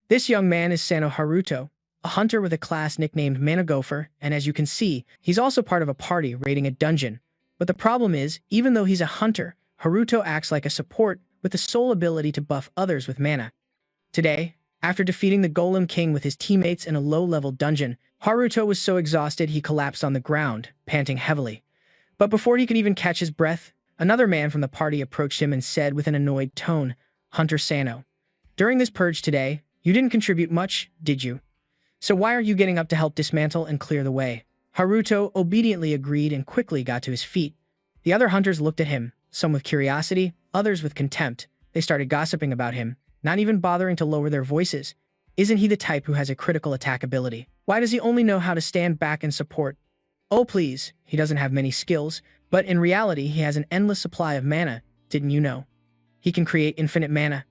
This young man is Sano Haruto, a hunter with a class nicknamed Managopher, and as you can see, he's also part of a party raiding a dungeon. But the problem is, even though he's a hunter, Haruto acts like a support with the sole ability to buff others with mana. Today, after defeating the Golem King with his teammates in a low-level dungeon, Haruto was so exhausted he collapsed on the ground, panting heavily. But before he could even catch his breath, another man from the party approached him and said with an annoyed tone, "Hunter Sano, during this purge today, you didn't contribute much, did you? So why are you getting up to help dismantle and clear the way?" Haruto obediently agreed and quickly got to his feet. The other hunters looked at him, some with curiosity, others with contempt. They started gossiping about him, not even bothering to lower their voices. Isn't he the type who has a critical attack ability? Why does he only know how to stand back and support? Oh please, he doesn't have many skills, but in reality he has an endless supply of mana, didn't you know? He can create infinite mana.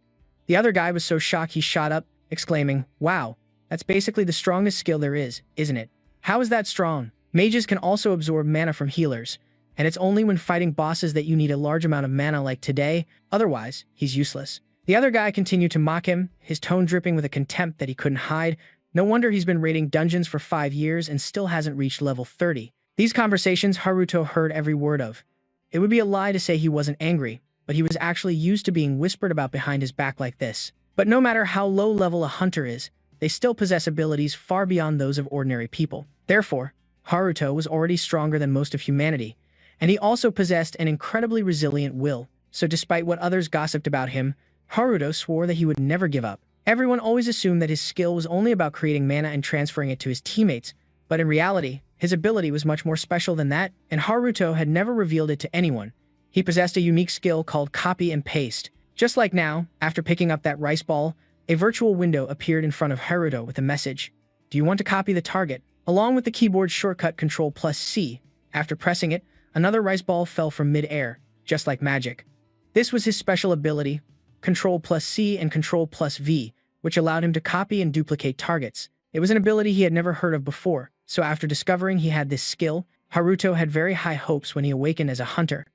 The other guy was so shocked he shot up, exclaiming, "Wow, that's basically the strongest skill there is, isn't it? How is that strong? Mages can also absorb mana from healers, and it's only when fighting bosses that you need a large amount of mana like today, otherwise, he's useless." The other guy continued to mock him, his tone dripping with a contempt that he couldn't hide. No wonder he's been raiding dungeons for 5 years and still hasn't reached level 30. These conversations Haruto heard every word of. It would be a lie to say he wasn't angry, but he was actually used to being whispered about behind his back like this. But no matter how low level a hunter is, they still possess abilities far beyond those of ordinary people. Therefore, Haruto was already stronger than most of humanity, and he also possessed an incredibly resilient will. So despite what others gossiped about him, Haruto swore that he would never give up. Everyone always assumed that his skill was only about creating mana and transferring it to his teammates, but in reality, his ability was much more special than that, and Haruto had never revealed it to anyone. He possessed a unique skill called copy and paste. Just like now, after picking up that rice ball, a virtual window appeared in front of Haruto with a message. "Do you want to copy the target?" Along with the keyboard shortcut Ctrl+C, after pressing it, another rice ball fell from mid-air, just like magic. This was his special ability, Ctrl+C and Ctrl+V, which allowed him to copy and duplicate targets. It was an ability he had never heard of before, so after discovering he had this skill, Haruto had very high hopes when he awakened as a hunter.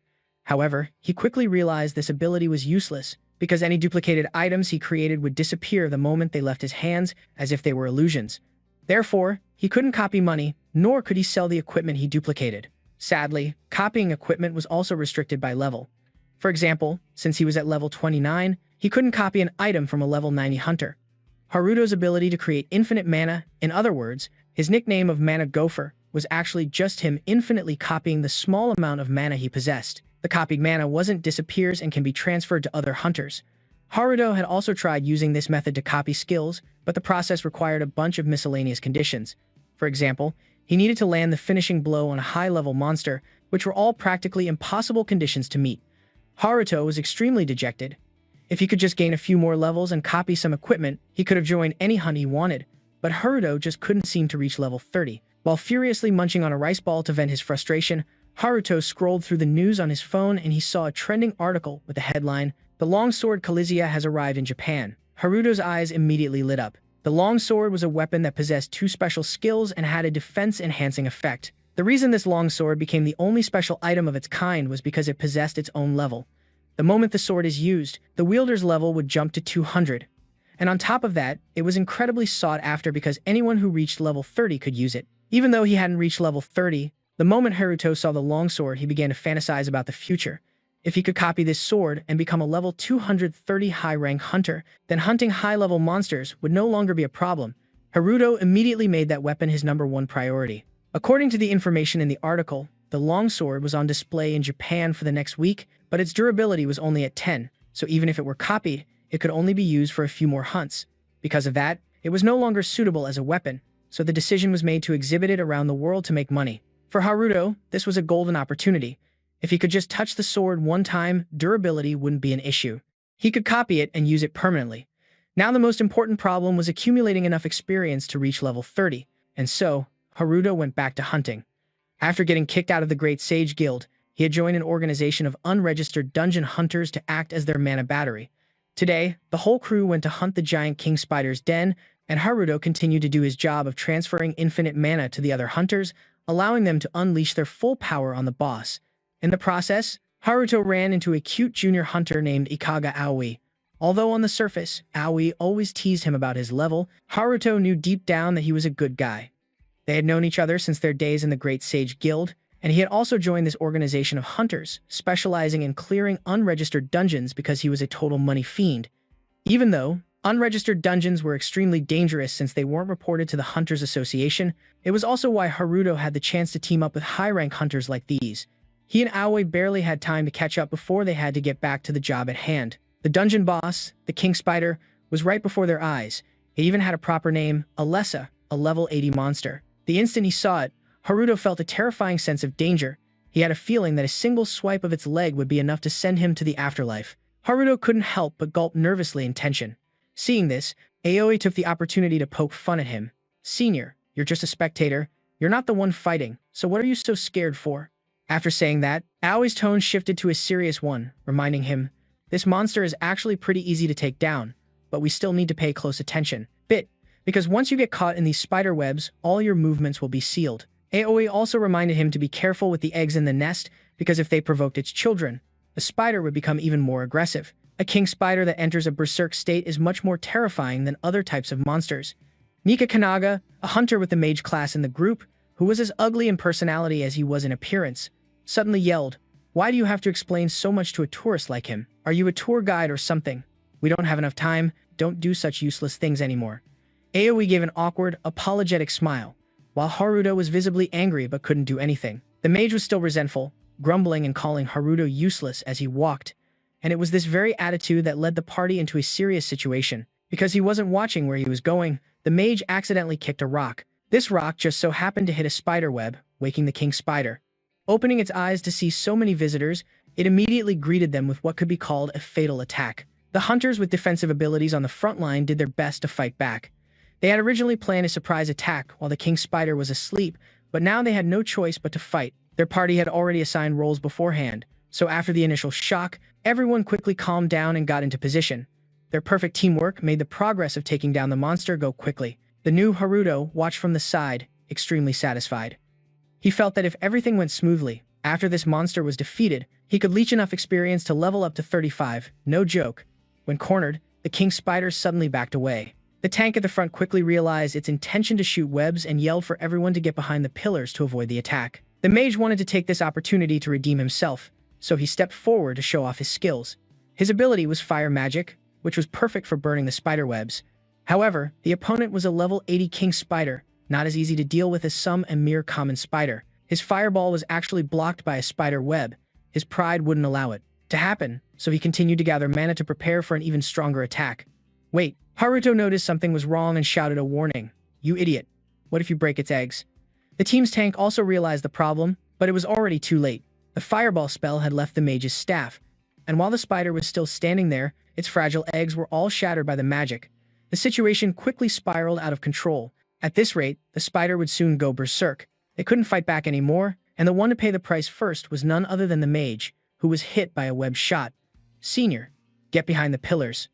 However, he quickly realized this ability was useless, because any duplicated items he created would disappear the moment they left his hands, as if they were illusions. Therefore, he couldn't copy money, nor could he sell the equipment he duplicated. Sadly, copying equipment was also restricted by level. For example, since he was at level 29, he couldn't copy an item from a level 90 hunter. Haruto's ability to create infinite mana, in other words, his nickname of Mana Gopher, was actually just him infinitely copying the small amount of mana he possessed. The copied mana wasn't disappears and can be transferred to other hunters. Haruto had also tried using this method to copy skills, but the process required a bunch of miscellaneous conditions. For example, he needed to land the finishing blow on a high-level monster, which were all practically impossible conditions to meet. Haruto was extremely dejected. If he could just gain a few more levels and copy some equipment, he could have joined any hunt he wanted, but Haruto just couldn't seem to reach level 30. While furiously munching on a rice ball to vent his frustration, Haruto scrolled through the news on his phone and he saw a trending article with the headline, "The longsword Kalizia has arrived in Japan." Haruto's eyes immediately lit up. The longsword was a weapon that possessed 2 special skills and had a defense-enhancing effect. The reason this longsword became the only special item of its kind was because it possessed its own level. The moment the sword is used, the wielder's level would jump to 200. And on top of that, it was incredibly sought after because anyone who reached level 30 could use it. Even though he hadn't reached level 30, the moment Haruto saw the longsword, he began to fantasize about the future. If he could copy this sword and become a level 230 high-rank hunter, then hunting high-level monsters would no longer be a problem. Haruto immediately made that weapon his #1 priority. According to the information in the article, the longsword was on display in Japan for the next week, but its durability was only at 10, so even if it were copied, it could only be used for a few more hunts. Because of that, it was no longer suitable as a weapon, so the decision was made to exhibit it around the world to make money. For Haruto, this was a golden opportunity. If he could just touch the sword one time, durability wouldn't be an issue. He could copy it and use it permanently. Now the most important problem was accumulating enough experience to reach level 30, and so, Haruto went back to hunting. After getting kicked out of the Great Sage Guild, he had joined an organization of unregistered dungeon hunters to act as their mana battery. Today, the whole crew went to hunt the giant king spider's den, and Haruto continued to do his job of transferring infinite mana to the other hunters, allowing them to unleash their full power on the boss. In the process, Haruto ran into a cute junior hunter named Ikaga Aoi. Although on the surface, Aoi always teased him about his level, Haruto knew deep down that he was a good guy. They had known each other since their days in the Great Sage Guild, and he had also joined this organization of hunters, specializing in clearing unregistered dungeons because he was a total money fiend. Even though unregistered dungeons were extremely dangerous since they weren't reported to the Hunters Association, it was also why Haruto had the chance to team up with high-rank hunters like these. He and Aoi barely had time to catch up before they had to get back to the job at hand. The dungeon boss, the King Spider, was right before their eyes. He even had a proper name, Alessa, a level 80 monster. The instant he saw it, Haruto felt a terrifying sense of danger. He had a feeling that a single swipe of its leg would be enough to send him to the afterlife. Haruto couldn't help but gulp nervously in tension. Seeing this, Aoi took the opportunity to poke fun at him. "Senior, you're just a spectator. You're not the one fighting, so what are you so scared for?" After saying that, Aoi's tone shifted to a serious one, reminding him, "This monster is actually pretty easy to take down, but we still need to pay close attention. Because once you get caught in these spider webs, all your movements will be sealed." Aoi also reminded him to be careful with the eggs in the nest, because if they provoked its children, the spider would become even more aggressive. A king spider that enters a berserk state is much more terrifying than other types of monsters. Nika Kanaga, a hunter with the mage class in the group, who was as ugly in personality as he was in appearance, suddenly yelled, "Why do you have to explain so much to a tourist like him? Are you a tour guide or something? We don't have enough time. Don't do such useless things anymore." Aoi gave an awkward, apologetic smile, while Haruto was visibly angry but couldn't do anything. The mage was still resentful, grumbling and calling Haruto useless as he walked, and it was this very attitude that led the party into a serious situation. Because he wasn't watching where he was going, the mage accidentally kicked a rock. This rock just so happened to hit a spider web, waking the king spider. Opening its eyes to see so many visitors, it immediately greeted them with what could be called a fatal attack. The hunters with defensive abilities on the front line did their best to fight back. They had originally planned a surprise attack while the king spider was asleep, but now they had no choice but to fight. Their party had already assigned roles beforehand, so after the initial shock, everyone quickly calmed down and got into position. Their perfect teamwork made the progress of taking down the monster go quickly. The new Haruto watched from the side, extremely satisfied. He felt that if everything went smoothly, after this monster was defeated, he could leech enough experience to level up to 35, no joke. When cornered, the king spider suddenly backed away. The tank at the front quickly realized its intention to shoot webs and yelled for everyone to get behind the pillars to avoid the attack. The mage wanted to take this opportunity to redeem himself, so he stepped forward to show off his skills. His ability was fire magic, which was perfect for burning the spider webs. However, the opponent was a level 80 king spider, not as easy to deal with as some a mere common spider. His fireball was actually blocked by a spider web. His pride wouldn't allow it to happen, so he continued to gather mana to prepare for an even stronger attack. Wait, Haruto noticed something was wrong and shouted a warning. "You idiot. What if you break its eggs?" The team's tank also realized the problem, but it was already too late. The fireball spell had left the mage's staff, and while the spider was still standing there, its fragile eggs were all shattered by the magic. The situation quickly spiraled out of control. At this rate, the spider would soon go berserk. They couldn't fight back anymore, and the one to pay the price first was none other than the mage, who was hit by a web shot. "Senior, get behind the pillars."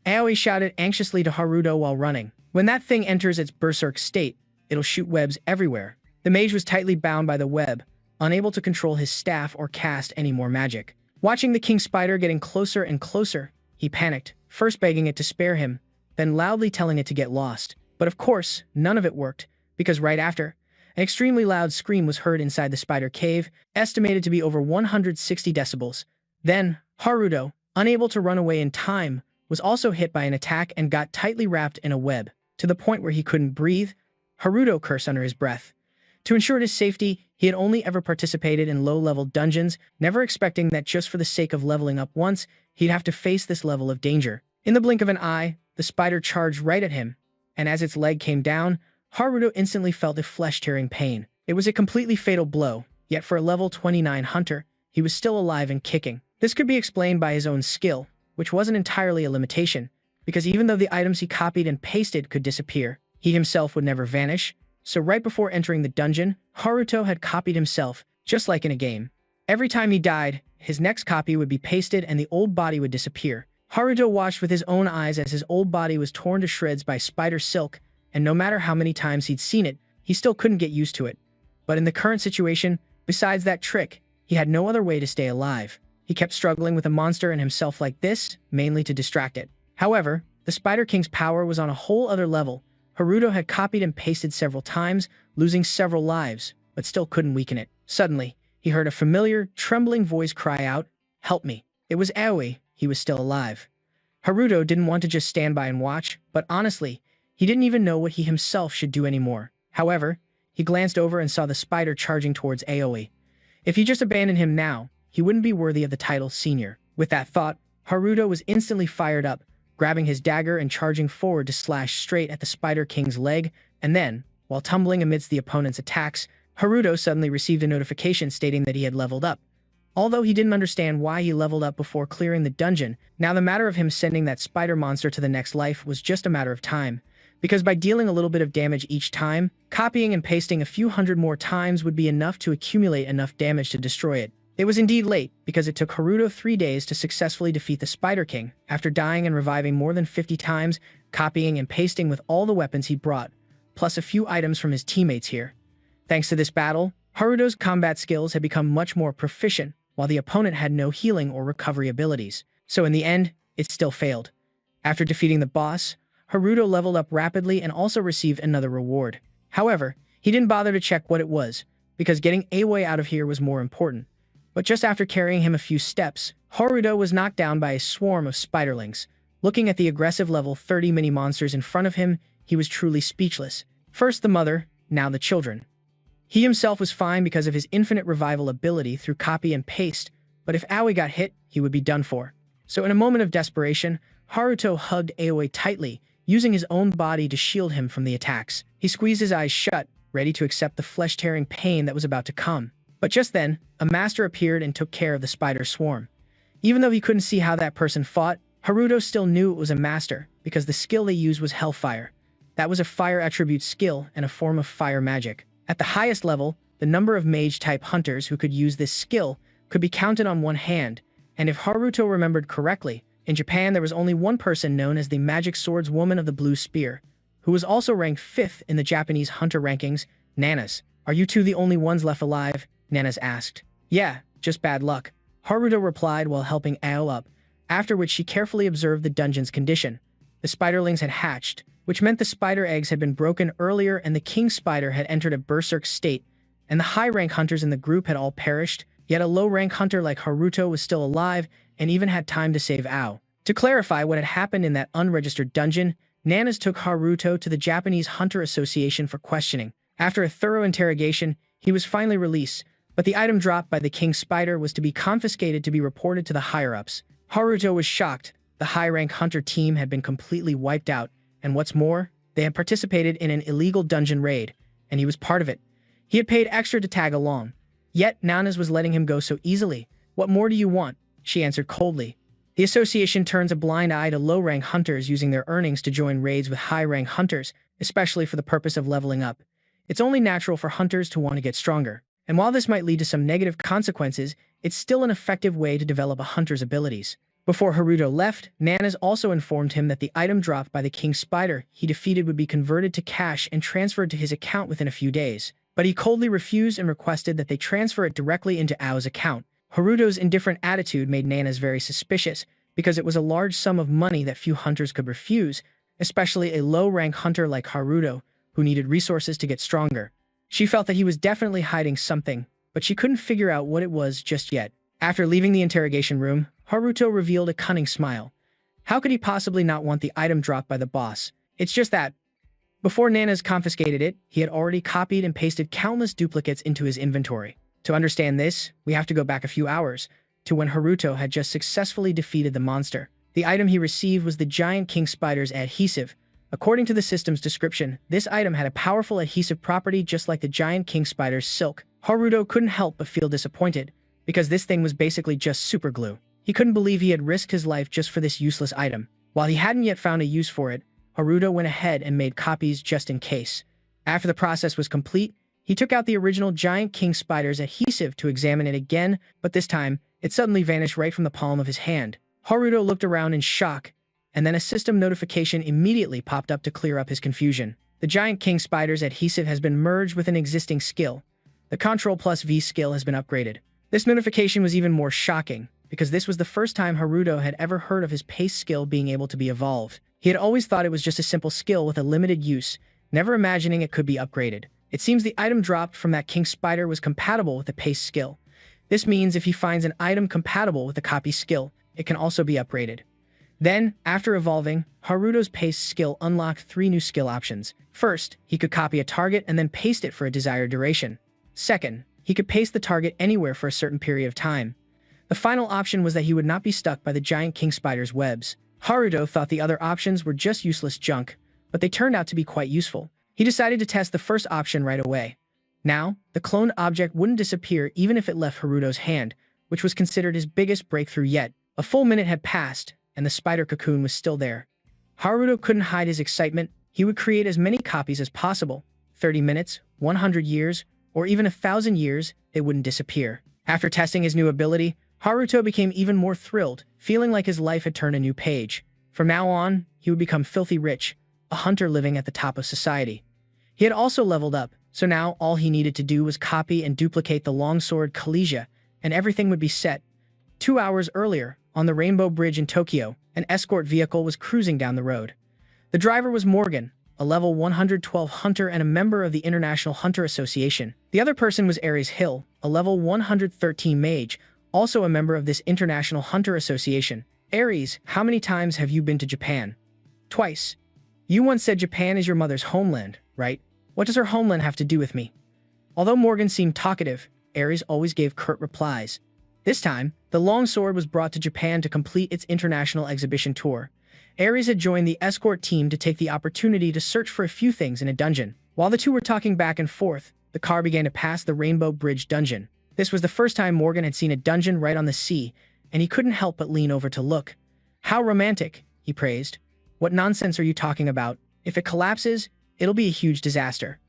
Aoi shouted anxiously to Haruto while running. "When that thing enters its berserk state, it'll shoot webs everywhere." The mage was tightly bound by the web, unable to control his staff or cast any more magic. Watching the king spider getting closer and closer, he panicked, first begging it to spare him, then loudly telling it to get lost. But of course, none of it worked, because right after, an extremely loud scream was heard inside the spider cave, estimated to be over 160 decibels. Then, Haruto, unable to run away in time, was also hit by an attack and got tightly wrapped in a web, to the point where he couldn't breathe. Haruto cursed under his breath. To ensure his safety, he had only ever participated in low-level dungeons, never expecting that just for the sake of leveling up once, he'd have to face this level of danger. In the blink of an eye, the spider charged right at him, and as its leg came down, Haruto instantly felt a flesh-tearing pain. It was a completely fatal blow, yet for a level 29 hunter, he was still alive and kicking. This could be explained by his own skill, which wasn't entirely a limitation, because even though the items he copied and pasted could disappear, he himself would never vanish. So right before entering the dungeon, Haruto had copied himself, just like in a game. Every time he died, his next copy would be pasted and the old body would disappear. Haruto watched with his own eyes as his old body was torn to shreds by spider silk, and no matter how many times he'd seen it, he still couldn't get used to it. But in the current situation, besides that trick, he had no other way to stay alive. He kept struggling with the monster and himself like this, mainly to distract it. However, the Spider King's power was on a whole other level. Haruto had copied and pasted several times, losing several lives, but still couldn't weaken it. Suddenly, he heard a familiar, trembling voice cry out, "Help me." It was Aoi. He was still alive. Haruto didn't want to just stand by and watch, but honestly, he didn't even know what he himself should do anymore. However, he glanced over and saw the spider charging towards Aoi. If he just abandoned him now, he wouldn't be worthy of the title senior. With that thought, Haruto was instantly fired up, grabbing his dagger and charging forward to slash straight at the Spider King's leg, and then, while tumbling amidst the opponent's attacks, Haruto suddenly received a notification stating that he had leveled up. Although he didn't understand why he leveled up before clearing the dungeon, now the matter of him sending that spider monster to the next life was just a matter of time, because by dealing a little bit of damage each time, copying and pasting a few hundred more times would be enough to accumulate enough damage to destroy it. It was indeed late, because it took Haruto 3 days to successfully defeat the Spider King, after dying and reviving more than 50 times, copying and pasting with all the weapons he brought, plus a few items from his teammates here. Thanks to this battle, Haruto's combat skills had become much more proficient, while the opponent had no healing or recovery abilities. So in the end, it still failed. After defeating the boss, Haruto leveled up rapidly and also received another reward. However, he didn't bother to check what it was, because getting Aoi out of here was more important. But just after carrying him a few steps, Haruto was knocked down by a swarm of spiderlings. Looking at the aggressive level 30 mini-monsters in front of him, he was truly speechless. First the mother, now the children. He himself was fine because of his infinite revival ability through copy and paste, but if Aoi got hit, he would be done for. So in a moment of desperation, Haruto hugged Aoi tightly, using his own body to shield him from the attacks. He squeezed his eyes shut, ready to accept the flesh-tearing pain that was about to come. But just then, a master appeared and took care of the spider swarm. Even though he couldn't see how that person fought, Haruto still knew it was a master, because the skill they used was Hellfire. That was a fire attribute skill and a form of fire magic. At the highest level, the number of mage-type hunters who could use this skill could be counted on one hand, and if Haruto remembered correctly, in Japan there was only one person known as the Magic Swords Woman of the Blue Spear, who was also ranked 5th in the Japanese hunter rankings. "Nanas, are you two the only ones left alive?" Nanas asked. "Yeah, just bad luck," Haruto replied while helping Ao up, after which she carefully observed the dungeon's condition. The spiderlings had hatched, which meant the spider eggs had been broken earlier and the king spider had entered a berserk state, and the high-rank hunters in the group had all perished, yet a low-rank hunter like Haruto was still alive and even had time to save Ao. To clarify what had happened in that unregistered dungeon, Nanas took Haruto to the Japanese Hunter Association for questioning. After a thorough interrogation, he was finally released, but the item dropped by the king spider was to be confiscated to be reported to the higher-ups. Haruto was shocked. The high-rank hunter team had been completely wiped out, and what's more, they had participated in an illegal dungeon raid, and he was part of it. He had paid extra to tag along. Yet Nanas was letting him go so easily. "What more do you want?" she answered coldly. The association turns a blind eye to low-rank hunters using their earnings to join raids with high-rank hunters, especially for the purpose of leveling up. It's only natural for hunters to want to get stronger. And while this might lead to some negative consequences, it's still an effective way to develop a hunter's abilities. Before Haruto left, Nanas also informed him that the item dropped by the king spider he defeated would be converted to cash and transferred to his account within a few days. But he coldly refused and requested that they transfer it directly into Ao's account. Haruto's indifferent attitude made Nanas very suspicious, because it was a large sum of money that few hunters could refuse, especially a low-rank hunter like Haruto, who needed resources to get stronger. She felt that he was definitely hiding something, but she couldn't figure out what it was just yet. After leaving the interrogation room, Haruto revealed a cunning smile. How could he possibly not want the item dropped by the boss? It's just that, before Nanas confiscated it, he had already copied and pasted countless duplicates into his inventory. To understand this, we have to go back a few hours, to when Haruto had just successfully defeated the monster. The item he received was the giant king spider's adhesive. According to the system's description, this item had a powerful adhesive property just like the giant king spider's silk. Haruto couldn't help but feel disappointed, because this thing was basically just superglue. He couldn't believe he had risked his life just for this useless item. While he hadn't yet found a use for it, Haruto went ahead and made copies just in case. After the process was complete, he took out the original giant king spider's adhesive to examine it again, but this time, it suddenly vanished right from the palm of his hand. Haruto looked around in shock, and then a system notification immediately popped up to clear up his confusion. The giant king spider's adhesive has been merged with an existing skill. The Ctrl+V skill has been upgraded. This notification was even more shocking, because this was the first time Haruto had ever heard of his pace skill being able to be evolved. He had always thought it was just a simple skill with a limited use, never imagining it could be upgraded. It seems the item dropped from that king spider was compatible with the pace skill. This means if he finds an item compatible with the copy skill, it can also be upgraded. Then, after evolving, Haruto's pace skill unlocked 3 new skill options. First, he could copy a target and then paste it for a desired duration. Second, he could paste the target anywhere for a certain period of time. The final option was that he would not be stuck by the giant king spider's webs. Haruto thought the other options were just useless junk, but they turned out to be quite useful. He decided to test the first option right away. Now, the cloned object wouldn't disappear even if it left Haruto's hand, which was considered his biggest breakthrough yet. A full minute had passed, and the spider cocoon was still there. Haruto couldn't hide his excitement. He would create as many copies as possible. 30 minutes, 100 years, or even 1,000 years, it wouldn't disappear. After testing his new ability, Haruto became even more thrilled, feeling like his life had turned a new page. From now on, he would become filthy rich, a hunter living at the top of society. He had also leveled up, so now all he needed to do was copy and duplicate the longsword Kalisha, and everything would be set. 2 hours earlier, on the Rainbow Bridge in Tokyo, an escort vehicle was cruising down the road. The driver was Morgan, a level 112 hunter and a member of the International Hunter Association. The other person was Ares Hill, a level 113 mage, also a member of this International Hunter Association. Ares, how many times have you been to Japan? Twice. You once said Japan is your mother's homeland, right? What does her homeland have to do with me? Although Morgan seemed talkative, Ares always gave curt replies. This time, the longsword was brought to Japan to complete its international exhibition tour. Ares had joined the escort team to take the opportunity to search for a few things in a dungeon. While the two were talking back and forth, the car began to pass the Rainbow Bridge dungeon. This was the first time Morgan had seen a dungeon right on the sea, and he couldn't help but lean over to look. How romantic, he praised. What nonsense are you talking about? If it collapses, it'll be a huge disaster.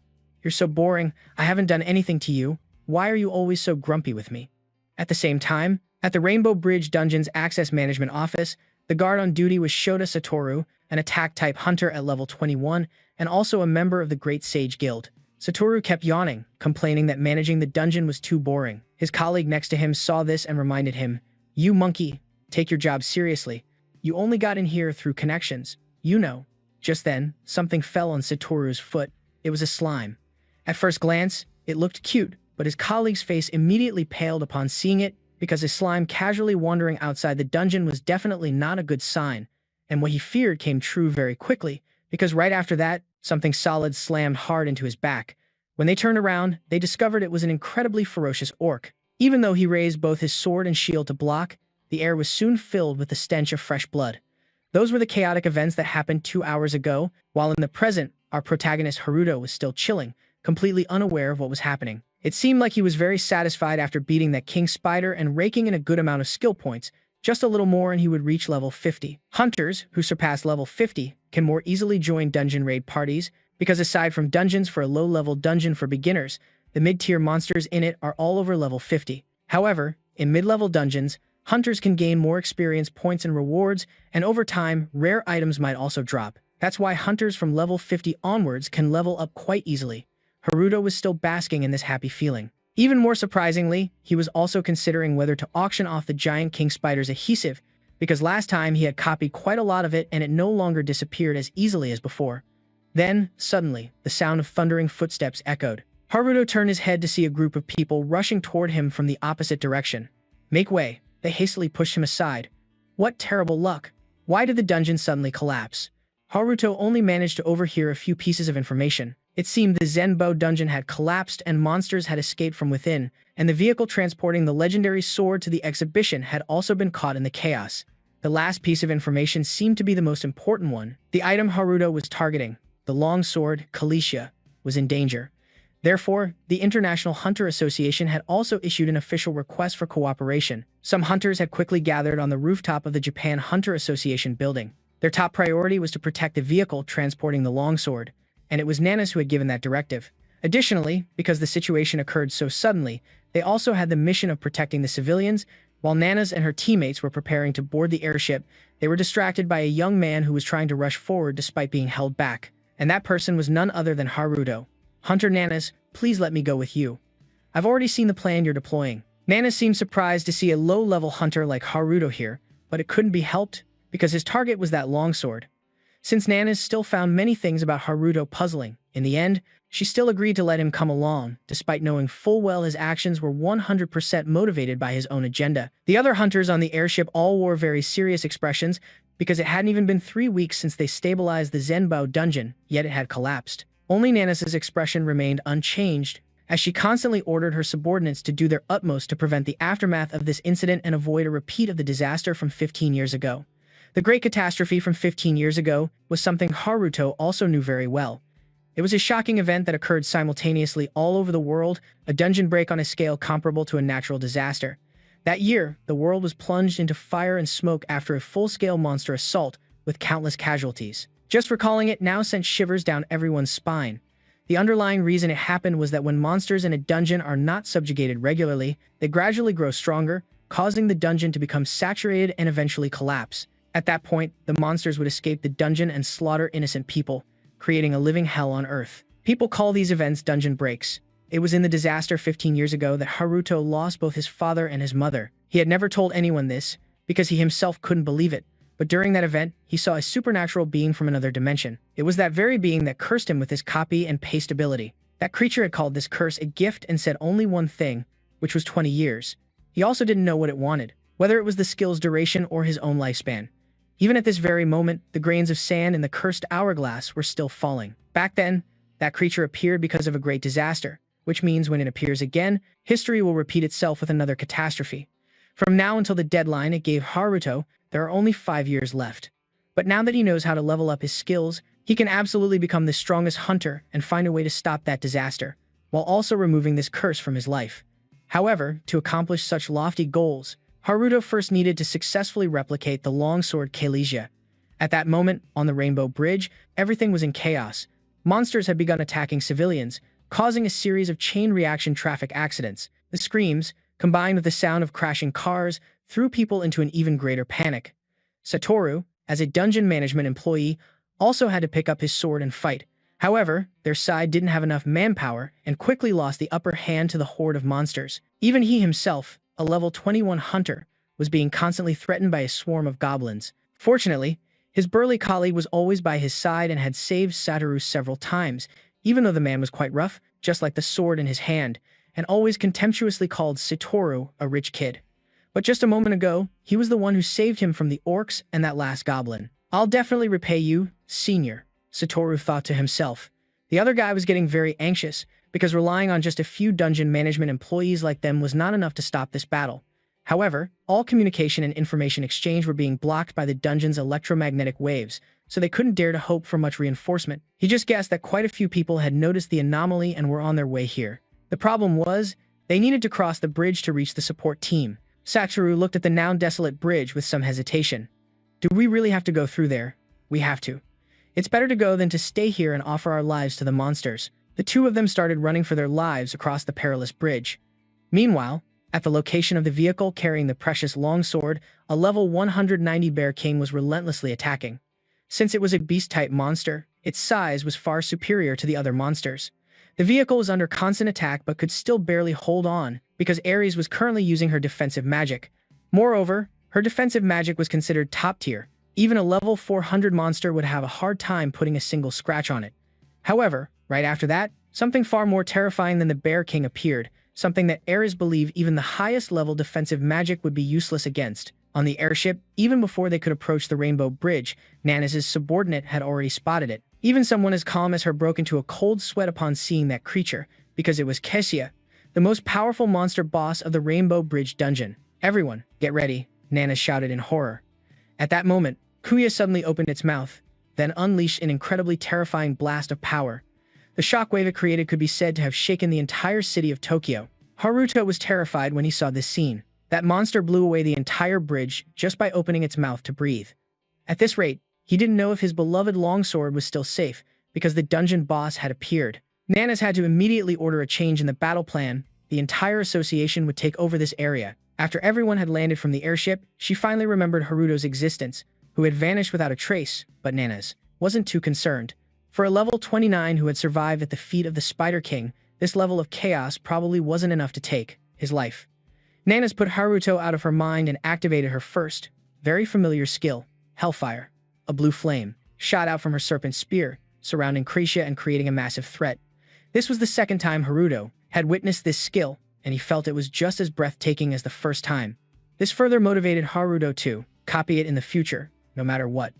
You're so boring. I haven't done anything to you. Why are you always so grumpy with me? At the same time, at the Rainbow Bridge Dungeon's Access Management Office, the guard on duty was Shota Satoru, an attack-type hunter at level 21, and also a member of the Great Sage Guild. Satoru kept yawning, complaining that managing the dungeon was too boring. His colleague next to him saw this and reminded him, "You monkey, take your job seriously. You only got in here through connections. You know." Just then, something fell on Satoru's foot. It was a slime. At first glance, it looked cute, but his colleague's face immediately paled upon seeing it, because his slime casually wandering outside the dungeon was definitely not a good sign, and what he feared came true very quickly, because right after that, something solid slammed hard into his back. When they turned around, they discovered it was an incredibly ferocious orc. Even though he raised both his sword and shield to block, the air was soon filled with the stench of fresh blood. Those were the chaotic events that happened 2 hours ago, while in the present, our protagonist Haruto was still chilling, completely unaware of what was happening. It seemed like he was very satisfied after beating that king spider and raking in a good amount of skill points. Just a little more and he would reach level 50. Hunters, who surpass level 50, can more easily join dungeon raid parties, because aside from dungeons for a low-level dungeon for beginners, the mid-tier monsters in it are all over level 50. However, in mid-level dungeons, hunters can gain more experience points and rewards, and over time, rare items might also drop. That's why hunters from level 50 onwards can level up quite easily. Haruto was still basking in this happy feeling. Even more surprisingly, he was also considering whether to auction off the giant king spider's adhesive, because last time he had copied quite a lot of it and it no longer disappeared as easily as before. Then, suddenly, the sound of thundering footsteps echoed. Haruto turned his head to see a group of people rushing toward him from the opposite direction. "Make way." They hastily pushed him aside. What terrible luck! Why did the dungeon suddenly collapse? Haruto only managed to overhear a few pieces of information. It seemed the Zenbo dungeon had collapsed and monsters had escaped from within, and the vehicle transporting the legendary sword to the exhibition had also been caught in the chaos. The last piece of information seemed to be the most important one. The item Haruto was targeting, the longsword Kalisha, was in danger. Therefore, the International Hunter Association had also issued an official request for cooperation. Some hunters had quickly gathered on the rooftop of the Japan Hunter Association building. Their top priority was to protect the vehicle transporting the longsword, and it was Nanas who had given that directive. Additionally, because the situation occurred so suddenly, they also had the mission of protecting the civilians. While Nanas and her teammates were preparing to board the airship, they were distracted by a young man who was trying to rush forward despite being held back, and that person was none other than Haruto. "Hunter Nanas, please let me go with you. I've already seen the plan you're deploying. Nana seemed surprised to see a low-level hunter like Haruto here, but it couldn't be helped because his target was that longsword. Since Nana still found many things about Haruto puzzling, in the end, she still agreed to let him come along, despite knowing full well his actions were 100% motivated by his own agenda. The other hunters on the airship all wore very serious expressions because it hadn't even been 3 weeks since they stabilized the Zenbao dungeon, yet it had collapsed. Only Nanas's expression remained unchanged, as she constantly ordered her subordinates to do their utmost to prevent the aftermath of this incident and avoid a repeat of the disaster from 15 years ago. The Great Catastrophe from 15 years ago was something Haruto also knew very well. It was a shocking event that occurred simultaneously all over the world, a dungeon break on a scale comparable to a natural disaster. That year, the world was plunged into fire and smoke after a full-scale monster assault with countless casualties. Just recalling it now sent shivers down everyone's spine. The underlying reason it happened was that when monsters in a dungeon are not subjugated regularly, they gradually grow stronger, causing the dungeon to become saturated and eventually collapse. At that point, the monsters would escape the dungeon and slaughter innocent people, creating a living hell on Earth. People call these events dungeon breaks. It was in the disaster 15 years ago that Haruto lost both his father and his mother. He had never told anyone this, because he himself couldn't believe it. But during that event, he saw a supernatural being from another dimension. It was that very being that cursed him with his copy and paste ability. That creature had called this curse a gift and said only one thing, which was 20 years. He also didn't know what it wanted, whether it was the skill's duration or his own lifespan. Even at this very moment, the grains of sand in the cursed hourglass were still falling. Back then, that creature appeared because of a great disaster, which means when it appears again, history will repeat itself with another catastrophe. From now until the deadline it gave Haruto, there are only 5 years left. But now that he knows how to level up his skills, he can absolutely become the strongest hunter and find a way to stop that disaster, while also removing this curse from his life. However, to accomplish such lofty goals, Haruto first needed to successfully replicate the longsword Kalesia. At that moment, on the Rainbow Bridge, everything was in chaos. Monsters had begun attacking civilians, causing a series of chain-reaction traffic accidents. The screams, combined with the sound of crashing cars, threw people into an even greater panic. Satoru, as a dungeon management employee, also had to pick up his sword and fight. However, their side didn't have enough manpower and quickly lost the upper hand to the horde of monsters. Even he himself, a level 21 hunter, was being constantly threatened by a swarm of goblins. Fortunately, his burly colleague was always by his side and had saved Satoru several times, even though the man was quite rough, just like the sword in his hand, and always contemptuously called Satoru a rich kid. But just a moment ago, he was the one who saved him from the orcs and that last goblin. "I'll definitely repay you, senior," Satoru thought to himself. The other guy was getting very anxious, because relying on just a few dungeon management employees like them was not enough to stop this battle. However, all communication and information exchange were being blocked by the dungeon's electromagnetic waves, so they couldn't dare to hope for much reinforcement. He just guessed that quite a few people had noticed the anomaly and were on their way here. The problem was, they needed to cross the bridge to reach the support team. Satoru looked at the now desolate bridge with some hesitation. "Do we really have to go through there?" "We have to. It's better to go than to stay here and offer our lives to the monsters." The two of them started running for their lives across the perilous bridge. Meanwhile, at the location of the vehicle carrying the precious longsword, a level 190 Bear King was relentlessly attacking. Since it was a beast-type monster, its size was far superior to the other monsters. The vehicle was under constant attack but could still barely hold on, because Ares was currently using her defensive magic. Moreover, her defensive magic was considered top tier. Even a level 400 monster would have a hard time putting a single scratch on it. However, right after that, something far more terrifying than the Bear King appeared, something that Ares believed even the highest level defensive magic would be useless against. On the airship, even before they could approach the Rainbow Bridge, Nana's subordinate had already spotted it. Even someone as calm as her broke into a cold sweat upon seeing that creature, because it was Kessia, the most powerful monster boss of the Rainbow Bridge dungeon. "Everyone, get ready," Nana shouted in horror. At that moment, Kuya suddenly opened its mouth, then unleashed an incredibly terrifying blast of power. The shockwave it created could be said to have shaken the entire city of Tokyo. Haruto was terrified when he saw this scene. That monster blew away the entire bridge just by opening its mouth to breathe. At this rate, he didn't know if his beloved longsword was still safe, because the dungeon boss had appeared. Nanas had to immediately order a change in the battle plan. The entire association would take over this area. After everyone had landed from the airship, she finally remembered Haruto's existence, who had vanished without a trace, but Nanas wasn't too concerned. For a level 29 who had survived at the feet of the Spider King, this level of chaos probably wasn't enough to take his life. Nana's put Haruto out of her mind and activated her first, very familiar skill, Hellfire. A blue flame shot out from her serpent spear, surrounding Krisha and creating a massive threat. This was the second time Haruto had witnessed this skill, and he felt it was just as breathtaking as the first time. This further motivated Haruto to copy it in the future, no matter what.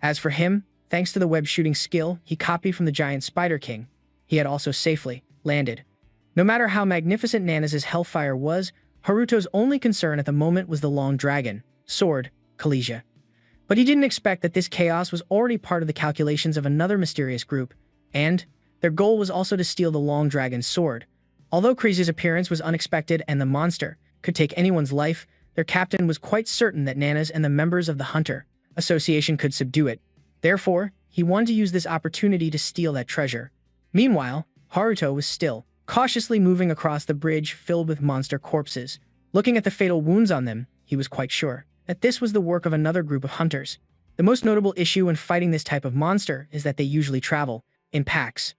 As for him, thanks to the web shooting skill he copied from the giant Spider King, he had also safely landed. No matter how magnificent Nana's Hellfire was, Haruto's only concern at the moment was the long dragon, sword, Kalesia. But he didn't expect that this chaos was already part of the calculations of another mysterious group, and their goal was also to steal the long dragon's sword. Although Krisia's appearance was unexpected and the monster could take anyone's life, their captain was quite certain that Nana's and the members of the Hunter Association could subdue it. Therefore, he wanted to use this opportunity to steal that treasure. Meanwhile, Haruto was still cautiously moving across the bridge filled with monster corpses. Looking at the fatal wounds on them, he was quite sure that this was the work of another group of hunters. The most notable issue in fighting this type of monster is that they usually travel in packs.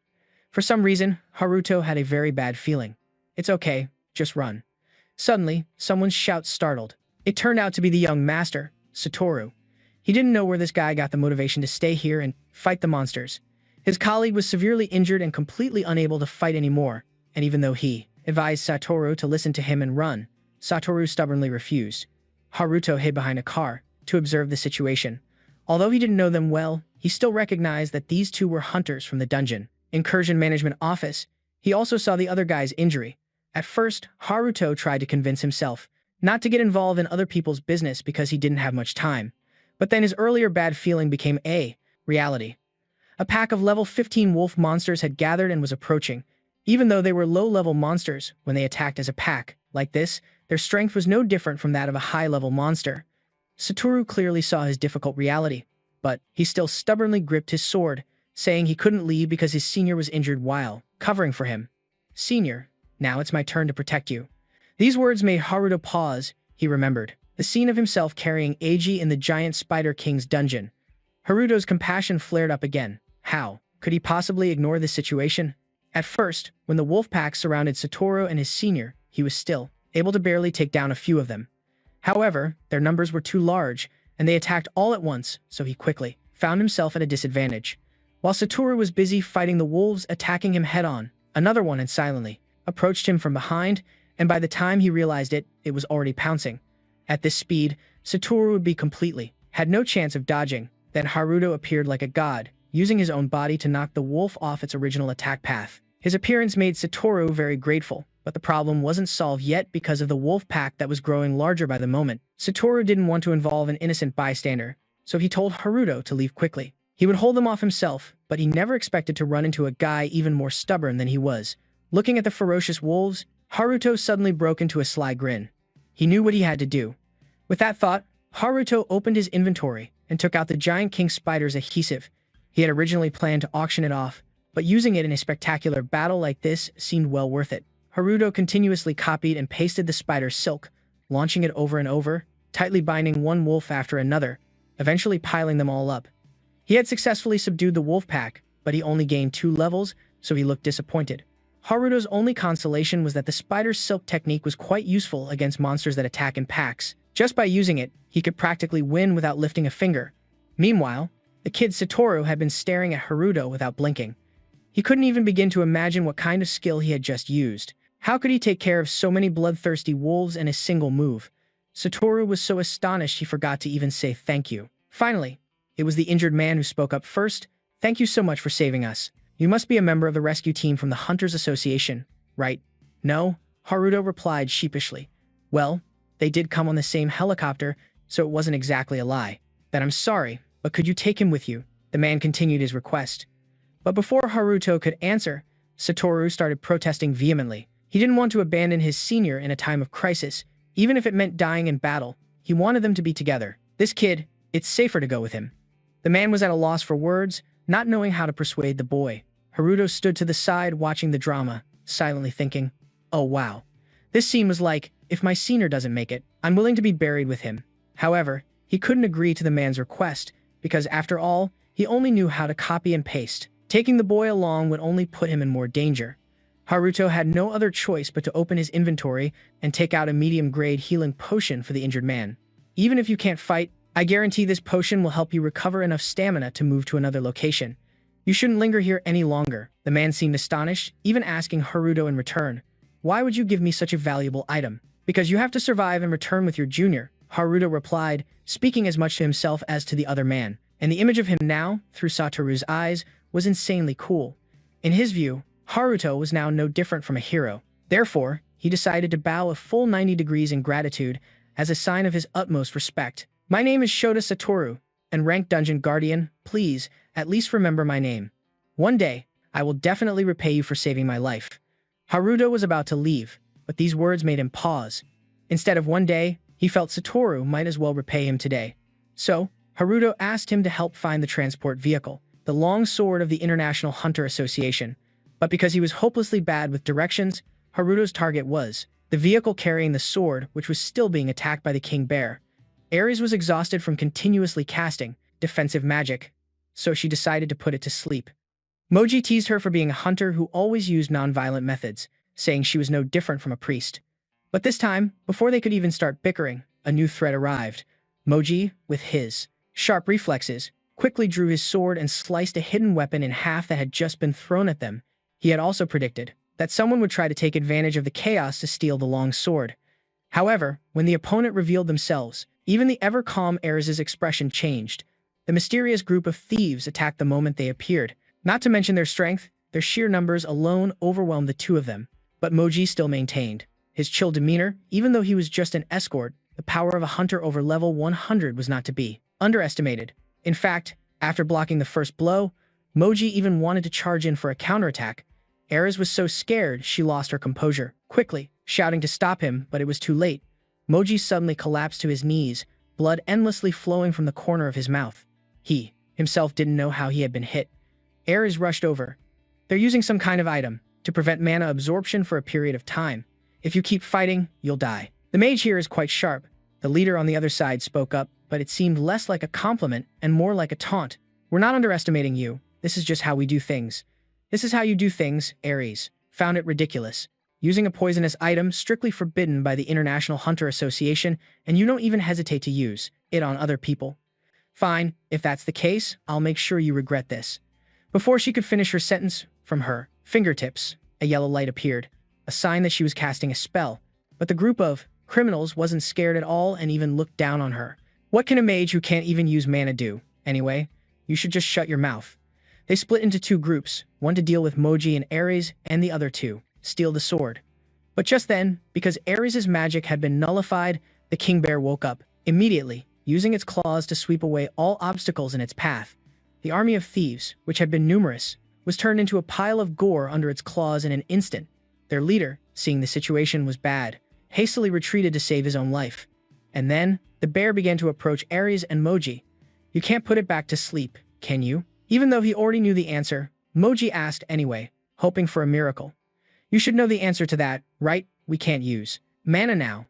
For some reason, Haruto had a very bad feeling. It's okay, just run. Suddenly, someone's shout startled. It turned out to be the young master, Satoru. He didn't know where this guy got the motivation to stay here and fight the monsters. His colleague was severely injured and completely unable to fight anymore, and even though he advised Satoru to listen to him and run, Satoru stubbornly refused. Haruto hid behind a car to observe the situation. Although he didn't know them well, he still recognized that these two were hunters from the dungeon incursion management office. He also saw the other guy's injury. At first, Haruto tried to convince himself not to get involved in other people's business because he didn't have much time. But then his earlier bad feeling became a reality. A pack of level 15 wolf monsters had gathered and was approaching. Even though they were low-level monsters, when they attacked as a pack like this, their strength was no different from that of a high-level monster. Satoru clearly saw his difficult reality, but he still stubbornly gripped his sword, saying he couldn't leave because his senior was injured while covering for him. Senior, now it's my turn to protect you. These words made Haruto pause. He remembered the scene of himself carrying Eiji in the giant Spider King's dungeon. Haruto's compassion flared up again. How could he possibly ignore this situation? At first, when the wolf pack surrounded Satoru and his senior, he was still able to barely take down a few of them. However, their numbers were too large, and they attacked all at once, so he quickly found himself at a disadvantage. While Satoru was busy fighting the wolves attacking him head-on, another one had silently approached him from behind, and by the time he realized it, it was already pouncing. At this speed, Satoru would be had no chance of dodging. Then Haruto appeared like a god, using his own body to knock the wolf off its original attack path. His appearance made Satoru very grateful, but the problem wasn't solved yet because of the wolf pack that was growing larger by the moment. Satoru didn't want to involve an innocent bystander, so he told Haruto to leave quickly. He would hold them off himself, but he never expected to run into a guy even more stubborn than he was. Looking at the ferocious wolves, Haruto suddenly broke into a sly grin. He knew what he had to do. With that thought, Haruto opened his inventory and took out the giant king spider's adhesive. He had originally planned to auction it off, but using it in a spectacular battle like this seemed well worth it. Haruto continuously copied and pasted the spider's silk, launching it over and over, tightly binding one wolf after another, eventually piling them all up. He had successfully subdued the wolf pack, but he only gained 2 levels, so he looked disappointed. Haruto's only consolation was that the spider's silk technique was quite useful against monsters that attack in packs. Just by using it, he could practically win without lifting a finger. Meanwhile, the kid Satoru had been staring at Haruto without blinking. He couldn't even begin to imagine what kind of skill he had just used. How could he take care of so many bloodthirsty wolves in a single move? Satoru was so astonished he forgot to even say thank you. Finally, it was the injured man who spoke up first. Thank you so much for saving us. You must be a member of the rescue team from the Hunters Association, right? No, Haruto replied sheepishly. Well, they did come on the same helicopter, so it wasn't exactly a lie. Then I'm sorry, but could you take him with you? The man continued his request. But before Haruto could answer, Satoru started protesting vehemently. He didn't want to abandon his senior in a time of crisis, even if it meant dying in battle. He wanted them to be together. This kid, it's safer to go with him. The man was at a loss for words, not knowing how to persuade the boy. Haruto stood to the side watching the drama, silently thinking, oh wow. This scene was like, if my senior doesn't make it, I'm willing to be buried with him. However, he couldn't agree to the man's request, because after all, he only knew how to copy and paste. Taking the boy along would only put him in more danger. Haruto had no other choice but to open his inventory and take out a medium-grade healing potion for the injured man. Even if you can't fight, I guarantee this potion will help you recover enough stamina to move to another location. You shouldn't linger here any longer. The man seemed astonished, even asking Haruto in return, "Why would you give me such a valuable item?" "Because you have to survive and return with your junior," Haruto replied, speaking as much to himself as to the other man. And the image of him now, through Satoru's eyes, was insanely cool. In his view, Haruto was now no different from a hero. Therefore, he decided to bow a full 90 degrees in gratitude as a sign of his utmost respect. "My name is Shota Satoru, and ranked Dungeon Guardian. Please, at least remember my name. One day, I will definitely repay you for saving my life." Haruto was about to leave, but these words made him pause. Instead of one day, he felt Satoru might as well repay him today. So, Haruto asked him to help find the transport vehicle, the long sword of the International Hunter Association. But because he was hopelessly bad with directions, Haruto's target was the vehicle carrying the sword, which was still being attacked by the king bear. Ares was exhausted from continuously casting defensive magic, so she decided to put it to sleep. Moji teased her for being a hunter who always used non-violent methods, saying she was no different from a priest. But this time, before they could even start bickering, a new threat arrived. Moji, with his sharp reflexes, quickly drew his sword and sliced a hidden weapon in half that had just been thrown at them. He had also predicted that someone would try to take advantage of the chaos to steal the long sword. However, when the opponent revealed themselves, even the ever-calm Ares' expression changed. The mysterious group of thieves attacked the moment they appeared. Not to mention their strength, their sheer numbers alone overwhelmed the two of them. But Moji still maintained his chill demeanor. Even though he was just an escort, the power of a hunter over level 100 was not to be underestimated. In fact, after blocking the first blow, Moji even wanted to charge in for a counterattack. Ares was so scared she lost her composure, quickly shouting to stop him, but it was too late. Moji suddenly collapsed to his knees, blood endlessly flowing from the corner of his mouth. He himself didn't know how he had been hit. Ares rushed over. "They're using some kind of item to prevent mana absorption for a period of time. If you keep fighting, you'll die." The mage here is quite sharp. The leader on the other side spoke up, but it seemed less like a compliment and more like a taunt. "We're not underestimating you. This is just how we do things." "This is how you do things," Ares found it ridiculous. "Using a poisonous item strictly forbidden by the International Hunter Association, and you don't even hesitate to use it on other people. Fine, if that's the case, I'll make sure you regret this." Before she could finish her sentence, from her fingertips, a yellow light appeared, a sign that she was casting a spell. But the group of criminals wasn't scared at all and even looked down on her. "What can a mage who can't even use mana do? Anyway, you should just shut your mouth." They split into two groups, one to deal with Moji and Ares, and the other to steal the sword. But just then, because Ares' magic had been nullified, the king bear woke up, immediately, using its claws to sweep away all obstacles in its path. The army of thieves, which had been numerous, was turned into a pile of gore under its claws in an instant. Their leader, seeing the situation was bad, hastily retreated to save his own life. And then, the bear began to approach Ares and Moji. "You can't put it back to sleep, can you?" Even though he already knew the answer, Moji asked anyway, hoping for a miracle. "You should know the answer to that, right? We can't use mana now.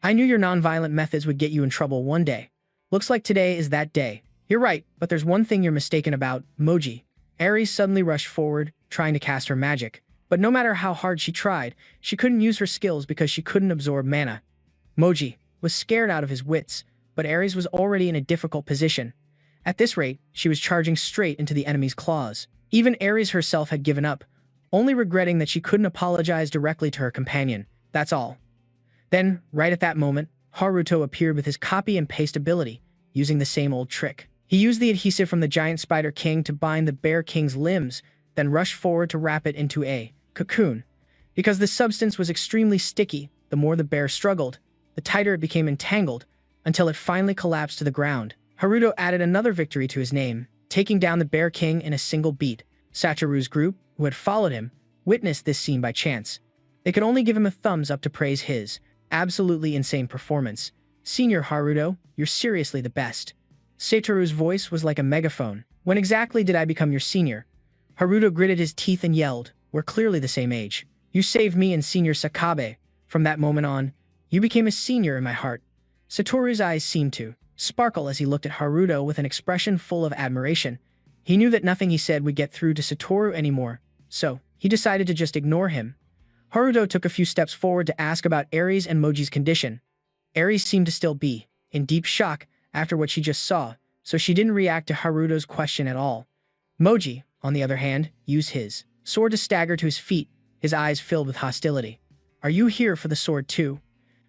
I knew your non-violent methods would get you in trouble one day. Looks like today is that day." "You're right, but there's one thing you're mistaken about, Moji." Ares suddenly rushed forward, trying to cast her magic. But no matter how hard she tried, she couldn't use her skills because she couldn't absorb mana. Moji was scared out of his wits, but Ares was already in a difficult position. At this rate, she was charging straight into the enemy's claws. Even Ares herself had given up, only regretting that she couldn't apologize directly to her companion. That's all. Then, right at that moment, Haruto appeared with his copy and paste ability, using the same old trick. He used the adhesive from the giant spider king to bind the bear king's limbs, then rushed forward to wrap it into a cocoon. Because the substance was extremely sticky, the more the bear struggled, the tighter it became entangled, until it finally collapsed to the ground. Haruto added another victory to his name, taking down the bear king in a single beat. Satoru's group, who had followed him, witnessed this scene by chance. They could only give him a thumbs up to praise his absolutely insane performance. "Senior Haruto, you're seriously the best." Satoru's voice was like a megaphone. "When exactly did I become your senior?" Haruto gritted his teeth and yelled, "We're clearly the same age. You saved me and Senior Sakabe. From that moment on, you became a senior in my heart." Satoru's eyes seemed to sparkle as he looked at Haruto with an expression full of admiration. He knew that nothing he said would get through to Satoru anymore, so he decided to just ignore him. Haruto took a few steps forward to ask about Aries and Moji's condition. Aries seemed to still be in deep shock after what she just saw, so she didn't react to Haruto's question at all. Moji, on the other hand, used his sword to stagger to his feet, his eyes filled with hostility. "Are you here for the sword too?"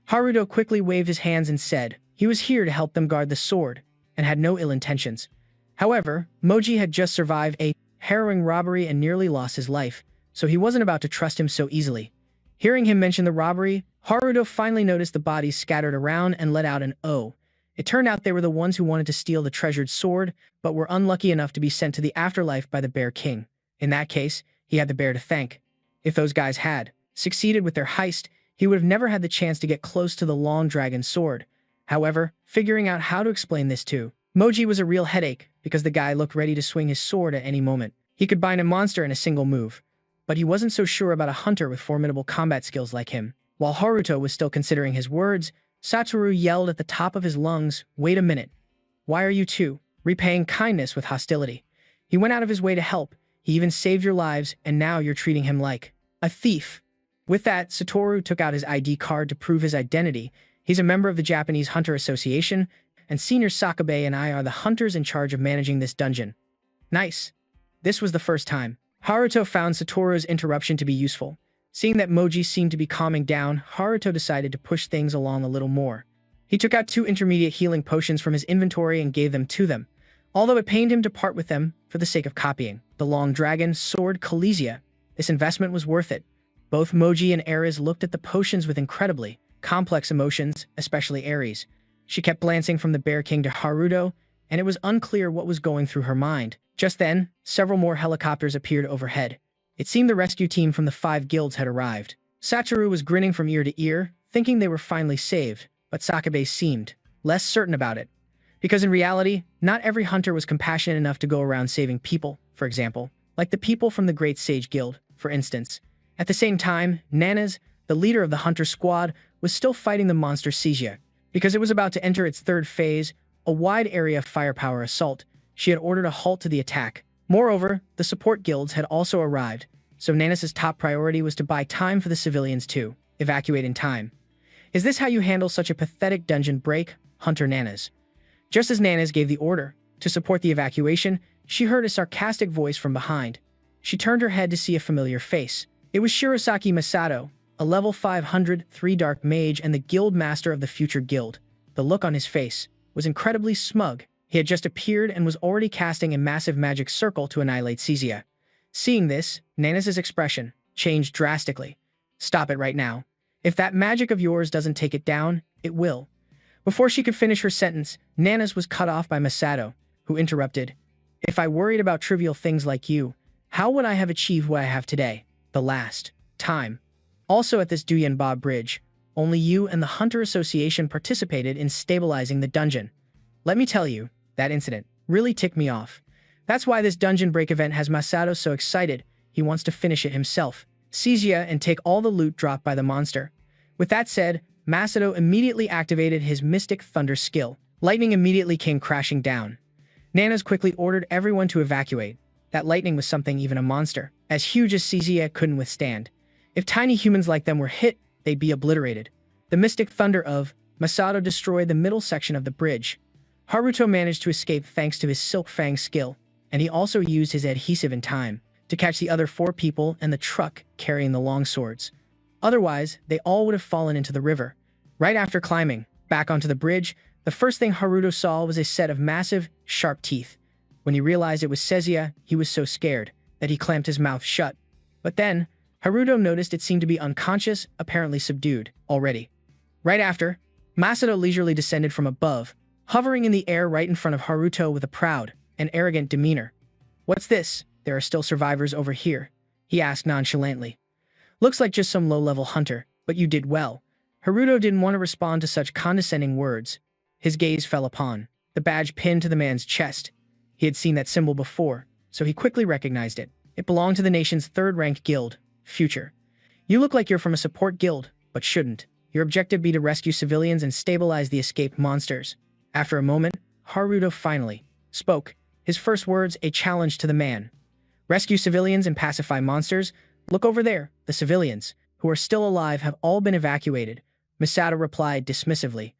Haruto quickly waved his hands and said he was here to help them guard the sword, and had no ill intentions. However, Moji had just survived a harrowing robbery and nearly lost his life, so he wasn't about to trust him so easily. Hearing him mention the robbery, Haruto finally noticed the bodies scattered around and let out an "oh." It turned out they were the ones who wanted to steal the treasured sword, but were unlucky enough to be sent to the afterlife by the Bear King. In that case, he had the bear to thank. If those guys had succeeded with their heist, he would have never had the chance to get close to the long dragon sword. However, figuring out how to explain this to Moji was a real headache, because the guy looked ready to swing his sword at any moment. He could bind a monster in a single move, but he wasn't so sure about a hunter with formidable combat skills like him. While Haruto was still considering his words, Satoru yelled at the top of his lungs, "Wait a minute. Why are you two repaying kindness with hostility? He went out of his way to help, he even saved your lives, and now you're treating him like a thief." With that, Satoru took out his ID card to prove his identity. He's a member of the Japanese Hunter Association, and Senior Sakabe and I are the hunters in charge of managing this dungeon. Nice. This was the first time Haruto found Satoru's interruption to be useful. Seeing that Moji seemed to be calming down, Haruto decided to push things along a little more. He took out 2 intermediate healing potions from his inventory and gave them to them, although it pained him to part with them for the sake of copying the Long Dragon Sword Kalesia. This investment was worth it. Both Moji and Aries looked at the potions with incredibly complex emotions, especially Aries. She kept glancing from the Bear King to Haruto, and it was unclear what was going through her mind. Just then, several more helicopters appeared overhead. It seemed the rescue team from the 5 guilds had arrived. Satoru was grinning from ear to ear, thinking they were finally saved, but Sakabe seemed less certain about it. Because in reality, not every hunter was compassionate enough to go around saving people, for example, like the people from the Great Sage Guild, for instance. At the same time, Nanas, the leader of the hunter squad, was still fighting the monster Seizia. Because it was about to enter its 3rd phase, a wide-area firepower assault, she had ordered a halt to the attack. Moreover, the support guilds had also arrived, so Nanas' top priority was to buy time for the civilians to evacuate in time. "Is this how you handle such a pathetic dungeon break, Hunter Nanas?" Just as Nanas gave the order to support the evacuation, she heard a sarcastic voice from behind. She turned her head to see a familiar face. It was Shirosaki Masato, a level 503 dark mage and the guild master of the future guild. The look on his face was incredibly smug. He had just appeared and was already casting a massive magic circle to annihilate Seizia. Seeing this, Nanas' expression changed drastically. "Stop it right now. If that magic of yours doesn't take it down, it will." Before she could finish her sentence, Nanas was cut off by Masato, who interrupted. "If I worried about trivial things like you, how would I have achieved what I have today? The last time. Also at this Duyanba Bridge, only you and the Hunter Association participated in stabilizing the dungeon. Let me tell you, that incident really ticked me off. That's why this dungeon break event has Masato so excited. He wants to finish it himself, Seizia, and take all the loot dropped by the monster." With that said, Masato immediately activated his Mystic Thunder skill. Lightning immediately came crashing down. Nanas quickly ordered everyone to evacuate. That lightning was something even a monster as huge as Seizia couldn't withstand. If tiny humans like them were hit, they'd be obliterated. The Mystic Thunder of Masato destroyed the middle section of the bridge. Haruto managed to escape thanks to his Silk Fang skill, and he also used his adhesive in time to catch the other 4 people and the truck carrying the long swords. Otherwise, they all would have fallen into the river. Right after climbing back onto the bridge, the first thing Haruto saw was a set of massive, sharp teeth. When he realized it was Seizia, he was so scared that he clamped his mouth shut. But then, Haruto noticed it seemed to be unconscious, apparently subdued, already. Right after, Masato leisurely descended from above, hovering in the air right in front of Haruto with a proud and arrogant demeanor. "What's this? There are still survivors over here," he asked nonchalantly. "Looks like just some low-level hunter, but you did well." Haruto didn't want to respond to such condescending words. His gaze fell upon the badge pinned to the man's chest. He had seen that symbol before, so he quickly recognized it. It belonged to the nation's 3rd-ranked guild, Future. "You look like you're from a support guild, but shouldn't. Your objective be to rescue civilians and stabilize the escaped monsters." After a moment, Haruto finally spoke, his first words a challenge to the man. "Rescue civilians and pacify monsters? Look over there, the civilians." who are still alive have all been evacuated, Masato replied dismissively.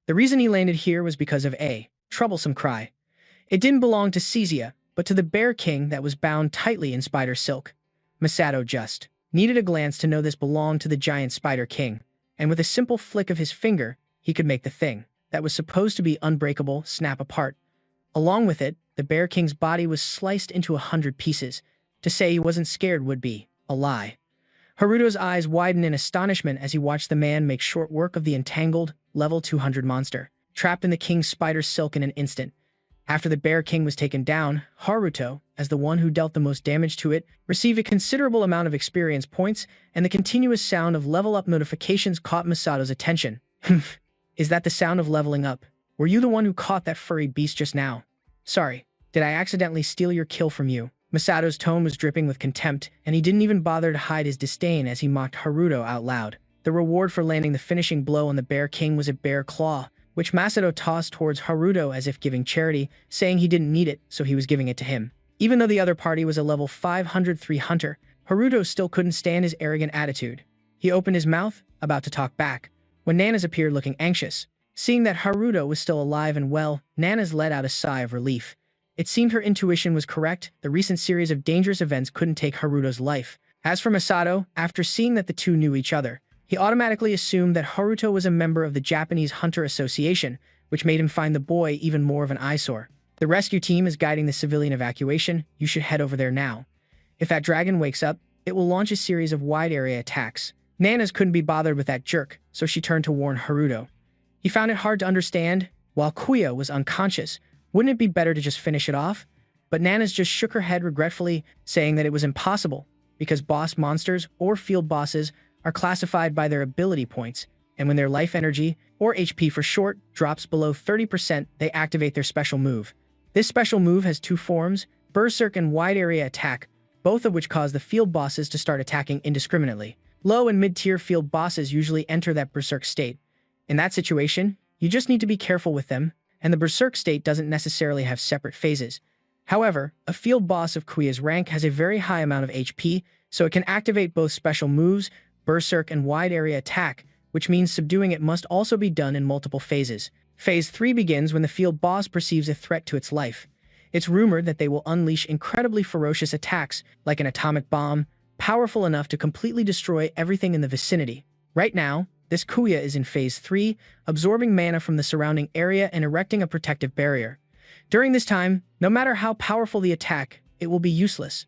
The reason he landed here was because of a troublesome cry. It didn't belong to Caesar, but to the Bear King that was bound tightly in spider silk. Masato just needed a glance to know this belonged to the giant Spider King, and with a simple flick of his finger, he could make the thing that was supposed to be unbreakable snap apart. Along with it, the Bear King's body was sliced into 100 pieces. To say he wasn't scared would be a lie. Haruto's eyes widened in astonishment as he watched the man make short work of the entangled, level 200 monster, trapped in the king's spider silk in an instant. After the Bear King was taken down, Haruto, as the one who dealt the most damage to it, received a considerable amount of experience points, and the continuous sound of level-up notifications caught Masato's attention. Humph. Is that the sound of leveling up? Were you the one who caught that furry beast just now? Sorry, did I accidentally steal your kill from you? Masato's tone was dripping with contempt, and he didn't even bother to hide his disdain as he mocked Haruto out loud. The reward for landing the finishing blow on the Bear King was a bear claw, which Masato tossed towards Haruto as if giving charity, saying he didn't need it, so he was giving it to him. Even though the other party was a level 503 hunter, Haruto still couldn't stand his arrogant attitude. He opened his mouth, about to talk back, when Nana's appeared looking anxious. Seeing that Haruto was still alive and well, Nana's let out a sigh of relief. It seemed her intuition was correct. The recent series of dangerous events couldn't take Haruto's life. As for Masato, after seeing that the two knew each other, he automatically assumed that Haruto was a member of the Japanese Hunter Association, which made him find the boy even more of an eyesore. The rescue team is guiding the civilian evacuation. You should head over there now. If that dragon wakes up, it will launch a series of wide-area attacks. Nana's couldn't be bothered with that jerk, so she turned to warn Haruto. He found it hard to understand. While Kuya was unconscious, wouldn't it be better to just finish it off? But Nana's just shook her head regretfully, saying that it was impossible, because boss monsters, or field bosses, are classified by their ability points, and when their life energy, or HP for short, drops below 30%, they activate their special move. This special move has two forms, Berserk and Wide Area Attack, both of which cause the field bosses to start attacking indiscriminately. Low and mid-tier field bosses usually enter that Berserk state. In that situation, you just need to be careful with them, and the Berserk state doesn't necessarily have separate phases. However, a field boss of Kuya's rank has a very high amount of HP, so it can activate both special moves, Berserk and Wide Area Attack, which means subduing it must also be done in multiple phases. Phase 3 begins when the field boss perceives a threat to its life. It's rumored that they will unleash incredibly ferocious attacks, like an atomic bomb, powerful enough to completely destroy everything in the vicinity. Right now, this Kuya is in Phase 3, absorbing mana from the surrounding area and erecting a protective barrier. During this time, no matter how powerful the attack, it will be useless.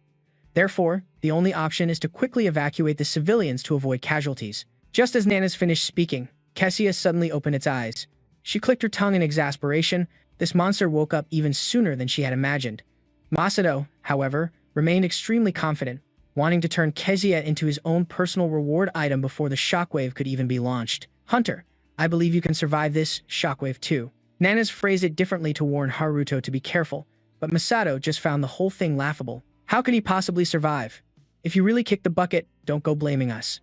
Therefore, the only option is to quickly evacuate the civilians to avoid casualties. Just as Nana's finished speaking, Kessia suddenly opened its eyes. She clicked her tongue in exasperation. This monster woke up even sooner than she had imagined. Masato, however, remained extremely confident, wanting to turn Kessia into his own personal reward item before the shockwave could even be launched. Hunter, I believe you can survive this shockwave too. Nana's phrased it differently to warn Haruto to be careful, but Masato just found the whole thing laughable. How could he possibly survive? If you really kicked the bucket, don't go blaming us.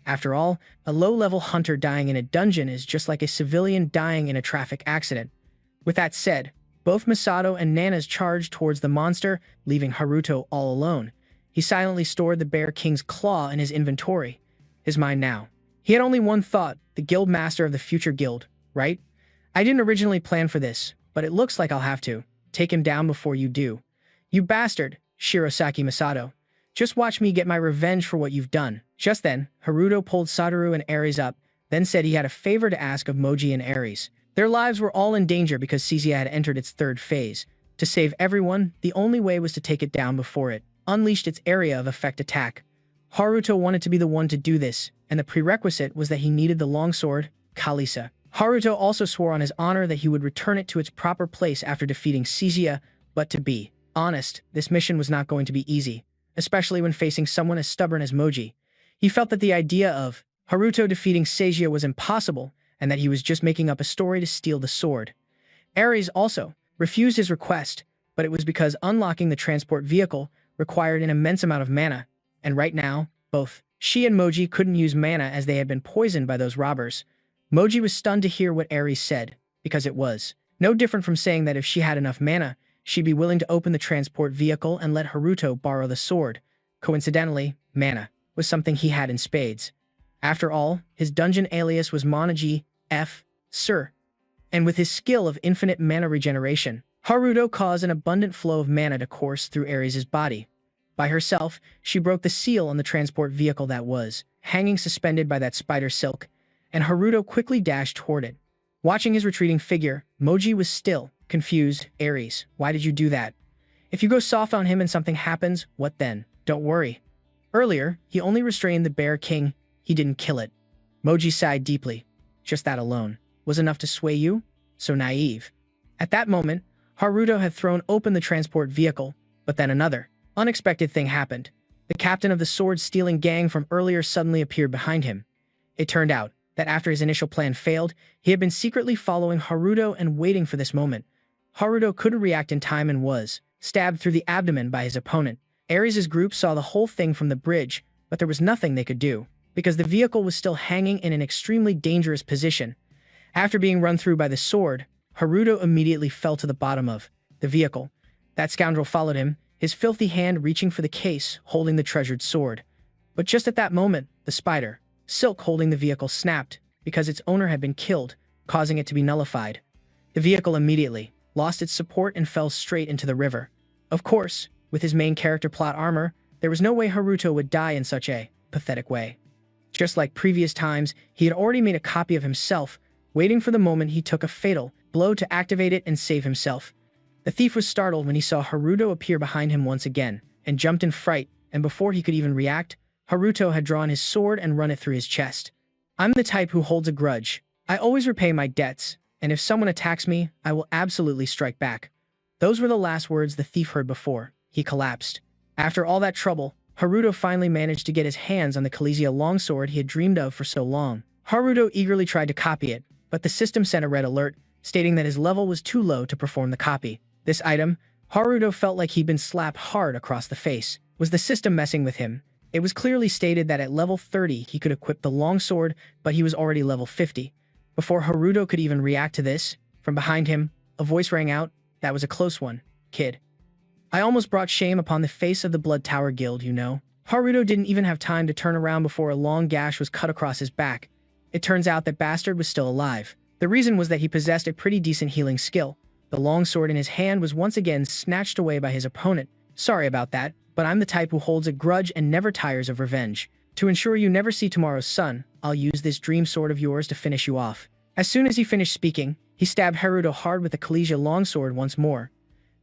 After all, a low-level hunter dying in a dungeon is just like a civilian dying in a traffic accident. With that said, both Masato and Nana's charged towards the monster, leaving Haruto all alone. He silently stored the Bear King's claw in his inventory. His mind now. He had only one thought, the guild master of the future guild, right? I didn't originally plan for this, but it looks like I'll have to. Take him down before you do. You bastard, Shirosaki Masato. Just watch me get my revenge for what you've done. Just then, Haruto pulled Satoru and Ares up, then said he had a favor to ask of Moji and Ares. Their lives were all in danger because Caesar had entered its third phase. To save everyone, the only way was to take it down before it unleashed its area of effect attack. Haruto wanted to be the one to do this, and the prerequisite was that he needed the longsword, Kalisa. Haruto also swore on his honor that he would return it to its proper place after defeating Caesar, but to be honest, this mission was not going to be easy, especially when facing someone as stubborn as Moji. He felt that the idea of Haruto defeating Caesar was impossible, and that he was just making up a story to steal the sword. Ares also refused his request, but it was because unlocking the transport vehicle required an immense amount of mana, and right now, both she and Moji couldn't use mana as they had been poisoned by those robbers. Moji was stunned to hear what Ares said, because it was no different from saying that if she had enough mana, she'd be willing to open the transport vehicle and let Haruto borrow the sword. Coincidentally, mana was something he had in spades. After all, his dungeon alias was Monaji F. Sir, and with his skill of infinite mana regeneration, Haruto caused an abundant flow of mana to course through Ares' body. By herself, she broke the seal on the transport vehicle that was hanging suspended by that spider silk, and Haruto quickly dashed toward it. Watching his retreating figure, Moji was still confused. Ares, why did you do that? If you go soft on him and something happens, what then? Don't worry. Earlier, he only restrained the Bear King. He didn't kill it. Moji sighed deeply. Just that alone was enough to sway you? So naive. At that moment, Haruto had thrown open the transport vehicle, but then another unexpected thing happened. The captain of the sword-stealing gang from earlier suddenly appeared behind him. It turned out that after his initial plan failed, he had been secretly following Haruto and waiting for this moment. Haruto couldn't react in time and was stabbed through the abdomen by his opponent. Ares' group saw the whole thing from the bridge, but there was nothing they could do, because the vehicle was still hanging in an extremely dangerous position. After being run through by the sword, Haruto immediately fell to the bottom of the vehicle. That scoundrel followed him, his filthy hand reaching for the case, holding the treasured sword. But just at that moment, the spider silk holding the vehicle snapped, because its owner had been killed, causing it to be nullified. The vehicle immediately lost its support and fell straight into the river. Of course, with his main character plot armor, there was no way Haruto would die in such a pathetic way. Just like previous times, he had already made a copy of himself, waiting for the moment he took a fatal blow to activate it and save himself. The thief was startled when he saw Haruto appear behind him once again, and jumped in fright, and before he could even react, Haruto had drawn his sword and run it through his chest. I'm the type who holds a grudge. I always repay my debts, and if someone attacks me, I will absolutely strike back. Those were the last words the thief heard before he collapsed. After all that trouble, Haruto finally managed to get his hands on the Calysia longsword he had dreamed of for so long. Haruto eagerly tried to copy it, but the system sent a red alert, stating that his level was too low to perform the copy. This item, Haruto felt like he'd been slapped hard across the face. Was the system messing with him? It was clearly stated that at level 30 he could equip the longsword, but he was already level 50. Before Haruto could even react to this, from behind him, a voice rang out. That was a close one, kid. I almost brought shame upon the face of the Blood Tower Guild, you know. Haruto didn't even have time to turn around before a long gash was cut across his back. It turns out that Bastard was still alive. The reason was that he possessed a pretty decent healing skill. The longsword in his hand was once again snatched away by his opponent. Sorry about that, but I'm the type who holds a grudge and never tires of revenge. To ensure you never see tomorrow's sun, I'll use this dream sword of yours to finish you off. As soon as he finished speaking, he stabbed Haruto hard with the Calysia longsword once more.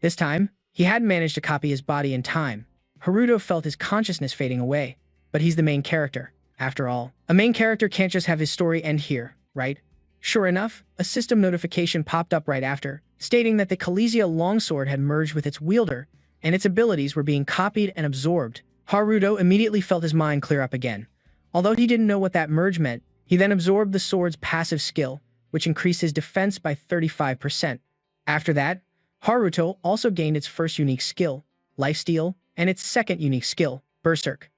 This time, he hadn't managed to copy his body in time. Haruto felt his consciousness fading away. But he's the main character, after all. A main character can't just have his story end here, right? Sure enough, a system notification popped up right after, stating that the Calysia longsword had merged with its wielder, and its abilities were being copied and absorbed. Haruto immediately felt his mind clear up again. Although he didn't know what that merge meant, he then absorbed the sword's passive skill, which increased his defense by 35%. After that, Haruto also gained its first unique skill, Lifesteal, and its second unique skill, Berserk.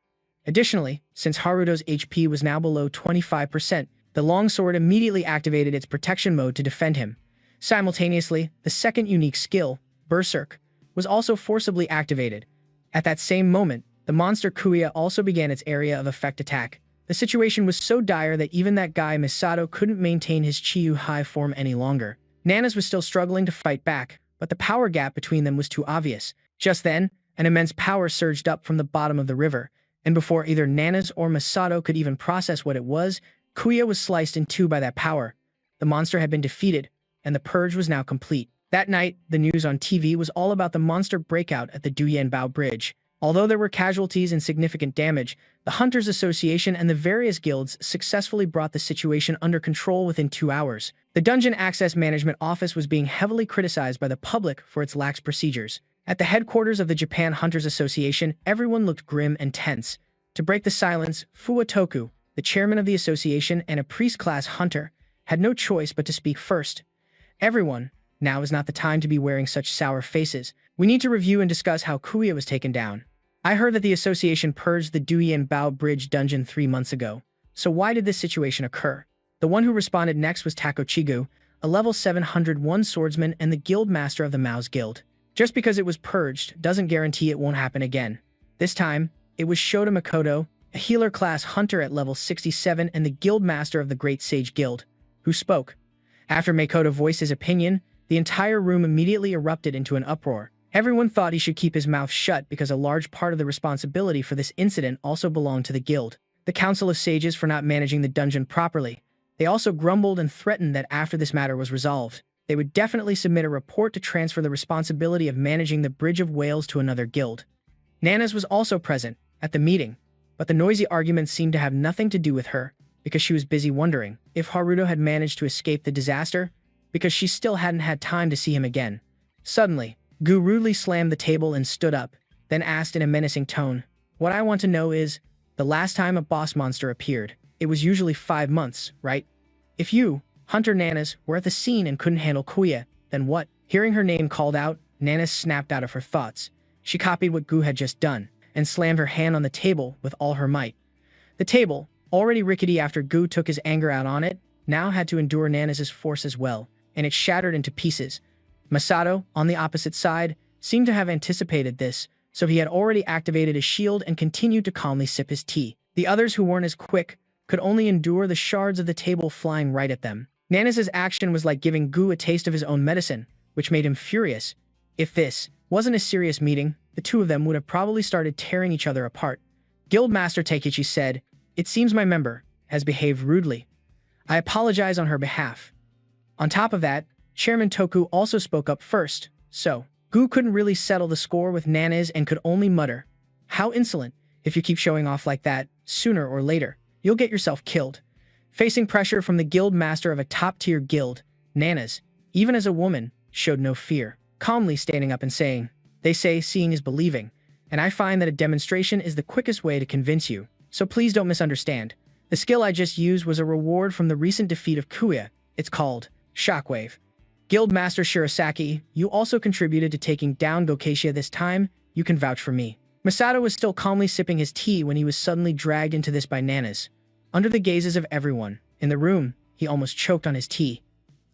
Additionally, since Haruto's HP was now below 25%, the longsword immediately activated its protection mode to defend him. Simultaneously, the second unique skill, Berserk, was also forcibly activated. At that same moment, the monster Kuya also began its area of effect attack. The situation was so dire that even that guy Misato couldn't maintain his Chiyu high form any longer. Nana's was still struggling to fight back, but the power gap between them was too obvious. Just then, an immense power surged up from the bottom of the river, and before either Nana's or Misato could even process what it was, Kuya was sliced in two by that power. The monster had been defeated, and the purge was now complete. That night, the news on TV was all about the monster breakout at the Duyanbao Bridge. Although there were casualties and significant damage, the Hunters Association and the various guilds successfully brought the situation under control within 2 hours. The Dungeon Access Management Office was being heavily criticized by the public for its lax procedures. At the headquarters of the Japan Hunters Association, everyone looked grim and tense. To break the silence, Fuwatoku, the chairman of the association and a priest-class hunter, had no choice but to speak first. Everyone, now is not the time to be wearing such sour faces. We need to review and discuss how Kuya was taken down. I heard that the association purged the Duyanbao Bridge dungeon 3 months ago. So why did this situation occur? The one who responded next was Takochigu, a level 701 swordsman and the guild master of the Mao's Guild. Just because it was purged doesn't guarantee it won't happen again. This time, it was Shota Makoto, a healer class hunter at level 67 and the guild master of the Great Sage Guild, who spoke. After Makoto voiced his opinion, the entire room immediately erupted into an uproar. Everyone thought he should keep his mouth shut because a large part of the responsibility for this incident also belonged to the guild. The Council of Sages for not managing the dungeon properly. They also grumbled and threatened that after this matter was resolved, they would definitely submit a report to transfer the responsibility of managing the Bridge of Whales to another guild. Nanas was also present at the meeting, but the noisy arguments seemed to have nothing to do with her, because she was busy wondering if Haruto had managed to escape the disaster, because she still hadn't had time to see him again. Suddenly, Gu rudely slammed the table and stood up, then asked in a menacing tone, "What I want to know is, the last time a boss monster appeared, it was usually 5 months, right? If you, Hunter Nanas, were at the scene and couldn't handle Kuya, then what?" Hearing her name called out, Nanas snapped out of her thoughts. She copied what Gu had just done, and slammed her hand on the table with all her might. The table, already rickety after Gu took his anger out on it, now had to endure Nanas's force as well, and it shattered into pieces. Masato, on the opposite side, seemed to have anticipated this, so he had already activated his shield and continued to calmly sip his tea. The others who weren't as quick could only endure the shards of the table flying right at them. Nanas's action was like giving Gu a taste of his own medicine, which made him furious. If this wasn't a serious meeting, the two of them would have probably started tearing each other apart. Guildmaster Takechi said, "It seems my member has behaved rudely. I apologize on her behalf." On top of that, Chairman Toku also spoke up first, so Gu couldn't really settle the score with Nanas and could only mutter, "How insolent. If you keep showing off like that, sooner or later, you'll get yourself killed." Facing pressure from the guild master of a top-tier guild, Nanas, even as a woman, showed no fear, calmly standing up and saying, "They say seeing is believing, and I find that a demonstration is the quickest way to convince you, so please don't misunderstand. The skill I just used was a reward from the recent defeat of Kuya. It's called Shockwave. Guildmaster Shirasaki, you also contributed to taking down Gokeshia this time. You can vouch for me." Masato was still calmly sipping his tea when he was suddenly dragged into this by Nanas. Under the gazes of everyone in the room, he almost choked on his tea.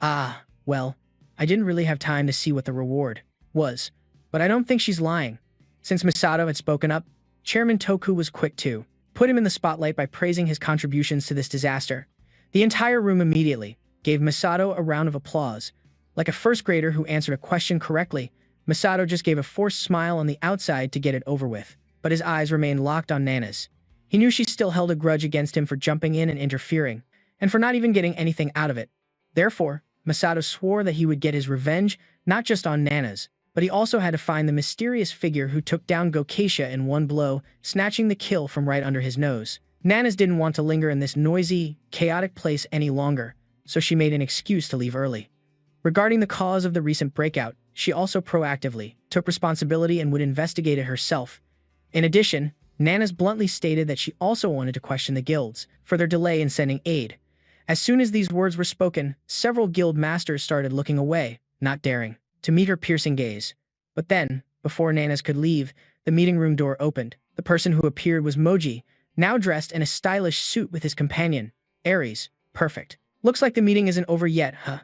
Well, I didn't really have time to see what the reward was, but I don't think she's lying." Since Masato had spoken up, Chairman Toku was quick to put him in the spotlight by praising his contributions to this disaster. The entire room immediately gave Masato a round of applause. Like a first grader who answered a question correctly, Masato just gave a forced smile on the outside to get it over with, but his eyes remained locked on Nanas. He knew she still held a grudge against him for jumping in and interfering, and for not even getting anything out of it. Therefore, Masato swore that he would get his revenge, not just on Nanas, but he also had to find the mysterious figure who took down Gokeshia in one blow, snatching the kill from right under his nose. Nanas didn't want to linger in this noisy, chaotic place any longer, so she made an excuse to leave early. Regarding the cause of the recent breakout, she also proactively took responsibility and would investigate it herself. In addition, Nanas bluntly stated that she also wanted to question the guilds for their delay in sending aid. As soon as these words were spoken, several guild masters started looking away, not daring to meet her piercing gaze. But then, before Nanas could leave, the meeting room door opened. The person who appeared was Moji, now dressed in a stylish suit with his companion, Aries. "Perfect. Looks like the meeting isn't over yet, huh?"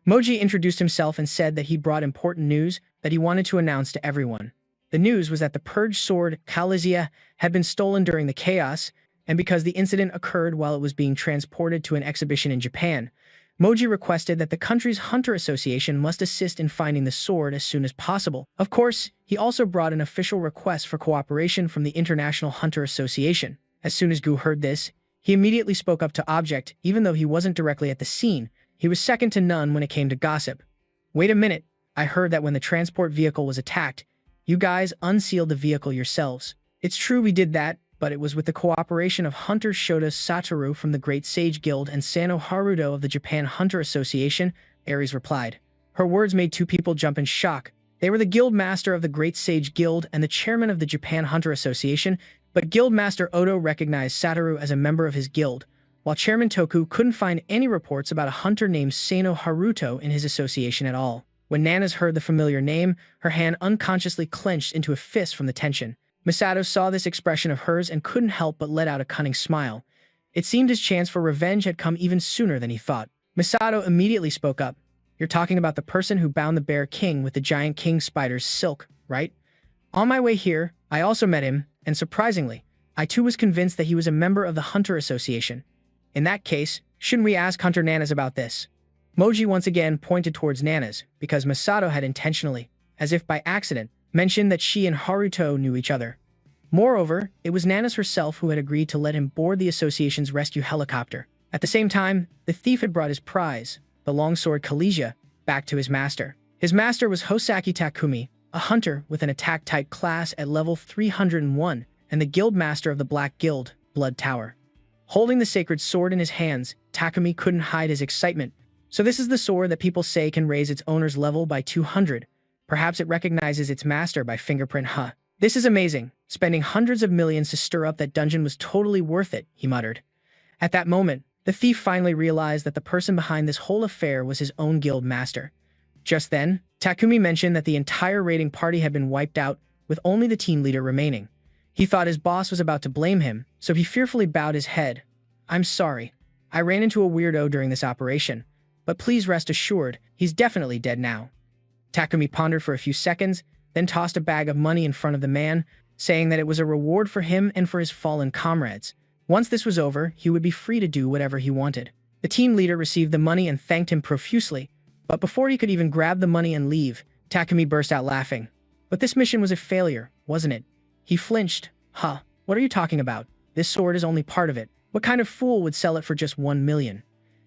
Moji introduced himself and said that he brought important news that he wanted to announce to everyone. The news was that the purge sword, Kalizia, had been stolen during the chaos, and because the incident occurred while it was being transported to an exhibition in Japan, Moji requested that the country's Hunter Association must assist in finding the sword as soon as possible. Of course, he also brought an official request for cooperation from the International Hunter Association. As soon as Gu heard this, he immediately spoke up to Object, even though he wasn't directly at the scene. He was second to none when it came to gossip. "Wait a minute, I heard that when the transport vehicle was attacked, you guys unsealed the vehicle yourselves." "It's true we did that, but it was with the cooperation of Hunter Shota Satoru from the Great Sage Guild and Sano Haruto of the Japan Hunter Association," Aries replied. Her words made two people jump in shock. They were the guild master of the Great Sage Guild and the chairman of the Japan Hunter Association, but Guild Master Odo recognized Satoru as a member of his guild, while Chairman Toku couldn't find any reports about a hunter named Sano Haruto in his association at all. When Nanas heard the familiar name, her hand unconsciously clenched into a fist from the tension. Masato saw this expression of hers and couldn't help but let out a cunning smile. It seemed his chance for revenge had come even sooner than he thought. Masato immediately spoke up. "You're talking about the person who bound the Bear King with the giant king spider's silk, right? On my way here, I also met him, and surprisingly, I too was convinced that he was a member of the Hunter Association. In that case, shouldn't we ask Hunter Nanas about this? Moji once again pointed towards Nanas, because Masato had intentionally, as if by accident, mentioned that she and Haruto knew each other. Moreover, it was Nanas herself who had agreed to let him board the association's rescue helicopter. At the same time, the thief had brought his prize, the longsword Kalesia, back to his master. His master was Hosaki Takumi, a hunter with an attack-type class at level 301, and the guild master of the Black Guild, Blood Tower. Holding the sacred sword in his hands, Takumi couldn't hide his excitement. So this is the sword that people say can raise its owner's level by 200. Perhaps it recognizes its master by fingerprint, huh? This is amazing. Spending hundreds of millions to stir up that dungeon was totally worth it, he muttered. At that moment, the thief finally realized that the person behind this whole affair was his own guild master. Just then, Takumi mentioned that the entire raiding party had been wiped out, with only the team leader remaining. He thought his boss was about to blame him, so he fearfully bowed his head. I'm sorry. I ran into a weirdo during this operation, but please rest assured, he's definitely dead now. Takumi pondered for a few seconds, then tossed a bag of money in front of the man, saying that it was a reward for him and for his fallen comrades. Once this was over, he would be free to do whatever he wanted. The team leader received the money and thanked him profusely, but before he could even grab the money and leave, Takumi burst out laughing. But this mission was a failure, wasn't it? He flinched. Huh, what are you talking about? This sword is only part of it. What kind of fool would sell it for just 1 million?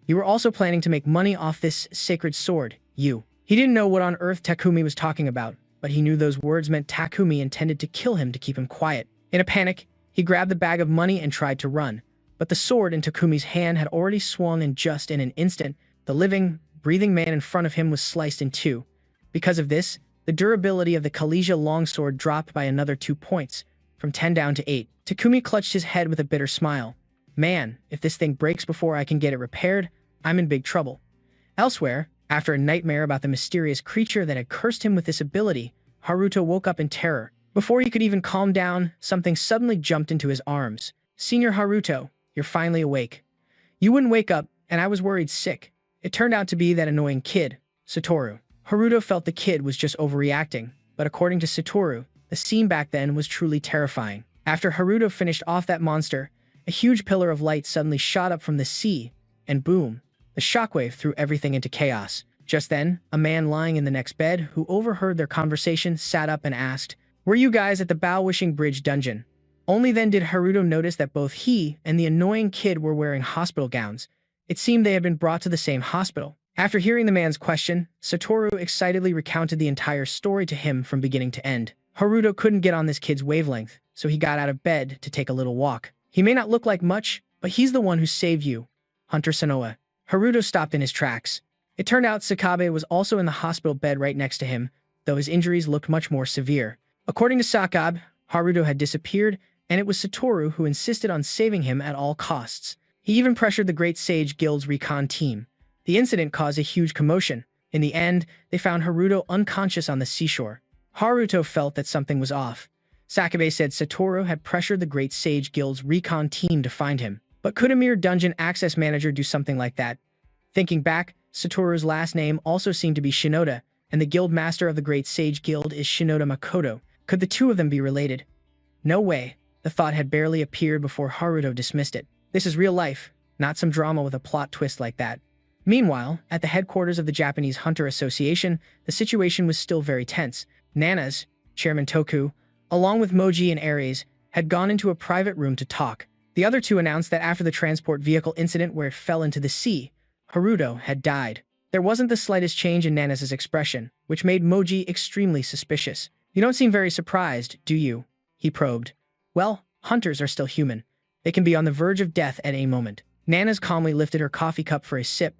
You were also planning to make money off this sacred sword, you. He didn't know what on earth Takumi was talking about, but he knew those words meant Takumi intended to kill him to keep him quiet. In a panic, he grabbed the bag of money and tried to run. But the sword in Takumi's hand had already swung, and just in an instant, the living, breathing man in front of him was sliced in two. Because of this, the durability of the Kalesia longsword dropped by another 2 points, from 10 down to 8. Takumi clutched his head with a bitter smile. Man, if this thing breaks before I can get it repaired, I'm in big trouble. Elsewhere, after a nightmare about the mysterious creature that had cursed him with this ability, Haruto woke up in terror. Before he could even calm down, something suddenly jumped into his arms. Senior Haruto, you're finally awake. You wouldn't wake up, and I was worried sick. It turned out to be that annoying kid, Satoru. Haruto felt the kid was just overreacting, but according to Satoru, the scene back then was truly terrifying. After Haruto finished off that monster, a huge pillar of light suddenly shot up from the sea, and boom, the shockwave threw everything into chaos. Just then, a man lying in the next bed who overheard their conversation sat up and asked, "Were you guys at the Bow-Wishing Bridge dungeon?" Only then did Haruto notice that both he and the annoying kid were wearing hospital gowns. It seemed they had been brought to the same hospital. After hearing the man's question, Satoru excitedly recounted the entire story to him from beginning to end. Haruto couldn't get on this kid's wavelength, so he got out of bed to take a little walk. He may not look like much, but he's the one who saved you, Hunter Sanoa. Haruto stopped in his tracks. It turned out Sakabe was also in the hospital bed right next to him, though his injuries looked much more severe. According to Sakabe, Haruto had disappeared, and it was Satoru who insisted on saving him at all costs. He even pressured the Great Sage Guild's recon team. The incident caused a huge commotion. In the end, they found Haruto unconscious on the seashore. Haruto felt that something was off. Sakabe said Satoru had pressured the Great Sage Guild's recon team to find him. But could a mere dungeon access manager do something like that? Thinking back, Satoru's last name also seemed to be Shinoda, and the guild master of the Great Sage Guild is Shinoda Makoto. Could the two of them be related? No way. The thought had barely appeared before Haruto dismissed it. This is real life, not some drama with a plot twist like that. Meanwhile, at the headquarters of the Japanese Hunter Association, the situation was still very tense. Nanas, Chairman Toku, along with Moji and Ares, had gone into a private room to talk. The other two announced that after the transport vehicle incident where it fell into the sea, Haruto had died. There wasn't the slightest change in Nanas' expression, which made Moji extremely suspicious. You don't seem very surprised, do you? He probed. Well, hunters are still human. They can be on the verge of death at any moment. Nanas calmly lifted her coffee cup for a sip.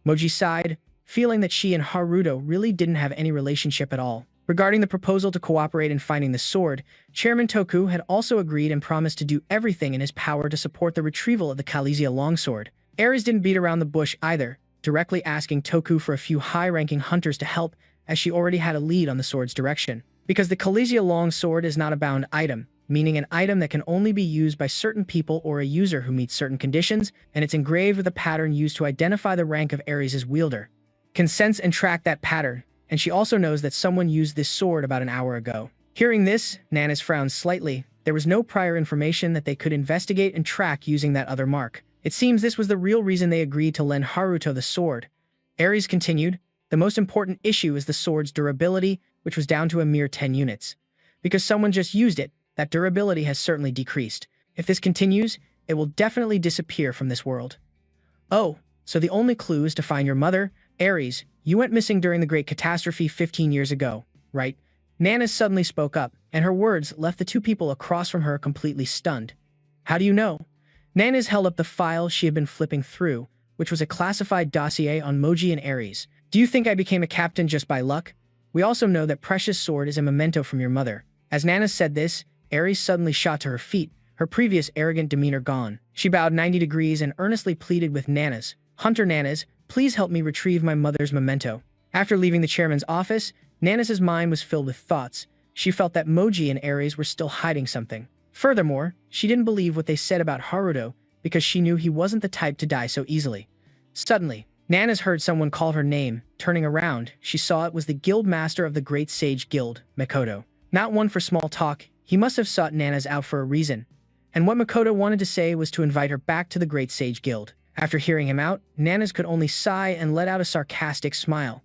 Moji sighed, feeling that she and Haruto really didn't have any relationship at all. Regarding the proposal to cooperate in finding the sword, Chairman Toku had also agreed and promised to do everything in his power to support the retrieval of the Kalesia longsword. Ares didn't beat around the bush either, directly asking Toku for a few high-ranking hunters to help, as she already had a lead on the sword's direction. Because the Kalesia longsword is not a bound item, meaning an item that can only be used by certain people or a user who meets certain conditions, and it's engraved with a pattern used to identify the rank of Ares' wielder. Can sense and track that pattern, and she also knows that someone used this sword about an hour ago. Hearing this, Nanas frowned slightly, There was no prior information that they could investigate and track using that other mark. It seems this was the real reason they agreed to lend Haruto the sword. Ares continued, the most important issue is the sword's durability, which was down to a mere 10 units. Because someone just used it, that durability has certainly decreased. If this continues, it will definitely disappear from this world. Oh, so the only clue is to find your mother? Ares, you went missing during the Great Catastrophe 15 years ago, right? Nana suddenly spoke up, and her words left the two people across from her completely stunned. How do you know? Nana's held up the file she had been flipping through, which was a classified dossier on Moji and Ares. Do you think I became a captain just by luck? We also know that Precious Sword is a memento from your mother. As Nana said this, Ares suddenly shot to her feet, her previous arrogant demeanor gone. She bowed 90 degrees and earnestly pleaded with Nanas, Hunter Nanas, please help me retrieve my mother's memento. After leaving the chairman's office, Nanas' mind was filled with thoughts. She felt that Moji and Ares were still hiding something. Furthermore, she didn't believe what they said about Haruto because she knew he wasn't the type to die so easily. Suddenly, Nanas heard someone call her name. Turning around, she saw it was the guild master of the Great Sage Guild, Makoto. Not one for small talk, he must have sought Nanas out for a reason. And what Makoto wanted to say was to invite her back to the Great Sage Guild. After hearing him out, Nanas could only sigh and let out a sarcastic smile.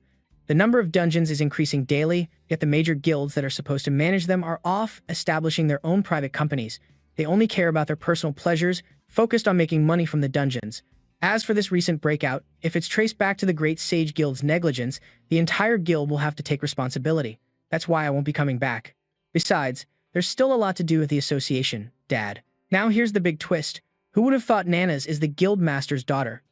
The number of dungeons is increasing daily, yet the major guilds that are supposed to manage them are off, establishing their own private companies. They only care about their personal pleasures, focused on making money from the dungeons. As for this recent breakout, if it's traced back to the Great Sage Guild's negligence, the entire guild will have to take responsibility. That's why I won't be coming back. Besides, there's still a lot to do with the association, Dad. Now here's the big twist. Who would have thought Nanas is the guild master's daughter?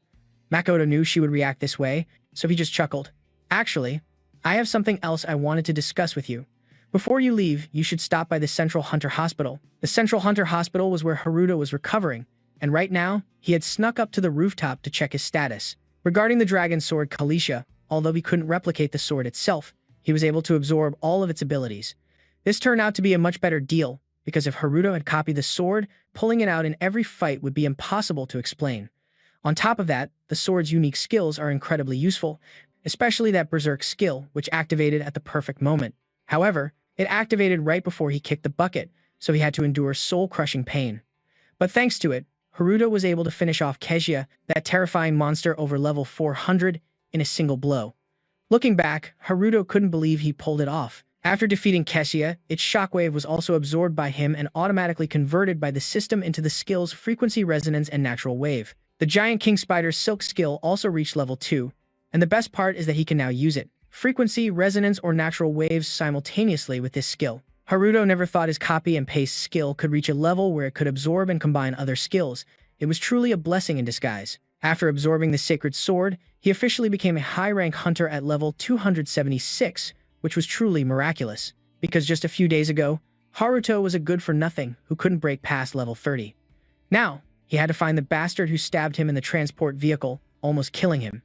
Makoto knew she would react this way, so he just chuckled. Actually, I have something else I wanted to discuss with you. Before you leave, you should stop by the Central Hunter Hospital. The Central Hunter Hospital was where Haruto was recovering, and right now, he had snuck up to the rooftop to check his status. Regarding the dragon sword Kalisha, although he couldn't replicate the sword itself, he was able to absorb all of its abilities. This turned out to be a much better deal, because if Haruto had copied the sword, pulling it out in every fight would be impossible to explain. On top of that, the sword's unique skills are incredibly useful, especially that Berserk skill, which activated at the perfect moment. However, it activated right before he kicked the bucket, so he had to endure soul-crushing pain. But thanks to it, Haruto was able to finish off Kezia, that terrifying monster over level 400, in a single blow. Looking back, Haruto couldn't believe he pulled it off. After defeating Kezia, its shockwave was also absorbed by him and automatically converted by the system into the skills Frequency Resonance and Natural Wave. The Giant King Spider's Silk skill also reached level 2, and the best part is that he can now use it. Frequency, Resonance, or Natural Waves simultaneously with this skill. Haruto never thought his copy and paste skill could reach a level where it could absorb and combine other skills. It was truly a blessing in disguise. After absorbing the Sacred Sword, he officially became a high-rank hunter at level 276, which was truly miraculous, because just a few days ago, Haruto was a good-for-nothing who couldn't break past level 30. Now, he had to find the bastard who stabbed him in the transport vehicle, almost killing him.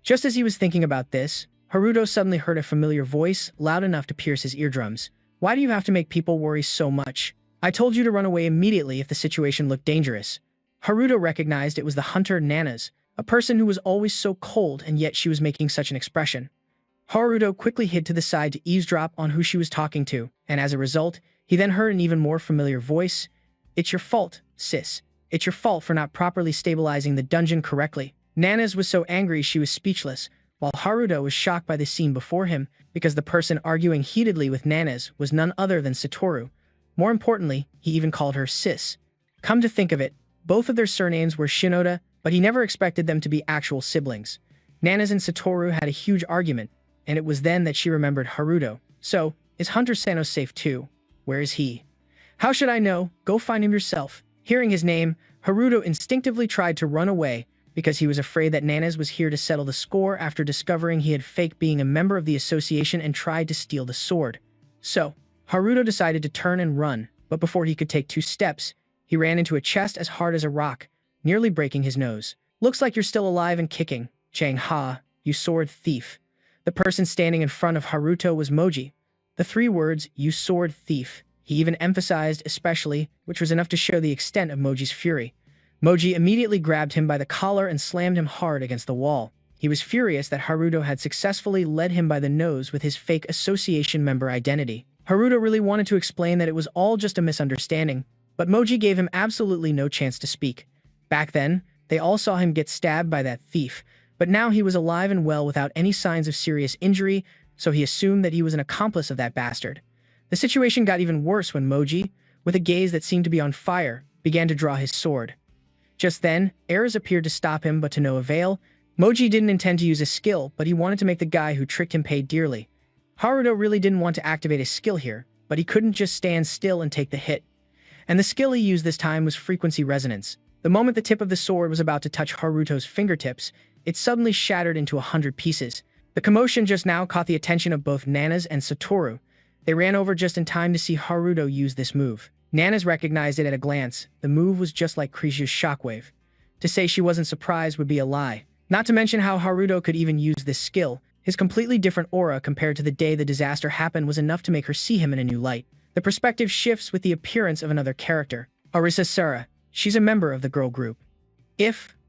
Just as he was thinking about this, Haruto suddenly heard a familiar voice, loud enough to pierce his eardrums. Why do you have to make people worry so much? I told you to run away immediately if the situation looked dangerous. Haruto recognized it was the hunter Nanas, a person who was always so cold and yet she was making such an expression. Haruto quickly hid to the side to eavesdrop on who she was talking to, and as a result, he then heard an even more familiar voice. It's your fault, sis. It's your fault for not properly stabilizing the dungeon correctly. Nanas was so angry she was speechless, while Haruto was shocked by the scene before him because the person arguing heatedly with Nanas was none other than Satoru. More importantly, he even called her sis. Come to think of it, both of their surnames were Shinoda, but he never expected them to be actual siblings. Nanas and Satoru had a huge argument, and it was then that she remembered Haruto. So, is Hunter Sano safe too? Where is he? How should I know? Go find him yourself. Hearing his name, Haruto instinctively tried to run away because he was afraid that Nanas was here to settle the score after discovering he had faked being a member of the association and tried to steal the sword. So, Haruto decided to turn and run, but before he could take 2 steps, he ran into a chest as hard as a rock, nearly breaking his nose. Looks like you're still alive and kicking, Chang-ha, you sword thief. The person standing in front of Haruto was Moji. The 3 words, you sword thief, he even emphasized especially, which was enough to show the extent of Moji's fury. Moji immediately grabbed him by the collar and slammed him hard against the wall. He was furious that Haruto had successfully led him by the nose with his fake association member identity. Haruto really wanted to explain that it was all just a misunderstanding, but Moji gave him absolutely no chance to speak. Back then, they all saw him get stabbed by that thief, but now he was alive and well without any signs of serious injury, so he assumed that he was an accomplice of that bastard. The situation got even worse when Moji, with a gaze that seemed to be on fire, began to draw his sword. Just then, Ares appeared to stop him, but to no avail. Moji didn't intend to use a skill, but he wanted to make the guy who tricked him pay dearly. Haruto really didn't want to activate his skill here, but he couldn't just stand still and take the hit. And the skill he used this time was frequency resonance. The moment the tip of the sword was about to touch Haruto's fingertips, it suddenly shattered into 100 pieces. The commotion just now caught the attention of both Nanas and Satoru. They ran over just in time to see Haruto use this move. Nanas recognized it at a glance. The move was just like Kriju's shockwave. To say she wasn't surprised would be a lie. Not to mention how Haruto could even use this skill. His completely different aura compared to the day the disaster happened was enough to make her see him in a new light. The perspective shifts with the appearance of another character, Arisa Sara. She's a member of the girl group.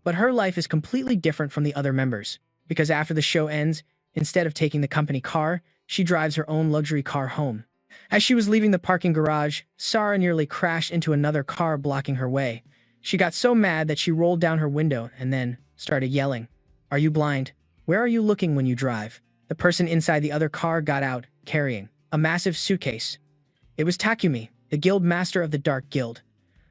But her life is completely different from the other members, because after the show ends, instead of taking the company car, she drives her own luxury car home. As she was leaving the parking garage, Sara nearly crashed into another car blocking her way. She got so mad that she rolled down her window and then started yelling, "Are you blind? Where are you looking when you drive?" The person inside the other car got out, carrying a massive suitcase. It was Takumi, the guild master of the Dark Guild.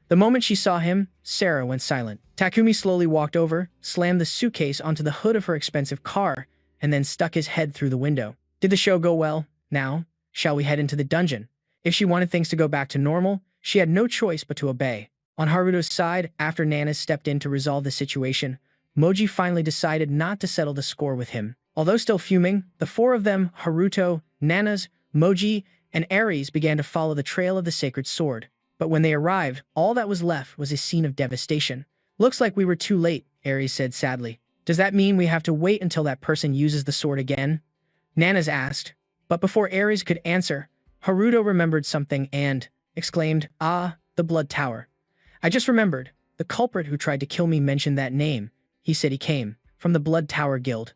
The moment she saw him, Sara went silent. Takumi slowly walked over, slammed the suitcase onto the hood of her expensive car, and then stuck his head through the window. Did the show go well? Now, shall we head into the dungeon? If she wanted things to go back to normal, she had no choice but to obey. On Haruto's side, after Nanas stepped in to resolve the situation, Moji finally decided not to settle the score with him. Although still fuming, the four of them, Haruto, Nanas, Moji, and Ares, began to follow the trail of the sacred sword. But when they arrived, all that was left was a scene of devastation. "Looks like we were too late," Ares said sadly. "Does that mean we have to wait until that person uses the sword again?" Nanas asked. But before Ares could answer, Haruto remembered something and exclaimed, "Ah, the Blood Tower. I just remembered. The culprit who tried to kill me mentioned that name. He said he came from the Blood Tower Guild."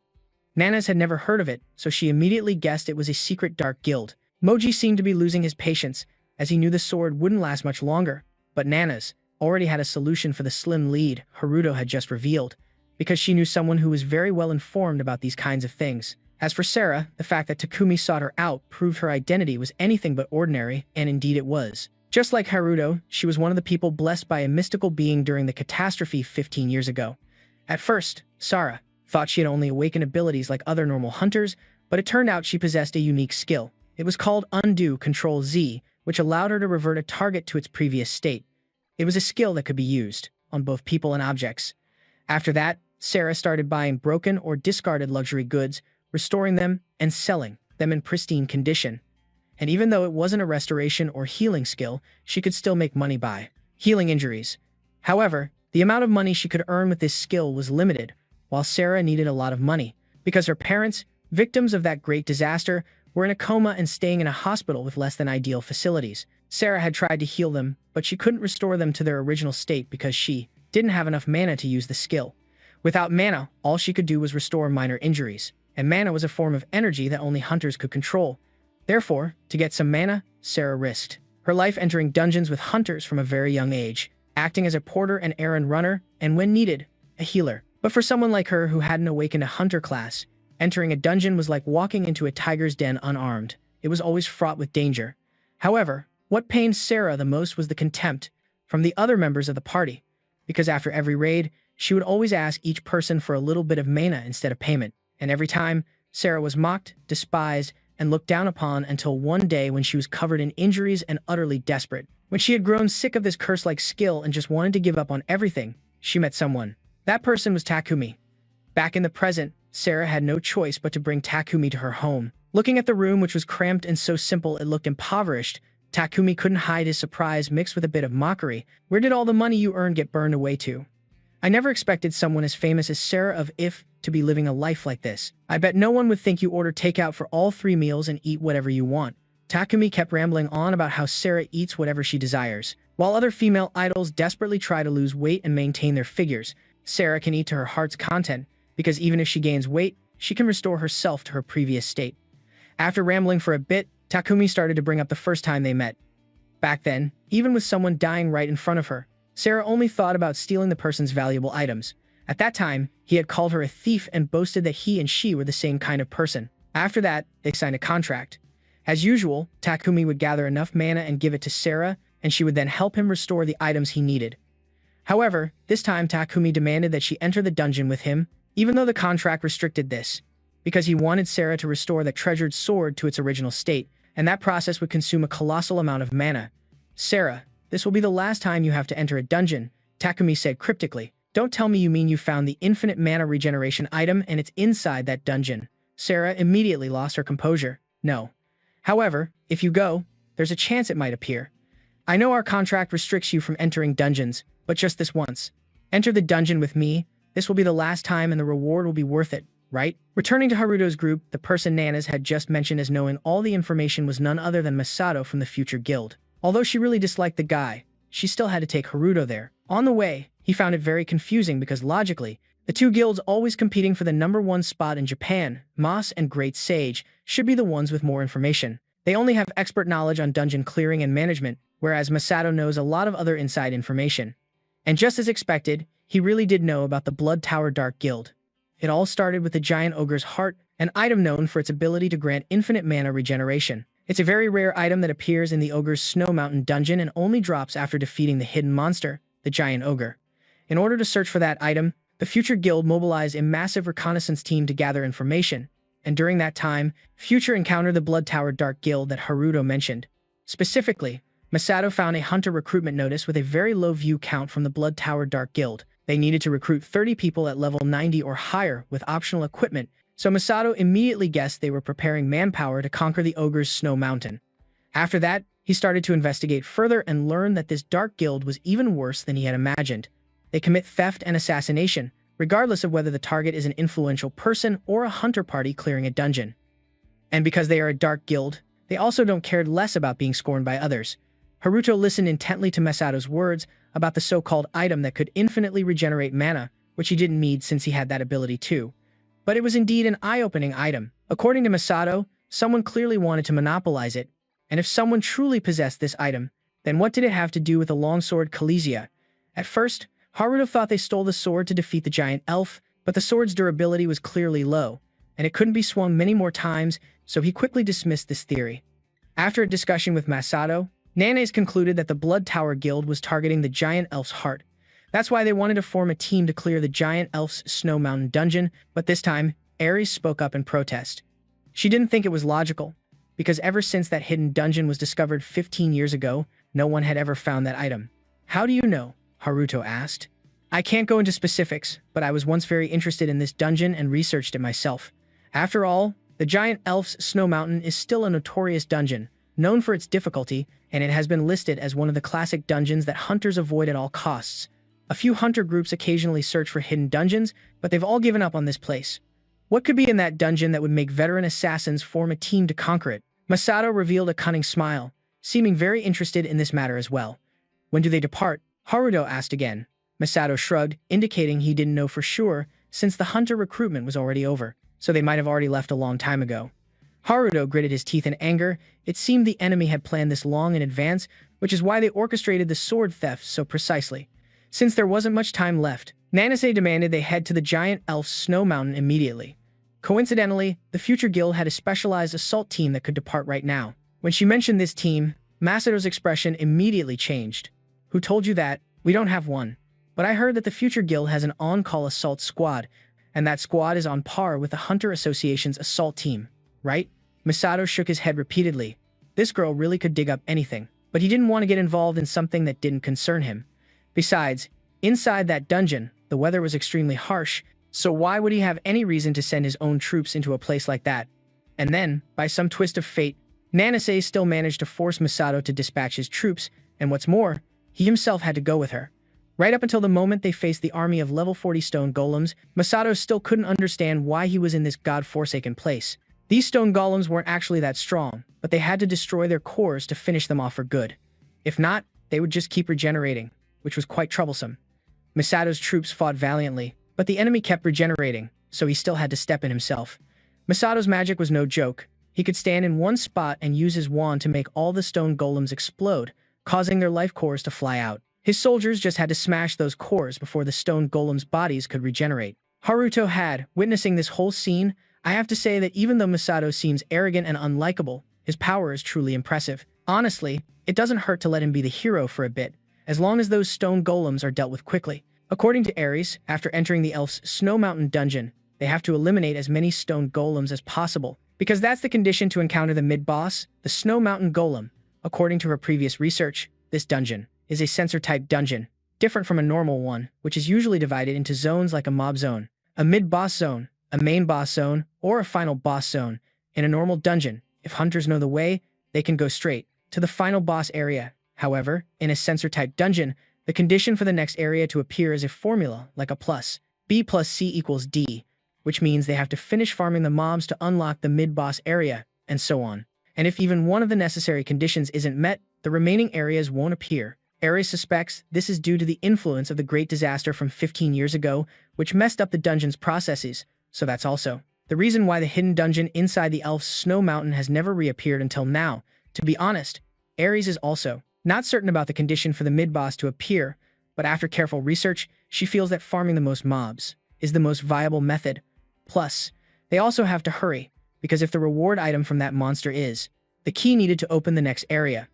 Nanas had never heard of it, so she immediately guessed it was a secret dark guild. Moji seemed to be losing his patience, as he knew the sword wouldn't last much longer. But Nanas already had a solution for the slim lead Haruto had just revealed, because she knew someone who was very well informed about these kinds of things. As for Sara, the fact that Takumi sought her out proved her identity was anything but ordinary, and indeed it was. Just like Haruto, she was one of the people blessed by a mystical being during the catastrophe 15 years ago. At first, Sara thought she had only awakened abilities like other normal hunters, but it turned out she possessed a unique skill. It was called Undo Control Z, which allowed her to revert a target to its previous state. It was a skill that could be used on both people and objects. After that, Sara started buying broken or discarded luxury goods, restoring them, and selling them in pristine condition. And even though it wasn't a restoration or healing skill, she could still make money by healing injuries. However, the amount of money she could earn with this skill was limited, while Sara needed a lot of money, because her parents, victims of that great disaster, were in a coma and staying in a hospital with less than ideal facilities. Sara had tried to heal them, but she couldn't restore them to their original state because she didn't have enough mana to use the skill. Without mana, all she could do was restore minor injuries, and mana was a form of energy that only hunters could control. Therefore, to get some mana, Sara risked her life entering dungeons with hunters from a very young age, acting as a porter and errand runner, and when needed, a healer. But for someone like her who hadn't awakened a hunter class, entering a dungeon was like walking into a tiger's den unarmed. It was always fraught with danger. However, what pained Sara the most was the contempt from the other members of the party, because after every raid, she would always ask each person for a little bit of mana instead of payment, and every time, Sara was mocked, despised, and looked down upon until one day when she was covered in injuries and utterly desperate. When she had grown sick of this curse-like skill and just wanted to give up on everything, she met someone. That person was Takumi. Back in the present, Sara had no choice but to bring Takumi to her home. Looking at the room, which was cramped and so simple it looked impoverished, Takumi couldn't hide his surprise mixed with a bit of mockery. "Where did all the money you earned get burned away to? I never expected someone as famous as Sara of If to be living a life like this. I bet no one would think you order takeout for all 3 meals and eat whatever you want." Takumi kept rambling on about how Sara eats whatever she desires. While other female idols desperately try to lose weight and maintain their figures, Sara can eat to her heart's content, because even if she gains weight, she can restore herself to her previous state. After rambling for a bit, Takumi started to bring up the first time they met. Back then, even with someone dying right in front of her, Sarah only thought about stealing the person's valuable items. At that time, he had called her a thief and boasted that he and she were the same kind of person. After that, they signed a contract. As usual, Takumi would gather enough mana and give it to Sarah, and she would then help him restore the items he needed. However, this time Takumi demanded that she enter the dungeon with him, even though the contract restricted this, because he wanted Sarah to restore the treasured sword to its original state, and that process would consume a colossal amount of mana. "Sarah, this will be the last time you have to enter a dungeon," Takumi said cryptically. "Don't tell me you mean you found the infinite mana regeneration item and it's inside that dungeon." Sarah immediately lost her composure. "No. However, if you go, there's a chance it might appear. I know our contract restricts you from entering dungeons, but just this once. Enter the dungeon with me. This will be the last time and the reward will be worth it, right?" Returning to Haruto's group, the person Nanas had just mentioned as knowing all the information was none other than Masato from the future guild. Although she really disliked the guy, she still had to take Haruto there. On the way, he found it very confusing because logically, the two guilds always competing for the #1 spot in Japan, Moss and Great Sage, should be the ones with more information. They only have expert knowledge on dungeon clearing and management, whereas Masato knows a lot of other inside information. And just as expected, he really did know about the Blood Tower Dark Guild. It all started with the giant ogre's heart, an item known for its ability to grant infinite mana regeneration. It's a very rare item that appears in the ogre's Snow Mountain dungeon and only drops after defeating the hidden monster, the giant ogre. In order to search for that item, the Future Guild mobilized a massive reconnaissance team to gather information, and during that time, Future encountered the Blood Tower Dark Guild that Haruto mentioned. Specifically, Masato found a hunter recruitment notice with a very low view count from the Blood Tower Dark Guild. They needed to recruit 30 people at level 90 or higher with optional equipment, so Masato immediately guessed they were preparing manpower to conquer the ogre's Snow Mountain. After that, he started to investigate further and learned that this Dark Guild was even worse than he had imagined. They commit theft and assassination, regardless of whether the target is an influential person or a hunter party clearing a dungeon. And because they are a Dark Guild, they also don't care less about being scorned by others. Haruto listened intently to Masato's words about the so-called item that could infinitely regenerate mana, which he didn't need since he had that ability too. But it was indeed an eye-opening item. According to Masato, someone clearly wanted to monopolize it, and if someone truly possessed this item, then what did it have to do with the longsword Kalizia? At first, Haruto thought they stole the sword to defeat the giant elf, but the sword's durability was clearly low, and it couldn't be swung many more times, so he quickly dismissed this theory. After a discussion with Masato, Nanes concluded that the Blood Tower Guild was targeting the giant elf's heart. That's why they wanted to form a team to clear the giant elf's Snow Mountain dungeon, but this time, Ares spoke up in protest. She didn't think it was logical, because ever since that hidden dungeon was discovered 15 years ago, no one had ever found that item. "How do you know?" Haruto asked. "I can't go into specifics, but I was once very interested in this dungeon and researched it myself. After all, the giant elf's Snow Mountain is still a notorious dungeon, known for its difficulty, and it has been listed as one of the classic dungeons that hunters avoid at all costs. A few hunter groups occasionally search for hidden dungeons, but they've all given up on this place. What could be in that dungeon that would make veteran assassins form a team to conquer it?" Masato revealed a cunning smile, seeming very interested in this matter as well. "When do they depart?" Haruto asked again. Masato shrugged, indicating he didn't know for sure since the hunter recruitment was already over, so they might have already left a long time ago. Haruto gritted his teeth in anger. It seemed the enemy had planned this long in advance, which is why they orchestrated the sword theft so precisely. Since there wasn't much time left, Nanase demanded they head to the giant elf's Snow Mountain immediately. Coincidentally, the Future Guild had a specialized assault team that could depart right now. When she mentioned this team, Masato's expression immediately changed. "Who told you that? We don't have one. But I heard that the Future Guild has an on-call assault squad, and that squad is on par with the Hunter Association's assault team, right?" Masato shook his head repeatedly. This girl really could dig up anything, but he didn't want to get involved in something that didn't concern him. Besides, inside that dungeon, the weather was extremely harsh, so why would he have any reason to send his own troops into a place like that? And then, by some twist of fate, Nanase still managed to force Masato to dispatch his troops, and what's more, he himself had to go with her. Right up until the moment they faced the army of level 40 stone golems, Masato still couldn't understand why he was in this god-forsaken place. These stone golems weren't actually that strong, but they had to destroy their cores to finish them off for good. If not, they would just keep regenerating, which was quite troublesome. Masato's troops fought valiantly, but the enemy kept regenerating, so he still had to step in himself. Masato's magic was no joke. He He could stand in one spot and use his wand to make all the stone golems explode, causing their life cores to fly out. His soldiers just had to smash those cores before the stone golems' bodies could regenerate. Haruto had, witnessing this whole scene, I have to say that even though Masato seems arrogant and unlikable, his power is truly impressive. Honestly, it doesn't hurt to let him be the hero for a bit, as long as those stone golems are dealt with quickly. According to Ares, after entering the elf's Snow Mountain dungeon, they have to eliminate as many stone golems as possible, because that's the condition to encounter the mid-boss, the Snow Mountain Golem. According to her previous research, this dungeon is a sensor-type dungeon, different from a normal one, which is usually divided into zones like a mob zone, a mid-boss zone, a main boss zone, or a final boss zone. In a normal dungeon, if hunters know the way, they can go straight to the final boss area. However, in a sensor-type dungeon, the condition for the next area to appear is a formula, like a plus. B plus C equals D, which means they have to finish farming the mobs to unlock the mid-boss area, and so on. And if even one of the necessary conditions isn't met, the remaining areas won't appear. Ares suspects this is due to the influence of the Great Disaster from 15 years ago, which messed up the dungeon's processes, so that's also the reason why the hidden dungeon inside the elf's Snow Mountain has never reappeared until now. To be honest, Ares is also not certain about the condition for the mid-boss to appear, but after careful research, she feels that farming the most mobs is the most viable method. Plus, they also have to hurry, because if the reward item from that monster is the key needed to open the next area,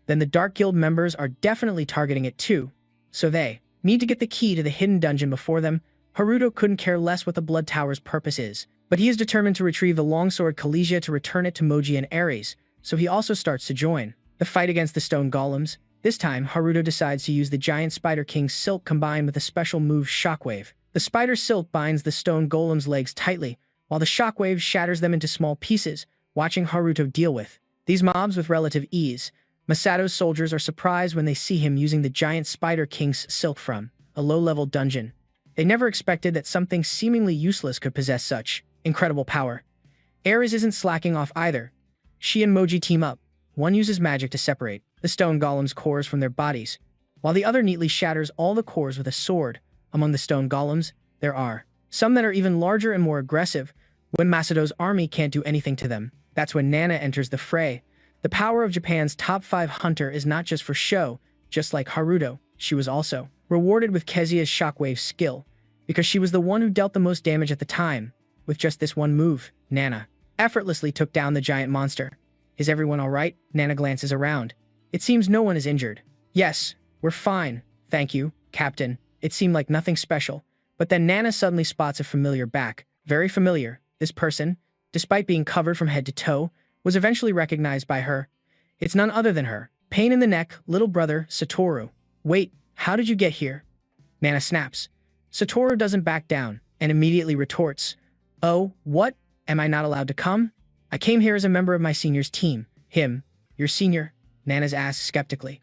then the Dark Guild members are definitely targeting it too, so they need to get the key to the hidden dungeon before them. Haruto couldn't care less what the Blood Tower's purpose is, but he is determined to retrieve the longsword Kalesia to return it to Moji and Ares, so he also starts to join the fight against the stone golems. This time, Haruto decides to use the giant Spider King's silk combined with a special move Shockwave. The spider silk binds the stone golem's legs tightly, while the shockwave shatters them into small pieces, watching Haruto deal with these mobs with relative ease. Masato's soldiers are surprised when they see him using the giant Spider King's silk from a low-level dungeon. They never expected that something seemingly useless could possess such incredible power. Ares isn't slacking off either. She and Moji team up. One uses magic to separate the stone golem's cores from their bodies, while the other neatly shatters all the cores with a sword. Among the stone golems, there are some that are even larger and more aggressive. When Masato's army can't do anything to them, that's when Nana enters the fray. The power of Japan's top 5 hunter is not just for show. Just like Haruto, she was also rewarded with Kezia's shockwave skill, because she was the one who dealt the most damage at the time. With just this one move, Nana effortlessly took down the giant monster. Is everyone alright? Nana glances around. It seems no one is injured. Yes, we're fine, thank you, Captain. It seemed like nothing special, but then Nana suddenly spots a familiar back. Very familiar. This person, despite being covered from head to toe, was eventually recognized by her. It's none other than her pain in the neck, little brother, Satoru. Wait, how did you get here? Nana snaps. Satoru doesn't back down, and immediately retorts, oh, what? Am I not allowed to come? I came here as a member of my senior's team. Him, your senior? Nana's asked skeptically.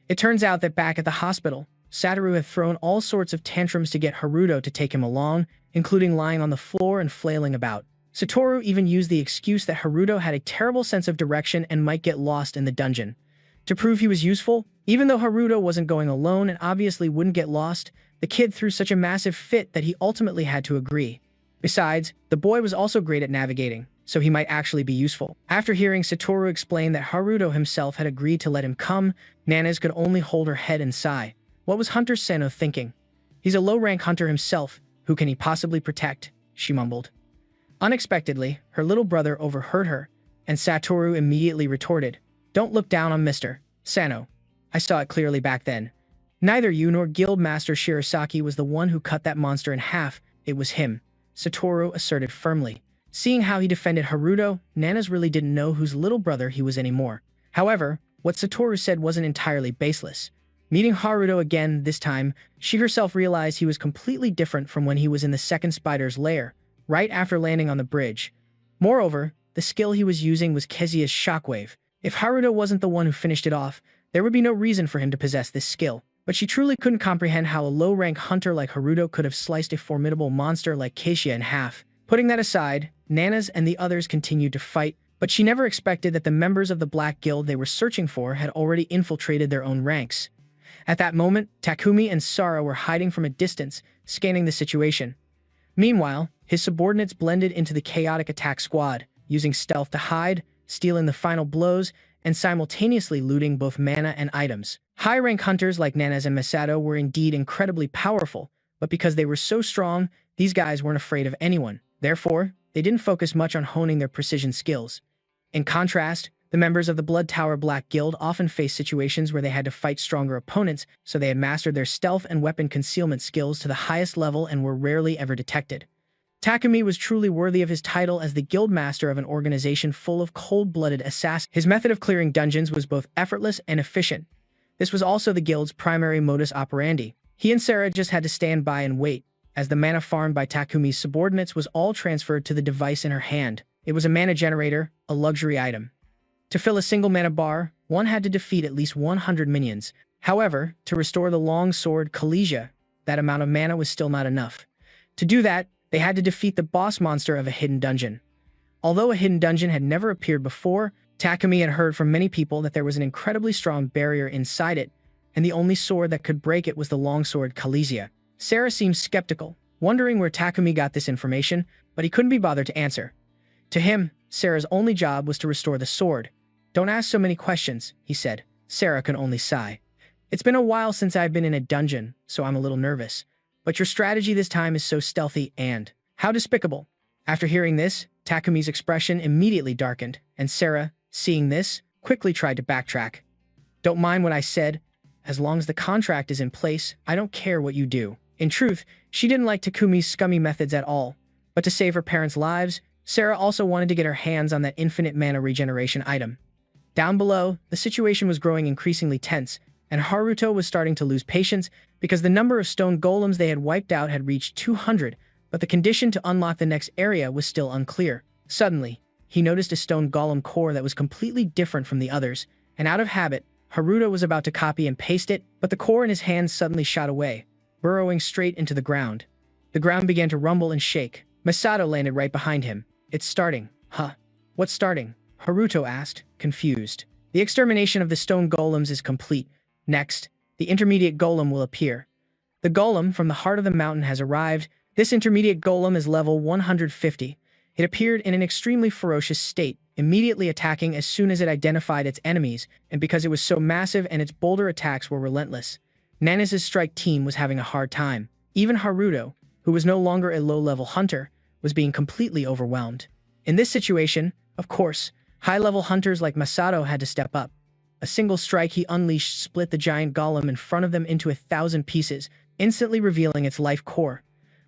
It turns out that back at the hospital, Satoru had thrown all sorts of tantrums to get Haruto to take him along, including lying on the floor and flailing about. Satoru even used the excuse that Haruto had a terrible sense of direction and might get lost in the dungeon. To prove he was useful, even though Haruto wasn't going alone and obviously wouldn't get lost, the kid threw such a massive fit that he ultimately had to agree. Besides, the boy was also great at navigating, so he might actually be useful. After hearing Satoru explain that Haruto himself had agreed to let him come, Nana's could only hold her head and sigh. What was Hunter Seno thinking? He's a low-rank hunter himself. Who can he possibly protect? She mumbled. Unexpectedly, her little brother overheard her, and Satoru immediately retorted, Don't look down on Mr. Sano. I saw it clearly back then. Neither you nor Guild Master Shirasaki was the one who cut that monster in half. It was him, Satoru asserted firmly. Seeing how he defended Haruto, Nana's really didn't know whose little brother he was anymore. However, what Satoru said wasn't entirely baseless. Meeting Haruto again this time, she herself realized he was completely different from when he was in the second spider's lair, right after landing on the bridge. Moreover, the skill he was using was Kezia's shockwave. If Haruto wasn't the one who finished it off, there would be no reason for him to possess this skill. But she truly couldn't comprehend how a low-rank hunter like Haruto could have sliced a formidable monster like Keishia in half. Putting that aside, Nana's and the others continued to fight, but she never expected that the members of the Black Guild they were searching for had already infiltrated their own ranks. At that moment, Takumi and Sara were hiding from a distance, scanning the situation. Meanwhile, his subordinates blended into the chaotic attack squad. using stealth to hide, stealing the final blows, and simultaneously looting both mana and items. High-rank hunters like Nanas and Masato were indeed incredibly powerful, but because they were so strong, these guys weren't afraid of anyone. Therefore, they didn't focus much on honing their precision skills. In contrast, the members of the Blood Tower Black Guild often faced situations where they had to fight stronger opponents, so they had mastered their stealth and weapon concealment skills to the highest level and were rarely ever detected. Takumi was truly worthy of his title as the guild master of an organization full of cold-blooded assassins. His method of clearing dungeons was both effortless and efficient. This was also the guild's primary modus operandi. He and Sarah just had to stand by and wait, as the mana farmed by Takumi's subordinates was all transferred to the device in her hand. It was a mana generator, a luxury item. To fill a single mana bar, one had to defeat at least 100 minions. However, to restore the long sword Kalesia, that amount of mana was still not enough. To do that, they had to defeat the boss monster of a hidden dungeon. Although a hidden dungeon had never appeared before, Takumi had heard from many people that there was an incredibly strong barrier inside it, and the only sword that could break it was the longsword Kalesia. Sarah seemed skeptical, wondering where Takumi got this information, but he couldn't be bothered to answer. To him, Sarah's only job was to restore the sword. "Don't ask so many questions," he said. Sarah could only sigh. "It's been a while since I've been in a dungeon, so I'm a little nervous. But your strategy this time is so stealthy and... how despicable." After hearing this, Takumi's expression immediately darkened, and Sarah, seeing this, quickly tried to backtrack. "Don't mind what I said. As long as the contract is in place, I don't care what you do." In truth, she didn't like Takumi's scummy methods at all. But to save her parents' lives, Sarah also wanted to get her hands on that infinite mana regeneration item. Down below, the situation was growing increasingly tense, and Haruto was starting to lose patience because the number of stone golems they had wiped out had reached 200, but the condition to unlock the next area was still unclear. Suddenly, he noticed a stone golem core that was completely different from the others, and out of habit, Haruto was about to copy and paste it, but the core in his hand suddenly shot away, burrowing straight into the ground. The ground began to rumble and shake. Masato landed right behind him. "It's starting." "Huh? What's starting?" Haruto asked, confused. "The extermination of the stone golems is complete. Next, the intermediate golem will appear." The golem from the heart of the mountain has arrived. This intermediate golem is level 150. It appeared in an extremely ferocious state, immediately attacking as soon as it identified its enemies, and because it was so massive and its boulder attacks were relentless. Nanas' strike team was having a hard time. Even Haruto, who was no longer a low-level hunter, was being completely overwhelmed. In this situation, of course, high-level hunters like Masato had to step up. A single strike he unleashed split the giant golem in front of them into 1,000 pieces, instantly revealing its life core.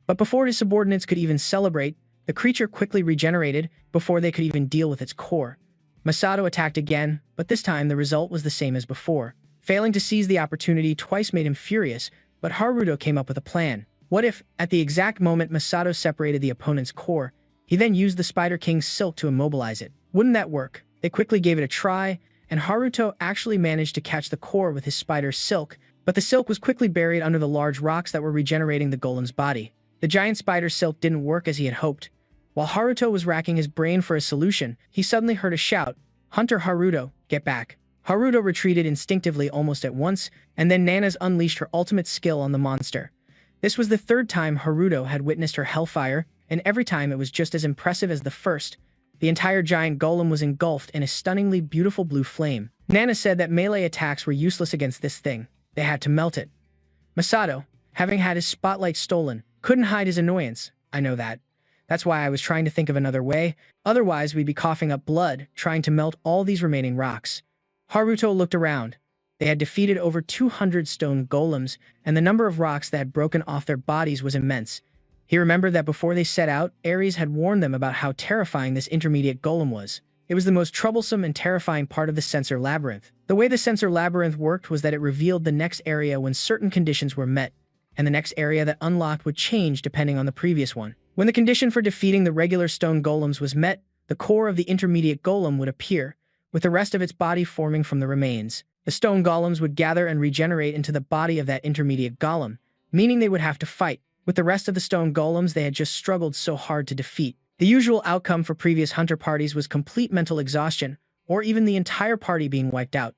But before his subordinates could even celebrate, the creature quickly regenerated before they could even deal with its core. Masato attacked again, but this time the result was the same as before. Failing to seize the opportunity twice made him furious, but Haruto came up with a plan. What if, at the exact moment Masato separated the opponent's core, he then used the Spider King's silk to immobilize it? Wouldn't that work? They quickly gave it a try, and Haruto actually managed to catch the core with his spider's silk, but the silk was quickly buried under the large rocks that were regenerating the golem's body. The giant spider's silk didn't work as he had hoped. While Haruto was racking his brain for a solution, he suddenly heard a shout, "Hunter Haruto, get back." Haruto retreated instinctively almost at once, and then Nanas unleashed her ultimate skill on the monster. This was the third time Haruto had witnessed her hellfire, and every time it was just as impressive as the first. The entire giant golem was engulfed in a stunningly beautiful blue flame. Nana said that melee attacks were useless against this thing. They had to melt it. Masato, having had his spotlight stolen, couldn't hide his annoyance. "I know that. That's why I was trying to think of another way. Otherwise, we'd be coughing up blood, trying to melt all these remaining rocks." Haruto looked around. They had defeated over 200 stone golems, and the number of rocks that had broken off their bodies was immense. He remembered that before they set out, Ares had warned them about how terrifying this intermediate golem was. It was the most troublesome and terrifying part of the sensor labyrinth. The way the sensor labyrinth worked was that it revealed the next area when certain conditions were met, and the next area that unlocked would change depending on the previous one. When the condition for defeating the regular stone golems was met, the core of the intermediate golem would appear, with the rest of its body forming from the remains. The stone golems would gather and regenerate into the body of that intermediate golem, meaning they would have to fight with the rest of the stone golems they had just struggled so hard to defeat. The usual outcome for previous hunter parties was complete mental exhaustion, or even the entire party being wiped out.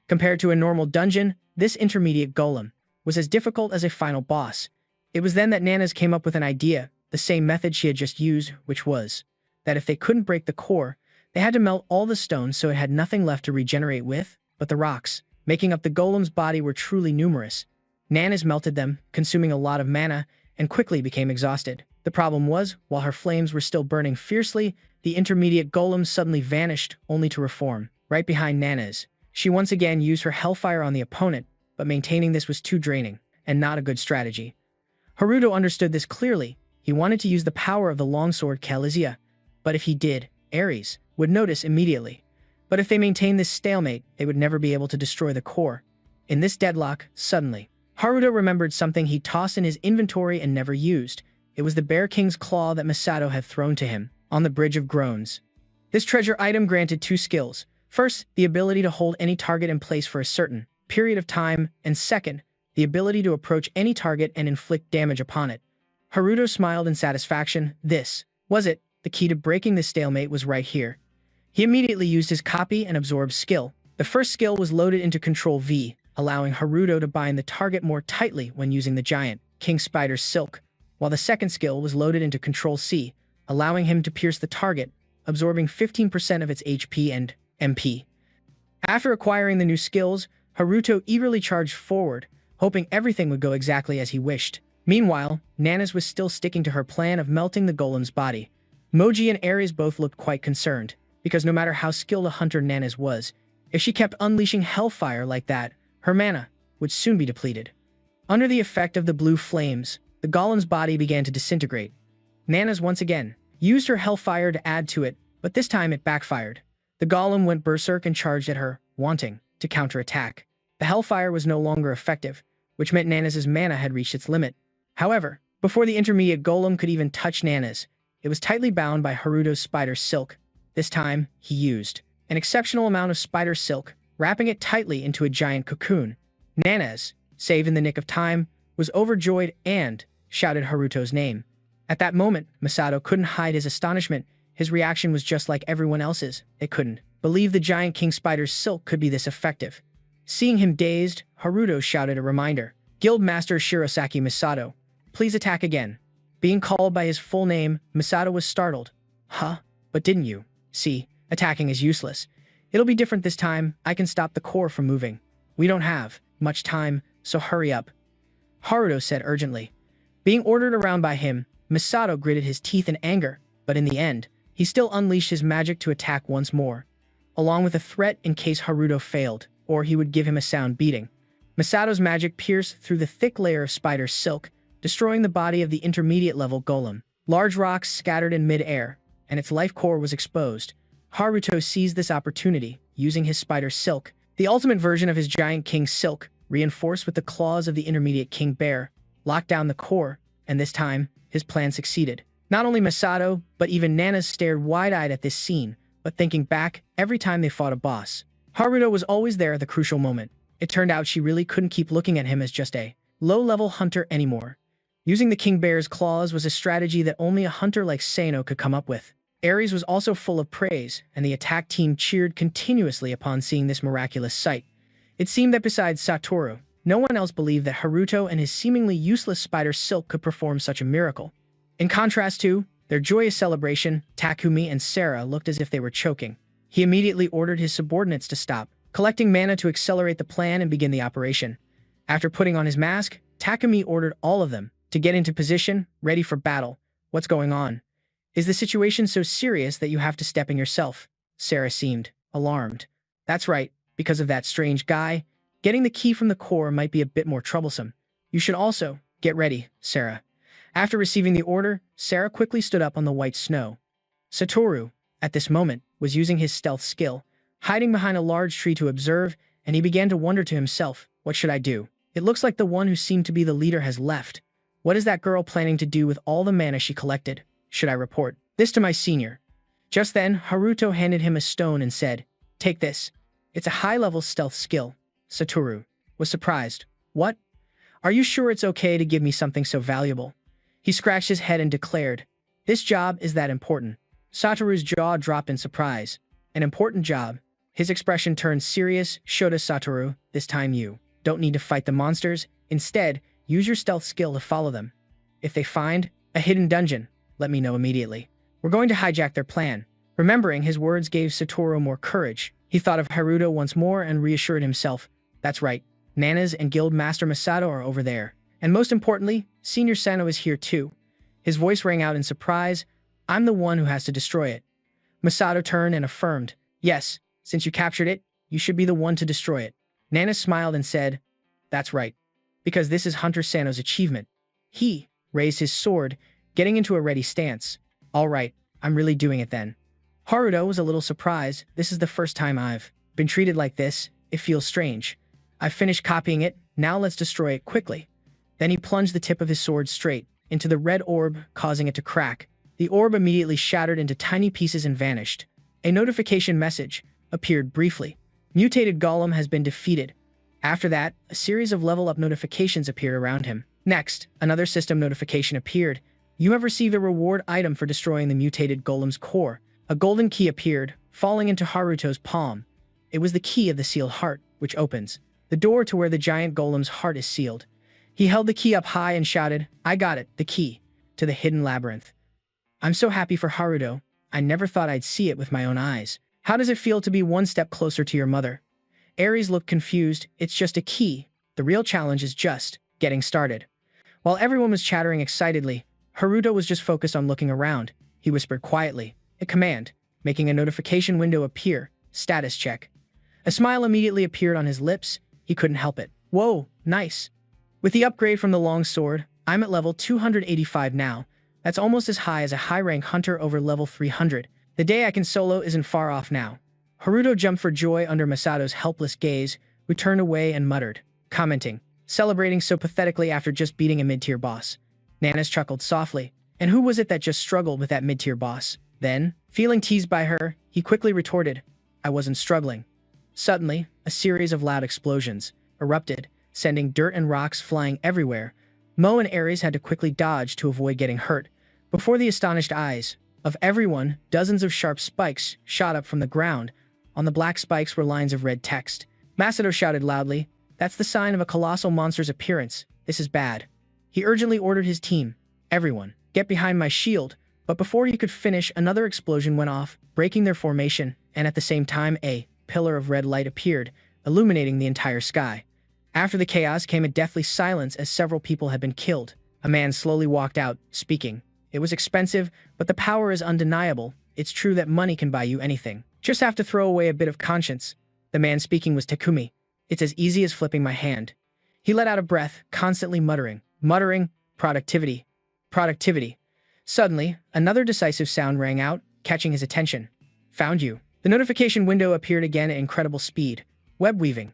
Compared to a normal dungeon, this intermediate golem was as difficult as a final boss. It was then that Nanas came up with an idea, the same method she had just used, which was that if they couldn't break the core, they had to melt all the stones so it had nothing left to regenerate with, but the rocks, making up the golem's body were truly numerous. Nanas melted them, consuming a lot of mana, and quickly became exhausted. The problem was, while her flames were still burning fiercely, the intermediate golem suddenly vanished, only to reform, right behind Nana's. She once again used her hellfire on the opponent, but maintaining this was too draining, and not a good strategy. Haruto understood this clearly. He wanted to use the power of the longsword Kalizia, but if he did, Ares would notice immediately. But if they maintained this stalemate, they would never be able to destroy the core. In this deadlock, suddenly, Haruto remembered something he tossed in his inventory and never used. It was the Bear King's claw that Masato had thrown to him, on the Bridge of Groans. This treasure item granted 2 skills. First, the ability to hold any target in place for a certain period of time, and second, the ability to approach any target and inflict damage upon it. Haruto smiled in satisfaction. This was it. The key to breaking this stalemate was right here. He immediately used his copy and absorb skill. The first skill was loaded into Control V, allowing Haruto to bind the target more tightly when using the giant King Spider's silk, while the second skill was loaded into Control C, allowing him to pierce the target, absorbing 15% of its HP and MP. After acquiring the new skills, Haruto eagerly charged forward, hoping everything would go exactly as he wished. Meanwhile, Nanas was still sticking to her plan of melting the golem's body. Moji and Ares both looked quite concerned, because no matter how skilled a hunter Nanas was, if she kept unleashing hellfire like that, her mana would soon be depleted. Under the effect of the blue flames, the golem's body began to disintegrate. Nanas once again used her hellfire to add to it, but this time it backfired. The golem went berserk and charged at her, wanting to counterattack. The hellfire was no longer effective, which meant Nanas's mana had reached its limit. However, before the intermediate golem could even touch Nanas, it was tightly bound by Haruto's spider silk. This time, he used an exceptional amount of spider silk, wrapping it tightly into a giant cocoon. Nanas, saved in the nick of time, was overjoyed and shouted Haruto's name. At that moment, Masato couldn't hide his astonishment. His reaction was just like everyone else's. They couldn't believe the giant king spider's silk could be this effective. Seeing him dazed, Haruto shouted a reminder. Guildmaster Shirosaki Masato, please attack again. Being called by his full name, Masato was startled. Huh? But didn't you? See, attacking is useless. It'll be different this time. I can stop the core from moving. We don't have much time, so hurry up, Haruto said urgently. Being ordered around by him, Masato gritted his teeth in anger, but in the end, he still unleashed his magic to attack once more, along with a threat in case Haruto failed, or he would give him a sound beating. Masato's magic pierced through the thick layer of spider silk, destroying the body of the intermediate-level golem. Large rocks scattered in mid-air, and its life core was exposed. Haruto seized this opportunity, using his spider silk, the ultimate version of his giant king silk, reinforced with the claws of the intermediate king bear, locked down the core, and this time, his plan succeeded. Not only Masato, but even Nanas stared wide-eyed at this scene, but thinking back every time they fought a boss. Haruto was always there at the crucial moment. It turned out she really couldn't keep looking at him as just a low-level hunter anymore. Using the king bear's claws was a strategy that only a hunter like Sano could come up with. Ares was also full of praise, and the attack team cheered continuously upon seeing this miraculous sight. It seemed that besides Satoru, no one else believed that Haruto and his seemingly useless spider silk could perform such a miracle. In contrast to their joyous celebration, Takumi and Sarah looked as if they were choking. He immediately ordered his subordinates to stop, collecting mana to accelerate the plan and begin the operation. After putting on his mask, Takumi ordered all of them to get into position, ready for battle. What's going on? Is the situation so serious that you have to step in yourself? Sarah seemed alarmed. That's right, because of that strange guy. Getting the key from the core might be a bit more troublesome. You should also get ready, Sarah. After receiving the order, Sarah quickly stood up on the white snow. Satoru, at this moment, was using his stealth skill, hiding behind a large tree to observe, and he began to wonder to himself, what should I do? It looks like the one who seemed to be the leader has left. What is that girl planning to do with all the mana she collected? Should I report this to my senior? Just then, Haruto handed him a stone and said, take this. It's a high-level stealth skill. Satoru was surprised. What? Are you sure it's okay to give me something so valuable? He scratched his head and declared, this job is that important. Satoru's jaw dropped in surprise. An important job. His expression turned serious. Shota Satoru, this time you don't need to fight the monsters. Instead, use your stealth skill to follow them. If they find a hidden dungeon, let me know immediately. We're going to hijack their plan. Remembering his words gave Satoru more courage. He thought of Haruto once more and reassured himself. That's right. Nanas and Guild Master Masato are over there. And most importantly, Senior Sano is here too. His voice rang out in surprise. I'm the one who has to destroy it. Masato turned and affirmed. Yes, since you captured it, you should be the one to destroy it. Nana smiled and said, that's right. Because this is Hunter Sano's achievement. He raised his sword, getting into a ready stance. All right, I'm really doing it then. Haruto was a little surprised. This is the first time I've been treated like this. It feels strange. I've finished copying it. Now let's destroy it quickly. Then he plunged the tip of his sword straight into the red orb, causing it to crack. The orb immediately shattered into tiny pieces and vanished. A notification message appeared briefly. Mutated Golem has been defeated. After that, a series of level-up notifications appeared around him. Next, another system notification appeared. You have received a reward item for destroying the mutated Golem's core. A golden key appeared, falling into Haruto's palm. It was the key of the sealed heart, which opens the door to where the giant Golem's heart is sealed. He held the key up high and shouted, I got it, the key to the hidden labyrinth. I'm so happy for Haruto. I never thought I'd see it with my own eyes. How does it feel to be one step closer to your mother? Ares looked confused. It's just a key. The real challenge is just getting started. While everyone was chattering excitedly, Haruto was just focused on looking around. He whispered quietly, a command, making a notification window appear. Status check. A smile immediately appeared on his lips. He couldn't help it. Whoa, nice. With the upgrade from the long sword, I'm at level 285 now. That's almost as high as a high-rank hunter over level 300. The day I can solo isn't far off now. Haruto jumped for joy under Masato's helpless gaze, who turned away and muttered, commenting, celebrating so pathetically after just beating a mid-tier boss. Nanas chuckled softly. And who was it that just struggled with that mid-tier boss? Then, feeling teased by her, he quickly retorted, I wasn't struggling. Suddenly, a series of loud explosions erupted, sending dirt and rocks flying everywhere. Mo and Ares had to quickly dodge to avoid getting hurt. Before the astonished eyes of everyone, dozens of sharp spikes shot up from the ground. On the black spikes were lines of red text. Masato shouted loudly, that's the sign of a colossal monster's appearance. This is bad. He urgently ordered his team, everyone, get behind my shield. But before he could finish, another explosion went off, breaking their formation, and at the same time a pillar of red light appeared, illuminating the entire sky. After the chaos came a deathly silence as several people had been killed. A man slowly walked out, speaking. It was expensive, but the power is undeniable. It's true that money can buy you anything. Just have to throw away a bit of conscience. The man speaking was Takumi. It's as easy as flipping my hand. He let out a breath, constantly muttering, productivity, productivity. Suddenly, another decisive sound rang out, catching his attention. Found you. The notification window appeared again at incredible speed. Web weaving.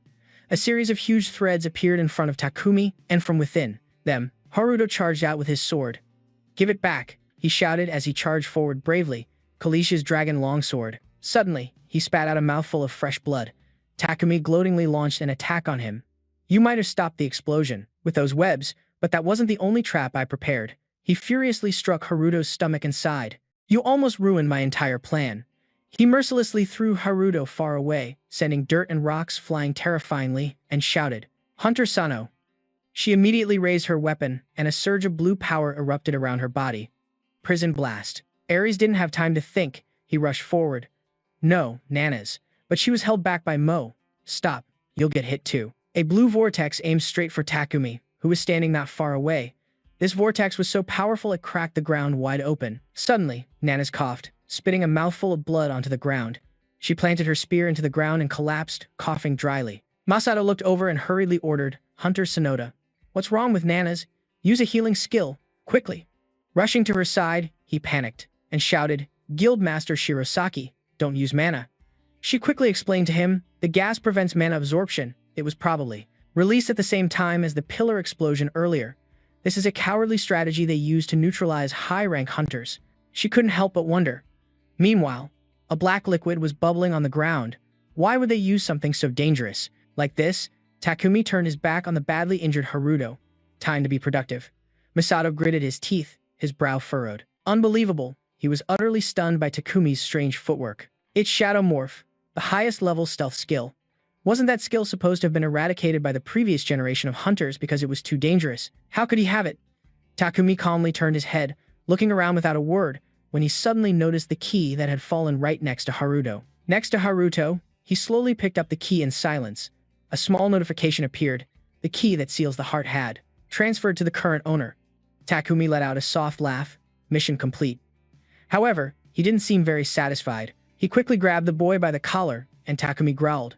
A series of huge threads appeared in front of Takumi, and from within them, Haruto charged out with his sword. Give it back, he shouted as he charged forward bravely, Kalish's dragon longsword. Suddenly, he spat out a mouthful of fresh blood. Takumi gloatingly launched an attack on him. You might have stopped the explosion with those webs, but that wasn't the only trap I prepared. He furiously struck Haruto's stomach and sighed. You almost ruined my entire plan. He mercilessly threw Haruto far away, sending dirt and rocks flying terrifyingly, and shouted, Hunter Sano. She immediately raised her weapon, and a surge of blue power erupted around her body. Prison blast. Ares didn't have time to think. He rushed forward. No, Nanas. But she was held back by Mo. Stop. You'll get hit too. A blue vortex aimed straight for Takumi, who was standing not far away. This vortex was so powerful it cracked the ground wide open. Suddenly, Nanas coughed, spitting a mouthful of blood onto the ground. She planted her spear into the ground and collapsed, coughing dryly. Masato looked over and hurriedly ordered, Hunter Sonoda. What's wrong with Nanas? Use a healing skill, quickly. Rushing to her side, he panicked and shouted, Guildmaster Shirosaki, don't use mana. She quickly explained to him, the gas prevents mana absorption. It was probably released at the same time as the pillar explosion earlier. This is a cowardly strategy they use to neutralize high-rank hunters. She couldn't help but wonder. Meanwhile, a black liquid was bubbling on the ground. Why would they use something so dangerous? Like this, Takumi turned his back on the badly injured Haruto. Time to be productive. Masato gritted his teeth, his brow furrowed. Unbelievable. He was utterly stunned by Takumi's strange footwork. It's Shadow Morph, the highest level stealth skill. Wasn't that skill supposed to have been eradicated by the previous generation of hunters because it was too dangerous? How could he have it? Takumi calmly turned his head, looking around without a word. when he suddenly noticed the key that had fallen right next to Haruto. Next to Haruto, he slowly picked up the key in silence. A small notification appeared. The key that seals the heart had transferred to the current owner. Takumi let out a soft laugh. Mission complete. However, he didn't seem very satisfied. He quickly grabbed the boy by the collar, and Takumi growled,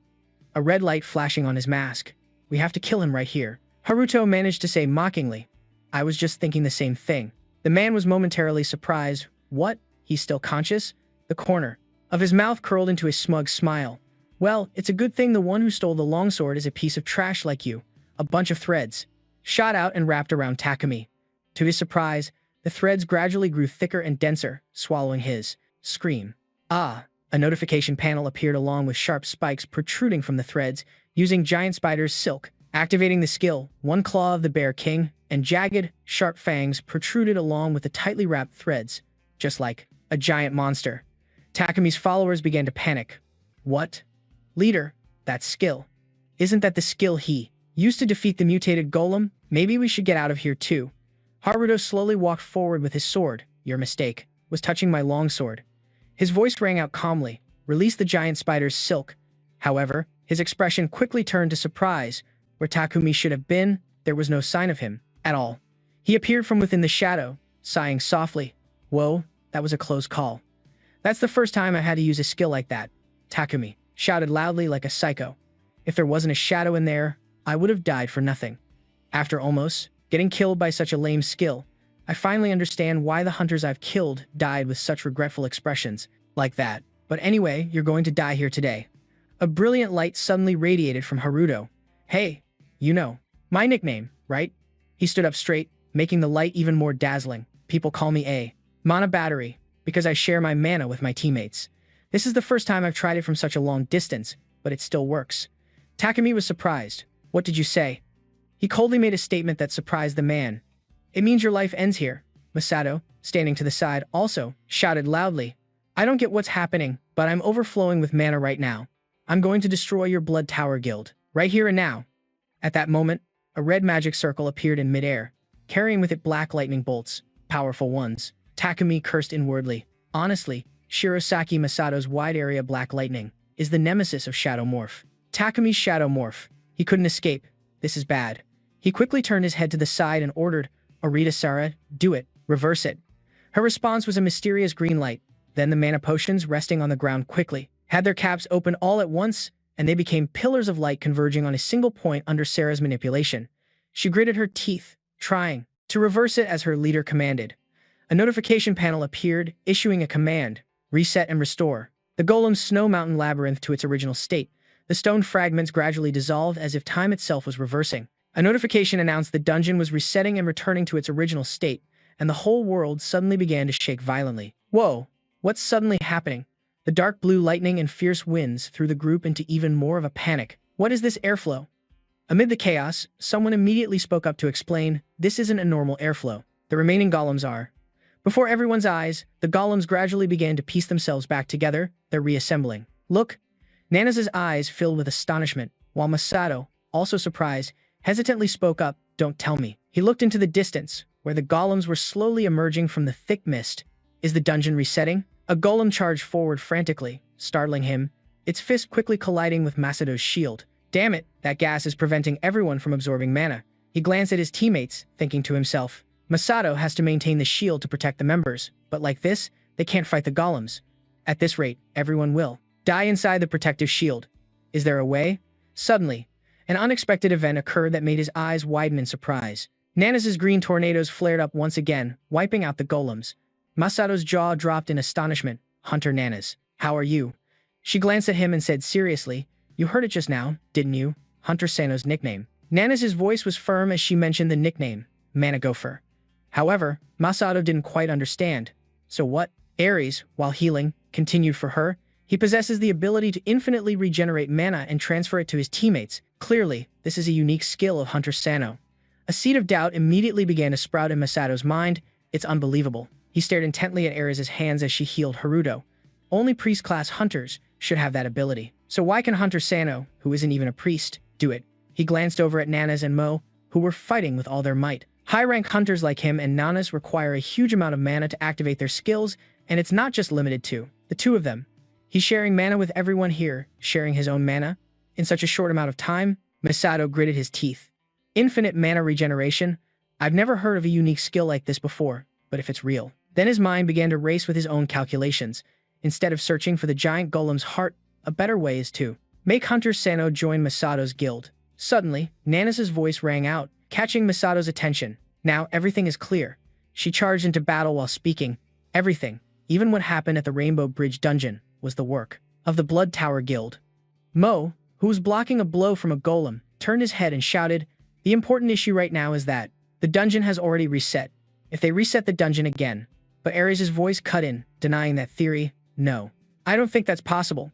a red light flashing on his mask. We have to kill him right here. Haruto managed to say mockingly, I was just thinking the same thing. The man was momentarily surprised. What? He's still conscious? The corner of his mouth curled into a smug smile. Well, it's a good thing the one who stole the longsword is a piece of trash like you. A bunch of threads shot out and wrapped around Takumi. To his surprise, the threads gradually grew thicker and denser, swallowing his scream. Ah! A notification panel appeared along with sharp spikes protruding from the threads, using giant spiders' silk. Activating the skill, one claw of the Bear King, and jagged, sharp fangs protruded along with the tightly wrapped threads, just like a giant monster. Takumi's followers began to panic. What? Leader, that skill. Isn't that the skill he used to defeat the mutated golem? Maybe we should get out of here too. Haruto slowly walked forward with his sword. Your mistake was touching my longsword. His voice rang out calmly. Release the giant spider's silk. However, his expression quickly turned to surprise. Where Takumi should have been, there was no sign of him at all. He appeared from within the shadow, sighing softly. Whoa, that was a close call. That's the first time I had to use a skill like that. Takumi shouted loudly like a psycho. If there wasn't a shadow in there, I would have died for nothing. After almost getting killed by such a lame skill, I finally understand why the hunters I've killed died with such regretful expressions like that. But anyway, you're going to die here today. A brilliant light suddenly radiated from Haruto. Hey, you know, my nickname, right? He stood up straight, making the light even more dazzling. People call me a mana battery because I share my mana with my teammates. This is the first time I've tried it from such a long distance, but it still works. Takumi was surprised. What did you say? He coldly made a statement that surprised the man. It means your life ends here. Masato, standing to the side, also shouted loudly. I don't get what's happening, but I'm overflowing with mana right now. I'm going to destroy your Blood Tower Guild, right here and now. At that moment, a red magic circle appeared in midair, carrying with it black lightning bolts, powerful ones. Takumi cursed inwardly. Honestly, Shirosaki Masato's wide-area black lightning is the nemesis of Shadow Morph. Takumi's Shadow Morph. He couldn't escape. This is bad. He quickly turned his head to the side and ordered, Arita-Sara, do it, reverse it. Her response was a mysterious green light. Then the mana potions resting on the ground quickly had their caps open all at once, and they became pillars of light converging on a single point under Sarah's manipulation. She gritted her teeth, trying to reverse it as her leader commanded. A notification panel appeared, issuing a command, reset and restore. The golem's snow mountain labyrinth to its original state. The stone fragments gradually dissolved as if time itself was reversing. A notification announced the dungeon was resetting and returning to its original state, and the whole world suddenly began to shake violently. Whoa, what's suddenly happening? The dark blue lightning and fierce winds threw the group into even more of a panic. What is this airflow? Amid the chaos, someone immediately spoke up to explain, this isn't a normal airflow. The remaining golems are. Before everyone's eyes, the golems gradually began to piece themselves back together, they're reassembling. Look! Nana's eyes filled with astonishment, while Masato, also surprised, hesitantly spoke up, don't tell me. He looked into the distance, where the golems were slowly emerging from the thick mist. Is the dungeon resetting? A golem charged forward frantically, startling him, its fist quickly colliding with Masato's shield. Damn it, that gas is preventing everyone from absorbing mana. He glanced at his teammates, thinking to himself, Masato has to maintain the shield to protect the members, but like this, they can't fight the golems. At this rate, everyone will die inside the protective shield. Is there a way? Suddenly, an unexpected event occurred that made his eyes widen in surprise. Nana's green tornadoes flared up once again, wiping out the golems. Masato's jaw dropped in astonishment. Hunter Nanas, how are you? She glanced at him and said seriously, you heard it just now, didn't you? Hunter Sano's nickname. Nana's voice was firm as she mentioned the nickname, Managopher. However, Masato didn't quite understand. So what? Ares, while healing, continued for her. He possesses the ability to infinitely regenerate mana and transfer it to his teammates. Clearly, this is a unique skill of Hunter Sano. A seed of doubt immediately began to sprout in Masato's mind. It's unbelievable. He stared intently at Ares' hands as she healed Haruto. Only priest-class hunters should have that ability. So why can Hunter Sano, who isn't even a priest, do it? He glanced over at Nanas and Mo, who were fighting with all their might. High-rank hunters like him and Nanas require a huge amount of mana to activate their skills, And it's not just limited to the two of them. He's sharing mana with everyone here, sharing his own mana. In such a short amount of time, Masato gritted his teeth. Infinite mana regeneration? I've never heard of a unique skill like this before, but if it's real. Then his mind began to race with his own calculations. Instead of searching for the giant golem's heart, a better way is to make Hunter Sano join Masato's guild. Suddenly, Nanas's voice rang out, catching Masato's attention. Now everything is clear. She charged into battle while speaking. Everything, even what happened at the Rainbow Bridge dungeon, was the work of the Blood Tower Guild. Mo, who was blocking a blow from a golem, turned his head and shouted, "The important issue right now is that the dungeon has already reset. If they reset the dungeon again." But Ares' voice cut in, denying that theory. "No, I don't think that's possible.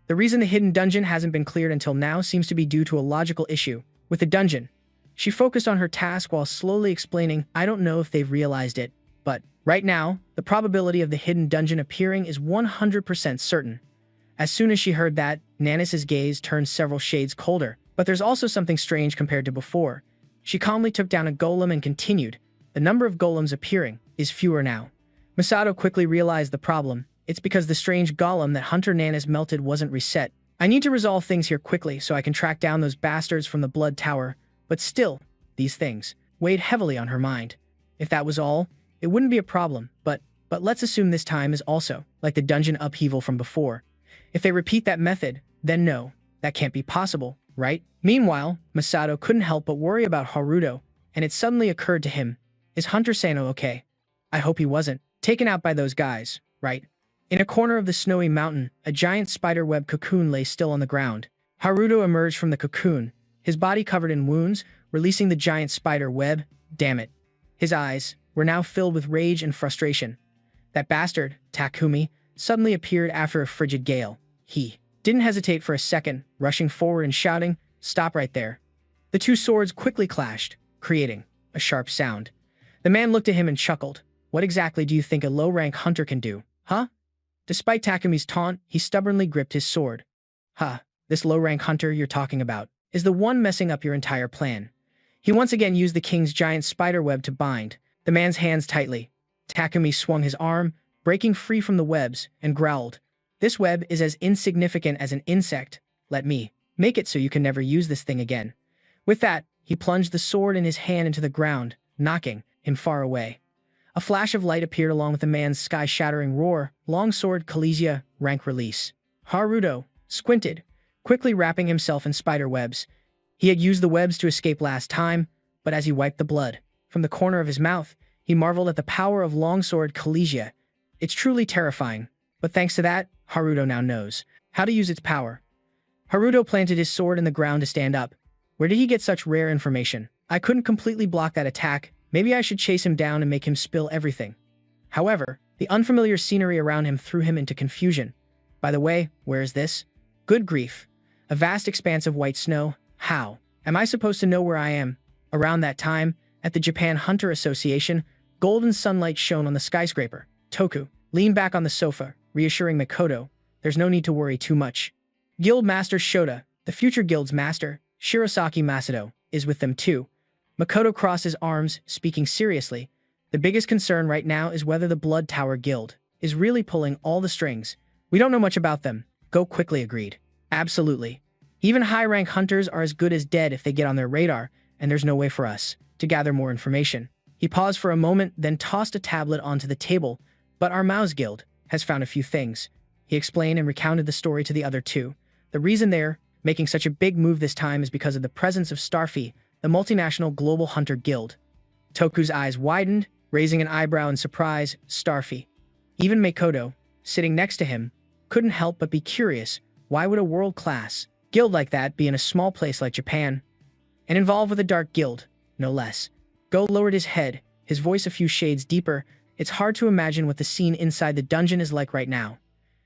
The reason the hidden dungeon hasn't been cleared until now seems to be due to a logical issue with the dungeon." She focused on her task while slowly explaining, "I don't know if they've realized it, but right now, the probability of the hidden dungeon appearing is 100% certain." As soon as she heard that, Nanas's gaze turned several shades colder. But there's also something strange compared to before. She calmly took down a golem and continued, "The number of golems appearing is fewer now." Masato quickly realized the problem. It's because the strange golem that Hunter Nanas melted wasn't reset. "I need to resolve things here quickly so I can track down those bastards from the Blood Tower." But still, these things weighed heavily on her mind. If that was all, it wouldn't be a problem, but let's assume this time is also like the dungeon upheaval from before. If they repeat that method, then no, that can't be possible, right? Meanwhile, Masato couldn't help but worry about Haruto, and it suddenly occurred to him, is Hunter Sano okay? I hope he wasn't taken out by those guys, right? In a corner of the snowy mountain, a giant spiderweb cocoon lay still on the ground. Haruto emerged from the cocoon, his body covered in wounds, releasing the giant spider web. Damn it. His eyes were now filled with rage and frustration. That bastard, Takumi, suddenly appeared after a frigid gale. He didn't hesitate for a second, rushing forward and shouting, "Stop right there." The two swords quickly clashed, creating a sharp sound. The man looked at him and chuckled. "What exactly do you think a low-rank hunter can do, huh?" Despite Takumi's taunt, he stubbornly gripped his sword. "Huh, this low-rank hunter you're talking about is the one messing up your entire plan." He once again used the king's giant spider web to bind the man's hands tightly. Takumi swung his arm, breaking free from the webs, and growled, "This web is as insignificant as an insect. Let me make it so you can never use this thing again." With that, he plunged the sword in his hand into the ground, knocking him far away. A flash of light appeared along with the man's sky-shattering roar. "Longsword Kalesia, rank release." Haruto squinted, quickly wrapping himself in spider webs. He had used the webs to escape last time, but as he wiped the blood from the corner of his mouth, he marveled at the power of Longsword Kalesia. It's truly terrifying, but thanks to that, Haruto now knows how to use its power. Haruto planted his sword in the ground to stand up. Where did he get such rare information? I couldn't completely block that attack. Maybe I should chase him down and make him spill everything. However, the unfamiliar scenery around him threw him into confusion. By the way, where is this? Good grief. A vast expanse of white snow. How am I supposed to know where I am? Around that time, at the Japan Hunter Association, golden sunlight shone on the skyscraper. Toku leaned back on the sofa, reassuring Makoto, "There's no need to worry too much." Guild Master Shota, the future guild's master, Shirosaki Masato, is with them too. Makoto crossed his arms, speaking seriously. "The biggest concern right now is whether the Blood Tower Guild is really pulling all the strings. We don't know much about them." Go quickly agreed. "Absolutely. Even high-rank hunters are as good as dead if they get on their radar, and there's no way for us to gather more information." He paused for a moment, then tossed a tablet onto the table. "But our Mouse Guild has found a few things." He explained and recounted the story to the other two. "The reason they're making such a big move this time is because of the presence of Starfy, the multinational global hunter guild." Toku's eyes widened, raising an eyebrow in surprise. Starfy. Even Makoto, sitting next to him, couldn't help but be curious. Why would a world-class guild like that be in a small place like Japan? And involved with a dark guild, no less. Go lowered his head, his voice a few shades deeper. It's hard to imagine what the scene inside the dungeon is like right now.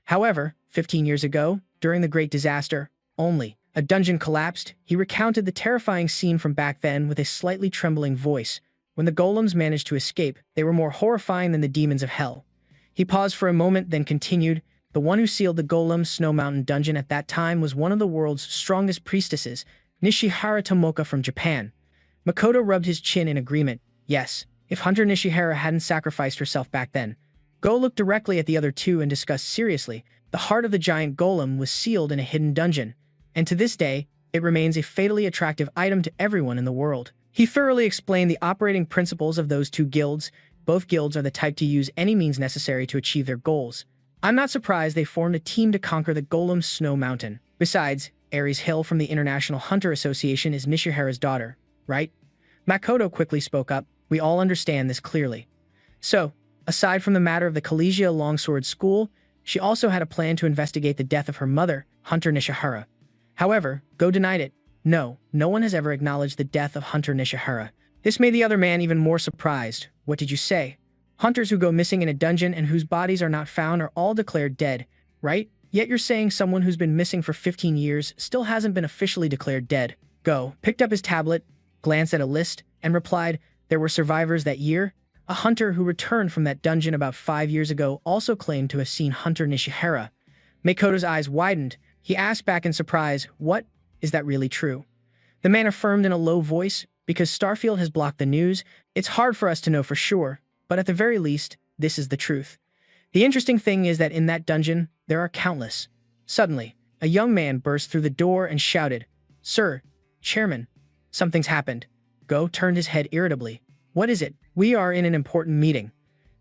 However, 15 years ago, during the Great Disaster, only a dungeon collapsed. He recounted the terrifying scene from back then with a slightly trembling voice. When the golems managed to escape, they were more horrifying than the demons of hell. He paused for a moment, then continued, "The one who sealed the Golem Snow Mountain dungeon at that time was one of the world's strongest priestesses, Nishihara Tomoka from Japan." Makoto rubbed his chin in agreement. Yes, if Hunter Nishihara hadn't sacrificed herself back then. Go looked directly at the other two and discussed seriously. The heart of the giant golem was sealed in a hidden dungeon, and to this day, it remains a fatally attractive item to everyone in the world. He thoroughly explained the operating principles of those two guilds. Both guilds are the type to use any means necessary to achieve their goals. I'm not surprised they formed a team to conquer the Golem's Snow Mountain. Besides, Ares Hill from the International Hunter Association is Nishihara's daughter, right? Makoto quickly spoke up. We all understand this clearly. So, aside from the matter of the Collegia Longsword School, she also had a plan to investigate the death of her mother, Hunter Nishihara. However, Go denied it. No one has ever acknowledged the death of Hunter Nishihara. This made the other man even more surprised. What did you say? Hunters who go missing in a dungeon and whose bodies are not found are all declared dead, right? Yet you're saying someone who's been missing for 15 years still hasn't been officially declared dead. Go picked up his tablet, glanced at a list, and replied, there were survivors that year. A hunter who returned from that dungeon about 5 years ago also claimed to have seen Hunter Nishihara. Makoto's eyes widened. He asked back in surprise, what? Is that really true? The man affirmed in a low voice, because Starfield has blocked the news, it's hard for us to know for sure, but at the very least, this is the truth. The interesting thing is that in that dungeon, there are countless. Suddenly, a young man burst through the door and shouted, Sir, Chairman, something's happened. Go turned his head irritably. What is it? We are in an important meeting.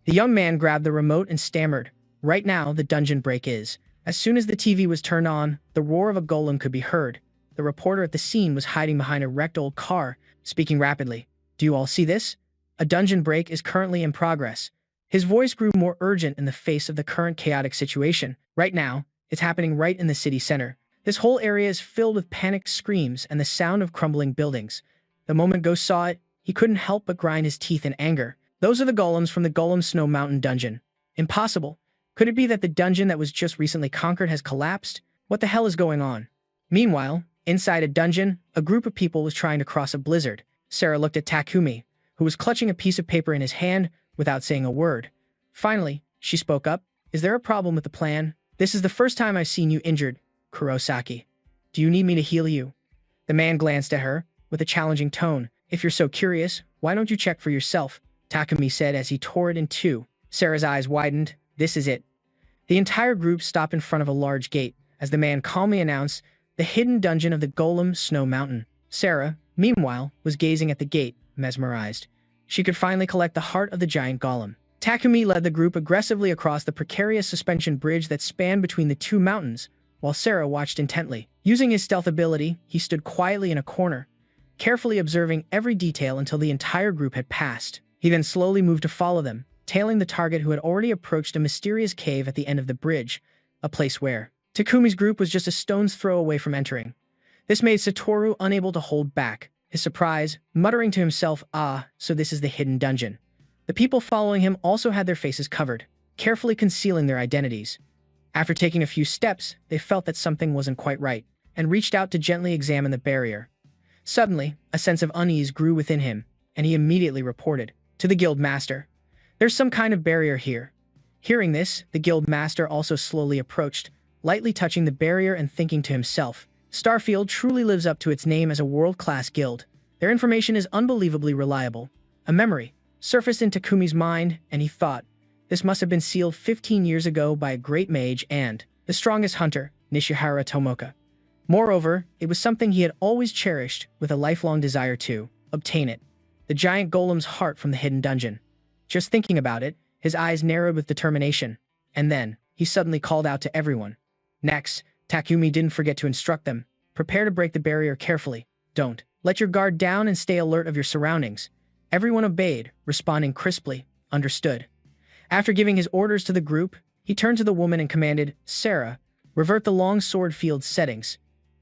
The young man grabbed the remote and stammered, right now the dungeon break is. As soon as the TV was turned on, the roar of a golem could be heard. The reporter at the scene was hiding behind a wrecked old car, speaking rapidly. Do you all see this? A dungeon break is currently in progress. His voice grew more urgent in the face of the current chaotic situation. Right now, it's happening right in the city center. This whole area is filled with panicked screams and the sound of crumbling buildings. The moment Ghost saw it, he couldn't help but grind his teeth in anger. Those are the golems from the Golem Snow Mountain dungeon. Impossible. Could it be that the dungeon that was just recently conquered has collapsed? What the hell is going on? Meanwhile, inside a dungeon, a group of people was trying to cross a blizzard. Sarah looked at Takumi, who was clutching a piece of paper in his hand without saying a word. Finally, she spoke up. Is there a problem with the plan? This is the first time I've seen you injured, Kurosaki. Do you need me to heal you? The man glanced at her with a challenging tone. If you're so curious, why don't you check for yourself? Takumi said as he tore it in two. Sarah's eyes widened. This is it. The entire group stopped in front of a large gate as the man calmly announced, the hidden dungeon of the Golem Snow Mountain. Sarah, meanwhile, was gazing at the gate, mesmerized. She could finally collect the heart of the giant golem. Takumi led the group aggressively across the precarious suspension bridge that spanned between the two mountains, while Sarah watched intently. Using his stealth ability, he stood quietly in a corner, carefully observing every detail until the entire group had passed. He then slowly moved to follow them, tailing the target who had already approached a mysterious cave at the end of the bridge, a place where Takumi's group was just a stone's throw away from entering. This made Satoru unable to hold back his surprise, muttering to himself, so this is the hidden dungeon. The people following him also had their faces covered, carefully concealing their identities. After taking a few steps, they felt that something wasn't quite right, and reached out to gently examine the barrier. Suddenly, a sense of unease grew within him, and he immediately reported to the guild master. There's some kind of barrier here. Hearing this, the guild master also slowly approached, lightly touching the barrier and thinking to himself, Starfield truly lives up to its name as a world-class guild. Their information is unbelievably reliable. A memory surfaced in Takumi's mind, and he thought, this must have been sealed 15 years ago by a great mage and the strongest hunter, Nishihara Tomoka. Moreover, it was something he had always cherished with a lifelong desire to obtain it. The giant golem's heart from the hidden dungeon. Just thinking about it, his eyes narrowed with determination, and then he suddenly called out to everyone. Next, Takumi didn't forget to instruct them. Prepare to break the barrier carefully. Don't let your guard down and stay alert of your surroundings. Everyone obeyed, responding crisply, understood. After giving his orders to the group, he turned to the woman and commanded, Sarah, revert the long sword field's settings.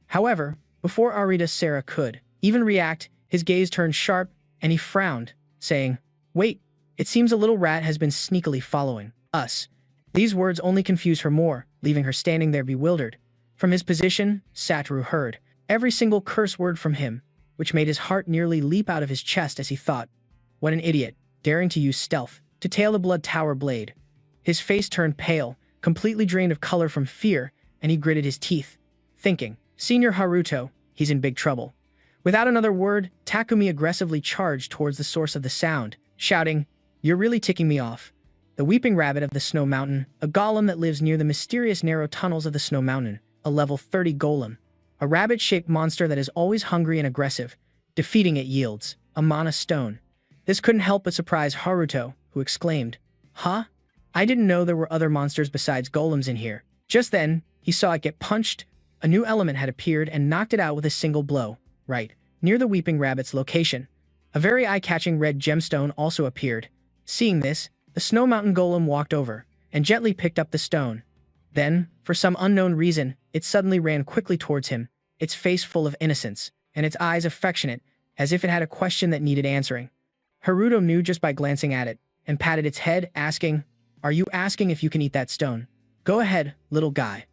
However, before Sarah could even react, his gaze turned sharp, and he frowned, saying, Wait, it seems a little rat has been sneakily following us. These words only confused her more, leaving her standing there bewildered. From his position, Satoru heard every single curse word from him, which made his heart nearly leap out of his chest as he thought, what an idiot, daring to use stealth to tail the blood tower blade. His face turned pale, completely drained of color from fear, and he gritted his teeth, thinking, Senior Haruto, he's in big trouble. Without another word, Takumi aggressively charged towards the source of the sound, shouting, You're really ticking me off. The Weeping Rabbit of the Snow Mountain, a golem that lives near the mysterious narrow tunnels of the Snow Mountain, a level 30 golem. A rabbit-shaped monster that is always hungry and aggressive. Defeating it yields a mana stone. This couldn't help but surprise Haruto, who exclaimed, "Huh? I didn't know there were other monsters besides golems in here." Just then, he saw it get punched. A new element had appeared and knocked it out with a single blow, right near the Weeping Rabbit's location. A very eye-catching red gemstone also appeared. Seeing this, the Snow Mountain golem walked over and gently picked up the stone. Then, for some unknown reason, it suddenly ran quickly towards him, its face full of innocence, and its eyes affectionate, as if it had a question that needed answering. Haruto knew just by glancing at it, and patted its head, asking, "Are you asking if you can eat that stone? Go ahead, little guy."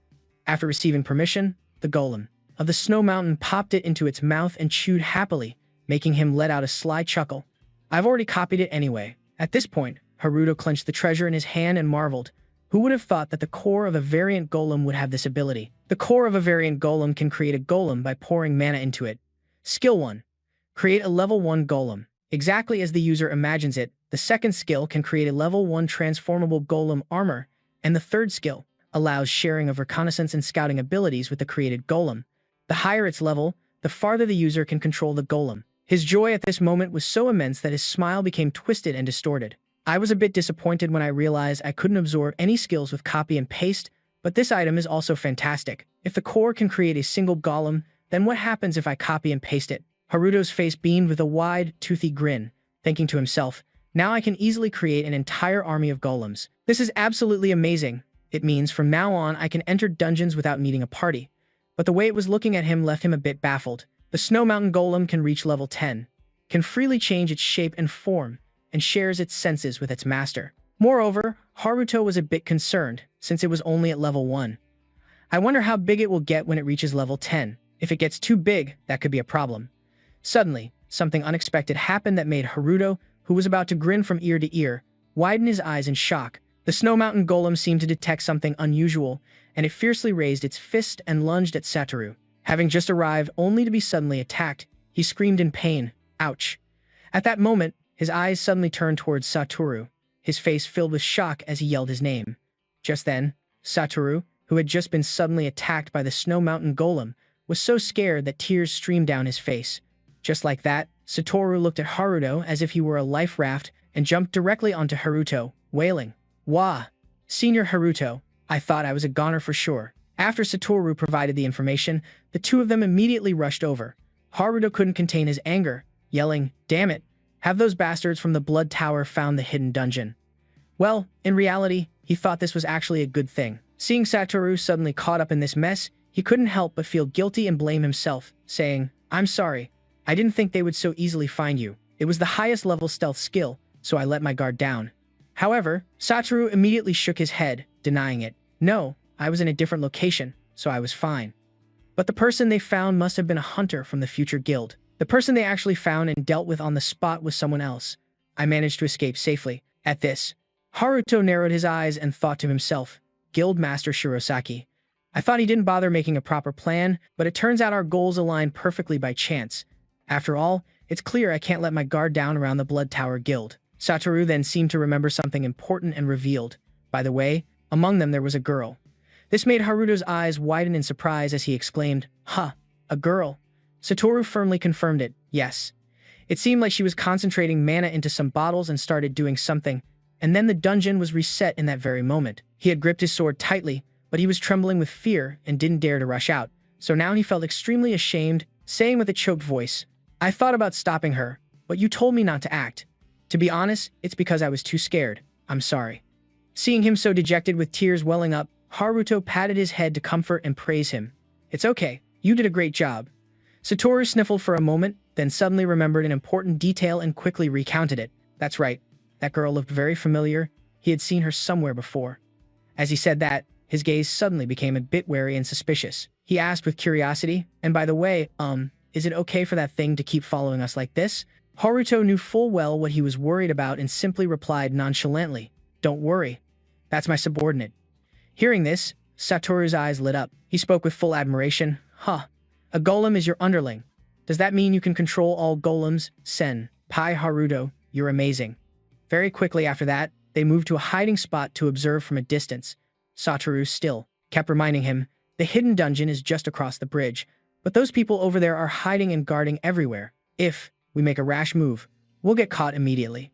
After receiving permission, the golem of the Snow Mountain popped it into its mouth and chewed happily, making him let out a sly chuckle. "I've already copied it anyway." At this point, Haruto clenched the treasure in his hand and marveled. Who would have thought that the core of a variant golem would have this ability? The core of a variant golem can create a golem by pouring mana into it. Skill 1. Create a level 1 golem. Exactly as the user imagines it, the second skill can create a level 1 transformable golem armor, and the third skill allows sharing of reconnaissance and scouting abilities with the created golem. The higher its level, the farther the user can control the golem. His joy at this moment was so immense that his smile became twisted and distorted. I was a bit disappointed when I realized I couldn't absorb any skills with copy and paste, but this item is also fantastic. If the core can create a single golem, then what happens if I copy and paste it? Haruto's face beamed with a wide, toothy grin, thinking to himself, now I can easily create an entire army of golems. This is absolutely amazing. It means from now on I can enter dungeons without needing a party. But the way it was looking at him left him a bit baffled. The Snow Mountain golem can reach level 10, can freely change its shape and form, and shares its senses with its master. Moreover, Haruto was a bit concerned, since it was only at level 1. I wonder how big it will get when it reaches level 10. If it gets too big, that could be a problem. Suddenly, something unexpected happened that made Haruto, who was about to grin from ear to ear, widen his eyes in shock. The Snow Mountain golem seemed to detect something unusual, and it fiercely raised its fist and lunged at Satoru. Having just arrived only to be suddenly attacked, he screamed in pain, "Ouch!" At that moment, his eyes suddenly turned towards Satoru, his face filled with shock as he yelled his name. Just then, Satoru, who had just been suddenly attacked by the Snow Mountain golem, was so scared that tears streamed down his face. Just like that, Satoru looked at Haruto as if he were a life raft and jumped directly onto Haruto, wailing, "Wah! Senior Haruto, I thought I was a goner for sure." After Satoru provided the information, the two of them immediately rushed over. Haruto couldn't contain his anger, yelling, "Damn it! Have those bastards from the Blood Tower found the hidden dungeon?" Well, in reality, he thought this was actually a good thing. Seeing Satoru suddenly caught up in this mess, he couldn't help but feel guilty and blame himself, saying, "I'm sorry. I didn't think they would so easily find you. It was the highest level stealth skill, so I let my guard down." However, Satoru immediately shook his head, denying it. "No, I was in a different location, so I was fine." But the person they found must have been a hunter from the future guild. The person they actually found and dealt with on the spot was someone else. I managed to escape safely. At this, Haruto narrowed his eyes and thought to himself, "Guild Master Shirosaki. I thought he didn't bother making a proper plan, but it turns out our goals aligned perfectly by chance. After all, it's clear I can't let my guard down around the Blood Tower Guild." Satoru then seemed to remember something important and revealed, "By the way, among them there was a girl." This made Haruto's eyes widen in surprise as he exclaimed, "Huh, a girl?" Satoru firmly confirmed it, yes. It seemed like she was concentrating mana into some bottles and started doing something, and then the dungeon was reset in that very moment. He had gripped his sword tightly, but he was trembling with fear and didn't dare to rush out, so now he felt extremely ashamed, saying with a choked voice, "I thought about stopping her, but you told me not to act. To be honest, it's because I was too scared. I'm sorry." Seeing him so dejected with tears welling up, Haruto patted his head to comfort and praise him. "It's okay, you did a great job." Satoru sniffled for a moment, then suddenly remembered an important detail and quickly recounted it. That's right, that girl looked very familiar. He had seen her somewhere before. As he said that, his gaze suddenly became a bit wary and suspicious. He asked with curiosity, "And by the way, is it okay for that thing to keep following us like this?" Haruto knew full well what he was worried about and simply replied nonchalantly, "Don't worry. That's my subordinate." Hearing this, Satoru's eyes lit up. He spoke with full admiration. "Huh. A golem is your underling. Does that mean you can control all golems? Senpai Haruto, you're amazing." Very quickly after that, they moved to a hiding spot to observe from a distance. Satoru still kept reminding him, the hidden dungeon is just across the bridge, but those people over there are hiding and guarding everywhere. If we make a rash move, we'll get caught immediately.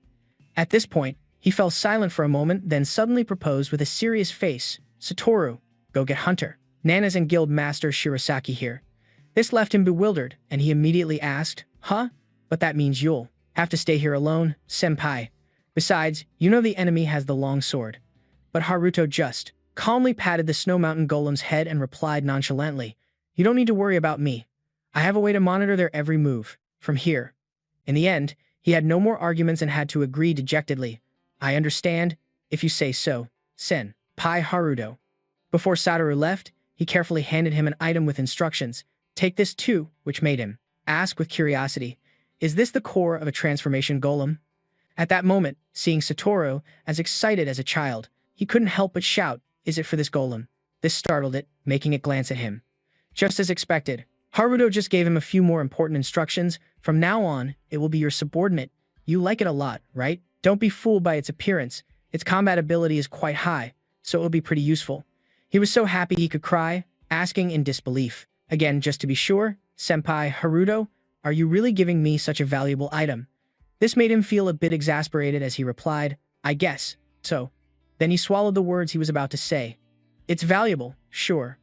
At this point, he fell silent for a moment, then suddenly proposed with a serious face, Satoru, go get Hunter. Nana's and Guild Master Shirasaki here. This left him bewildered, and he immediately asked, huh? But that means you'll have to stay here alone, senpai. Besides, you know the enemy has the long sword. But Haruto just calmly patted the Snow Mountain Golem's head and replied nonchalantly, you don't need to worry about me. I have a way to monitor their every move, from here. In the end, he had no more arguments and had to agree dejectedly. I understand, if you say so, Senpai Haruto. Before Satoru left, he carefully handed him an item with instructions. Take this too, which made him ask with curiosity, is this the core of a transformation golem? At that moment, seeing Satoru as excited as a child, he couldn't help but shout, is it for this golem? This startled it, making it glance at him. Just as expected, Haruto just gave him a few more important instructions. From now on, it will be your subordinate. You like it a lot, right? Don't be fooled by its appearance. Its combat ability is quite high, so it will be pretty useful. He was so happy he could cry, asking in disbelief. Again, just to be sure, Senpai Haruto, are you really giving me such a valuable item? This made him feel a bit exasperated as he replied, I guess so. Then he swallowed the words he was about to say. It's valuable, sure,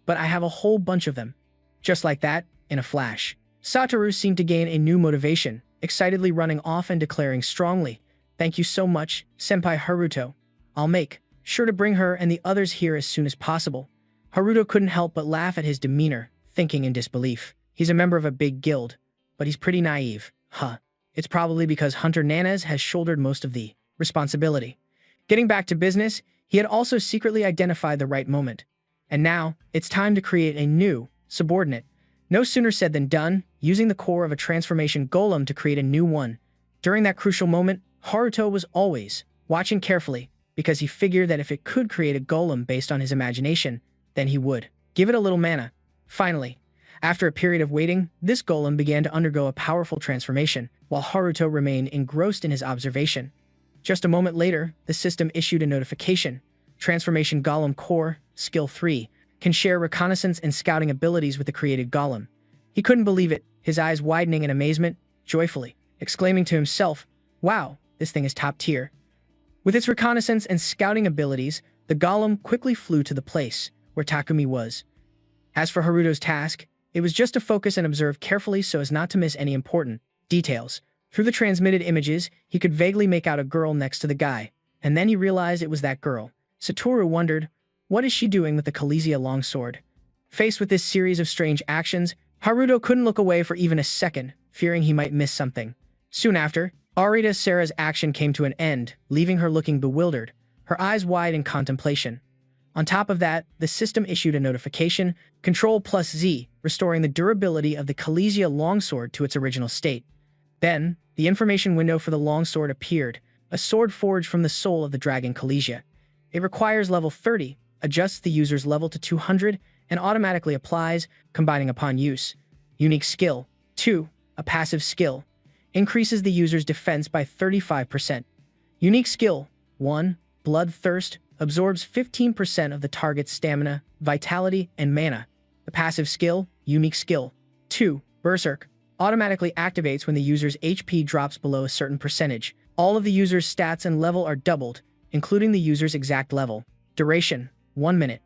but I have a whole bunch of them. Just like that, in a flash, Satoru seemed to gain a new motivation, excitedly running off and declaring strongly, thank you so much, Senpai Haruto. I'll make sure to bring her and the others here as soon as possible. Haruto couldn't help but laugh at his demeanor, thinking in disbelief. He's a member of a big guild, but he's pretty naive. Huh. It's probably because Hunter Nanas has shouldered most of the responsibility. Getting back to business, he had also secretly identified the right moment. And now, it's time to create a new subordinate. No sooner said than done, using the core of a transformation golem to create a new one. During that crucial moment, Haruto was always watching carefully, because he figured that if it could create a golem based on his imagination, then he would give it a little mana. Finally, after a period of waiting, this golem began to undergo a powerful transformation, while Haruto remained engrossed in his observation. Just a moment later, the system issued a notification. Transformation Golem Core, Skill 3, can share reconnaissance and scouting abilities with the created golem. He couldn't believe it, his eyes widening in amazement, joyfully, exclaiming to himself, wow, this thing is top tier. With its reconnaissance and scouting abilities, the golem quickly flew to the place where Takumi was. As for Haruto's task, it was just to focus and observe carefully so as not to miss any important details. Through the transmitted images, he could vaguely make out a girl next to the guy, and then he realized it was that girl. Satoru wondered, what is she doing with the Kalesia longsword? Faced with this series of strange actions, Haruto couldn't look away for even a second, fearing he might miss something. Soon after, Arita Sarah's action came to an end, leaving her looking bewildered, her eyes wide in contemplation. On top of that, the system issued a notification, Ctrl+Z, restoring the durability of the Kalesia longsword to its original state. Then, the information window for the longsword appeared, a sword forged from the soul of the dragon Kalesia. It requires level 30, adjusts the user's level to 200, and automatically applies, combining upon use. Unique skill. 2. A passive skill. Increases the user's defense by 35%. Unique skill. 1. Bloodthirst. Absorbs 15% of the target's stamina, vitality, and mana. The passive skill. Unique skill. 2. Berserk. Automatically activates when the user's HP drops below a certain percentage. All of the user's stats and level are doubled, including the user's exact level. Duration. 1 minute.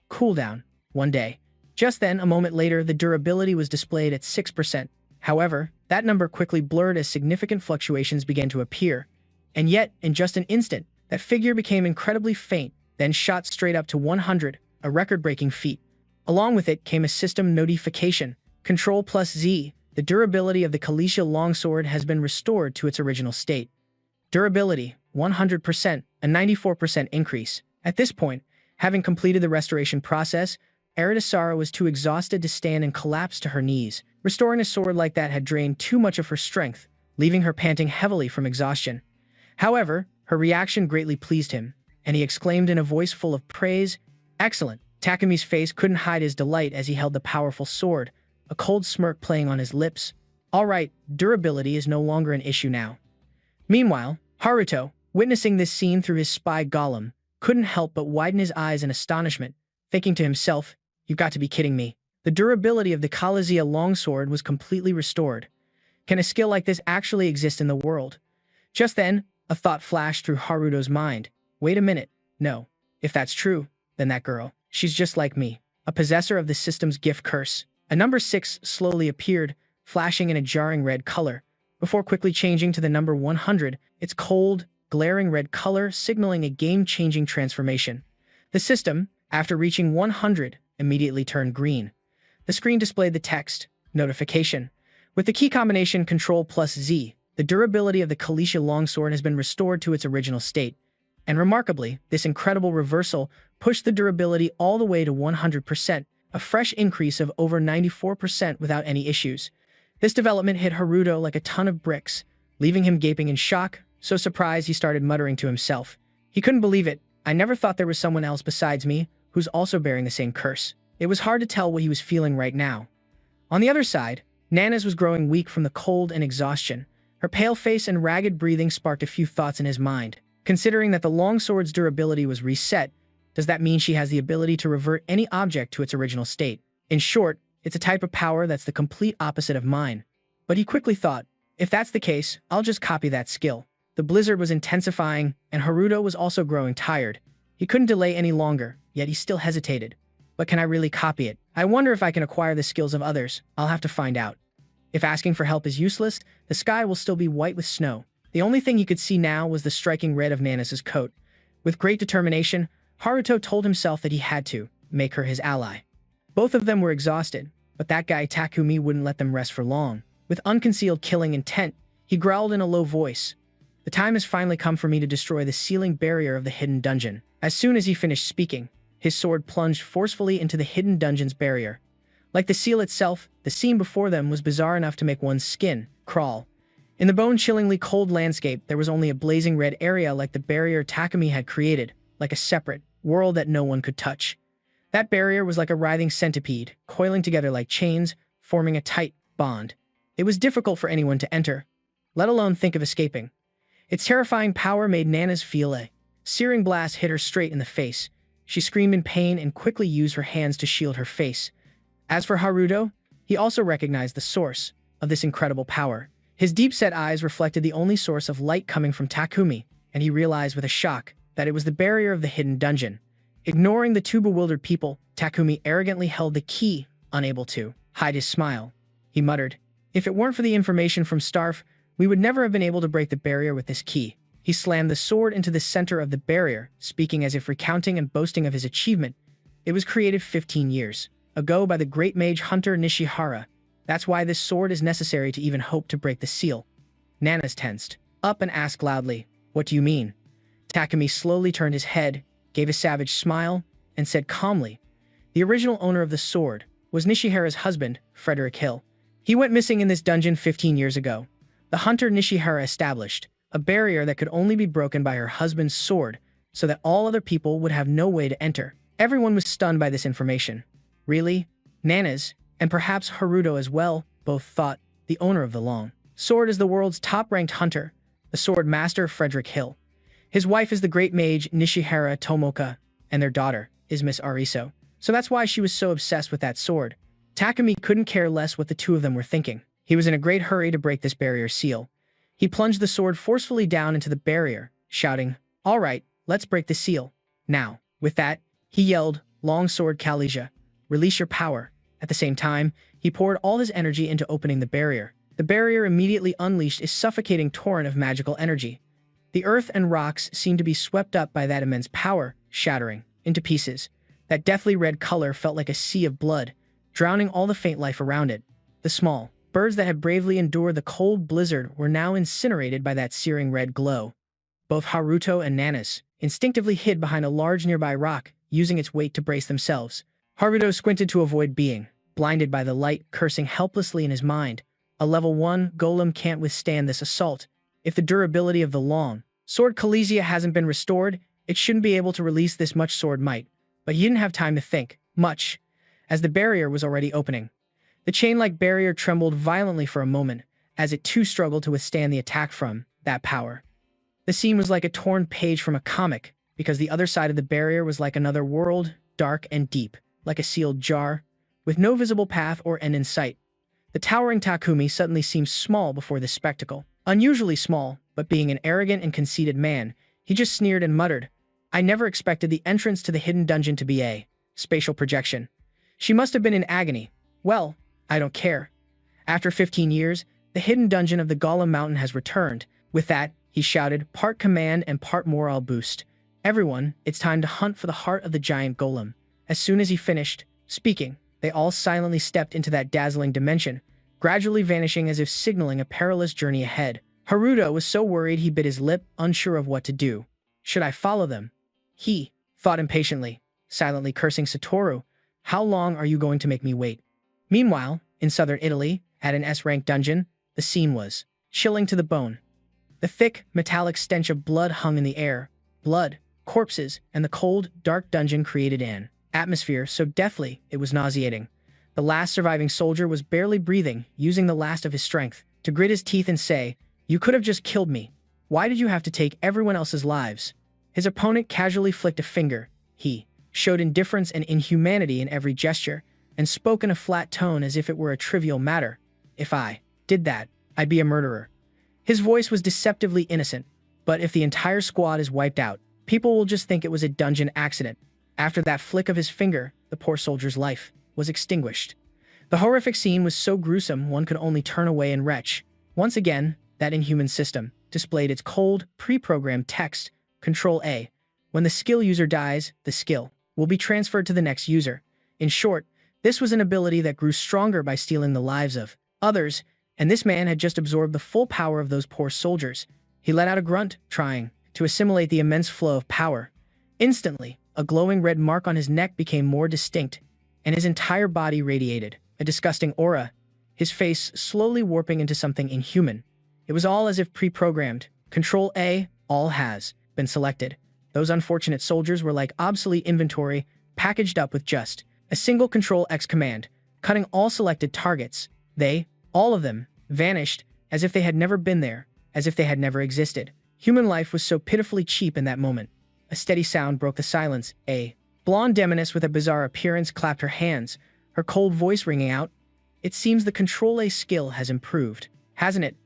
Cooldown. 1 day. Just then, a moment later, the durability was displayed at 6%. However, that number quickly blurred as significant fluctuations began to appear. And yet, in just an instant, that figure became incredibly faint, then shot straight up to 100, a record-breaking feat. Along with it came a system notification. Ctrl+Z. The durability of the Kalesia longsword has been restored to its original state. Durability, 100%, a 94% increase. At this point, having completed the restoration process, Aridasara was too exhausted to stand and collapsed to her knees. Restoring a sword like that had drained too much of her strength, leaving her panting heavily from exhaustion. However, her reaction greatly pleased him, and he exclaimed in a voice full of praise, "Excellent!" Takumi's face couldn't hide his delight as he held the powerful sword, a cold smirk playing on his lips. All right, durability is no longer an issue now. Meanwhile, Haruto, Witnessing this scene through his spy golem couldn't help but widen his eyes in astonishment, thinking to himself, "You've got to be kidding me." The durability of the Kalazia longsword was completely restored. Can a skill like this actually exist in the world? Just then, a thought flashed through Haruto's mind. Wait a minute. No. If that's true, then that girl, she's just like me, a possessor of the system's gift curse. A number 6 slowly appeared, flashing in a jarring red color, before quickly changing to the number 100, its cold, glaring red color signaling a game-changing transformation. The system, after reaching 100, immediately turned green. The screen displayed the text, "Notification." With the key combination Ctrl+Z, the durability of the Kalisha longsword has been restored to its original state. And remarkably, this incredible reversal pushed the durability all the way to 100%, a fresh increase of over 94% without any issues. This development hit Haruto like a ton of bricks, leaving him gaping in shock, so surprised he started muttering to himself. He couldn't believe it. I never thought there was someone else besides me who's also bearing the same curse. It was hard to tell what he was feeling right now. On the other side, Nana's was growing weak from the cold and exhaustion. Her pale face and ragged breathing sparked a few thoughts in his mind. Considering that the longsword's durability was reset, does that mean she has the ability to revert any object to its original state? In short, it's a type of power that's the complete opposite of mine. But he quickly thought, if that's the case, I'll just copy that skill. The blizzard was intensifying, and Haruto was also growing tired. He couldn't delay any longer, yet he still hesitated. But can I really copy it? I wonder if I can acquire the skills of others. I'll have to find out. If asking for help is useless, the sky will still be white with snow. The only thing he could see now was the striking red of Nana's coat. With great determination, Haruto told himself that he had to make her his ally. Both of them were exhausted, but that guy Takumi wouldn't let them rest for long. With unconcealed killing intent, he growled in a low voice. The time has finally come for me to destroy the sealing barrier of the hidden dungeon. As soon as he finished speaking, his sword plunged forcefully into the hidden dungeon's barrier. Like the seal itself, the scene before them was bizarre enough to make one's skin crawl. In the bone-chillingly cold landscape, there was only a blazing red area like the barrier Takumi had created, like a separate world that no one could touch. That barrier was like a writhing centipede, coiling together like chains, forming a tight bond. It was difficult for anyone to enter, let alone think of escaping. Its terrifying power made Nana's feel a searing blast hit her straight in the face. She screamed in pain and quickly used her hands to shield her face. As for Haruto, he also recognized the source of this incredible power. His deep-set eyes reflected the only source of light coming from Takumi, and he realized with a shock that it was the barrier of the hidden dungeon. Ignoring the two bewildered people, Takumi arrogantly held the key, unable to hide his smile. He muttered, "If it weren't for the information from Starf, we would never have been able to break the barrier with this key." He slammed the sword into the center of the barrier, speaking as if recounting and boasting of his achievement. It was created 15 years ago by the great mage hunter Nishihara. That's why this sword is necessary to even hope to break the seal. Nana's tensed up and asked loudly, "What do you mean?" Takumi slowly turned his head, gave a savage smile, and said calmly, "The original owner of the sword was Nishihara's husband, Frederick Hill. He went missing in this dungeon 15 years ago. The hunter Nishihara established a barrier that could only be broken by her husband's sword, so that all other people would have no way to enter." Everyone was stunned by this information. Really? Nana's, and perhaps Haruto as well, both thought the owner of the long sword is the world's top-ranked hunter, the sword master Frederick Hill. His wife is the great mage Nishihara Tomoka, and their daughter is Miss Ariso. So that's why she was so obsessed with that sword. Takumi couldn't care less what the two of them were thinking. He was in a great hurry to break this barrier seal. He plunged the sword forcefully down into the barrier, shouting, "All right, let's break the seal. Now." With that, he yelled, "Long sword Kalija, release your power." At the same time, he poured all his energy into opening the barrier. The barrier immediately unleashed a suffocating torrent of magical energy. The earth and rocks seemed to be swept up by that immense power, shattering into pieces. That deathly red color felt like a sea of blood, drowning all the faint life around it. The small birds that had bravely endured the cold blizzard were now incinerated by that searing red glow. Both Haruto and Nana's instinctively hid behind a large nearby rock, using its weight to brace themselves. Haruto squinted to avoid being blinded by the light, cursing helplessly in his mind. A level 1 golem can't withstand this assault. If the durability of the long sword Kalizia hasn't been restored, it shouldn't be able to release this much sword might. But he didn't have time to think much, as the barrier was already opening. The chain-like barrier trembled violently for a moment, as it too struggled to withstand the attack from that power. The scene was like a torn page from a comic, because the other side of the barrier was like another world, dark and deep, like a sealed jar, with no visible path or end in sight. The towering Takumi suddenly seemed small before this spectacle. Unusually small, but being an arrogant and conceited man, he just sneered and muttered, "I never expected the entrance to the hidden dungeon to be a spatial projection." She must have been in agony. Well, I don't care. After 15 years, the hidden dungeon of the Golem Mountain has returned. With that, he shouted, part command and part morale boost. "Everyone, it's time to hunt for the heart of the giant golem." As soon as he finished speaking, they all silently stepped into that dazzling dimension, gradually vanishing as if signaling a perilous journey ahead. Haruto was so worried he bit his lip, unsure of what to do. Should I follow them? He thought impatiently, silently cursing Satoru. How long are you going to make me wait? Meanwhile, in southern Italy, at an S-rank dungeon, the scene was chilling to the bone. The thick, metallic stench of blood hung in the air. Blood, corpses, and the cold, dark dungeon created an atmosphere so deathly it was nauseating. The last surviving soldier was barely breathing, using the last of his strength to grit his teeth and say, "You could have just killed me. Why did you have to take everyone else's lives?" His opponent casually flicked a finger. He showed indifference and inhumanity in every gesture, and spoke in a flat tone as if it were a trivial matter. "If I did that, I'd be a murderer." His voice was deceptively innocent, but if the entire squad is wiped out, people will just think it was a dungeon accident. After that flick of his finger, the poor soldier's life was extinguished. The horrific scene was so gruesome one could only turn away and retch. Once again, that inhuman system displayed its cold, pre-programmed text, Control A. When the skill user dies, the skill will be transferred to the next user. In short, this was an ability that grew stronger by stealing the lives of others, and this man had just absorbed the full power of those poor soldiers. He let out a grunt, trying to assimilate the immense flow of power. Instantly, a glowing red mark on his neck became more distinct, and his entire body radiated a disgusting aura, his face slowly warping into something inhuman. It was all as if pre-programmed. Control A, all has been selected. Those unfortunate soldiers were like obsolete inventory, packaged up with just a single Control X command, cutting all selected targets. They, all of them, vanished, as if they had never been there, as if they had never existed. Human life was so pitifully cheap in that moment. A steady sound broke the silence. A blonde demoness with a bizarre appearance clapped her hands, her cold voice ringing out. "It seems the Control A skill has improved, hasn't it?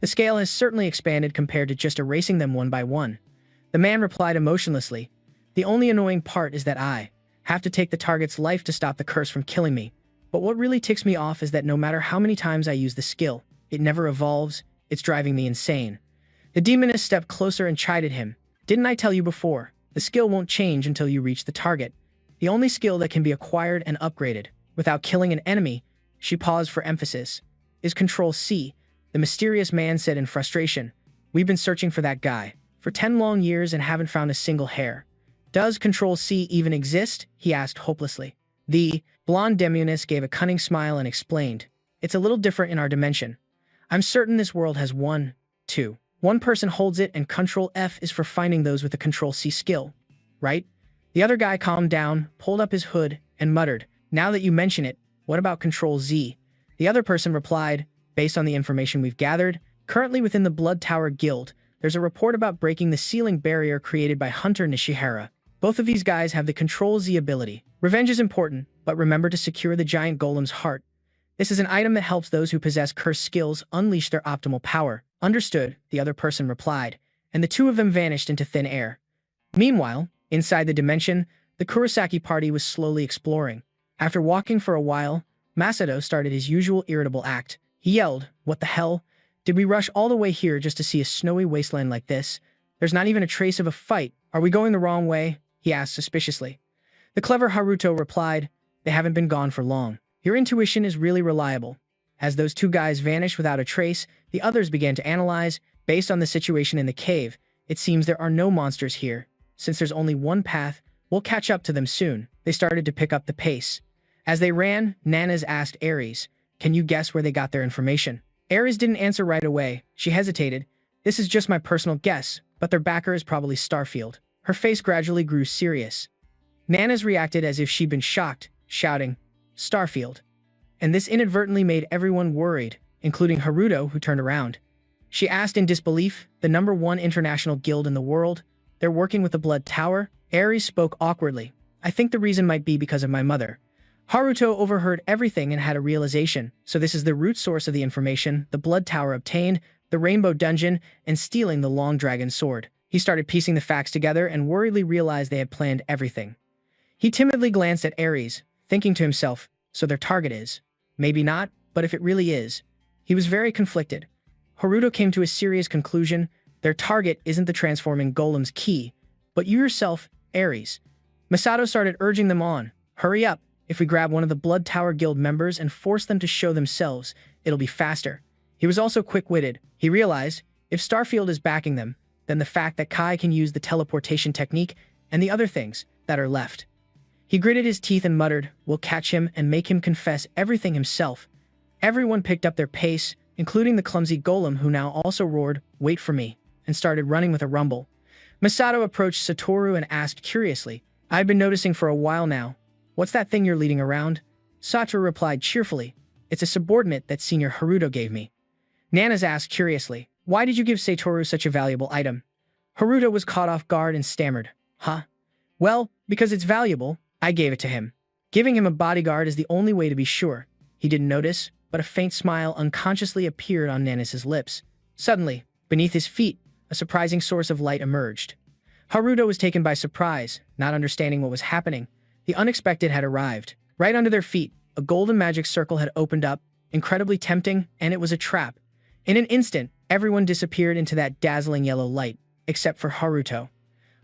The scale has certainly expanded compared to just erasing them one by one." The man replied emotionlessly, "The only annoying part is that I have to take the target's life to stop the curse from killing me. But what really ticks me off is that no matter how many times I use the skill, it never evolves. It's driving me insane." The demoness stepped closer and chided him. "Didn't I tell you before? The skill won't change until you reach the target. The only skill that can be acquired and upgraded without killing an enemy," she paused for emphasis, "is Control C." The mysterious man said in frustration, "We've been searching for that guy for 10 long years and haven't found a single hair." "Does Control C even exist?" he asked hopelessly. The blonde demoness gave a cunning smile and explained, "It's a little different in our dimension. I'm certain this world has one person holds it, and Control F is for finding those with the Control C skill. Right?" The other guy calmed down, pulled up his hood, and muttered, "Now that you mention it, what about Control Z?" The other person replied, "Based on the information we've gathered, currently within the Blood Tower Guild, there's a report about breaking the ceiling barrier created by Hunter Nishihara. Both of these guys have the Control Z ability. Revenge is important, but remember to secure the giant golem's heart. This is an item that helps those who possess cursed skills unleash their optimal power." "Understood," the other person replied, and the two of them vanished into thin air. Meanwhile, inside the dimension, the Kurosaki party was slowly exploring. After walking for a while, Masato started his usual irritable act. He yelled, "What the hell? Did we rush all the way here just to see a snowy wasteland like this? There's not even a trace of a fight. Are we going the wrong way?" he asked suspiciously. The clever Haruto replied, "They haven't been gone for long. Your intuition is really reliable." As those two guys vanished without a trace, the others began to analyze. Based on the situation in the cave, it seems there are no monsters here. Since there's only one path, we'll catch up to them soon. They started to pick up the pace. As they ran, Nanas asked Ares, "Can you guess where they got their information?" Ares didn't answer right away. She hesitated. "This is just my personal guess, but their backer is probably Starfield." Her face gradually grew serious. Nanas reacted as if she'd been shocked, shouting, "Starfield." And this inadvertently made everyone worried, including Haruto, who turned around. She asked in disbelief. The #1 international guild in the world. They're working with the Blood Tower? Aries spoke awkwardly. I think the reason might be because of my mother. Haruto overheard everything and had a realization. So this is the root source of the information the Blood Tower obtained, the Rainbow Dungeon, and stealing the Long Dragon Sword. He started piecing the facts together and worriedly realized they had planned everything. He timidly glanced at Aries, thinking to himself, so their target is. Maybe not, but if it really is. He was very conflicted. Haruto came to a serious conclusion. Their target isn't the transforming golem's key, but you yourself, Aries. Masato started urging them on. Hurry up. If we grab one of the Blood Tower Guild members and force them to show themselves, it'll be faster. He was also quick-witted. He realized, if Starfield is backing them, then the fact that Kai can use the teleportation technique and the other things that are left. He gritted his teeth and muttered, we'll catch him and make him confess everything himself. Everyone picked up their pace, including the clumsy golem who now also roared, wait for me, and started running with a rumble. Masato approached Satoru and asked curiously, I've been noticing for a while now. What's that thing you're leading around? Satoru replied cheerfully, it's a subordinate that Senior Haruto gave me. Nanas asked curiously, why did you give Satoru such a valuable item? Haruto was caught off guard and stammered, huh? Well, because it's valuable, I gave it to him. Giving him a bodyguard is the only way to be sure. He didn't notice, but a faint smile unconsciously appeared on Nanas' lips. Suddenly, beneath his feet, a surprising source of light emerged. Haruto was taken by surprise, not understanding what was happening. The unexpected had arrived. Right under their feet, a golden magic circle had opened up, incredibly tempting, and it was a trap. In an instant, everyone disappeared into that dazzling yellow light, except for Haruto.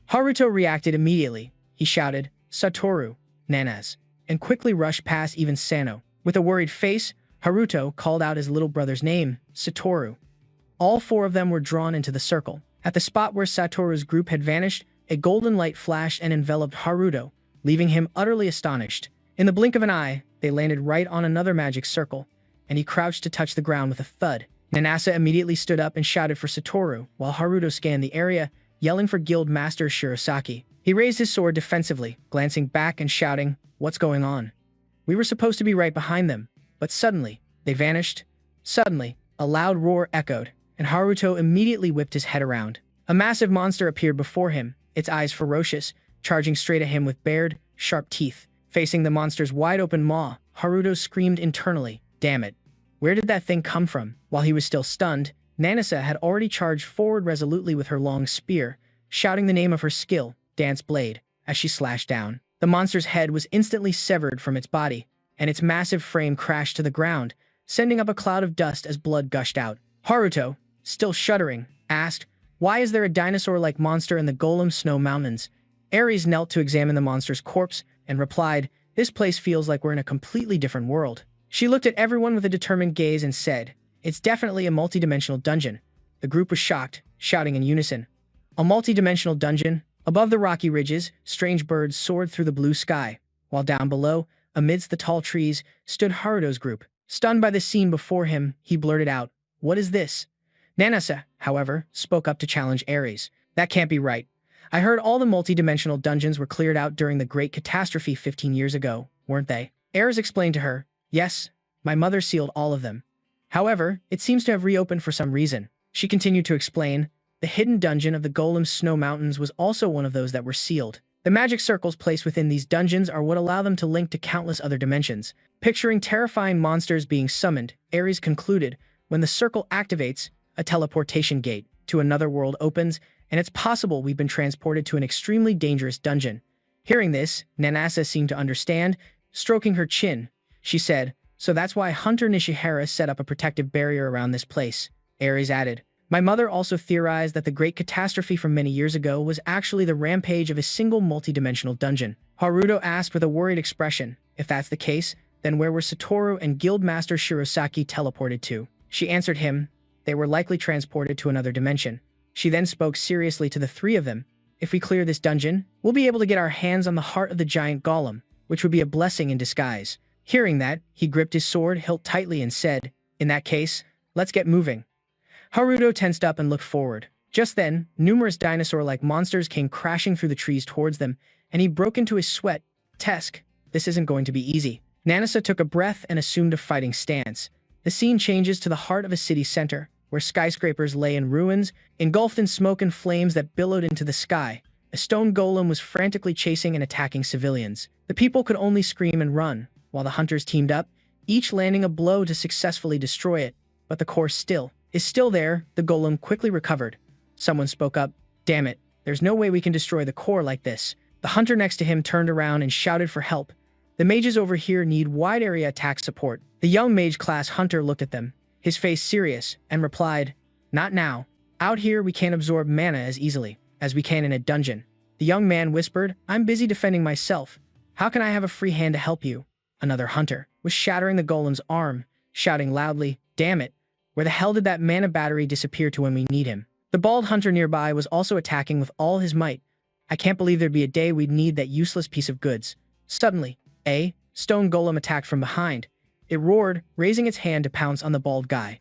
Haruto reacted immediately. He shouted, Satoru, Nanas, and quickly rushed past even Sano. With a worried face, Haruto called out his little brother's name, Satoru. All four of them were drawn into the circle. At the spot where Satoru's group had vanished, a golden light flashed and enveloped Haruto, leaving him utterly astonished. In the blink of an eye, they landed right on another magic circle, and he crouched to touch the ground with a thud. Nanasa immediately stood up and shouted for Satoru, while Haruto scanned the area, yelling for Guild Master Shirosaki. He raised his sword defensively, glancing back and shouting, what's going on? We were supposed to be right behind them, but suddenly, they vanished. Suddenly, a loud roar echoed, and Haruto immediately whipped his head around. A massive monster appeared before him, its eyes ferocious, charging straight at him with bared, sharp teeth. Facing the monster's wide-open maw, Haruto screamed internally, damn it. Where did that thing come from? While he was still stunned, Nanasa had already charged forward resolutely with her long spear, shouting the name of her skill, Dance Blade, as she slashed down. The monster's head was instantly severed from its body, and its massive frame crashed to the ground, sending up a cloud of dust as blood gushed out. Haruto, still shuddering, asked, why is there a dinosaur-like monster in the Golem Snow Mountains? Ares knelt to examine the monster's corpse and replied, this place feels like we're in a completely different world. She looked at everyone with a determined gaze and said, it's definitely a multidimensional dungeon. The group was shocked, shouting in unison. A multidimensional dungeon? Above the rocky ridges, strange birds soared through the blue sky, while down below, amidst the tall trees, stood Haruto's group. Stunned by the scene before him, he blurted out, what is this? Nanasa, however, spoke up to challenge Ares. That can't be right. I heard all the multidimensional dungeons were cleared out during the Great Catastrophe 15 years ago, weren't they? Ares explained to her, yes, my mother sealed all of them. However, it seems to have reopened for some reason. She continued to explain, the hidden dungeon of the Golem Snow Mountains was also one of those that were sealed. The magic circles placed within these dungeons are what allow them to link to countless other dimensions. Picturing terrifying monsters being summoned, Ares concluded, when the circle activates, a teleportation gate to another world opens, and it's possible we've been transported to an extremely dangerous dungeon. Hearing this, Nanasa seemed to understand. Stroking her chin, she said, so that's why Hunter Nishihara set up a protective barrier around this place. Ares added, my mother also theorized that the Great Catastrophe from many years ago was actually the rampage of a single multidimensional dungeon. Haruto asked with a worried expression, if that's the case, then where were Satoru and Guildmaster Shirosaki teleported to? She answered him, they were likely transported to another dimension. She then spoke seriously to the three of them. If we clear this dungeon, we'll be able to get our hands on the heart of the giant golem, which would be a blessing in disguise. Hearing that, he gripped his sword hilt tightly and said, in that case, let's get moving. Haruto tensed up and looked forward. Just then, numerous dinosaur-like monsters came crashing through the trees towards them, and he broke into a sweat. Tesk, this isn't going to be easy. Nanasa took a breath and assumed a fighting stance. The scene changes to the heart of a city center. where skyscrapers lay in ruins, engulfed in smoke and flames that billowed into the sky. A stone golem was frantically chasing and attacking civilians. The people could only scream and run, while the hunters teamed up, each landing a blow to successfully destroy it. But the core is still there. The golem quickly recovered. Someone spoke up, "Damn it, there's no way we can destroy the core like this." The hunter next to him turned around and shouted for help. "The mages over here need wide area attack support." The young mage-class hunter looked at them, his face serious, and replied, "Not now. Out here we can't absorb mana as easily as we can in a dungeon." The young man whispered, "I'm busy defending myself. How can I have a free hand to help you?" Another hunter was shattering the golem's arm, shouting loudly, "Damn it, where the hell did that mana battery disappear to when we need him?" The bald hunter nearby was also attacking with all his might. "I can't believe there'd be a day we'd need that useless piece of goods." Suddenly, a stone golem attacked from behind. It roared, raising its hand to pounce on the bald guy.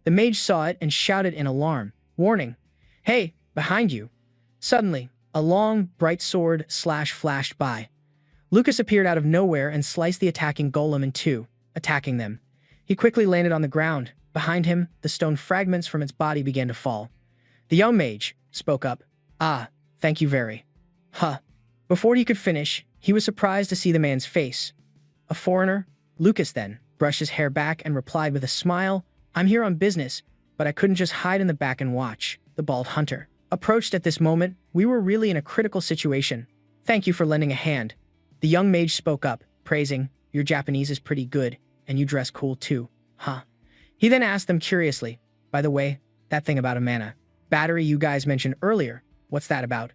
The mage saw it and shouted in alarm, "Warning! Hey, behind you!" Suddenly, a long, bright sword flashed by. Lucas appeared out of nowhere and sliced the attacking golem in two, attacking them. He quickly landed on the ground. Behind him, the stone fragments from its body began to fall. The young mage spoke up, "Ah, thank you very." Before he could finish, he was surprised to see the man's face. "A foreigner?" Lucas then brushed his hair back and replied with a smile, "I'm here on business, but I couldn't just hide in the back and watch." The bald hunter approached at this moment. "We were really in a critical situation. Thank you for lending a hand." The young mage spoke up, praising, "Your Japanese is pretty good, and you dress cool too, huh?" He then asked them curiously, "By the way, that thing about a mana battery you guys mentioned earlier, what's that about?"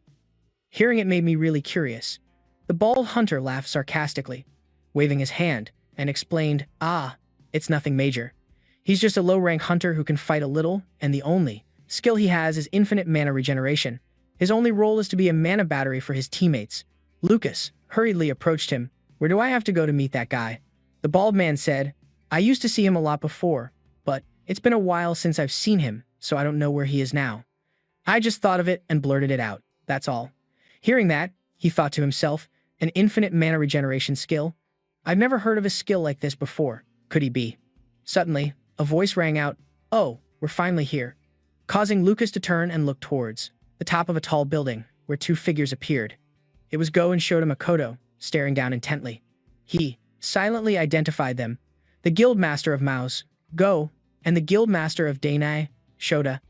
Hearing it made me really curious. The bald hunter laughed sarcastically, waving his hand, and explained, "Ah, it's nothing major. He's just a low-rank hunter who can fight a little, and the only skill he has is infinite mana regeneration. His only role is to be a mana battery for his teammates." Lucas hurriedly approached him. "Where do I have to go to meet that guy?" The bald man said, "I used to see him a lot before, but it's been a while since I've seen him, so I don't know where he is now. I just thought of it and blurted it out, that's all." Hearing that, he thought to himself, an infinite mana regeneration skill? I've never heard of a skill like this before. Could he be? Suddenly, a voice rang out, "Oh, we're finally here," causing Lucas to turn and look towards the top of a tall building, where two figures appeared. It was Go and Shota Makoto, staring down intently. He silently identified them, the guild master of Maus, Go, and the guild master of Dainai, Shota.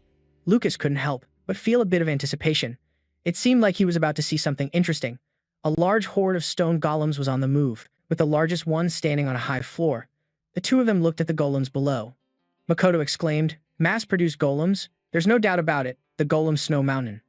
Lucas couldn't help but feel a bit of anticipation. It seemed like he was about to see something interesting. A large horde of stone golems was on the move, with the largest one standing on a high floor. The two of them looked at the golems below. Makoto exclaimed, "Mass-produced golems? There's no doubt about it, the golem snow mountain.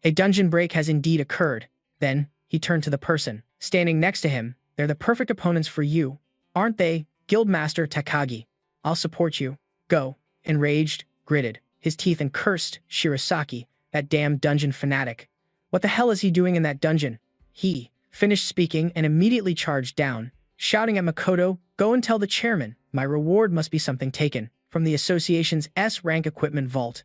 A dungeon break has indeed occurred." Then, he turned to the person standing next to him. "They're the perfect opponents for you, aren't they, Guildmaster Takagi? I'll support you." Go, enraged, gritted his teeth and cursed Shirasaki, that damn dungeon fanatic. What the hell is he doing in that dungeon? He finished speaking and immediately charged down, shouting at Makoto, "Go and tell the chairman, my reward must be something taken from the association's S-rank equipment vault."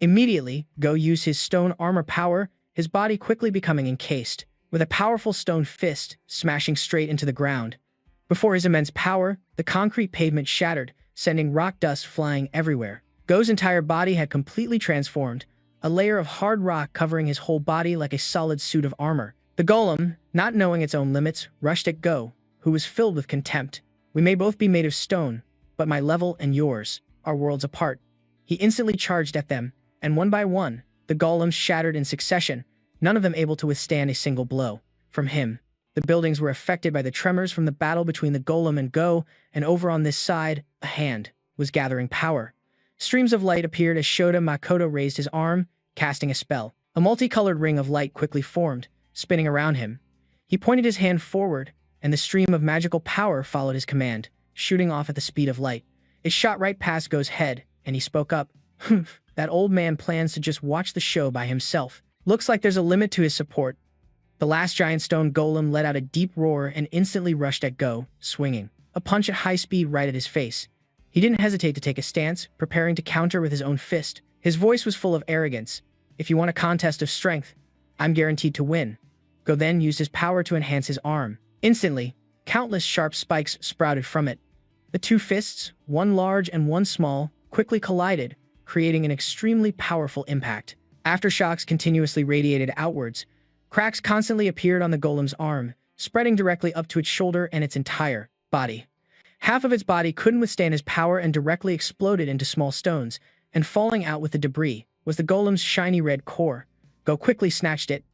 Immediately, Go used his stone armor power, his body quickly becoming encased, with a powerful stone fist smashing straight into the ground. Before his immense power, the concrete pavement shattered, sending rock dust flying everywhere. Go's entire body had completely transformed, a layer of hard rock covering his whole body like a solid suit of armor. The golem, not knowing its own limits, rushed at Go, who was filled with contempt. "We may both be made of stone, but my level and yours are worlds apart." He instantly charged at them, and one by one, the golems shattered in succession, none of them able to withstand a single blow from him. The buildings were affected by the tremors from the battle between the golem and Go, and over on this side, a hand was gathering power. Streams of light appeared as Shota Makoto raised his arm, casting a spell. A multicolored ring of light quickly formed, spinning around him. He pointed his hand forward, and the stream of magical power followed his command, shooting off at the speed of light. It shot right past Go's head, and he spoke up, "Humph, that old man plans to just watch the show by himself. Looks like there's a limit to his support." The last giant stone golem let out a deep roar and instantly rushed at Go, swinging a punch at high speed right at his face. He didn't hesitate to take a stance, preparing to counter with his own fist. His voice was full of arrogance. "If you want a contest of strength, I'm guaranteed to win." Go then used his power to enhance his arm. Instantly, countless sharp spikes sprouted from it. The two fists, one large and one small, quickly collided, creating an extremely powerful impact. Aftershocks continuously radiated outwards. Cracks constantly appeared on the golem's arm, spreading directly up to its shoulder and its entire body. Half of its body couldn't withstand his power and directly exploded into small stones, and falling out with the debris was the golem's shiny red core. Go quickly snatched it,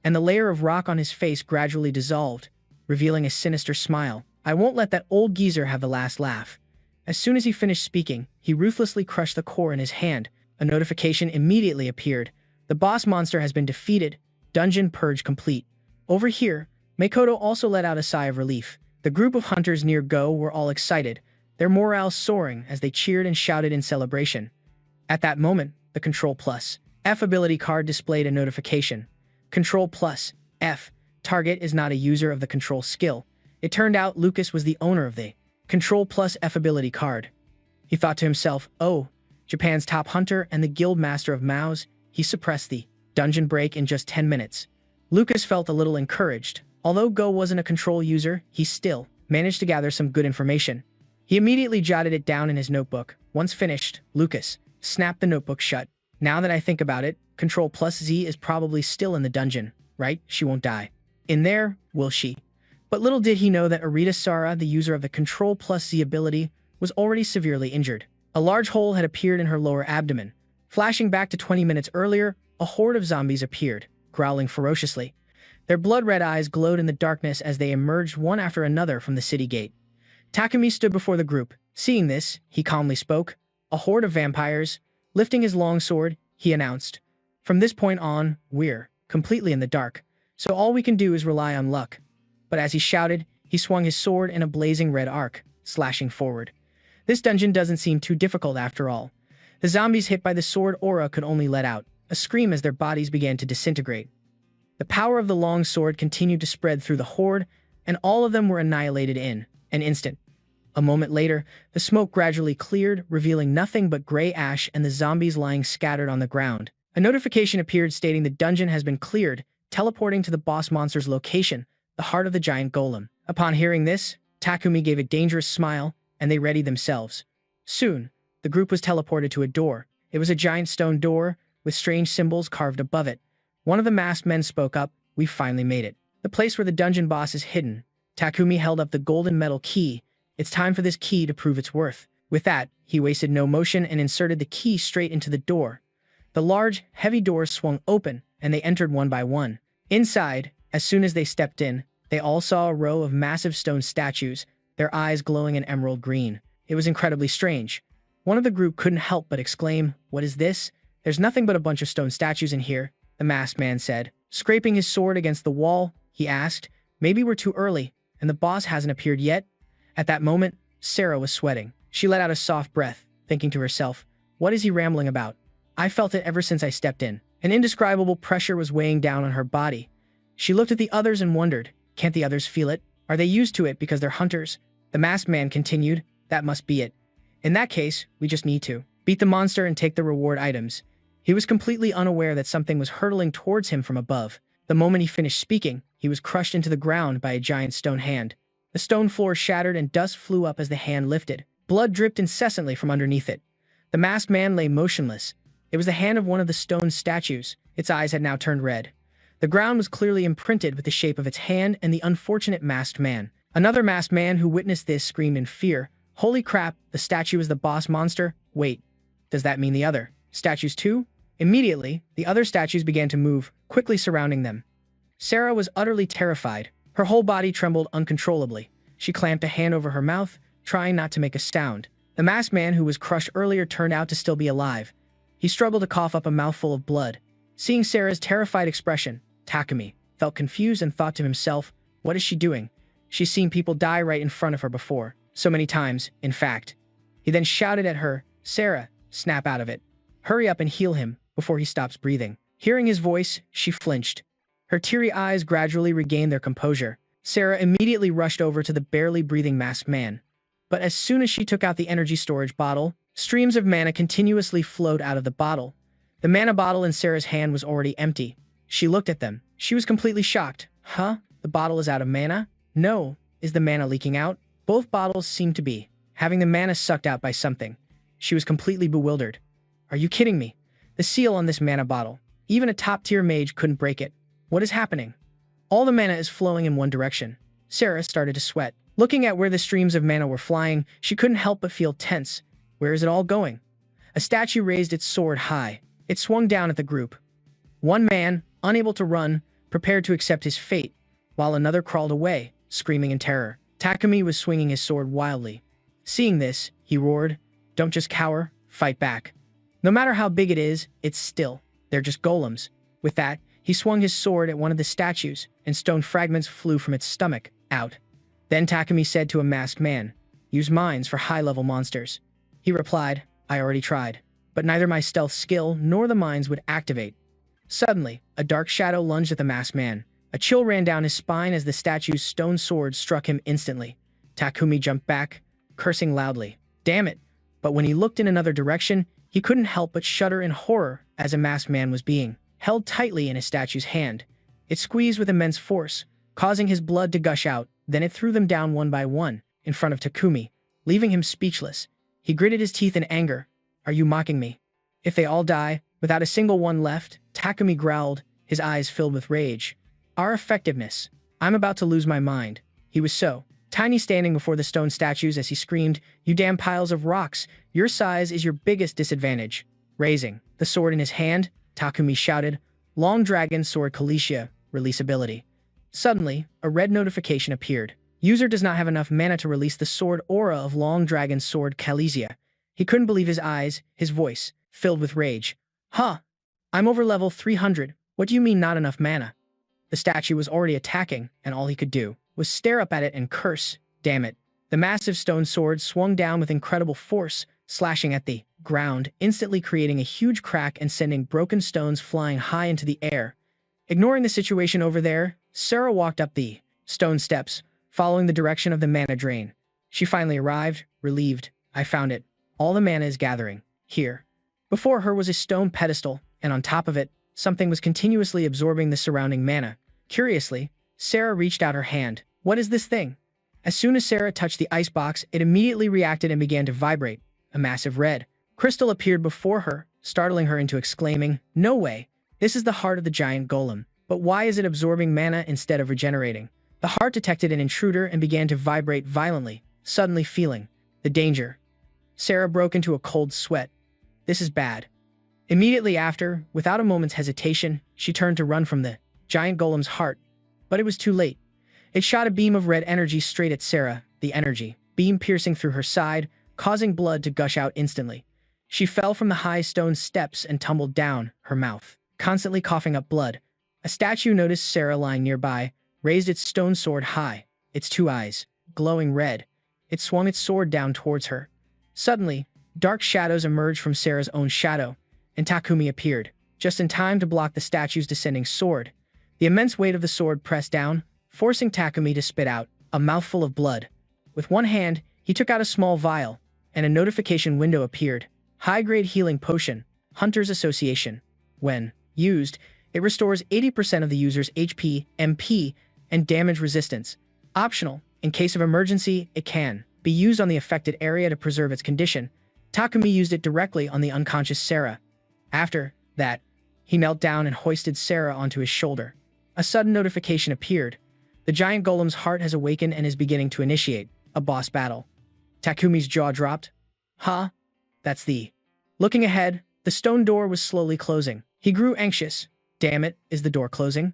and the layer of rock on his face gradually dissolved, revealing a sinister smile. I won't let that old geezer have the last laugh. As soon as he finished speaking, he ruthlessly crushed the core in his hand. A notification immediately appeared. The boss monster has been defeated. Dungeon purge complete. Over here, Makoto also let out a sigh of relief. The group of hunters near Go were all excited, their morale soaring as they cheered and shouted in celebration. At that moment, the Control+F ability card displayed a notification. Control+F. Target is not a user of the control skill. It turned out Lucas was the owner of the Control+F ability card. He thought to himself, oh, Japan's top hunter and the guild master of Maos. He suppressed the dungeon break in just 10 minutes. Lucas felt a little encouraged. Although Go wasn't a control user, he still managed to gather some good information. He immediately jotted it down in his notebook. Once finished, Lucas snapped the notebook shut. Now that I think about it, Control+Z is probably still in the dungeon, right? She won't die. In there, will she? But little did he know that Arita Sara, the user of the Control+Z ability, was already severely injured. A large hole had appeared in her lower abdomen. Flashing back to 20 minutes earlier, a horde of zombies appeared, growling ferociously. Their blood-red eyes glowed in the darkness as they emerged one after another from the city gate. Takumi stood before the group. Seeing this, he calmly spoke. A horde of vampires. Lifting his long sword, he announced, from this point on, we're completely in the dark, so all we can do is rely on luck. But as he shouted, he swung his sword in a blazing red arc, slashing forward. This dungeon doesn't seem too difficult after all. The zombies hit by the sword aura could only let out a scream as their bodies began to disintegrate. The power of the long sword continued to spread through the horde, and all of them were annihilated in an instant. A moment later, the smoke gradually cleared, revealing nothing but gray ash and the zombies lying scattered on the ground. A notification appeared stating the dungeon has been cleared, teleporting to the boss monster's location, the heart of the giant golem. Upon hearing this, Takumi gave a dangerous smile, and they readied themselves. Soon, the group was teleported to a door. It was a giant stone door, with strange symbols carved above it. One of the masked men spoke up, "We finally made it. The place where the dungeon boss is hidden." Takumi held up the golden metal key. It's time for this key to prove its worth. With that, he wasted no motion and inserted the key straight into the door. The large, heavy doors swung open, and they entered one by one. Inside, as soon as they stepped in, they all saw a row of massive stone statues, their eyes glowing an emerald green. It was incredibly strange. One of the group couldn't help but exclaim, "What is this? There's nothing but a bunch of stone statues in here," the masked man said. Scraping his sword against the wall, he asked, "Maybe we're too early, and the boss hasn't appeared yet?" At that moment, Sarah was sweating. She let out a soft breath, thinking to herself, "What is he rambling about? I felt it ever since I stepped in." An indescribable pressure was weighing down on her body. She looked at the others and wondered, can't the others feel it? Are they used to it because they're hunters? The masked man continued, "That must be it. In that case, we just need to beat the monster and take the reward items." He was completely unaware that something was hurtling towards him from above. The moment he finished speaking, he was crushed into the ground by a giant stone hand. The stone floor shattered and dust flew up as the hand lifted. Blood dripped incessantly from underneath it. The masked man lay motionless. It was the hand of one of the stone statues. Its eyes had now turned red. The ground was clearly imprinted with the shape of its hand and the unfortunate masked man. Another masked man who witnessed this screamed in fear, "Holy crap, the statue is the boss monster? Wait, does that mean the other statues too?" Immediately, the other statues began to move, quickly surrounding them. Sarah was utterly terrified. Her whole body trembled uncontrollably. She clamped a hand over her mouth, trying not to make a sound. The masked man who was crushed earlier turned out to still be alive. He struggled to cough up a mouthful of blood. Seeing Sarah's terrified expression, Takumi felt confused and thought to himself, what is she doing? She's seen people die right in front of her before. So many times, in fact. He then shouted at her, "Sarah, snap out of it. Hurry up and heal him before he stops breathing." Hearing his voice, she flinched. Her teary eyes gradually regained their composure. Sarah immediately rushed over to the barely breathing masked man. But as soon as she took out the energy storage bottle, streams of mana continuously flowed out of the bottle. The mana bottle in Sarah's hand was already empty. She looked at them. She was completely shocked. Huh? The bottle is out of mana? No. Is the mana leaking out? Both bottles seemed to be having the mana sucked out by something. She was completely bewildered. Are you kidding me? The seal on this mana bottle. Even a top-tier mage couldn't break it. What is happening? All the mana is flowing in one direction. Sarah started to sweat. Looking at where the streams of mana were flying, she couldn't help but feel tense. Where is it all going? A statue raised its sword high. It swung down at the group. One man, unable to run, prepared to accept his fate, while another crawled away, screaming in terror. Takumi was swinging his sword wildly. Seeing this, he roared, "Don't just cower, fight back. No matter how big it is, it's still. They're just golems." With that, he swung his sword at one of the statues, and stone fragments flew from its stomach, out. Then Takumi said to a masked man, "Use mines for high-level monsters." He replied, "I already tried, but neither my stealth skill nor the mines would activate." Suddenly, a dark shadow lunged at the masked man. A chill ran down his spine as the statue's stone sword struck him instantly. Takumi jumped back, cursing loudly. Damn it! But when he looked in another direction, he couldn't help but shudder in horror as a masked man was being held tightly in a statue's hand. It squeezed with immense force, causing his blood to gush out. Then it threw them down one by one, in front of Takumi, leaving him speechless. He gritted his teeth in anger. "Are you mocking me? If they all die, without a single one left," Takumi growled, his eyes filled with rage. "Our effectiveness. I'm about to lose my mind." He was so tiny standing before the stone statues as he screamed, "You damn piles of rocks! Your size is your biggest disadvantage." Raising the sword in his hand, Takumi shouted, "Long Dragon Sword Kalisha, release ability." Suddenly, a red notification appeared. User does not have enough mana to release the sword aura of Long Dragon Sword Kalisha. He couldn't believe his eyes, his voice, filled with rage. "Huh? I'm over level 300. What do you mean not enough mana?" The statue was already attacking, and all he could do was stare up at it and curse. Damn it. The massive stone sword swung down with incredible force, slashing at the ground, instantly creating a huge crack and sending broken stones flying high into the air. Ignoring the situation over there, Sarah walked up the stone steps, following the direction of the mana drain. She finally arrived, relieved. "I found it. All the mana is gathering. Here." Before her was a stone pedestal, and on top of it, something was continuously absorbing the surrounding mana. Curiously, Sarah reached out her hand. "What is this thing?" As soon as Sarah touched the icebox, it immediately reacted and began to vibrate. A massive red crystal appeared before her, startling her into exclaiming, "No way! This is the heart of the giant golem. But why is it absorbing mana instead of regenerating?" The heart detected an intruder and began to vibrate violently, suddenly feeling the danger. Sarah broke into a cold sweat. This is bad. Immediately after, without a moment's hesitation, she turned to run from the giant golem's heart. But it was too late. It shot a beam of red energy straight at Sarah, the energy beam piercing through her side, causing blood to gush out instantly. She fell from the high stone steps and tumbled down, her mouth constantly coughing up blood. A statue noticed Sarah lying nearby, raised its stone sword high, its two eyes glowing red. It swung its sword down towards her. Suddenly, dark shadows emerged from Sarah's own shadow, and Takumi appeared, just in time to block the statue's descending sword. The immense weight of the sword pressed down, forcing Takumi to spit out a mouthful of blood. With one hand, he took out a small vial, and a notification window appeared. High-grade healing potion, Hunter's Association. When used, it restores 80% of the user's HP, MP, and damage resistance. Optional, in case of emergency, it can be used on the affected area to preserve its condition. Takumi used it directly on the unconscious Sarah. After that, he knelt down and hoisted Sarah onto his shoulder. A sudden notification appeared. The giant golem's heart has awakened and is beginning to initiate a boss battle. Takumi's jaw dropped. Huh? That's the... Looking ahead, the stone door was slowly closing. He grew anxious. Damn it, is the door closing?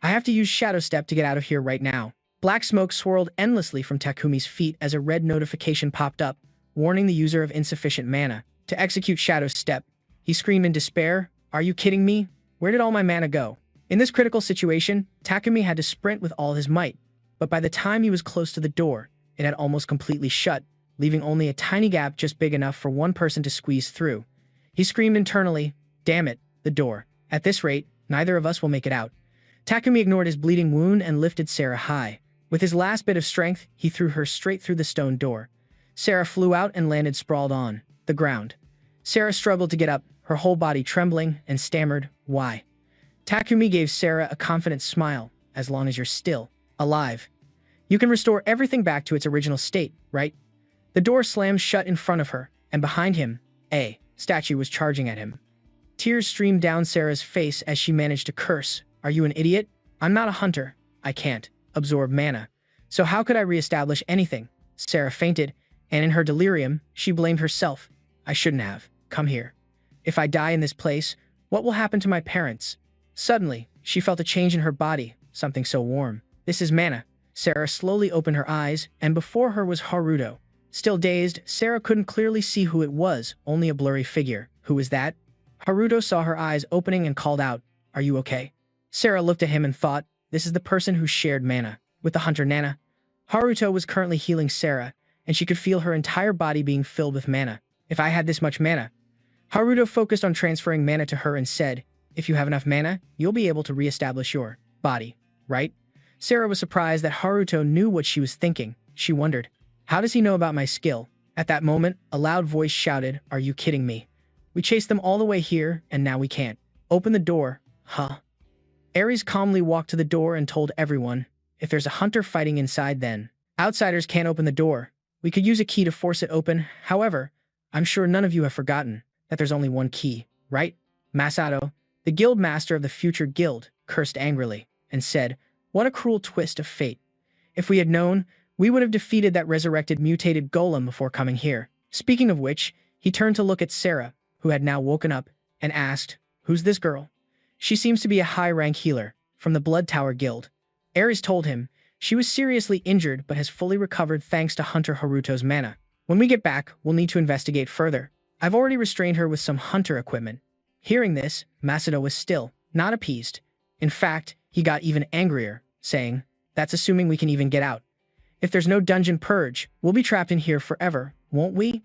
I have to use Shadow Step to get out of here right now. Black smoke swirled endlessly from Takumi's feet as a red notification popped up, warning the user of insufficient mana. To execute Shadow Step, he screamed in despair, "Are you kidding me? Where did all my mana go?" In this critical situation, Takumi had to sprint with all his might, but by the time he was close to the door, it had almost completely shut, leaving only a tiny gap just big enough for one person to squeeze through. He screamed internally, "Damn it, the door. At this rate, neither of us will make it out." Takumi ignored his bleeding wound and lifted Sarah high. With his last bit of strength, he threw her straight through the stone door. Sarah flew out and landed sprawled on the ground. Sarah struggled to get up, her whole body trembling, and stammered, "Why?" Takumi gave Sarah a confident smile. "As long as you're still alive, you can restore everything back to its original state, right?" The door slammed shut in front of her, and behind him, a statue was charging at him. Tears streamed down Sarah's face as she managed to curse. Are you an idiot? I'm not a hunter. I can't absorb mana. So how could I reestablish anything? Sarah fainted, and in her delirium, she blamed herself. I shouldn't have come here. If I die in this place, what will happen to my parents? Suddenly, she felt a change in her body, something so warm. This is mana. Sarah slowly opened her eyes, and before her was Haruto. Still dazed, Sarah couldn't clearly see who it was, only a blurry figure. Who was that? Haruto saw her eyes opening and called out, Are you okay? Sarah looked at him and thought, this is the person who shared mana with the hunter Nana. Haruto was currently healing Sarah, and she could feel her entire body being filled with mana. If I had this much mana. Haruto focused on transferring mana to her and said, if you have enough mana, you'll be able to reestablish your body, right? Sarah was surprised that Haruto knew what she was thinking. She wondered, how does he know about my skill? At that moment, a loud voice shouted, Are you kidding me? We chased them all the way here, and now we can't. Open the door. Huh? Ares calmly walked to the door and told everyone, if there's a hunter fighting inside then. Outsiders can't open the door. We could use a key to force it open. However, I'm sure none of you have forgotten that there's only one key, right? Masato, the guild master of the future guild, cursed angrily and said, What a cruel twist of fate. If we had known, we would have defeated that resurrected mutated golem before coming here. Speaking of which, he turned to look at Sarah, who had now woken up, and asked, Who's this girl? She seems to be a high-rank healer from the Blood Tower Guild. Ares told him she was seriously injured but has fully recovered thanks to Hunter Haruto's mana. When we get back, we'll need to investigate further. I've already restrained her with some hunter equipment. Hearing this, Masato was still not appeased. In fact, he got even angrier, saying, That's assuming we can even get out. If there's no dungeon purge, we'll be trapped in here forever, won't we?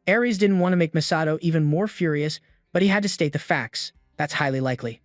Ares didn't want to make Masato even more furious, but he had to state the facts. That's highly likely.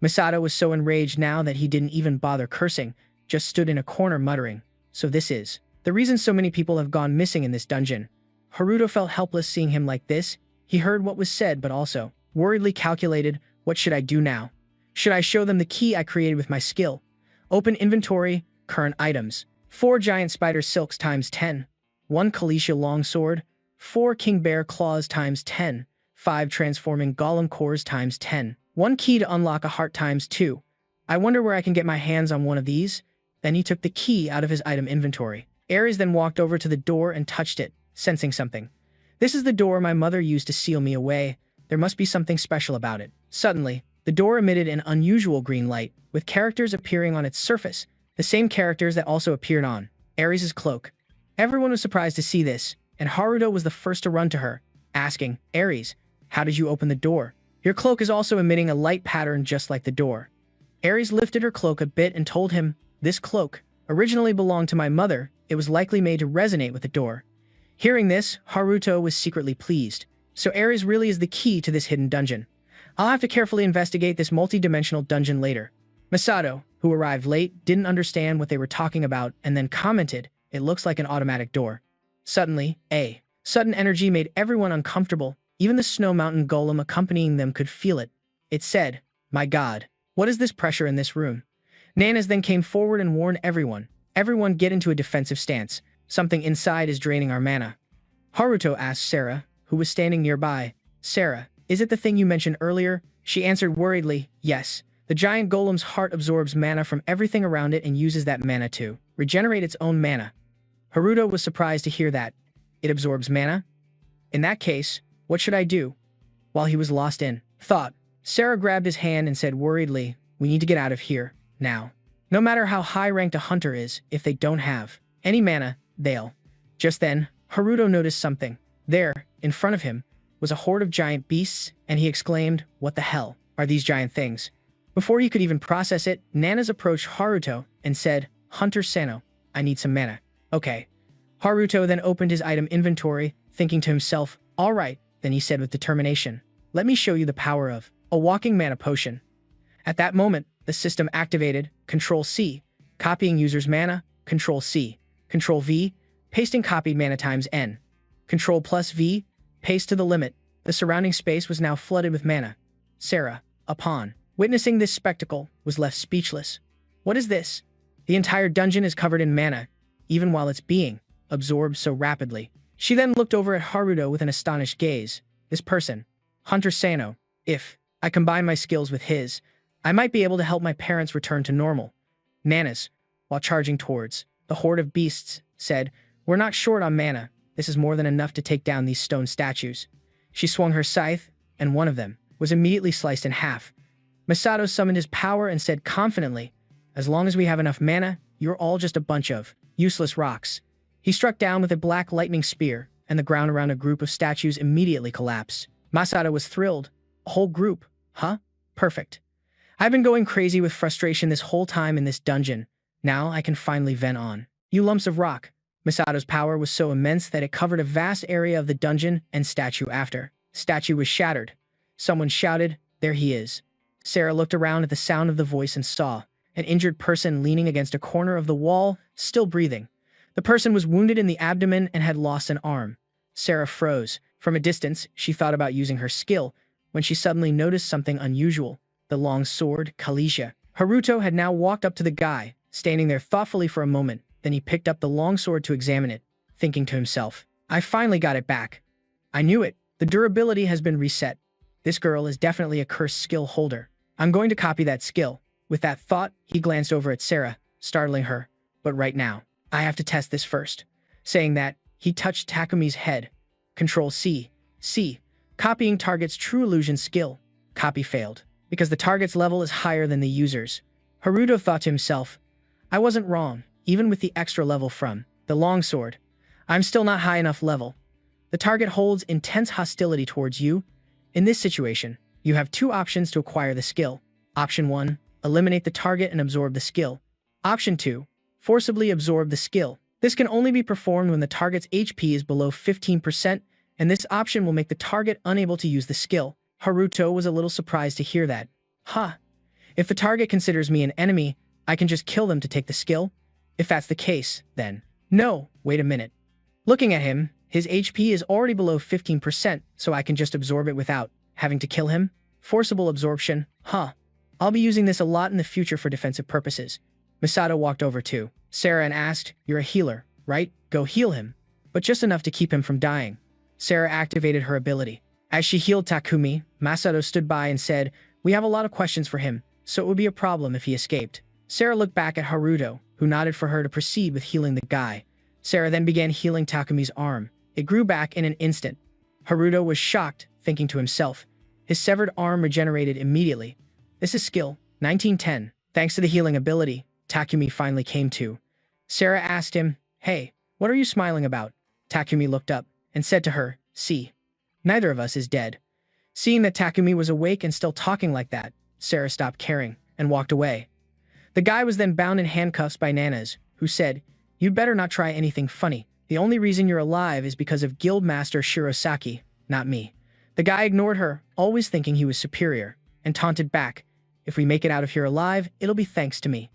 Masato was so enraged now that he didn't even bother cursing, just stood in a corner muttering, So this is the reason so many people have gone missing in this dungeon. Haruto felt helpless seeing him like this. He heard what was said but also worriedly calculated, what should I do now? Should I show them the key I created with my skill? Open inventory, current items. 4 giant spider silks times 10. 1 Kalisha longsword. 4 king bear claws times 10. 5 transforming golem cores times 10. 1 key to unlock a heart times 2. I wonder where I can get my hands on one of these. Then he took the key out of his item inventory. Ares then walked over to the door and touched it, sensing something. This is the door my mother used to seal me away. There must be something special about it. Suddenly, the door emitted an unusual green light, with characters appearing on its surface, the same characters that also appeared on Ares' cloak. Everyone was surprised to see this, and Haruto was the first to run to her, asking, Ares, how did you open the door? Your cloak is also emitting a light pattern just like the door. Ares lifted her cloak a bit and told him, This cloak originally belonged to my mother. It was likely made to resonate with the door. Hearing this, Haruto was secretly pleased. So Ares really is the key to this hidden dungeon. I'll have to carefully investigate this multi-dimensional dungeon later. Masato, who arrived late, didn't understand what they were talking about and then commented, It looks like an automatic door. Suddenly, a sudden energy made everyone uncomfortable. Even the snow mountain golem accompanying them could feel it. It said, My God, what is this pressure in this room? Nanas then came forward and warned everyone. Everyone get into a defensive stance. Something inside is draining our mana. Haruto asked Sarah, who was standing nearby. Sarah, is it the thing you mentioned earlier? She answered worriedly, Yes. The giant golem's heart absorbs mana from everything around it and uses that mana to regenerate its own mana. Haruto was surprised to hear that. It absorbs mana? In that case, what should I do? While he was lost in thought, Sarah grabbed his hand and said worriedly, We need to get out of here, now. No matter how high-ranked a hunter is, if they don't have any mana, they'll. Just then, Haruto noticed something. There, in front of him, was a horde of giant beasts, and he exclaimed, What the hell are these giant things? Before he could even process it, Nanas approached Haruto and said, Hunter Sano, I need some mana. Okay. Haruto then opened his item inventory, thinking to himself, All right. Then he said with determination, Let me show you the power of a walking mana potion. At that moment, the system activated, Control-C, copying user's mana, Control-C, Control-V, pasting copied mana times N. Control+V, paste to the limit. The surrounding space was now flooded with mana. Sarah, upon witnessing this spectacle, was left speechless. What is this? The entire dungeon is covered in mana, even while it's being absorbed so rapidly. She then looked over at Haruto with an astonished gaze. This person Hunter Sano, if I combine my skills with his, I might be able to help my parents return to normal. Nanas, while charging towards the horde of beasts, said, "We're not short on mana. This is more than enough to take down these stone statues." She swung her scythe, and one of them was immediately sliced in half. Masato summoned his power and said confidently, "As long as we have enough mana, you're all just a bunch of useless rocks." He struck down with a black lightning spear, and the ground around a group of statues immediately collapsed. Masato was thrilled. "A whole group, huh? Perfect. I've been going crazy with frustration this whole time in this dungeon. Now I can finally vent on you lumps of rock." Masato's power was so immense that it covered a vast area of the dungeon, and statue after statue was shattered. Someone shouted, "There he is." Sarah looked around at the sound of the voice and saw an injured person leaning against a corner of the wall, still breathing. The person was wounded in the abdomen and had lost an arm. Sarah froze. From a distance, she thought about using her skill, when she suddenly noticed something unusual. The long sword, Kalisha. Haruto had now walked up to the guy, standing there thoughtfully for a moment. Then he picked up the long sword to examine it, thinking to himself, "I finally got it back. I knew it. The durability has been reset. This girl is definitely a cursed skill holder. I'm going to copy that skill." With that thought, he glanced over at Sarah, startling her. "But right now, I have to test this first." Saying that, he touched Takumi's head. Control C. C. Copying target's true illusion skill. Copy failed, because the target's level is higher than the user's. Haruto thought to himself, "I wasn't wrong. Even with the extra level from the longsword, I'm still not high enough level. The target holds intense hostility towards you. In this situation, you have two options to acquire the skill. Option 1, eliminate the target and absorb the skill. Option 2, forcibly absorb the skill. This can only be performed when the target's HP is below 15%, and this option will make the target unable to use the skill." Haruto was a little surprised to hear that. "Huh. If the target considers me an enemy, I can just kill them to take the skill? If that's the case, then no, wait a minute. Looking at him, his HP is already below 15%, so I can just absorb it without having to kill him? Forcible absorption, huh. I'll be using this a lot in the future for defensive purposes." Masato walked over to Sarah and asked, "You're a healer, right? Go heal him." But just enough to keep him from dying. Sarah activated her ability. As she healed Takumi, Masato stood by and said, "We have a lot of questions for him, so it would be a problem if he escaped." Sarah looked back at Haruto, who nodded for her to proceed with healing the guy. Sarah then began healing Takumi's arm. It grew back in an instant. Haruto was shocked, thinking to himself, his severed arm regenerated immediately. This is skill 1910. Thanks to the healing ability, Takumi finally came to. Sarah asked him, "Hey, what are you smiling about?" Takumi looked up and said to her, "See, neither of us is dead." Seeing that Takumi was awake and still talking like that, Sarah stopped caring and walked away. The guy was then bound in handcuffs by Nanas, who said, "You'd better not try anything funny. The only reason you're alive is because of Guildmaster Shirosaki, not me." The guy ignored her, always thinking he was superior, and taunted back, "If we make it out of here alive, it'll be thanks to me."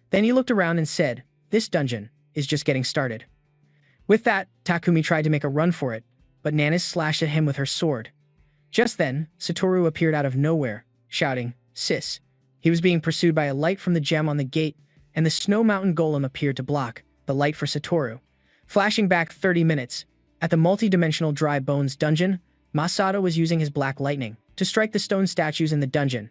Then he looked around and said, "This dungeon is just getting started." With that, Takumi tried to make a run for it, but Nanas slashed at him with her sword. Just then, Satoru appeared out of nowhere, shouting, "Sis." He was being pursued by a light from the gem on the gate, and the Snow Mountain Golem appeared to block the light for Satoru. Flashing back 30 minutes, at the multi-dimensional Dry Bones dungeon, Masato was using his black lightning to strike the stone statues in the dungeon.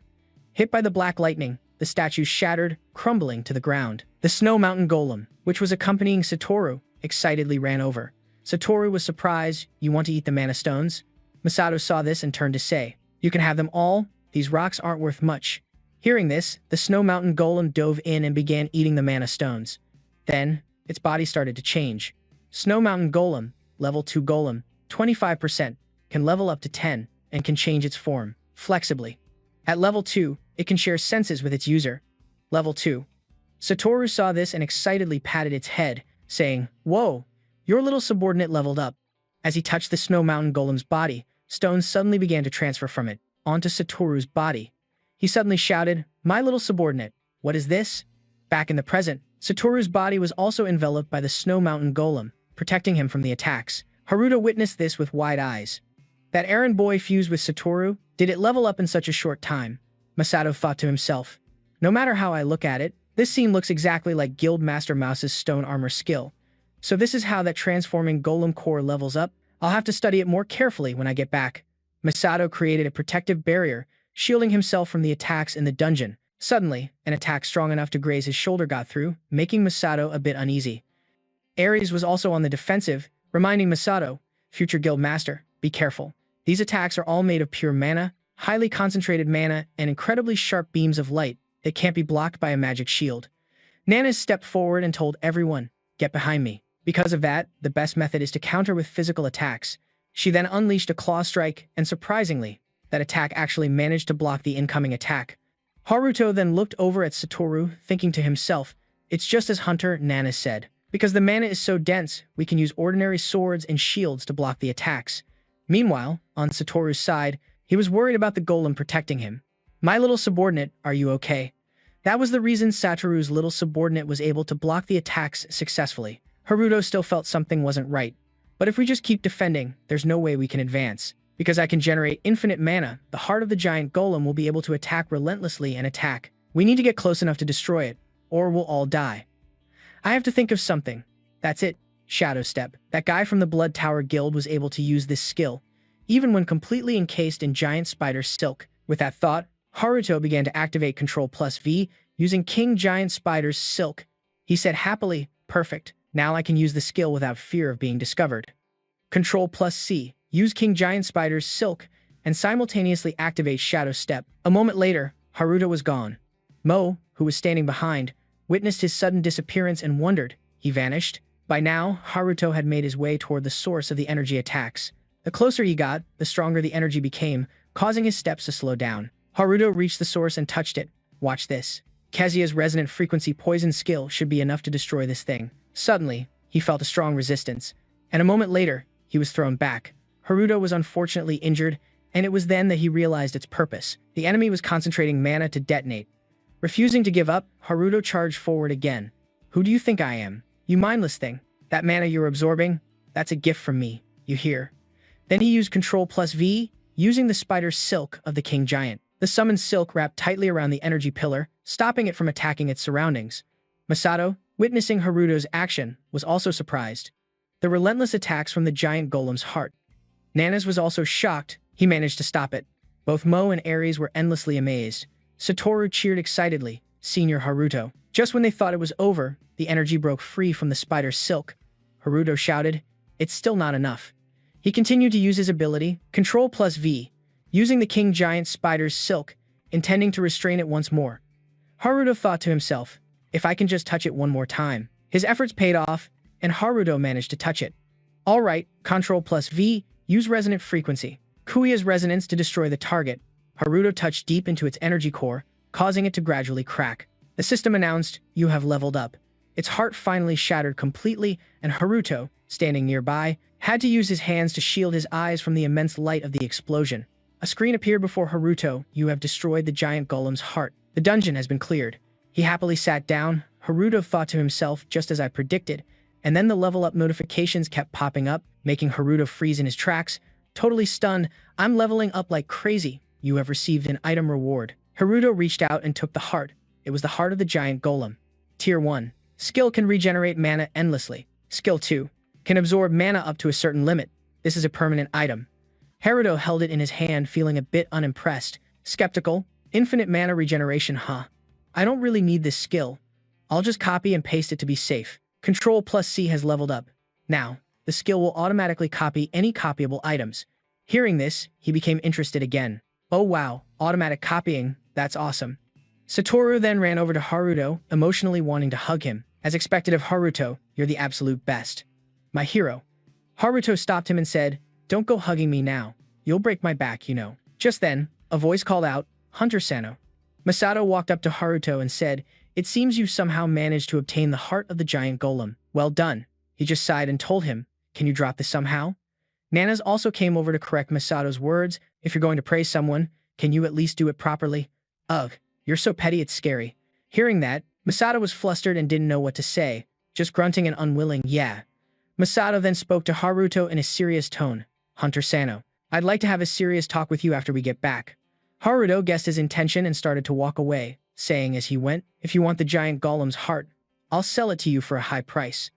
Hit by the black lightning, the statues shattered, crumbling to the ground. The Snow Mountain Golem, which was accompanying Satoru, excitedly ran over. Satoru was surprised. "You want to eat the mana stones?" Masato saw this and turned to say, "You can have them all. These rocks aren't worth much." Hearing this, the Snow Mountain Golem dove in and began eating the mana stones. Then, its body started to change. Snow Mountain Golem, level 2 Golem, 25%, can level up to 10, and can change its form, flexibly. At level 2, it can share senses with its user. Level 2. Satoru saw this and excitedly patted its head, saying, "Whoa, your little subordinate leveled up." As he touched the Snow Mountain Golem's body, stones suddenly began to transfer from it onto Satoru's body. He suddenly shouted, "My little subordinate, what is this?" Back in the present, Satoru's body was also enveloped by the Snow Mountain Golem, protecting him from the attacks. Haruto witnessed this with wide eyes. That errand boy fused with Satoru, did it level up in such a short time? Masato thought to himself. No matter how I look at it, this scene looks exactly like Guildmaster Mouse's stone armor skill. So this is how that transforming golem core levels up? I'll have to study it more carefully when I get back. Masato created a protective barrier, shielding himself from the attacks in the dungeon. Suddenly, an attack strong enough to graze his shoulder got through, making Masato a bit uneasy. Ares was also on the defensive, reminding Masato, future guild master, be careful. These attacks are all made of pure mana, highly concentrated mana, and incredibly sharp beams of light that can't be blocked by a magic shield. Nana stepped forward and told everyone, get behind me. Because of that, the best method is to counter with physical attacks. She then unleashed a claw strike, and surprisingly, that attack actually managed to block the incoming attack. Haruto then looked over at Satoru, thinking to himself, it's just as Hunter Nana said. Because the mana is so dense, we can use ordinary swords and shields to block the attacks. Meanwhile, on Satoru's side, he was worried about the golem protecting him. My little subordinate, are you okay? That was the reason Satoru's little subordinate was able to block the attacks successfully. Haruto still felt something wasn't right. But if we just keep defending, there's no way we can advance. Because I can generate infinite mana, the heart of the giant golem will be able to attack relentlessly and attack. We need to get close enough to destroy it, or we'll all die. I have to think of something. That's it. Shadow Step. That guy from the Blood Tower Guild was able to use this skill, even when completely encased in giant spider silk. With that thought, Haruto began to activate Ctrl+V, using King Giant Spider's silk. He said happily, perfect. Now I can use the skill without fear of being discovered. Ctrl+C. Use King Giant Spider's silk, and simultaneously activate Shadow Step. A moment later, Haruto was gone. Mo, who was standing behind, witnessed his sudden disappearance and wondered. He vanished. By now, Haruto had made his way toward the source of the energy attacks. The closer he got, the stronger the energy became, causing his steps to slow down. Haruto reached the source and touched it. Watch this. Kazuya's resonant frequency poison skill should be enough to destroy this thing. Suddenly, he felt a strong resistance, and a moment later, he was thrown back. Haruto was unfortunately injured, and it was then that he realized its purpose. The enemy was concentrating mana to detonate. Refusing to give up, Haruto charged forward again. Who do you think I am? You mindless thing. That mana you're absorbing? That's a gift from me, you hear? Then he used Ctrl+V, using the spider silk of the King Giant. The summoned silk wrapped tightly around the energy pillar, stopping it from attacking its surroundings. Masato, witnessing Haruto's action, was also surprised. The relentless attacks from the giant golem's heart. Nana's was also shocked. He managed to stop it. Both Mo and Ares were endlessly amazed. Satoru cheered excitedly, Senior Haruto. Just when they thought it was over, the energy broke free from the spider's silk. Haruto shouted, it's still not enough. He continued to use his ability, Ctrl+V, using the King Giant Spider's silk, intending to restrain it once more. Haruto thought to himself, if I can just touch it one more time. His efforts paid off, and Haruto managed to touch it. Alright, Ctrl+V, use resonant frequency. Kuya's resonance to destroy the target. Haruto touched deep into its energy core, causing it to gradually crack. The system announced, you have leveled up. Its heart finally shattered completely, and Haruto, standing nearby, had to use his hands to shield his eyes from the immense light of the explosion. A screen appeared before Haruto. You have destroyed the giant golem's heart. The dungeon has been cleared. He happily sat down. Haruto thought to himself, just as I predicted, and then the level up notifications kept popping up, making Haruto freeze in his tracks. Totally stunned, I'm leveling up like crazy. You have received an item reward. Haruto reached out and took the heart. It was the heart of the giant golem. Tier 1. Skill can regenerate mana endlessly. Skill 2. Can absorb mana up to a certain limit. This is a permanent item. Haruto held it in his hand, feeling a bit unimpressed. Skeptical. Infinite mana regeneration, huh? I don't really need this skill. I'll just copy and paste it to be safe. Ctrl+C has leveled up. Now, the skill will automatically copy any copyable items. Hearing this, he became interested again. Oh wow, automatic copying, that's awesome. Satoru then ran over to Haruto, emotionally wanting to hug him. As expected of Haruto, you're the absolute best. My hero. Haruto stopped him and said, don't go hugging me now. You'll break my back, you know. Just then, a voice called out, Hunter-Sano. Masato walked up to Haruto and said, it seems you somehow managed to obtain the heart of the giant golem. Well done. He just sighed and told him, can you drop this somehow? Nana's also came over to correct Masato's words. If you're going to praise someone, can you at least do it properly? Ugh, you're so petty it's scary. Hearing that, Masato was flustered and didn't know what to say, just grunting an unwilling yeah. Masato then spoke to Haruto in a serious tone. Hunter-Sano, I'd like to have a serious talk with you after we get back. Haruto guessed his intention and started to walk away, saying as he went, if you want the giant golem's heart, I'll sell it to you for a high price.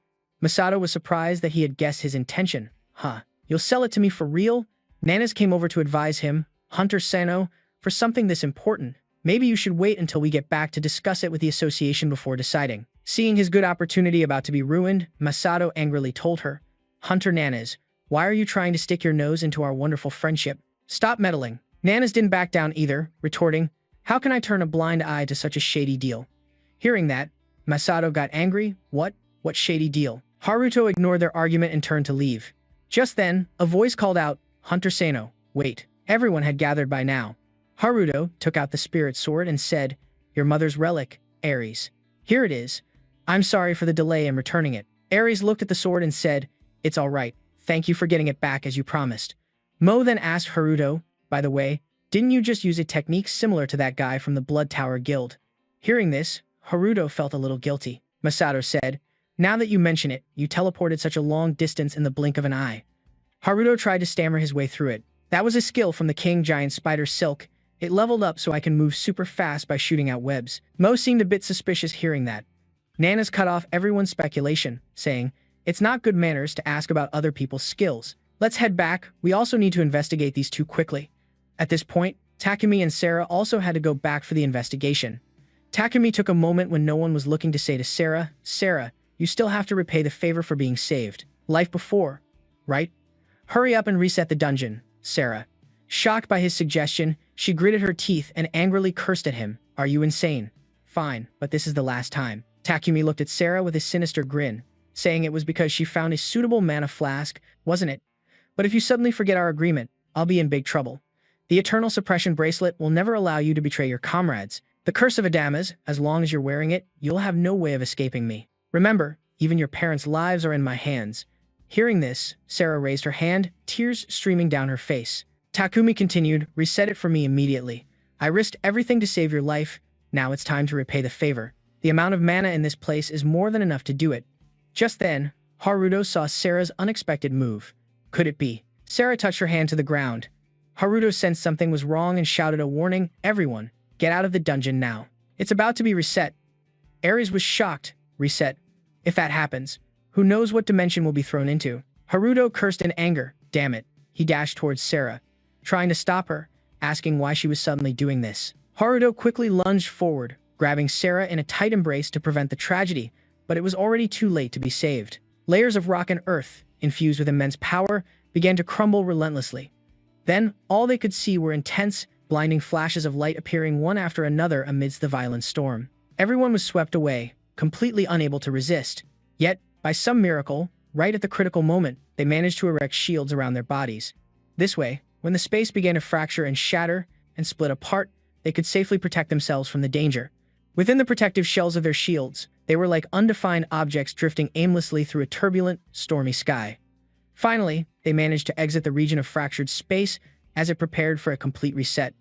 Masato was surprised that he had guessed his intention. Huh, you'll sell it to me for real? Nanas came over to advise him, Hunter Sano, for something this important, maybe you should wait until we get back to discuss it with the association before deciding. Seeing his good opportunity about to be ruined, Masato angrily told her, Hunter Nanas, why are you trying to stick your nose into our wonderful friendship? Stop meddling. Nanas didn't back down either, retorting, how can I turn a blind eye to such a shady deal? Hearing that, Masato got angry. What? What shady deal? Haruto ignored their argument and turned to leave. Just then, a voice called out, Hunter Sano, wait. Everyone had gathered by now. Haruto took out the spirit sword and said, your mother's relic, Ares. Here it is. I'm sorry for the delay in returning it. Ares looked at the sword and said, it's all right. Thank you for getting it back as you promised. Mo then asked Haruto, by the way, didn't you just use a technique similar to that guy from the Blood Tower Guild? Hearing this, Haruto felt a little guilty. Masato said, now that you mention it, you teleported such a long distance in the blink of an eye. Haruto tried to stammer his way through it. That was a skill from the King Giant Spider Silk. It leveled up so I can move super fast by shooting out webs. Mo seemed a bit suspicious hearing that. Nanas cut off everyone's speculation, saying, it's not good manners to ask about other people's skills. Let's head back. We also need to investigate these two quickly. At this point, Takumi and Sarah also had to go back for the investigation. Takumi took a moment when no one was looking to say to Sarah, Sarah, you still have to repay the favor for being saved. Life before, right? Hurry up and reset the dungeon, Sarah. Shocked by his suggestion, she gritted her teeth and angrily cursed at him. Are you insane? Fine, but this is the last time. Takumi looked at Sarah with a sinister grin, saying it was because she found a suitable mana flask, wasn't it? But if you suddenly forget our agreement, I'll be in big trouble. The Eternal Suppression Bracelet will never allow you to betray your comrades. The Curse of Adamas, as long as you're wearing it, you'll have no way of escaping me. Remember, even your parents' lives are in my hands. Hearing this, Sarah raised her hand, tears streaming down her face. Takumi continued, reset it for me immediately. I risked everything to save your life. Now it's time to repay the favor. The amount of mana in this place is more than enough to do it. Just then, Haruto saw Sarah's unexpected move. Could it be? Sarah touched her hand to the ground. Haruto sensed something was wrong and shouted a warning, everyone, get out of the dungeon now. It's about to be reset. Ares was shocked. Reset? If that happens, who knows what dimension we'll be thrown into? Haruto cursed in anger. Damn it. He dashed towards Sarah, trying to stop her, asking why she was suddenly doing this. Haruto quickly lunged forward, grabbing Sarah in a tight embrace to prevent the tragedy, but it was already too late to be saved. Layers of rock and earth, infused with immense power, began to crumble relentlessly. Then, all they could see were intense, blinding flashes of light appearing one after another amidst the violent storm. Everyone was swept away, completely unable to resist. Yet, by some miracle, right at the critical moment, they managed to erect shields around their bodies. This way, when the space began to fracture and shatter and split apart, they could safely protect themselves from the danger. Within the protective shells of their shields, they were like undefined objects drifting aimlessly through a turbulent, stormy sky. Finally, they managed to exit the region of fractured space as it prepared for a complete reset.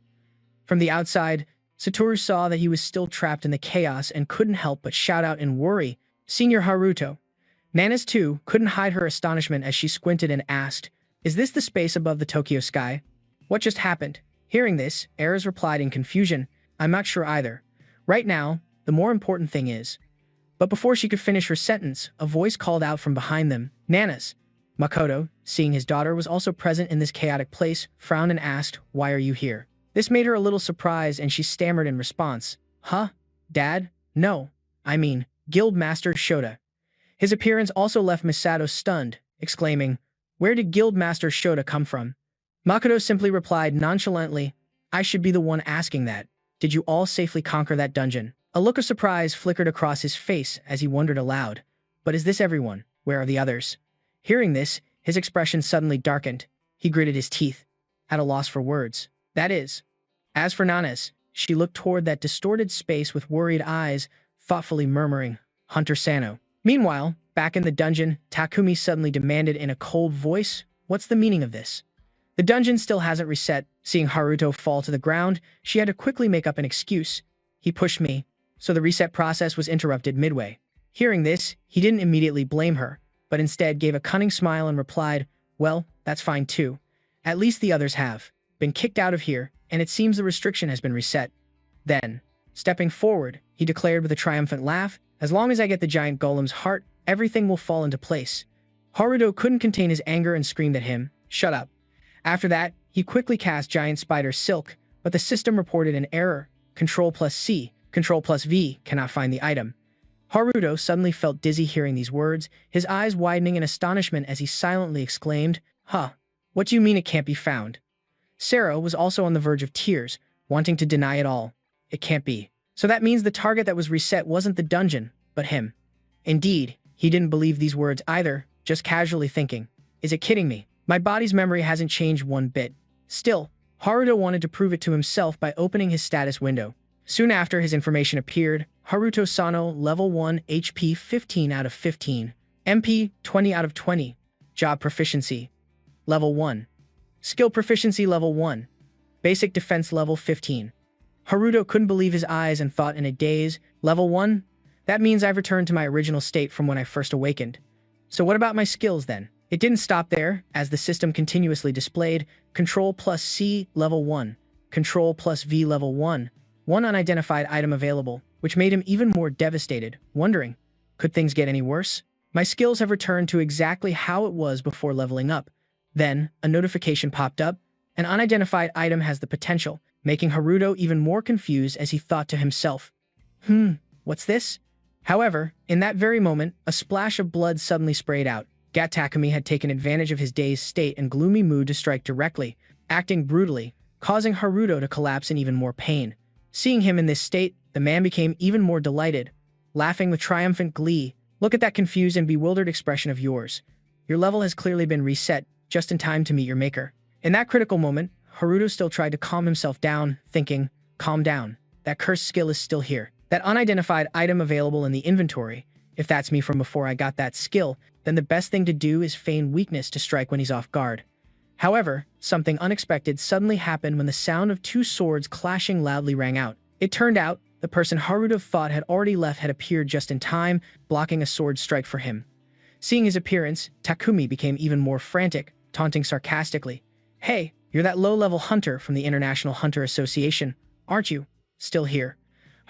From the outside, Satoru saw that he was still trapped in the chaos and couldn't help but shout out in worry, Senior Haruto. Nanas, too, couldn't hide her astonishment as she squinted and asked, is this the space above the Tokyo sky? What just happened? Hearing this, Ares replied in confusion, I'm not sure either. Right now, the more important thing is. But before she could finish her sentence, a voice called out from behind them, Nanas. Makoto, seeing his daughter was also present in this chaotic place, frowned and asked, why are you here? This made her a little surprised and she stammered in response, huh? Dad? No. I mean, Guildmaster Shota. His appearance also left Misato stunned, exclaiming, where did Guildmaster Shota come from? Makoto simply replied nonchalantly, I should be the one asking that. Did you all safely conquer that dungeon? A look of surprise flickered across his face as he wondered aloud, but is this everyone? Where are the others? Hearing this, his expression suddenly darkened. He gritted his teeth, at a loss for words. That is. As for Nanas, she looked toward that distorted space with worried eyes, thoughtfully murmuring, Hunter Sano. Meanwhile, back in the dungeon, Takumi suddenly demanded in a cold voice, what's the meaning of this? The dungeon still hasn't reset. Seeing Haruto fall to the ground, she had to quickly make up an excuse. He pushed me, so the reset process was interrupted midway. Hearing this, he didn't immediately blame her, but instead gave a cunning smile and replied, well, that's fine too. At least the others have been kicked out of here, and it seems the restriction has been reset. Then, stepping forward, he declared with a triumphant laugh, as long as I get the giant golem's heart, everything will fall into place. Haruto couldn't contain his anger and screamed at him, shut up. After that, he quickly cast Giant Spider Silk, but the system reported an error. Control+C, Control+V cannot find the item. Haruto suddenly felt dizzy hearing these words, his eyes widening in astonishment as he silently exclaimed, "Huh, what do you mean it can't be found?" Sarah was also on the verge of tears, wanting to deny it all. It can't be. So that means the target that was reset wasn't the dungeon, but him. Indeed, he didn't believe these words either, just casually thinking, "Is it kidding me? My body's memory hasn't changed one bit." Still, Haruto wanted to prove it to himself by opening his status window. Soon after his information appeared, Haruto Sano level 1 HP 15 out of 15, MP 20 out of 20, job proficiency level 1, skill proficiency level 1, basic defense level 15. Haruto couldn't believe his eyes and thought in a daze, level 1? That means I've returned to my original state from when I first awakened. So what about my skills then? It didn't stop there, as the system continuously displayed Control+C level 1, Control+V level 1, one unidentified item available, which made him even more devastated, wondering, could things get any worse? My skills have returned to exactly how it was before leveling up. Then, a notification popped up. An unidentified item has the potential, making Haruto even more confused as he thought to himself, what's this? However, in that very moment, a splash of blood suddenly sprayed out. Gat Takumi had taken advantage of his dazed state and gloomy mood to strike directly, acting brutally, causing Haruto to collapse in even more pain. Seeing him in this state, the man became even more delighted, laughing with triumphant glee. "Look at that confused and bewildered expression of yours. Your level has clearly been reset, just in time to meet your maker." In that critical moment, Haruto still tried to calm himself down, thinking, "Calm down. That cursed skill is still here. That unidentified item available in the inventory. If that's me from before I got that skill, then the best thing to do is feign weakness to strike when he's off guard." However, something unexpected suddenly happened when the sound of two swords clashing loudly rang out. It turned out, the person Haruto thought had already left had appeared just in time, blocking a sword strike for him. Seeing his appearance, Takumi became even more frantic, taunting sarcastically, "Hey, you're that low-level hunter from the International Hunter Association, aren't you? Still here?"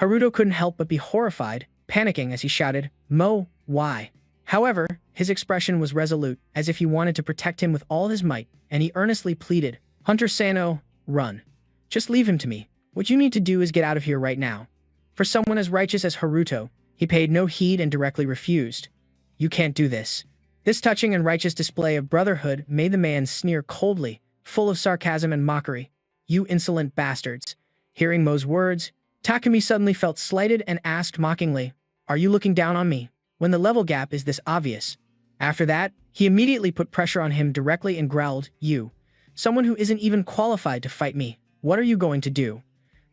Haruto couldn't help but be horrified, panicking as he shouted, "Mo, why?" However, his expression was resolute, as if he wanted to protect him with all his might, and he earnestly pleaded, "Hunter Sano, run. Just leave him to me. What you need to do is get out of here right now." For someone as righteous as Haruto, he paid no heed and directly refused. "You can't do this." This touching and righteous display of brotherhood made the man sneer coldly, full of sarcasm and mockery. "You insolent bastards." Hearing Mo's words, Takumi suddenly felt slighted and asked mockingly, "Are you looking down on me, when the level gap is this obvious?" After that, he immediately put pressure on him directly and growled, "You, someone who isn't even qualified to fight me, what are you going to do?"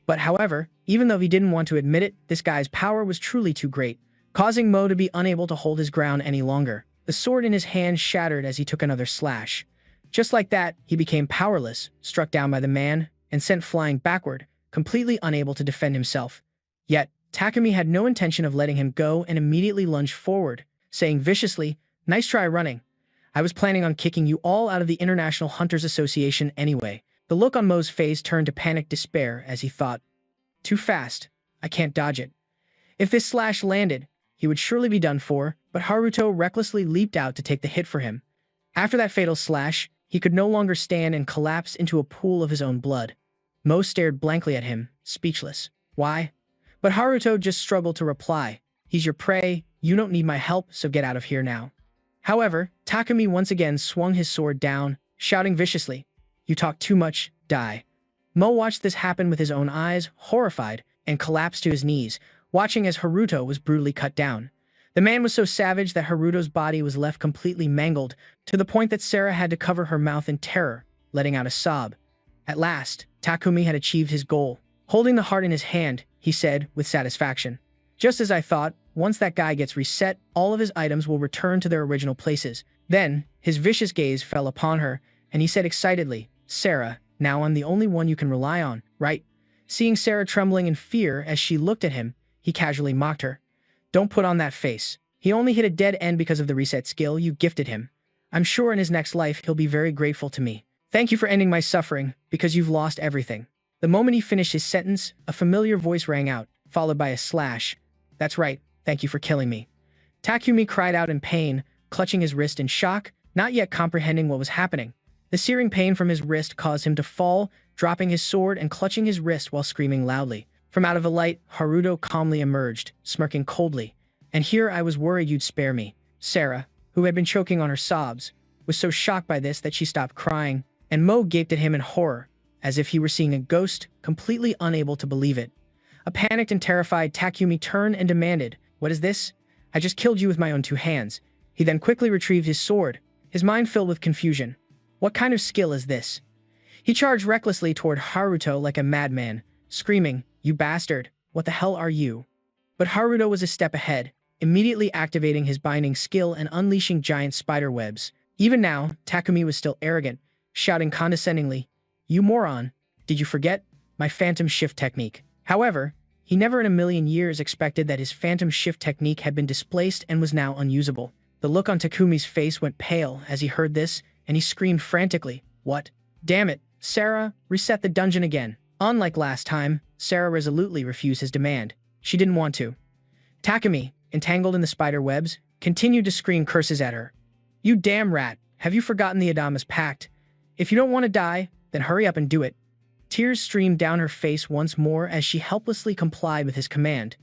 But however, even though he didn't want to admit it, this guy's power was truly too great, causing Mo to be unable to hold his ground any longer. The sword in his hand shattered as he took another slash. Just like that, he became powerless, struck down by the man, and sent flying backward, completely unable to defend himself. Yet, Takumi had no intention of letting him go and immediately lunged forward, saying viciously, "Nice try running. I was planning on kicking you all out of the International Hunters Association anyway." The look on Mo's face turned to panicked despair as he thought, "Too fast. I can't dodge it." If this slash landed, he would surely be done for, but Haruto recklessly leaped out to take the hit for him. After that fatal slash, he could no longer stand and collapsed into a pool of his own blood. Mo stared blankly at him, speechless. "Why?" But Haruto just struggled to reply. "He's your prey, you don't need my help, so get out of here now." However, Takumi once again swung his sword down, shouting viciously, "You talk too much, die." Mo watched this happen with his own eyes, horrified, and collapsed to his knees, watching as Haruto was brutally cut down. The man was so savage that Haruto's body was left completely mangled, to the point that Sarah had to cover her mouth in terror, letting out a sob. At last, Takumi had achieved his goal. Holding the heart in his hand, he said with satisfaction, "Just as I thought, once that guy gets reset, all of his items will return to their original places." Then, his vicious gaze fell upon her, and he said excitedly, "Sarah, now I'm the only one you can rely on, right?" Seeing Sarah trembling in fear as she looked at him, he casually mocked her. "Don't put on that face. He only hit a dead end because of the reset skill you gifted him. I'm sure in his next life he'll be very grateful to me. Thank you for ending my suffering, because you've lost everything." The moment he finished his sentence, a familiar voice rang out, followed by a slash. "That's right, thank you for killing me." Takumi cried out in pain, clutching his wrist in shock, not yet comprehending what was happening. The searing pain from his wrist caused him to fall, dropping his sword and clutching his wrist while screaming loudly. From out of the light, Haruto calmly emerged, smirking coldly. "And here I was worried you'd spare me." Sarah, who had been choking on her sobs, was so shocked by this that she stopped crying, and Mo gaped at him in horror, as if he were seeing a ghost, completely unable to believe it. A panicked and terrified Takumi turned and demanded, "What is this? I just killed you with my own 2 hands." He then quickly retrieved his sword, his mind filled with confusion. What kind of skill is this? He charged recklessly toward Haruto like a madman, screaming, "You bastard, what the hell are you?" But Haruto was a step ahead, immediately activating his binding skill and unleashing giant spider webs. Even now, Takumi was still arrogant, shouting condescendingly, "You moron, did you forget my phantom shift technique?" However, he never in a million years expected that his phantom shift technique had been displaced and was now unusable. The look on Takumi's face went pale as he heard this, and he screamed frantically, "What? Damn it, Sarah, reset the dungeon again." Unlike last time, Sarah resolutely refused his demand. She didn't want to. Takumi, entangled in the spider webs, continued to scream curses at her. "You damn rat, have you forgotten the Adama's pact? If you don't want to die, then hurry up and do it." Tears streamed down her face once more as she helplessly complied with his command.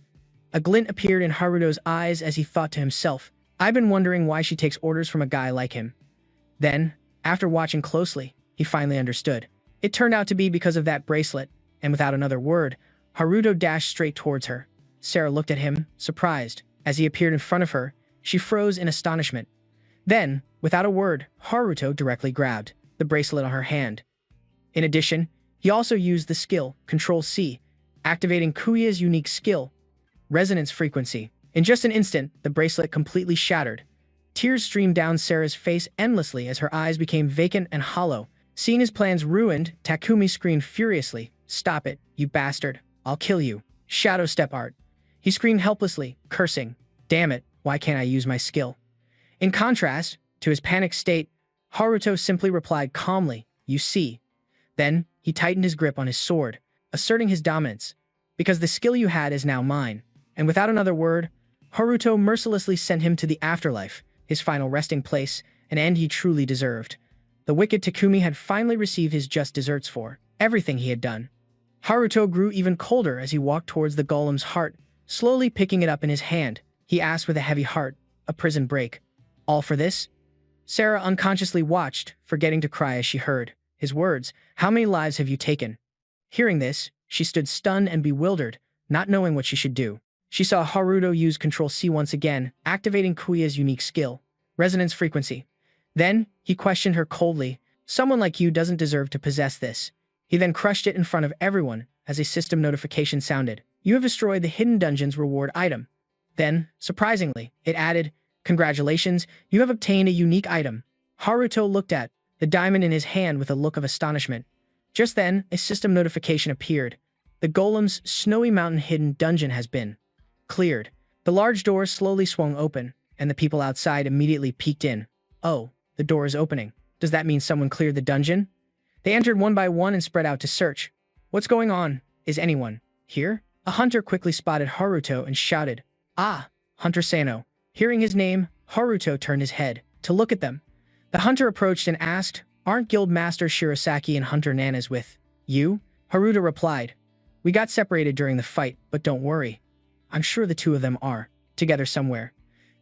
A glint appeared in Haruto's eyes as he thought to himself, "I've been wondering why she takes orders from a guy like him." Then, after watching closely, he finally understood. It turned out to be because of that bracelet, and without another word, Haruto dashed straight towards her. Sarah looked at him, surprised. As he appeared in front of her, she froze in astonishment. Then, without a word, Haruto directly grabbed the bracelet on her hand. In addition, he also used the skill, Control-C, activating Kuya's unique skill, Resonance Frequency. In just an instant, the bracelet completely shattered. Tears streamed down Sarah's face endlessly as her eyes became vacant and hollow. Seeing his plans ruined, Takumi screamed furiously, "Stop it, you bastard. I'll kill you." Shadow Step Art. He screamed helplessly, cursing, "Damn it, why can't I use my skill?" In contrast to his panicked state, Haruto simply replied calmly, "You see." Then, he tightened his grip on his sword, asserting his dominance. "Because the skill you had is now mine." And without another word, Haruto mercilessly sent him to the afterlife, his final resting place, an end he truly deserved. The wicked Takumi had finally received his just desserts for everything he had done. Haruto grew even colder as he walked towards the golem's heart, slowly picking it up in his hand. He asked with a heavy heart, "A prison break. All for this?" Sarah unconsciously watched, forgetting to cry as she heard his words, "How many lives have you taken?" Hearing this, she stood stunned and bewildered, not knowing what she should do. She saw Haruto use Control-C once again, activating Kuya's unique skill, Resonance Frequency. Then, he questioned her coldly, "Someone like you doesn't deserve to possess this." He then crushed it in front of everyone as a system notification sounded. "You have destroyed the Hidden Dungeon's reward item." Then, surprisingly, it added, "Congratulations, you have obtained a unique item." Haruto looked at the diamond in his hand with a look of astonishment. Just then, a system notification appeared. "The golem's snowy mountain hidden dungeon has been cleared." The large door slowly swung open, and the people outside immediately peeked in. "Oh, the door is opening. Does that mean someone cleared the dungeon?" They entered one by one and spread out to search. "What's going on? Is anyone here?" A hunter quickly spotted Haruto and shouted, "Ah, Hunter Sano." Hearing his name, Haruto turned his head to look at them. The hunter approached and asked, "Aren't Guild Master Shirosaki and Hunter Nanas with you?" Haruto replied, "We got separated during the fight, but don't worry. I'm sure the two of them are together somewhere."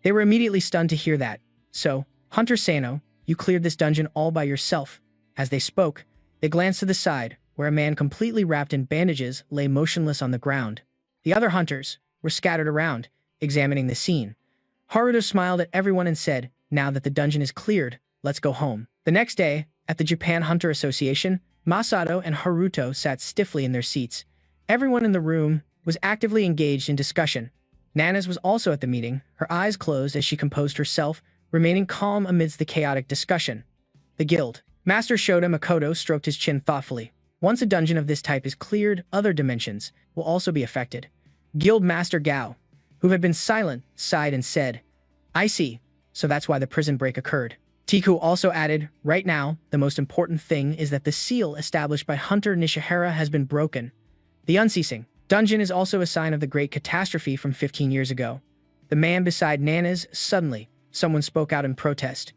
They were immediately stunned to hear that. "So, Hunter Sano, you cleared this dungeon all by yourself." As they spoke, they glanced to the side, where a man completely wrapped in bandages lay motionless on the ground. The other hunters were scattered around, examining the scene. Haruto smiled at everyone and said, "Now that the dungeon is cleared, let's go home." The next day, at the Japan Hunter Association, Masato and Haruto sat stiffly in their seats. Everyone in the room was actively engaged in discussion. Nanas was also at the meeting, her eyes closed as she composed herself, remaining calm amidst the chaotic discussion. The guild master Shoda Makoto stroked his chin thoughtfully. Once a dungeon of this type is cleared, other dimensions will also be affected. Guild Master Gao, who had been silent, sighed and said, "I see, so that's why the prison break occurred." Tiku also added, "Right now, the most important thing is that the seal established by Hunter Nishihara has been broken. The unceasing dungeon is also a sign of the great catastrophe from 15 years ago." The man beside Nanas, suddenly, someone spoke out in protest.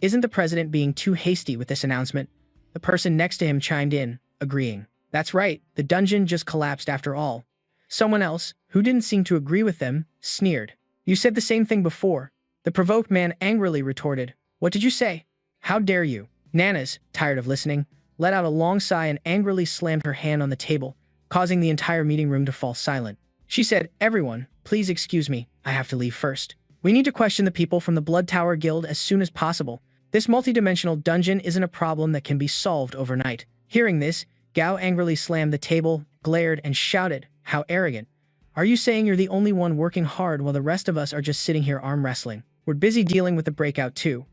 Isn't the president being too hasty with this announcement? The person next to him chimed in, agreeing. That's right, the dungeon just collapsed after all. Someone else, who didn't seem to agree with them, sneered. You said the same thing before. The provoked man angrily retorted. What did you say? How dare you? Nanas, tired of listening, let out a long sigh and angrily slammed her hand on the table, causing the entire meeting room to fall silent. She said, Everyone, please excuse me, I have to leave first. We need to question the people from the Blood Tower Guild as soon as possible. This multidimensional dungeon isn't a problem that can be solved overnight. Hearing this, Gao angrily slammed the table, glared, and shouted, How arrogant. Are you saying you're the only one working hard while the rest of us are just sitting here arm wrestling? We're busy dealing with the breakout too.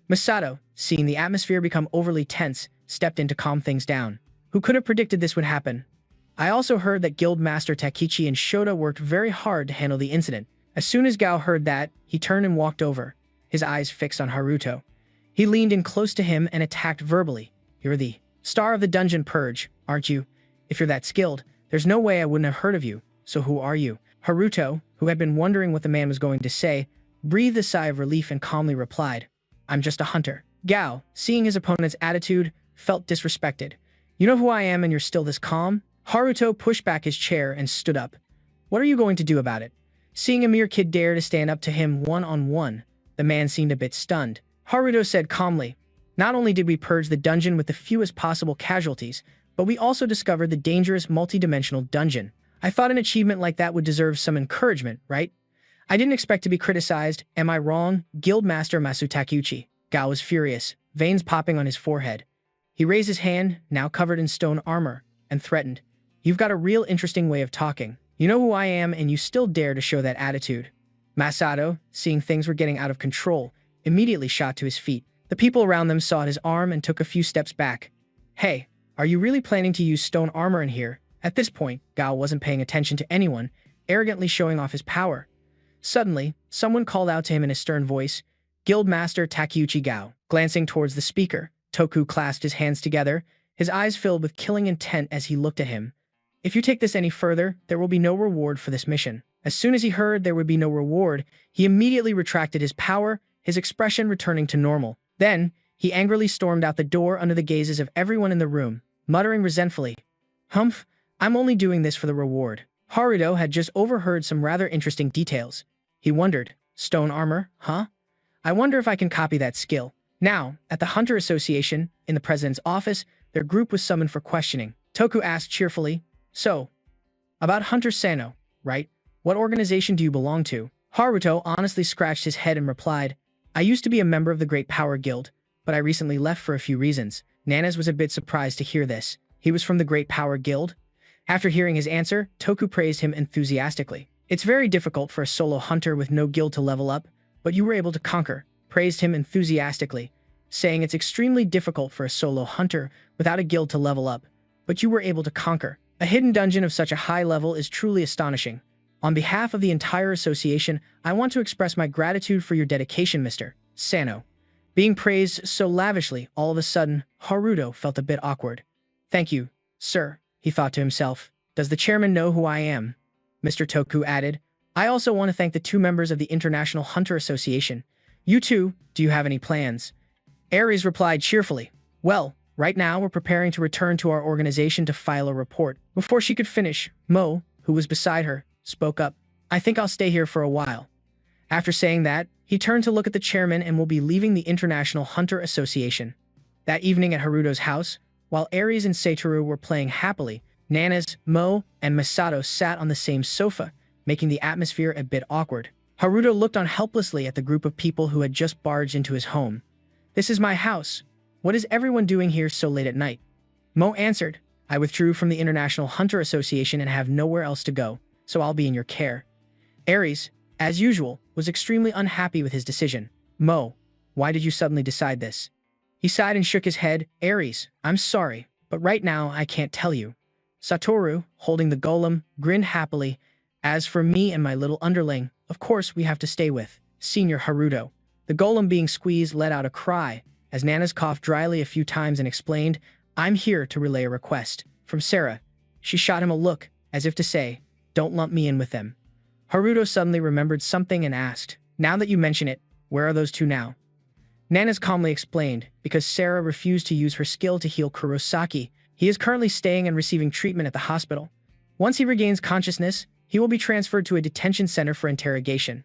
Masato, seeing the atmosphere become overly tense, stepped in to calm things down. Who could have predicted this would happen? I also heard that Guild Master Takichi and Shota worked very hard to handle the incident. As soon as Gao heard that, he turned and walked over, his eyes fixed on Haruto. He leaned in close to him and attacked verbally. You're the star of the dungeon purge, aren't you? If you're that skilled, there's no way I wouldn't have heard of you. So who are you? Haruto, who had been wondering what the man was going to say, breathed a sigh of relief and calmly replied, I'm just a hunter. Gao, seeing his opponent's attitude, felt disrespected. You know who I am and you're still this calm? Haruto pushed back his chair and stood up. What are you going to do about it? Seeing a mere kid dare to stand up to him one-on-one, the man seemed a bit stunned. Haruto said calmly, Not only did we purge the dungeon with the fewest possible casualties, but we also discovered the dangerous multidimensional dungeon. I thought an achievement like that would deserve some encouragement, right? I didn't expect to be criticized, am I wrong? Guildmaster Masu Takeuchi. Gao was furious, veins popping on his forehead. He raised his hand, now covered in stone armor, and threatened, You've got a real interesting way of talking. You know who I am and you still dare to show that attitude. Masato, seeing things were getting out of control, immediately shot to his feet. The people around them saw his arm and took a few steps back. Hey, are you really planning to use stone armor in here? At this point, Gao wasn't paying attention to anyone, arrogantly showing off his power. Suddenly, someone called out to him in a stern voice, Guildmaster Takeuchi Gao. Glancing towards the speaker, Toku clasped his hands together, his eyes filled with killing intent as he looked at him. If you take this any further, there will be no reward for this mission. As soon as he heard there would be no reward, he immediately retracted his power, his expression returning to normal. Then, he angrily stormed out the door under the gazes of everyone in the room, muttering resentfully, Humph, I'm only doing this for the reward. Haruto had just overheard some rather interesting details. He wondered, stone armor, huh? I wonder if I can copy that skill. Now, at the Hunter Association, in the president's office, their group was summoned for questioning. Toku asked cheerfully, So, about Hunter Sano, right? What organization do you belong to? Haruto honestly scratched his head and replied, I used to be a member of the Great Power Guild, but I recently left for a few reasons. Nanas was a bit surprised to hear this. He was from the Great Power Guild? After hearing his answer, Toku praised him enthusiastically. It's very difficult for a solo hunter with no guild to level up, but you were able to conquer, praised him enthusiastically, saying it's extremely difficult for a solo hunter without a guild to level up, but you were able to conquer. A hidden dungeon of such a high level is truly astonishing. On behalf of the entire association, I want to express my gratitude for your dedication, Mr. Sano. Being praised so lavishly, all of a sudden, Haruto felt a bit awkward. Thank you, sir, he thought to himself. Does the chairman know who I am? Mr. Toku added, I also want to thank the 2 members of the International Hunter Association. You too, do you have any plans? Ares replied cheerfully, Well, right now we're preparing to return to our organization to file a report. Before she could finish, Mo, who was beside her, spoke up. I think I'll stay here for a while. After saying that, he turned to look at the chairman and will be leaving the International Hunter Association. That evening at Haruto's house, while Ares and Satoru were playing happily, Nanas, Mo, and Masato sat on the same sofa, making the atmosphere a bit awkward. Haruto looked on helplessly at the group of people who had just barged into his home. This is my house. What is everyone doing here so late at night? Mo answered, I withdrew from the International Hunter Association and have nowhere else to go, so I'll be in your care. Ares, as usual, was extremely unhappy with his decision. Mo, why did you suddenly decide this? He sighed and shook his head. Ares, I'm sorry, but right now I can't tell you. Satoru, holding the golem, grinned happily. As for me and my little underling, of course we have to stay with Senior Haruto. The golem being squeezed let out a cry, as Nanas coughed dryly a few times and explained, I'm here to relay a request. From Sarah. She shot him a look, as if to say, don't lump me in with them. Haruto suddenly remembered something and asked, Now that you mention it, where are those 2 now? Nana's calmly explained, because Sarah refused to use her skill to heal Kurosaki. He is currently staying and receiving treatment at the hospital. Once he regains consciousness, he will be transferred to a detention center for interrogation.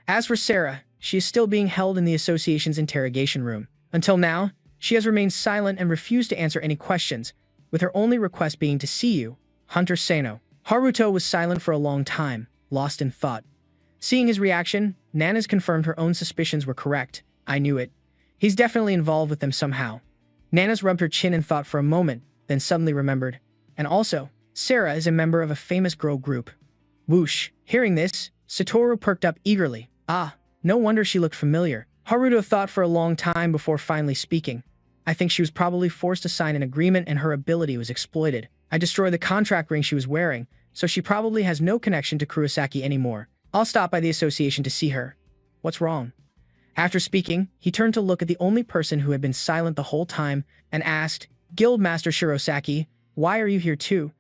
As for Sarah, she is still being held in the association's interrogation room. Until now, she has remained silent and refused to answer any questions, with her only request being to see you, Hunter Sano. Haruto was silent for a long time, lost in thought. Seeing his reaction, Nana's confirmed her own suspicions were correct. I knew it. He's definitely involved with them somehow. Nana's rubbed her chin in thought for a moment, then suddenly remembered. And also, Sarah is a member of a famous girl group. Whoosh. Hearing this, Satoru perked up eagerly. Ah, no wonder she looked familiar. Haruto thought for a long time before finally speaking. I think she was probably forced to sign an agreement and her ability was exploited. I destroyed the contract ring she was wearing, so she probably has no connection to Kurosaki anymore. I'll stop by the association to see her. What's wrong? After speaking, he turned to look at the only person who had been silent the whole time and asked, Guildmaster Shirosaki, why are you here too?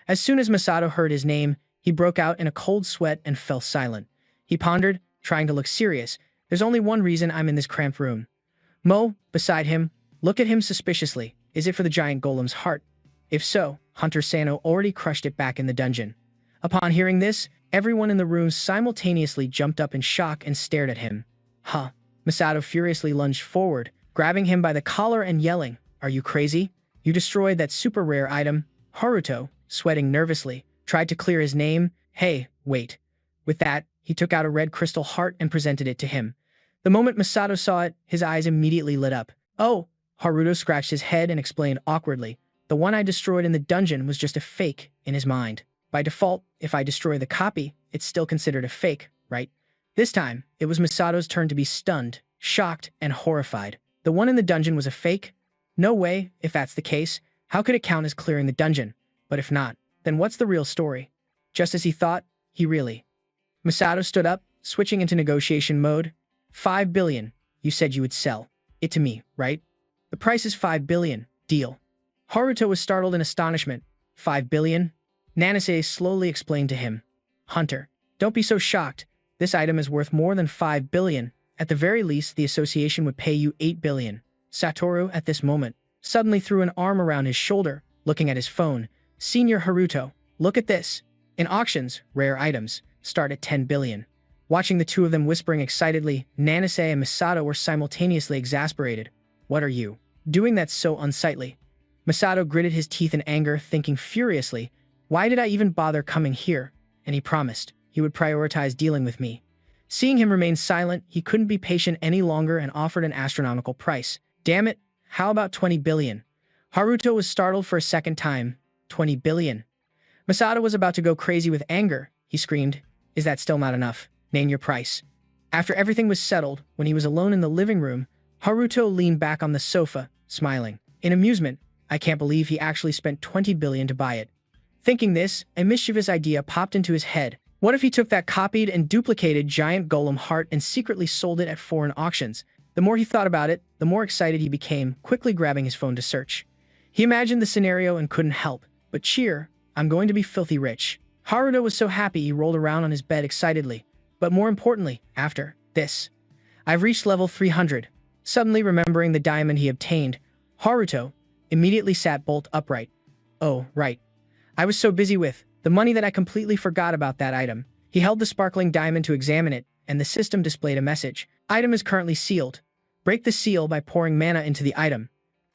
As soon as Masato heard his name, he broke out in a cold sweat and fell silent. He pondered, trying to look serious. There's only one reason I'm in this cramped room. Mo, beside him, looked at him suspiciously. Is it for the giant golem's heart? If so, Hunter Sano already crushed it back in the dungeon. Upon hearing this, everyone in the room simultaneously jumped up in shock and stared at him. Huh. Masato furiously lunged forward, grabbing him by the collar and yelling, Are you crazy? You destroyed that super rare item. Haruto, sweating nervously, tried to clear his name. Hey, wait. With that, he took out a red crystal heart and presented it to him. The moment Masato saw it, his eyes immediately lit up. Oh, Haruto scratched his head and explained awkwardly. The one I destroyed in the dungeon was just a fake in his mind. By default, if I destroy the copy, it's still considered a fake, right? This time, it was Masato's turn to be stunned, shocked, and horrified. The one in the dungeon was a fake? No way. If that's the case, how could it count as clearing the dungeon? But if not, then what's the real story? Just as he thought, he really... Masato stood up, switching into negotiation mode. 5 billion. You said you would sell it to me, right? The price is 5 billion. Deal. Haruto was startled in astonishment. 5 billion? Nanase slowly explained to him. Hunter, don't be so shocked. This item is worth more than 5 billion. At the very least, the association would pay you 8 billion. Satoru, at this moment, suddenly threw an arm around his shoulder, looking at his phone. Senior Haruto, look at this. In auctions, rare items start at 10 billion. Watching the two of them whispering excitedly, Nanase and Masato were simultaneously exasperated. What are you doing that's so unsightly? Masato gritted his teeth in anger, thinking furiously, why did I even bother coming here? And he promised he would prioritize dealing with me. Seeing him remain silent, he couldn't be patient any longer and offered an astronomical price. Damn it, how about 20 billion? Haruto was startled for a second time. 20 billion. Masato was about to go crazy with anger. He screamed, is that still not enough? Name your price. After everything was settled, when he was alone in the living room, Haruto leaned back on the sofa, smiling. In amusement, I can't believe he actually spent 20 billion to buy it. Thinking this, a mischievous idea popped into his head. What if he took that copied and duplicated giant golem heart and secretly sold it at foreign auctions? The more he thought about it, the more excited he became, quickly grabbing his phone to search. He imagined the scenario and couldn't help but cheer. I'm going to be filthy rich. Haruto was so happy he rolled around on his bed excitedly. But more importantly, after this, I've reached level 300. Suddenly remembering the diamond he obtained, Haruto immediately sat bolt upright. Oh, right. I was so busy with the money that I completely forgot about that item. He held the sparkling diamond to examine it, and the system displayed a message. Item is currently sealed. Break the seal by pouring mana into the item.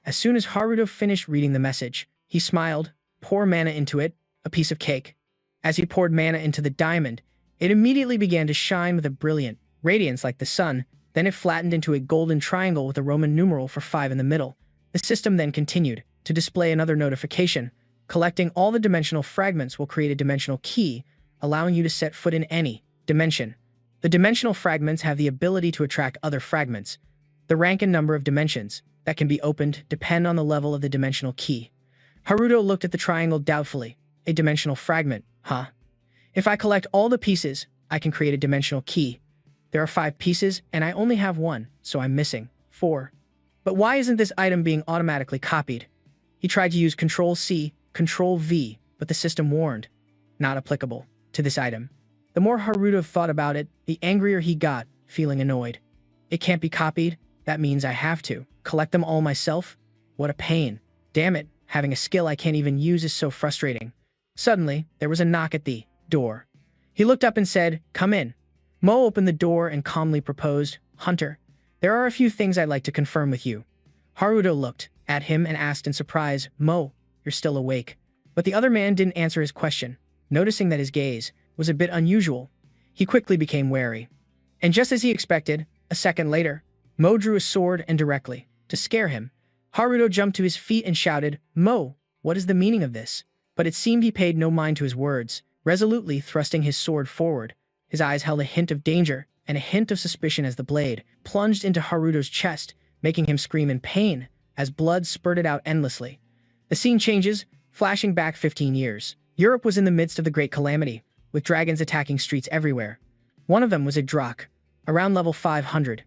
As soon as Haruto finished reading the message, he smiled. Pour mana into it, a piece of cake. As he poured mana into the diamond, it immediately began to shine with a brilliant radiance like the sun. Then it flattened into a golden triangle with a Roman numeral for 5 in the middle. The system then continued to display another notification. Collecting all the dimensional fragments will create a dimensional key, allowing you to set foot in any dimension. The dimensional fragments have the ability to attract other fragments. The rank and number of dimensions that can be opened depend on the level of the dimensional key. Haruto looked at the triangle doubtfully. A dimensional fragment, huh? If I collect all the pieces, I can create a dimensional key. There are 5 pieces, and I only have 1, so I'm missing 4. But why isn't this item being automatically copied? He tried to use Ctrl-C, Ctrl-V, but the system warned, not applicable to this item. The more Haruto thought about it, the angrier he got, feeling annoyed. It can't be copied? That means I have to collect them all myself? What a pain. Damn it, having a skill I can't even use is so frustrating. Suddenly, there was a knock at the door. He looked up and said, "Come in." Mo opened the door and calmly proposed, "Hunter, there are a few things I'd like to confirm with you." Haruto looked at him and asked in surprise, "Mo, you're still awake?" But the other man didn't answer his question. Noticing that his gaze was a bit unusual, he quickly became wary. And just as he expected, a second later, Mo drew a sword and directly, to scare him, Haruto jumped to his feet and shouted, "Mo, what is the meaning of this?" But it seemed he paid no mind to his words, resolutely thrusting his sword forward. His eyes held a hint of danger and a hint of suspicion as the blade plunged into Haruto's chest, making him scream in pain as blood spurted out endlessly. The scene changes, flashing back 15 years. Europe was in the midst of the Great Calamity, with dragons attacking streets everywhere. One of them was a Drak, around level 500.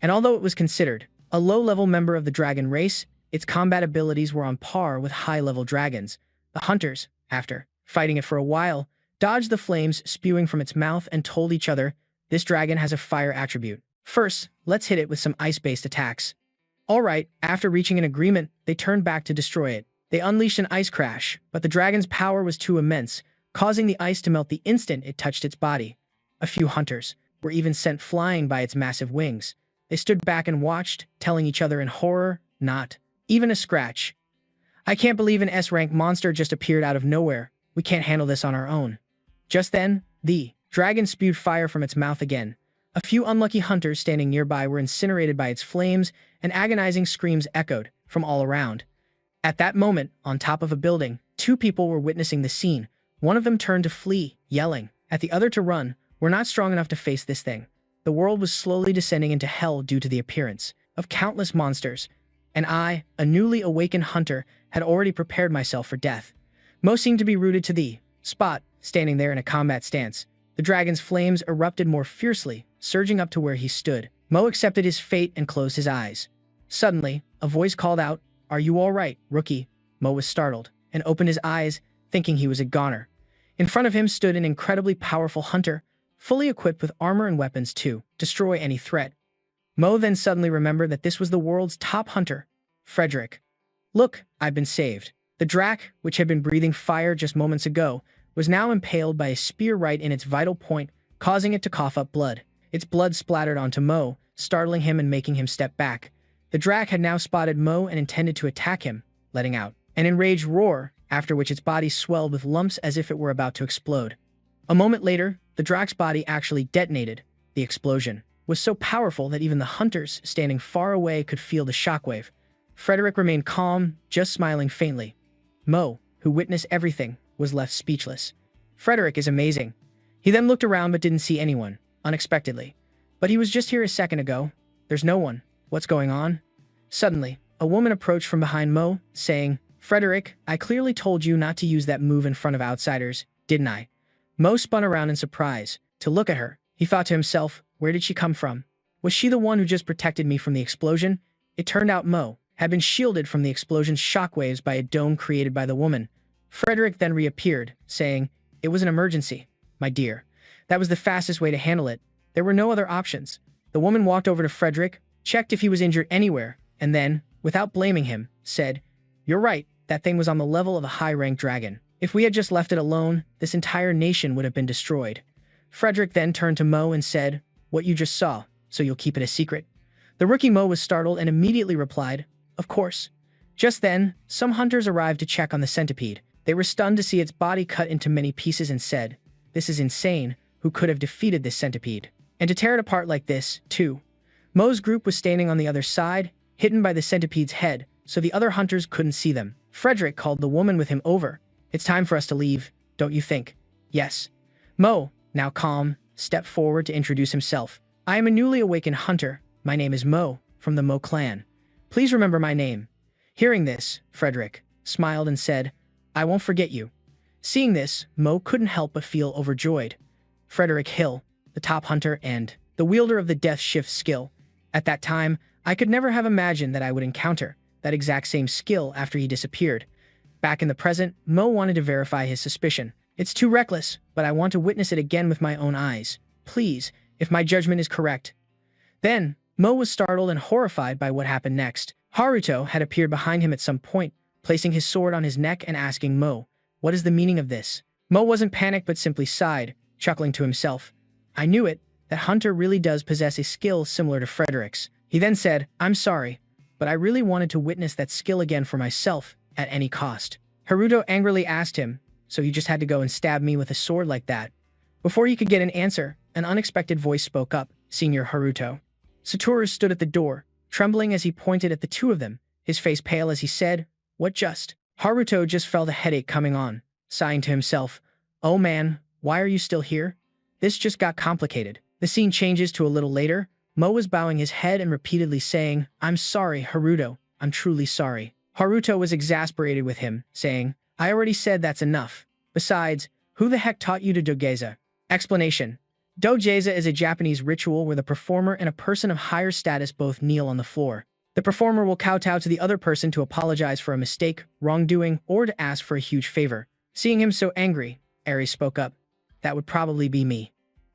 And although it was considered a low-level member of the dragon race, its combat abilities were on par with high-level dragons. The hunters, after fighting it for a while, dodged the flames spewing from its mouth and told each other, "This dragon has a fire attribute. First, let's hit it with some ice-based attacks." All right, after reaching an agreement, they turned back to destroy it. They unleashed an ice crash, but the dragon's power was too immense, causing the ice to melt the instant it touched its body. A few hunters were even sent flying by its massive wings. They stood back and watched, telling each other in horror, "Not even a scratch. I can't believe an S-rank monster just appeared out of nowhere. We can't handle this on our own." Just then, the dragon spewed fire from its mouth again. A few unlucky hunters standing nearby were incinerated by its flames, and agonizing screams echoed from all around. At that moment, on top of a building, two people were witnessing the scene. One of them turned to flee, yelling at the other to run. "We're not strong enough to face this thing." The world was slowly descending into hell due to the appearance of countless monsters, and I, a newly awakened hunter, had already prepared myself for death. Mo seemed to be rooted to the spot, standing there in a combat stance. The dragon's flames erupted more fiercely, surging up to where he stood. Mo accepted his fate and closed his eyes. Suddenly, a voice called out, "Are you all right, rookie?" Mo was startled and opened his eyes, thinking he was a goner. In front of him stood an incredibly powerful hunter, fully equipped with armor and weapons to destroy any threat. Mo then suddenly remembered that this was the world's top hunter, Frederick. "Look, I've been saved." The Drak, which had been breathing fire just moments ago, was now impaled by a spear right in its vital point, causing it to cough up blood. Its blood splattered onto Mo, startling him and making him step back. The Drak had now spotted Mo and intended to attack him, letting out an enraged roar, after which its body swelled with lumps as if it were about to explode. A moment later, the Drak's body actually detonated. The explosion was so powerful that even the hunters standing far away could feel the shockwave. Frederick remained calm, just smiling faintly. Mo, who witnessed everything, was left speechless. "Frederick is amazing." He then looked around but didn't see anyone, unexpectedly. "But he was just here a second ago. There's no one. What's going on?" Suddenly, a woman approached from behind Mo, saying, "Frederick, I clearly told you not to use that move in front of outsiders, didn't I?" Mo spun around in surprise to look at her. He thought to himself, where did she come from? Was she the one who just protected me from the explosion? It turned out Mo had been shielded from the explosion's shockwaves by a dome created by the woman. Frederick then reappeared, saying, "It was an emergency, my dear. That was the fastest way to handle it. There were no other options." The woman walked over to Frederick, checked if he was injured anywhere, and then, without blaming him, said, "You're right, that thing was on the level of a high-ranked dragon. If we had just left it alone, this entire nation would have been destroyed." Frederick then turned to Mo and said, "What you just saw, so you'll keep it a secret?" The rookie Mo was startled and immediately replied, "Of course." Just then, some hunters arrived to check on the centipede. They were stunned to see its body cut into many pieces and said, "This is insane. Who could have defeated this centipede? And to tear it apart like this, too." Mo's group was standing on the other side, hidden by the centipede's head, so the other hunters couldn't see them. Frederick called the woman with him over. "It's time for us to leave, don't you think?" "Yes." Mo, now calm, stepped forward to introduce himself. "I am a newly awakened hunter. My name is Mo, from the Mo clan. Please remember my name." Hearing this, Frederick smiled and said, "I won't forget you." Seeing this, Mo couldn't help but feel overjoyed. Frederick Hill, the top hunter and the wielder of the Death Shift skill. At that time, I could never have imagined that I would encounter that exact same skill after he disappeared. Back in the present, Mo wanted to verify his suspicion. "It's too reckless, but I want to witness it again with my own eyes. Please, if my judgment is correct." Then, Mo was startled and horrified by what happened next. Haruto had appeared behind him at some point, placing his sword on his neck and asking Mo, "What is the meaning of this?" Mo wasn't panicked but simply sighed, chuckling to himself. "I knew it. That hunter really does possess a skill similar to Frederick's." He then said, "I'm sorry, but I really wanted to witness that skill again for myself, at any cost." Haruto angrily asked him, "So you just had to go and stab me with a sword like that?" Before he could get an answer, an unexpected voice spoke up, "Senior Haruto." Satoru stood at the door, trembling as he pointed at the two of them, his face pale as he said, "What just?" Haruto just felt a headache coming on, sighing to himself, "Oh man, why are you still here? This just got complicated." The scene changes to a little later. Mo was bowing his head and repeatedly saying, "I'm sorry, Haruto. I'm truly sorry." Haruto was exasperated with him, saying, "I already said that's enough. Besides, who the heck taught you to dogeza?" Explanation. Dogeza is a Japanese ritual where the performer and a person of higher status both kneel on the floor. The performer will kowtow to the other person to apologize for a mistake, wrongdoing, or to ask for a huge favor. Seeing him so angry, Aries spoke up, "That would probably be me.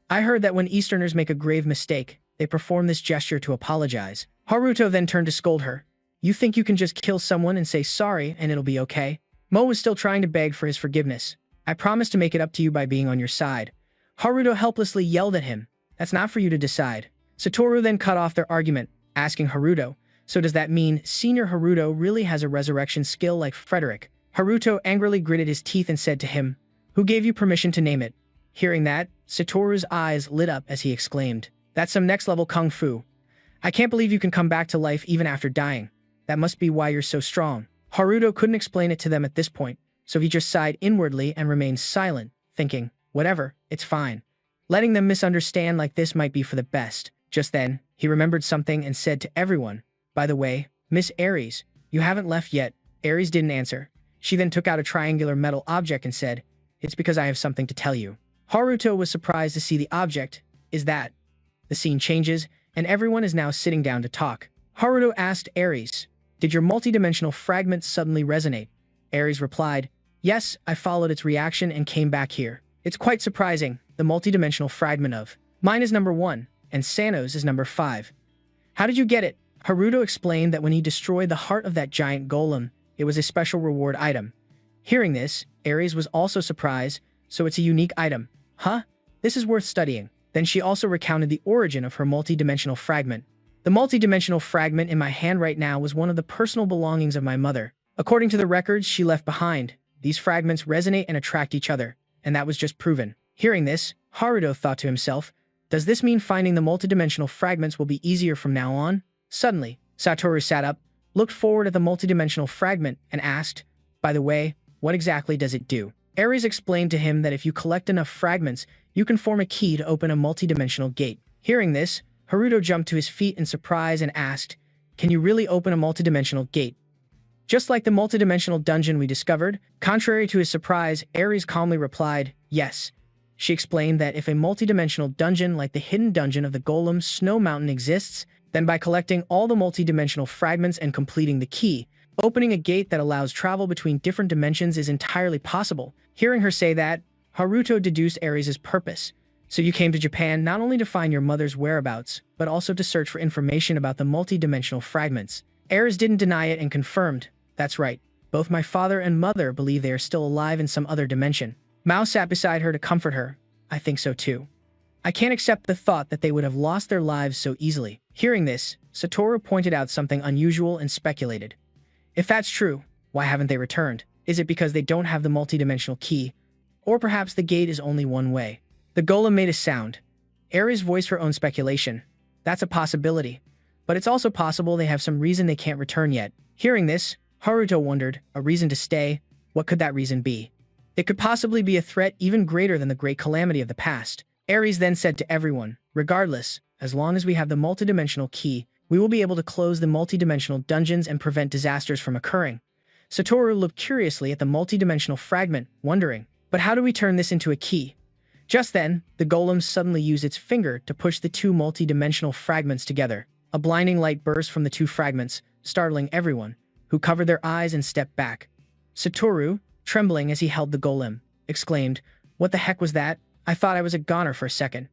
I heard that when Easterners make a grave mistake, they perform this gesture to apologize." Haruto then turned to scold her. "You think you can just kill someone and say sorry and it'll be okay?" Mo was still trying to beg for his forgiveness. "I promise to make it up to you by being on your side." Haruto helplessly yelled at him, "That's not for you to decide." Satoru then cut off their argument, asking Haruto, "So does that mean Senior Haruto really has a resurrection skill like Frederick?" Haruto angrily gritted his teeth and said to him, "Who gave you permission to name it?" Hearing that, Satoru's eyes lit up as he exclaimed, "That's some next-level kung fu. I can't believe you can come back to life even after dying. That must be why you're so strong." Haruto couldn't explain it to them at this point, so he just sighed inwardly and remained silent, thinking, "Whatever, it's fine." Letting them misunderstand like this might be for the best. Just then, he remembered something and said to everyone, "By the way, Miss Aries, you haven't left yet." Aries didn't answer. She then took out a triangular metal object and said, "It's because I have something to tell you." Haruto was surprised to see the object. "Is that?" The scene changes, and everyone is now sitting down to talk. Haruto asked Aries, "Did your multidimensional fragment suddenly resonate?" Aries replied, "Yes, I followed its reaction and came back here. It's quite surprising. The multidimensional fragment of mine is number 1, and Sano's is number 5. How did you get it?" Haruto explained that when he destroyed the heart of that giant golem, it was a special reward item. Hearing this, Aries was also surprised, "So it's a unique item. Huh? This is worth studying." Then she also recounted the origin of her multidimensional fragment. "The multidimensional fragment in my hand right now was one of the personal belongings of my mother. According to the records she left behind, these fragments resonate and attract each other, and that was just proven." Hearing this, Haruto thought to himself, "Does this mean finding the multidimensional fragments will be easier from now on?" Suddenly, Satoru sat up, looked forward at the multidimensional fragment, and asked, "By the way, what exactly does it do?" Aries explained to him that if you collect enough fragments, you can form a key to open a multidimensional gate. Hearing this, Haruto jumped to his feet in surprise and asked, "Can you really open a multidimensional gate?" Just like the multidimensional dungeon we discovered, contrary to his surprise, Aries calmly replied, "Yes." She explained that if a multidimensional dungeon like the hidden dungeon of the Golem Snow Mountain exists, then by collecting all the multidimensional fragments and completing the key, opening a gate that allows travel between different dimensions is entirely possible. Hearing her say that, Haruto deduced Aries' purpose. "So you came to Japan not only to find your mother's whereabouts, but also to search for information about the multidimensional fragments." Aries didn't deny it and confirmed, "That's right. Both my father and mother believe they are still alive in some other dimension." Mao sat beside her to comfort her. "I think so too. I can't accept the thought that they would have lost their lives so easily." Hearing this, Satoru pointed out something unusual and speculated, "If that's true, why haven't they returned? Is it because they don't have the multidimensional key? Or perhaps the gate is only one way?" The golem made a sound. Aries voiced her own speculation. "That's a possibility. But it's also possible they have some reason they can't return yet." Hearing this, Haruto wondered, a reason to stay? What could that reason be? It could possibly be a threat even greater than the great calamity of the past. Aries then said to everyone, "Regardless, as long as we have the multidimensional key, we will be able to close the multidimensional dungeons and prevent disasters from occurring." Satoru looked curiously at the multidimensional fragment, wondering, "But how do we turn this into a key?" Just then, the golem suddenly used its finger to push the two multidimensional fragments together. A blinding light burst from the two fragments, startling everyone, who covered their eyes and stepped back. Satoru, trembling as he held the golem, exclaimed, "What the heck was that? I thought I was a goner for a second."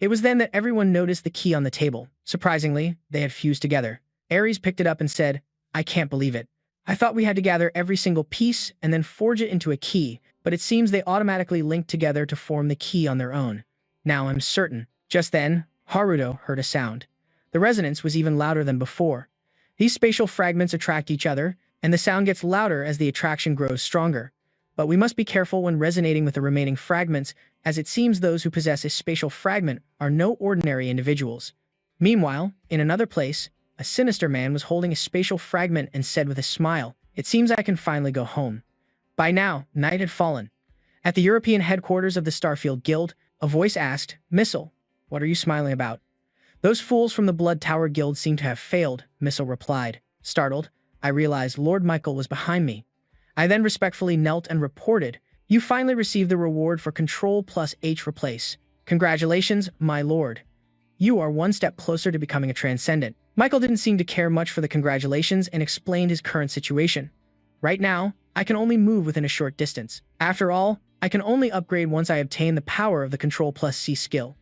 It was then that everyone noticed the key on the table. Surprisingly, they had fused together. Ares picked it up and said, "I can't believe it. I thought we had to gather every single piece and then forge it into a key, but it seems they automatically linked together to form the key on their own. Now I'm certain." Just then, Haruto heard a sound. The resonance was even louder than before. These spatial fragments attract each other, and the sound gets louder as the attraction grows stronger. But we must be careful when resonating with the remaining fragments, as it seems those who possess a spatial fragment are no ordinary individuals. Meanwhile, in another place, a sinister man was holding a spatial fragment and said with a smile, "It seems I can finally go home." By now, night had fallen. At the European headquarters of the Starfield Guild, a voice asked, "Missile, what are you smiling about?" "Those fools from the Blood Tower Guild seem to have failed," Missile replied. Startled, I realized Lord Michael was behind me. I then respectfully knelt and reported, "You finally received the reward for Control plus H replace. Congratulations, my lord. You are one step closer to becoming a transcendent." Michael didn't seem to care much for the congratulations and explained his current situation. "Right now, I can only move within a short distance. After all, I can only upgrade once I obtain the power of the Control plus C skill."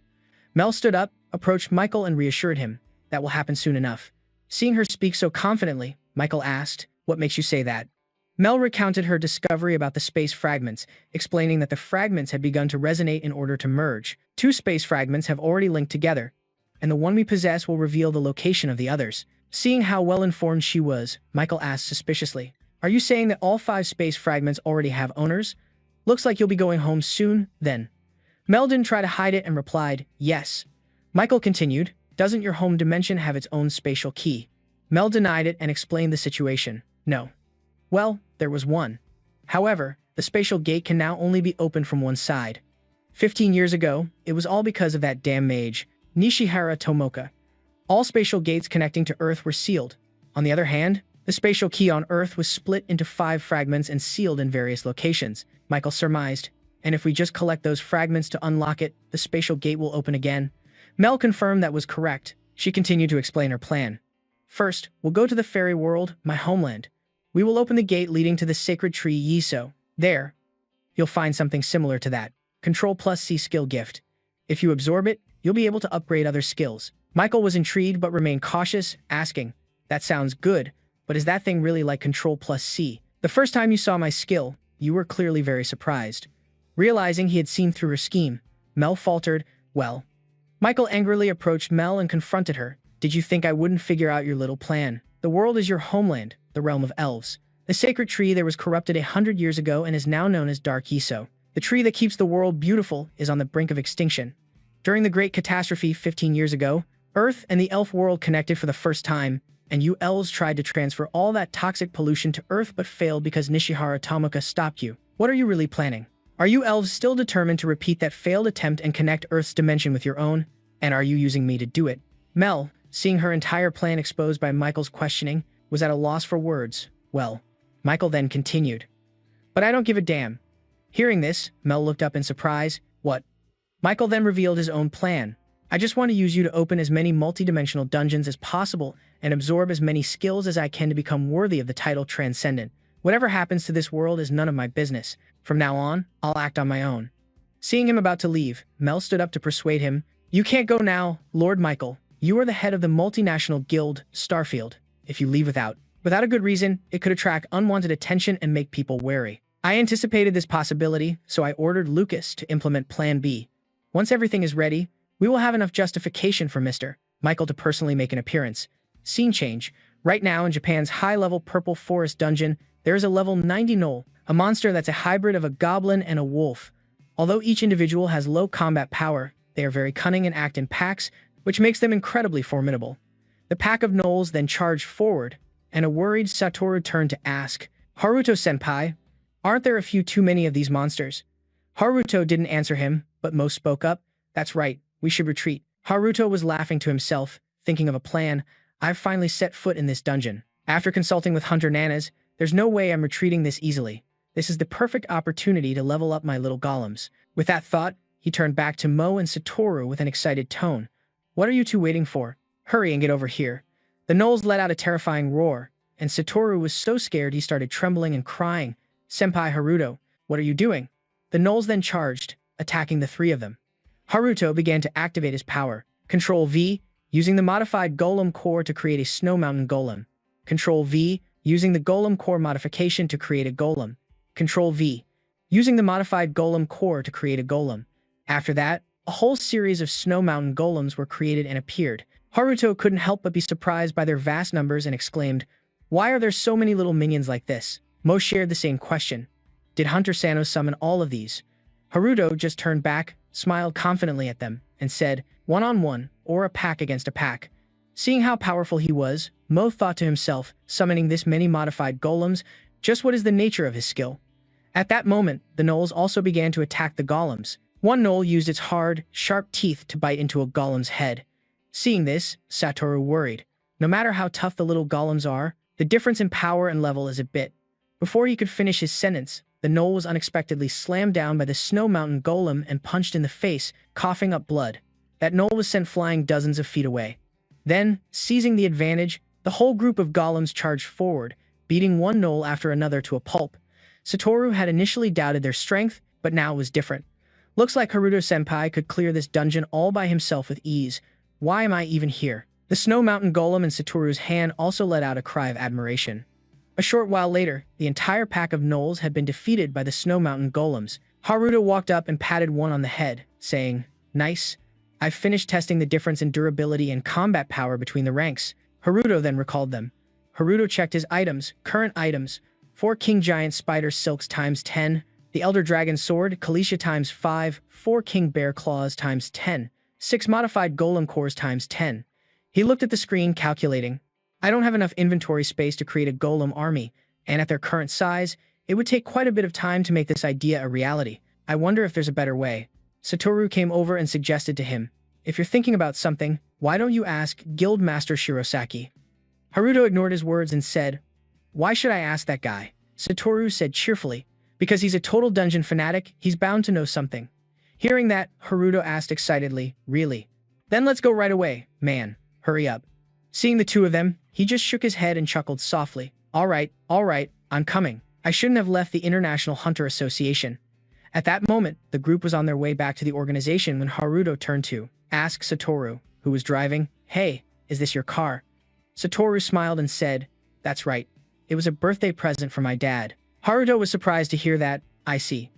Mel stood up, approached Michael and reassured him, "That will happen soon enough." Seeing her speak so confidently, Michael asked, "What makes you say that?" Mel recounted her discovery about the space fragments, explaining that the fragments had begun to resonate in order to merge. Two space fragments have already linked together, and the one we possess will reveal the location of the others. Seeing how well-informed she was, Michael asked suspiciously, "Are you saying that all 5 space fragments already have owners? Looks like you'll be going home soon, then." Mel didn't try to hide it and replied, "Yes." Michael continued, "Doesn't your home dimension have its own spatial key?" Mel denied it and explained the situation. "No." "Well, there was one. However, the spatial gate can now only be opened from one side. 15 years ago, it was all because of that damn mage, Nishihara Tomoka. All spatial gates connecting to Earth were sealed. On the other hand, the spatial key on Earth was split into 5 fragments and sealed in various locations," Michael surmised. "And if we just collect those fragments to unlock it, the spatial gate will open again." Mel confirmed that was correct. She continued to explain her plan. "First, we'll go to the fairy world, my homeland. We will open the gate leading to the sacred tree Yiso. There, you'll find something similar to that. Control plus C skill gift. If you absorb it, you'll be able to upgrade other skills." Michael was intrigued but remained cautious, asking, "That sounds good, but is that thing really like Control plus C? The first time you saw my skill, you were clearly very surprised." Realizing he had seen through her scheme, Mel faltered, "Well." Michael angrily approached Mel and confronted her. "Did you think I wouldn't figure out your little plan? The world is your homeland, the realm of elves. The sacred tree there was corrupted 100 years ago and is now known as Dark Yiso. The tree that keeps the world beautiful is on the brink of extinction. During the Great Catastrophe 15 years ago, Earth and the elf world connected for the first time, and you elves tried to transfer all that toxic pollution to Earth but failed because Nishihara Tomoka stopped you. What are you really planning? Are you elves still determined to repeat that failed attempt and connect Earth's dimension with your own? And are you using me to do it?" Mel, seeing her entire plan exposed by Michael's questioning, was at a loss for words. "Well," Michael then continued, "but I don't give a damn." Hearing this, Mel looked up in surprise. "What?" Michael then revealed his own plan. "I just want to use you to open as many multidimensional dungeons as possible and absorb as many skills as I can to become worthy of the title Transcendent. Whatever happens to this world is none of my business. From now on, I'll act on my own." Seeing him about to leave, Mel stood up to persuade him. "You can't go now, Lord Michael. You are the head of the multinational guild, Starfield. If you leave without a good reason, it could attract unwanted attention and make people wary. I anticipated this possibility, so I ordered Lucas to implement Plan B. Once everything is ready, we will have enough justification for Mr. Michael to personally make an appearance." Scene change. Right now in Japan's high-level Purple Forest dungeon, there is a level 90 gnoll, a monster that's a hybrid of a goblin and a wolf. Although each individual has low combat power, they are very cunning and act in packs, which makes them incredibly formidable. The pack of gnolls then charged forward, and a worried Satoru turned to ask, "Haruto-senpai, aren't there a few too many of these monsters?" Haruto didn't answer him, but Mo spoke up. "That's right, we should retreat." Haruto was laughing to himself, thinking of a plan. "I've finally set foot in this dungeon. After consulting with Hunter Nanas, there's no way I'm retreating this easily. This is the perfect opportunity to level up my little golems." With that thought, he turned back to Mo and Satoru with an excited tone. "What are you two waiting for? Hurry and get over here." The gnolls let out a terrifying roar, and Satoru was so scared he started trembling and crying. "Senpai Haruto, what are you doing?" The gnolls then charged, attacking the 3 of them. Haruto began to activate his power. Control V, using the modified Golem core to create a Snow Mountain Golem. Control V, using the Golem core modification to create a Golem. Control V, using the modified Golem core to create a Golem. After that, a whole series of Snow Mountain Golems were created and appeared. Haruto couldn't help but be surprised by their vast numbers and exclaimed, "Why are there so many little minions like this?" Mo shared the same question. Did Hunter Sano summon all of these? Haruto just turned back, smiled confidently at them, and said, "One-on-one, or a pack against a pack." Seeing how powerful he was, Mo thought to himself, summoning this many modified golems, just what is the nature of his skill? At that moment, the gnolls also began to attack the golems. One gnoll used its hard, sharp teeth to bite into a golem's head. Seeing this, Satoru worried. No matter how tough the little golems are, the difference in power and level is a bit. Before he could finish his sentence, the gnoll was unexpectedly slammed down by the Snow Mountain Golem and punched in the face, coughing up blood. That gnoll was sent flying dozens of feet away. Then, seizing the advantage, the whole group of golems charged forward, beating one gnoll after another to a pulp. Satoru had initially doubted their strength, but now it was different. Looks like Haruto-senpai could clear this dungeon all by himself with ease. Why am I even here? The Snow Mountain Golem in Satoru's hand also let out a cry of admiration. A short while later, the entire pack of gnolls had been defeated by the Snow Mountain Golems. Haruto walked up and patted one on the head, saying, "Nice. I've finished testing the difference in durability and combat power between the ranks." Haruto then recalled them. Haruto checked his items, current items, 4 King Giant Spider Silks times 10, the Elder Dragon Sword, Kalisha times 5, 4 King Bear Claws times 10, 6 Modified Golem Cores times 10. He looked at the screen, calculating. I don't have enough inventory space to create a golem army, and at their current size, it would take quite a bit of time to make this idea a reality. I wonder if there's a better way. Satoru came over and suggested to him, "If you're thinking about something, why don't you ask Guild Master Shirosaki?" Haruto ignored his words and said, "Why should I ask that guy?" Satoru said cheerfully, "Because he's a total dungeon fanatic, he's bound to know something." Hearing that, Haruto asked excitedly, "Really? Then let's go right away, man. Hurry up." Seeing the two of them, he just shook his head and chuckled softly. All right, I'm coming. I shouldn't have left the International Hunter Association." At that moment, the group was on their way back to the organization when Haruto turned to ask Satoru, who was driving, "Hey, is this your car?" Satoru smiled and said, "That's right. It was a birthday present for my dad." Haruto was surprised to hear that. "I see."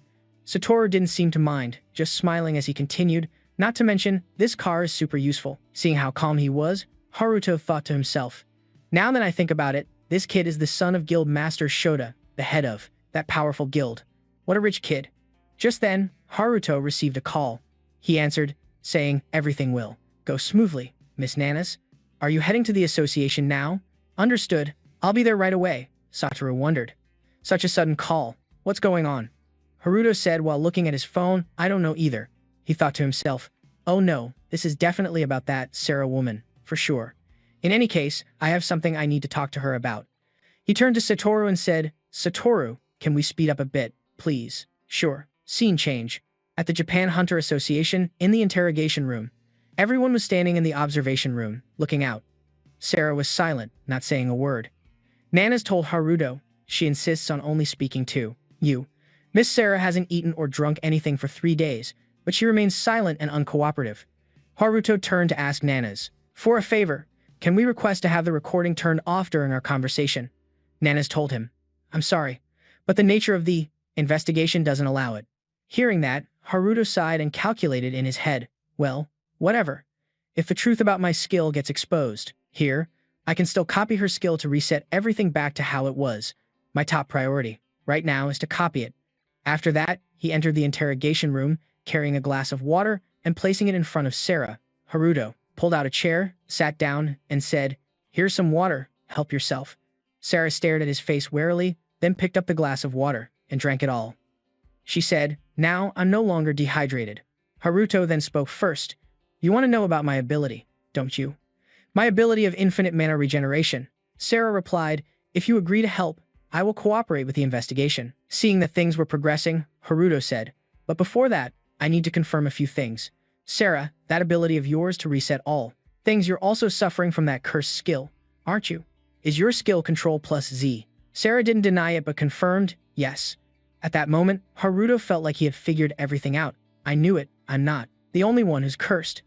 Satoru didn't seem to mind, just smiling as he continued, "Not to mention, this car is super useful." Seeing how calm he was, Haruto thought to himself, "Now that I think about it, this kid is the son of Guild Master Shota, the head of that powerful guild. What a rich kid." Just then, Haruto received a call. He answered, saying, "Everything will go smoothly, Miss Nanas. Are you heading to the association now?" "Understood. I'll be there right away." Satoru wondered. Such a sudden call. What's going on? Haruto said while looking at his phone, "I don't know either." He thought to himself, "Oh no, this is definitely about that Sarah woman, for sure. In any case, I have something I need to talk to her about." He turned to Satoru and said, "Satoru, can we speed up a bit, please?" "Sure." Scene change. At the Japan Hunter Association, in the interrogation room. Everyone was standing in the observation room, looking out. Sarah was silent, not saying a word. Nanas told Haruto, "She insists on only speaking to you. Miss Sarah hasn't eaten or drunk anything for 3 days, but she remains silent and uncooperative." Haruto turned to ask Nanas, "For a favor, can we request to have the recording turned off during our conversation?" Nanas told him, "I'm sorry, but the nature of the investigation doesn't allow it." Hearing that, Haruto sighed and calculated in his head, "Well, whatever. If the truth about my skill gets exposed, here, I can still copy her skill to reset everything back to how it was. My top priority, right now, is to copy it." After that, he entered the interrogation room, carrying a glass of water and placing it in front of Sarah. Haruto pulled out a chair, sat down, and said, "Here's some water, help yourself." Sarah stared at his face warily, then picked up the glass of water and drank it all. She said, "Now I'm no longer dehydrated." Haruto then spoke first. "You want to know about my ability, don't you?" "My ability of infinite mana regeneration." Sarah replied, "If you agree to help, I will cooperate with the investigation." Seeing that things were progressing, Haruto said, "But before that, I need to confirm a few things. Sarah, that ability of yours to reset all things, you're also suffering from that cursed skill, aren't you? Is your skill Control plus Z?" Sarah didn't deny it but confirmed, "Yes." At that moment, Haruto felt like he had figured everything out. "I knew it, I'm not the only one who's cursed.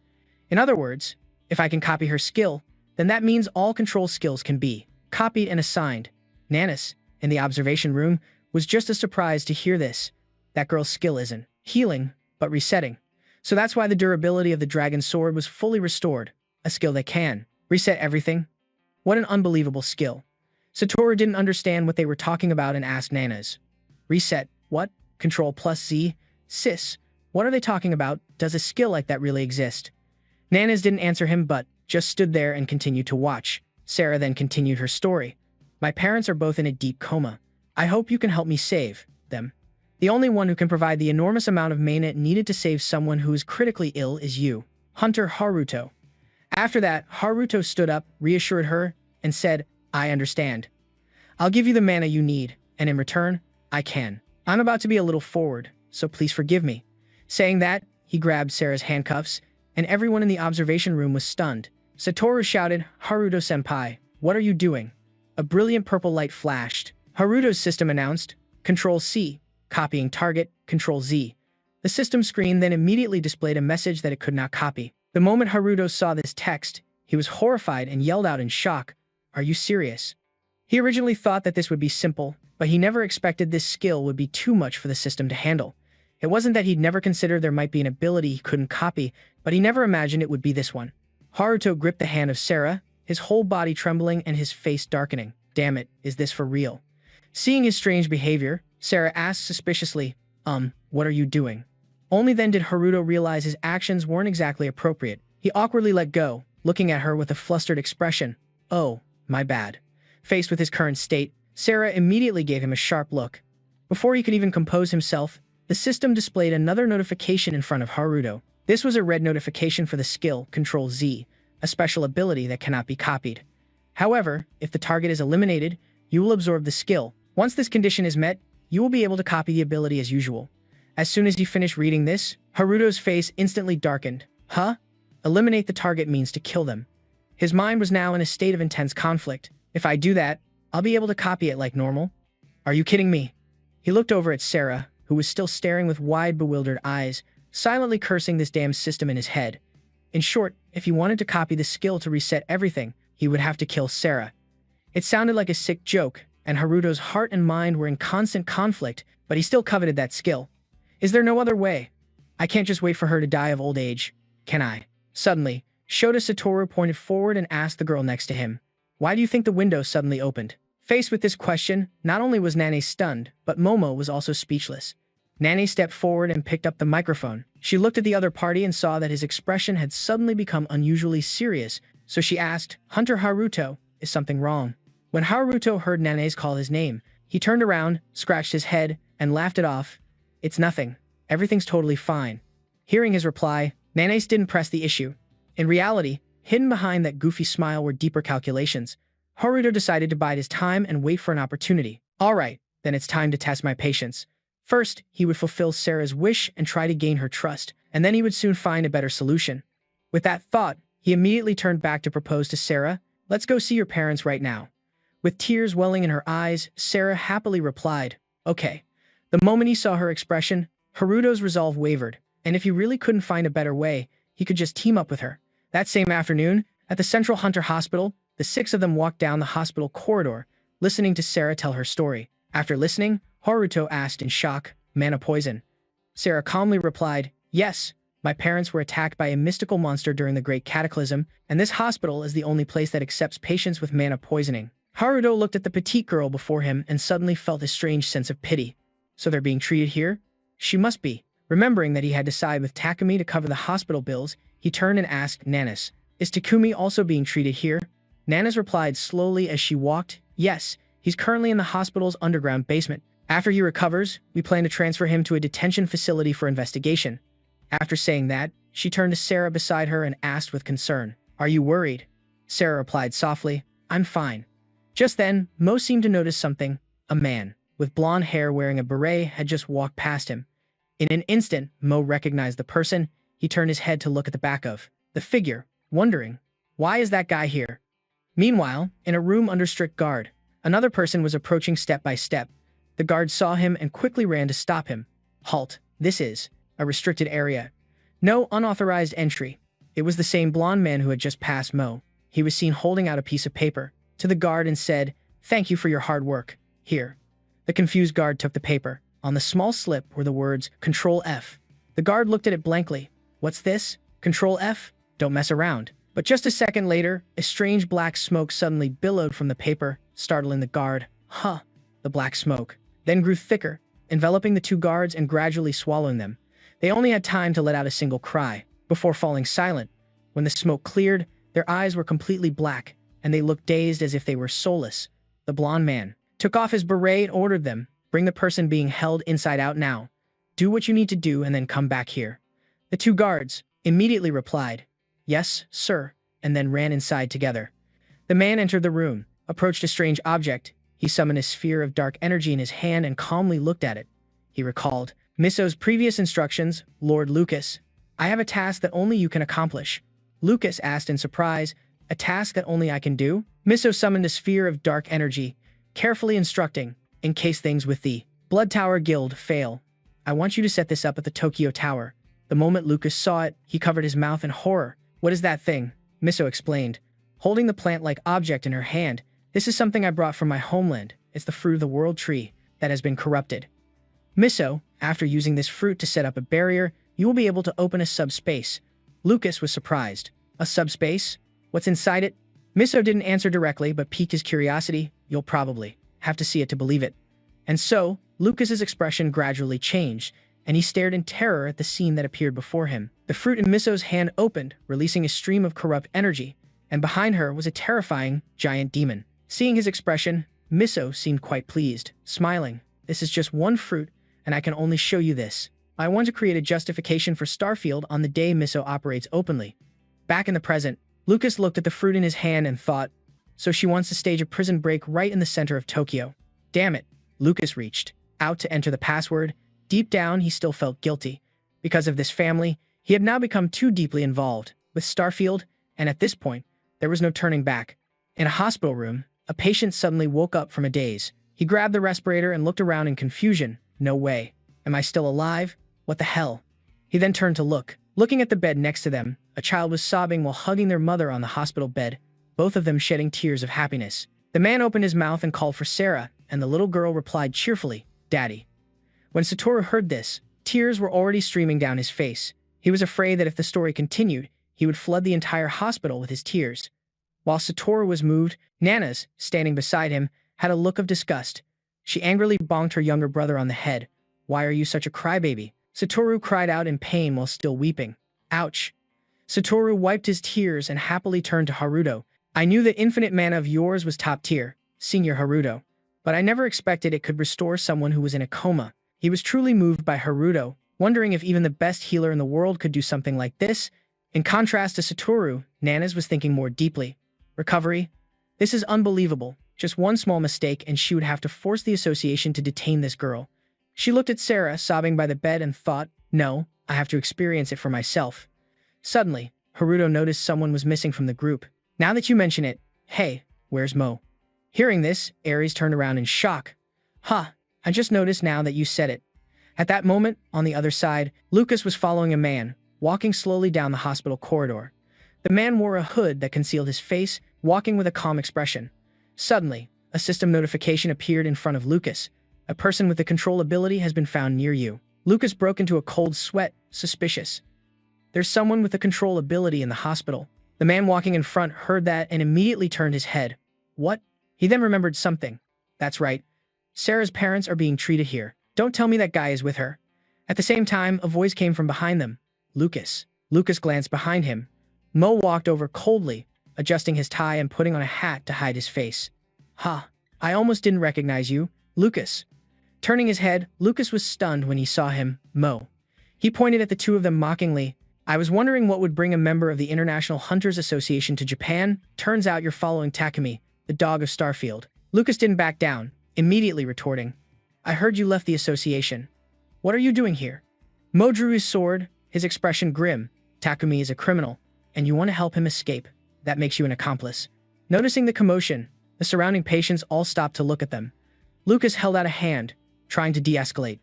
In other words, if I can copy her skill, then that means all control skills can be copied and assigned. Nanis, in the observation room, was just as surprised to hear this. That girl's skill isn't healing, but resetting. So that's why the durability of the dragon sword was fully restored, a skill that can reset everything. What an unbelievable skill. Satoru didn't understand what they were talking about and asked Nanas. Reset, what? Control plus Z? Sis, what are they talking about? Does a skill like that really exist? Nanas didn't answer him but just stood there and continued to watch. Sarah then continued her story. My parents are both in a deep coma. I hope you can help me save them. The only one who can provide the enormous amount of mana needed to save someone who is critically ill is you, Hunter Haruto. After that, Haruto stood up, reassured her, and said, I understand. I'll give you the mana you need, and in return, I can. I'm about to be a little forward, so please forgive me. Saying that, he grabbed Sarah's handcuffs, and everyone in the observation room was stunned. Satoru shouted, Haruto-senpai, what are you doing? A brilliant purple light flashed. Haruto's system announced, Control-C, copying target, Control-Z. The system screen then immediately displayed a message that it could not copy. The moment Haruto saw this text, he was horrified and yelled out in shock, Are you serious? He originally thought that this would be simple, but he never expected this skill would be too much for the system to handle. It wasn't that he'd never considered there might be an ability he couldn't copy, but he never imagined it would be this one. Haruto gripped the hand of Sarah, his whole body trembling and his face darkening. Damn it, is this for real? Seeing his strange behavior, Sarah asked suspiciously, what are you doing? Only then did Haruto realize his actions weren't exactly appropriate. He awkwardly let go, looking at her with a flustered expression. Oh, my bad. Faced with his current state, Sarah immediately gave him a sharp look. Before he could even compose himself, the system displayed another notification in front of Haruto. This was a red notification for the skill Control-Z, a special ability that cannot be copied. However, if the target is eliminated, you will absorb the skill. Once this condition is met, you will be able to copy the ability as usual. As soon as he finished reading this, Haruto's face instantly darkened. Huh? Eliminate the target means to kill them. His mind was now in a state of intense conflict. If I do that, I'll be able to copy it like normal? Are you kidding me? He looked over at Sarah, who was still staring with wide, bewildered eyes, silently cursing this damn system in his head. In short, if he wanted to copy the skill to reset everything, he would have to kill Sarah. It sounded like a sick joke, and Haruto's heart and mind were in constant conflict, but he still coveted that skill. Is there no other way? I can't just wait for her to die of old age, can I? Suddenly, Shota Satoru pointed forward and asked the girl next to him, Why do you think the window suddenly opened? Faced with this question, not only was Nane stunned, but Momo was also speechless. Nane stepped forward and picked up the microphone. She looked at the other party and saw that his expression had suddenly become unusually serious, so she asked, Hunter Haruto, is something wrong? When Haruto heard Nane's call his name, he turned around, scratched his head, and laughed it off. It's nothing. Everything's totally fine. Hearing his reply, Nanes didn't press the issue. In reality, hidden behind that goofy smile were deeper calculations. Haruto decided to bide his time and wait for an opportunity. All right, then it's time to test my patience. First, he would fulfill Sarah's wish and try to gain her trust, and then he would soon find a better solution. With that thought, he immediately turned back to propose to Sarah, Let's go see your parents right now. With tears welling in her eyes, Sarah happily replied, Okay. The moment he saw her expression, Haruto's resolve wavered, and if he really couldn't find a better way, he could just team up with her. That same afternoon, at the Central Hunter Hospital, the six of them walked down the hospital corridor, listening to Sarah tell her story. After listening, Haruto asked in shock, Mana poison? Sarah calmly replied, Yes, my parents were attacked by a mystical monster during the Great Cataclysm, and this hospital is the only place that accepts patients with mana poisoning. Haruto looked at the petite girl before him and suddenly felt a strange sense of pity. So they're being treated here? She must be. Remembering that he had to side with Takumi to cover the hospital bills, he turned and asked Nanas, Is Takumi also being treated here? Nanas replied slowly as she walked, Yes, he's currently in the hospital's underground basement. After he recovers, we plan to transfer him to a detention facility for investigation. After saying that, she turned to Sarah beside her and asked with concern, Are you worried? Sarah replied softly, I'm fine. Just then, Mo seemed to notice something. A man with blonde hair wearing a beret had just walked past him. In an instant, Mo recognized the person. He turned his head to look at the back of the figure, wondering, Why is that guy here? Meanwhile, in a room under strict guard, another person was approaching step by step. The guard saw him and quickly ran to stop him. Halt, this is a restricted area. No unauthorized entry. It was the same blonde man who had just passed Mo. He was seen holding out a piece of paper to the guard and said, "Thank you for your hard work. Here." The confused guard took the paper. On the small slip were the words, "Control F." The guard looked at it blankly. "What's this? Control F? Don't mess around." But just a second later, a strange black smoke suddenly billowed from the paper, startling the guard. Huh. The black smoke then grew thicker, enveloping the two guards and gradually swallowing them. They only had time to let out a single cry before falling silent. When the smoke cleared, their eyes were completely black, and they looked dazed as if they were soulless. The blonde man took off his beret and ordered them, "Bring the person being held inside out now. Do what you need to do and then come back here." The two guards immediately replied, "Yes, sir," and then ran inside together. The man entered the room, approached a strange object. He summoned a sphere of dark energy in his hand and calmly looked at it. He recalled Misso's previous instructions. "Lord Lucas, I have a task that only you can accomplish." Lucas asked in surprise, "A task that only I can do?" Misso summoned a sphere of dark energy, carefully instructing, "In case things with the Blood Tower Guild fail, I want you to set this up at the Tokyo Tower." The moment Lucas saw it, he covered his mouth in horror. "What is that thing?" Misso explained, holding the plant-like object in her hand. "This is something I brought from my homeland. It's the fruit of the world tree that has been corrupted. Misso, after using this fruit to set up a barrier, you will be able to open a subspace." Lucas was surprised. "A subspace? What's inside it?" Misso didn't answer directly, but piqued his curiosity. "You'll probably have to see it to believe it." And so, Lucas's expression gradually changed, and he stared in terror at the scene that appeared before him. The fruit in Misso's hand opened, releasing a stream of corrupt energy, and behind her was a terrifying, giant demon. Seeing his expression, Misso seemed quite pleased, smiling. "This is just one fruit, and I can only show you this. I want to create a justification for Starfield on the day Misso operates openly." Back in the present, Lucas looked at the fruit in his hand and thought, "So she wants to stage a prison break right in the center of Tokyo. Damn it." Lucas reached out to enter the password. Deep down, he still felt guilty. Because of this family, he had now become too deeply involved with Starfield, and at this point, there was no turning back. In a hospital room, a patient suddenly woke up from a daze. He grabbed the respirator and looked around in confusion. "No way. Am I still alive? What the hell?" He then turned to look. Looking at the bed next to them, a child was sobbing while hugging their mother on the hospital bed, both of them shedding tears of happiness. The man opened his mouth and called for Sarah, and the little girl replied cheerfully, "Daddy." When Satoru heard this, tears were already streaming down his face. He was afraid that if the story continued, he would flood the entire hospital with his tears. While Satoru was moved, Nana's, standing beside him, had a look of disgust. She angrily bonked her younger brother on the head. "Why are you such a crybaby?" Satoru cried out in pain while still weeping. "Ouch." Satoru wiped his tears and happily turned to Haruto. "I knew that infinite mana of yours was top tier, Senior Haruto, but I never expected it could restore someone who was in a coma." He was truly moved by Haruto, wondering if even the best healer in the world could do something like this. In contrast to Satoru, Nana's was thinking more deeply. "Recovery? This is unbelievable. Just one small mistake and she would have to force the association to detain this girl." She looked at Sarah, sobbing by the bed, and thought, "No, I have to experience it for myself." Suddenly, Haruto noticed someone was missing from the group. "Now that you mention it, hey, where's Mo?" Hearing this, Ares turned around in shock. "Huh, I just noticed now that you said it." At that moment, on the other side, Lucas was following a man, walking slowly down the hospital corridor. The man wore a hood that concealed his face, walking with a calm expression. Suddenly, a system notification appeared in front of Lucas. "A person with the control ability has been found near you." Lucas broke into a cold sweat, suspicious. "There's someone with the control ability in the hospital." The man walking in front heard that and immediately turned his head. "What?" He then remembered something. "That's right. Sarah's parents are being treated here. Don't tell me that guy is with her." At the same time, a voice came from behind them. "Lucas." Lucas glanced behind him. Mo walked over coldly, adjusting his tie and putting on a hat to hide his face. "Ha, I almost didn't recognize you, Lucas." Turning his head, Lucas was stunned when he saw him, Mo. He pointed at the two of them mockingly. "I was wondering what would bring a member of the International Hunters Association to Japan. Turns out you're following Takumi, the dog of Starfield." Lucas didn't back down, immediately retorting, "I heard you left the association. What are you doing here?" Mo drew his sword, his expression grim. "Takumi is a criminal, and you want to help him escape. That makes you an accomplice." Noticing the commotion, the surrounding patients all stopped to look at them. Lucas held out a hand, trying to de-escalate.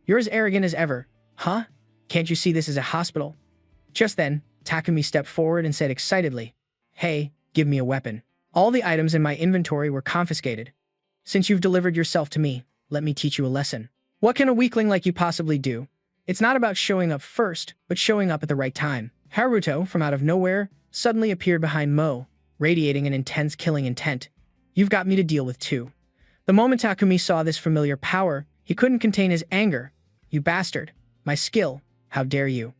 "You're as arrogant as ever. Huh? Can't you see this is a hospital? Just then, Takumi stepped forward and said excitedly, "Hey, give me a weapon." All the items in my inventory were confiscated. "Since you've delivered yourself to me, let me teach you a lesson. What can a weakling like you possibly do? It's not about showing up first, but showing up at the right time." Haruto, from out of nowhere, suddenly appeared behind Mo, radiating an intense killing intent. "You've got me to deal with too." The moment Takumi saw this familiar power, he couldn't contain his anger. "You bastard. My skill. How dare you?"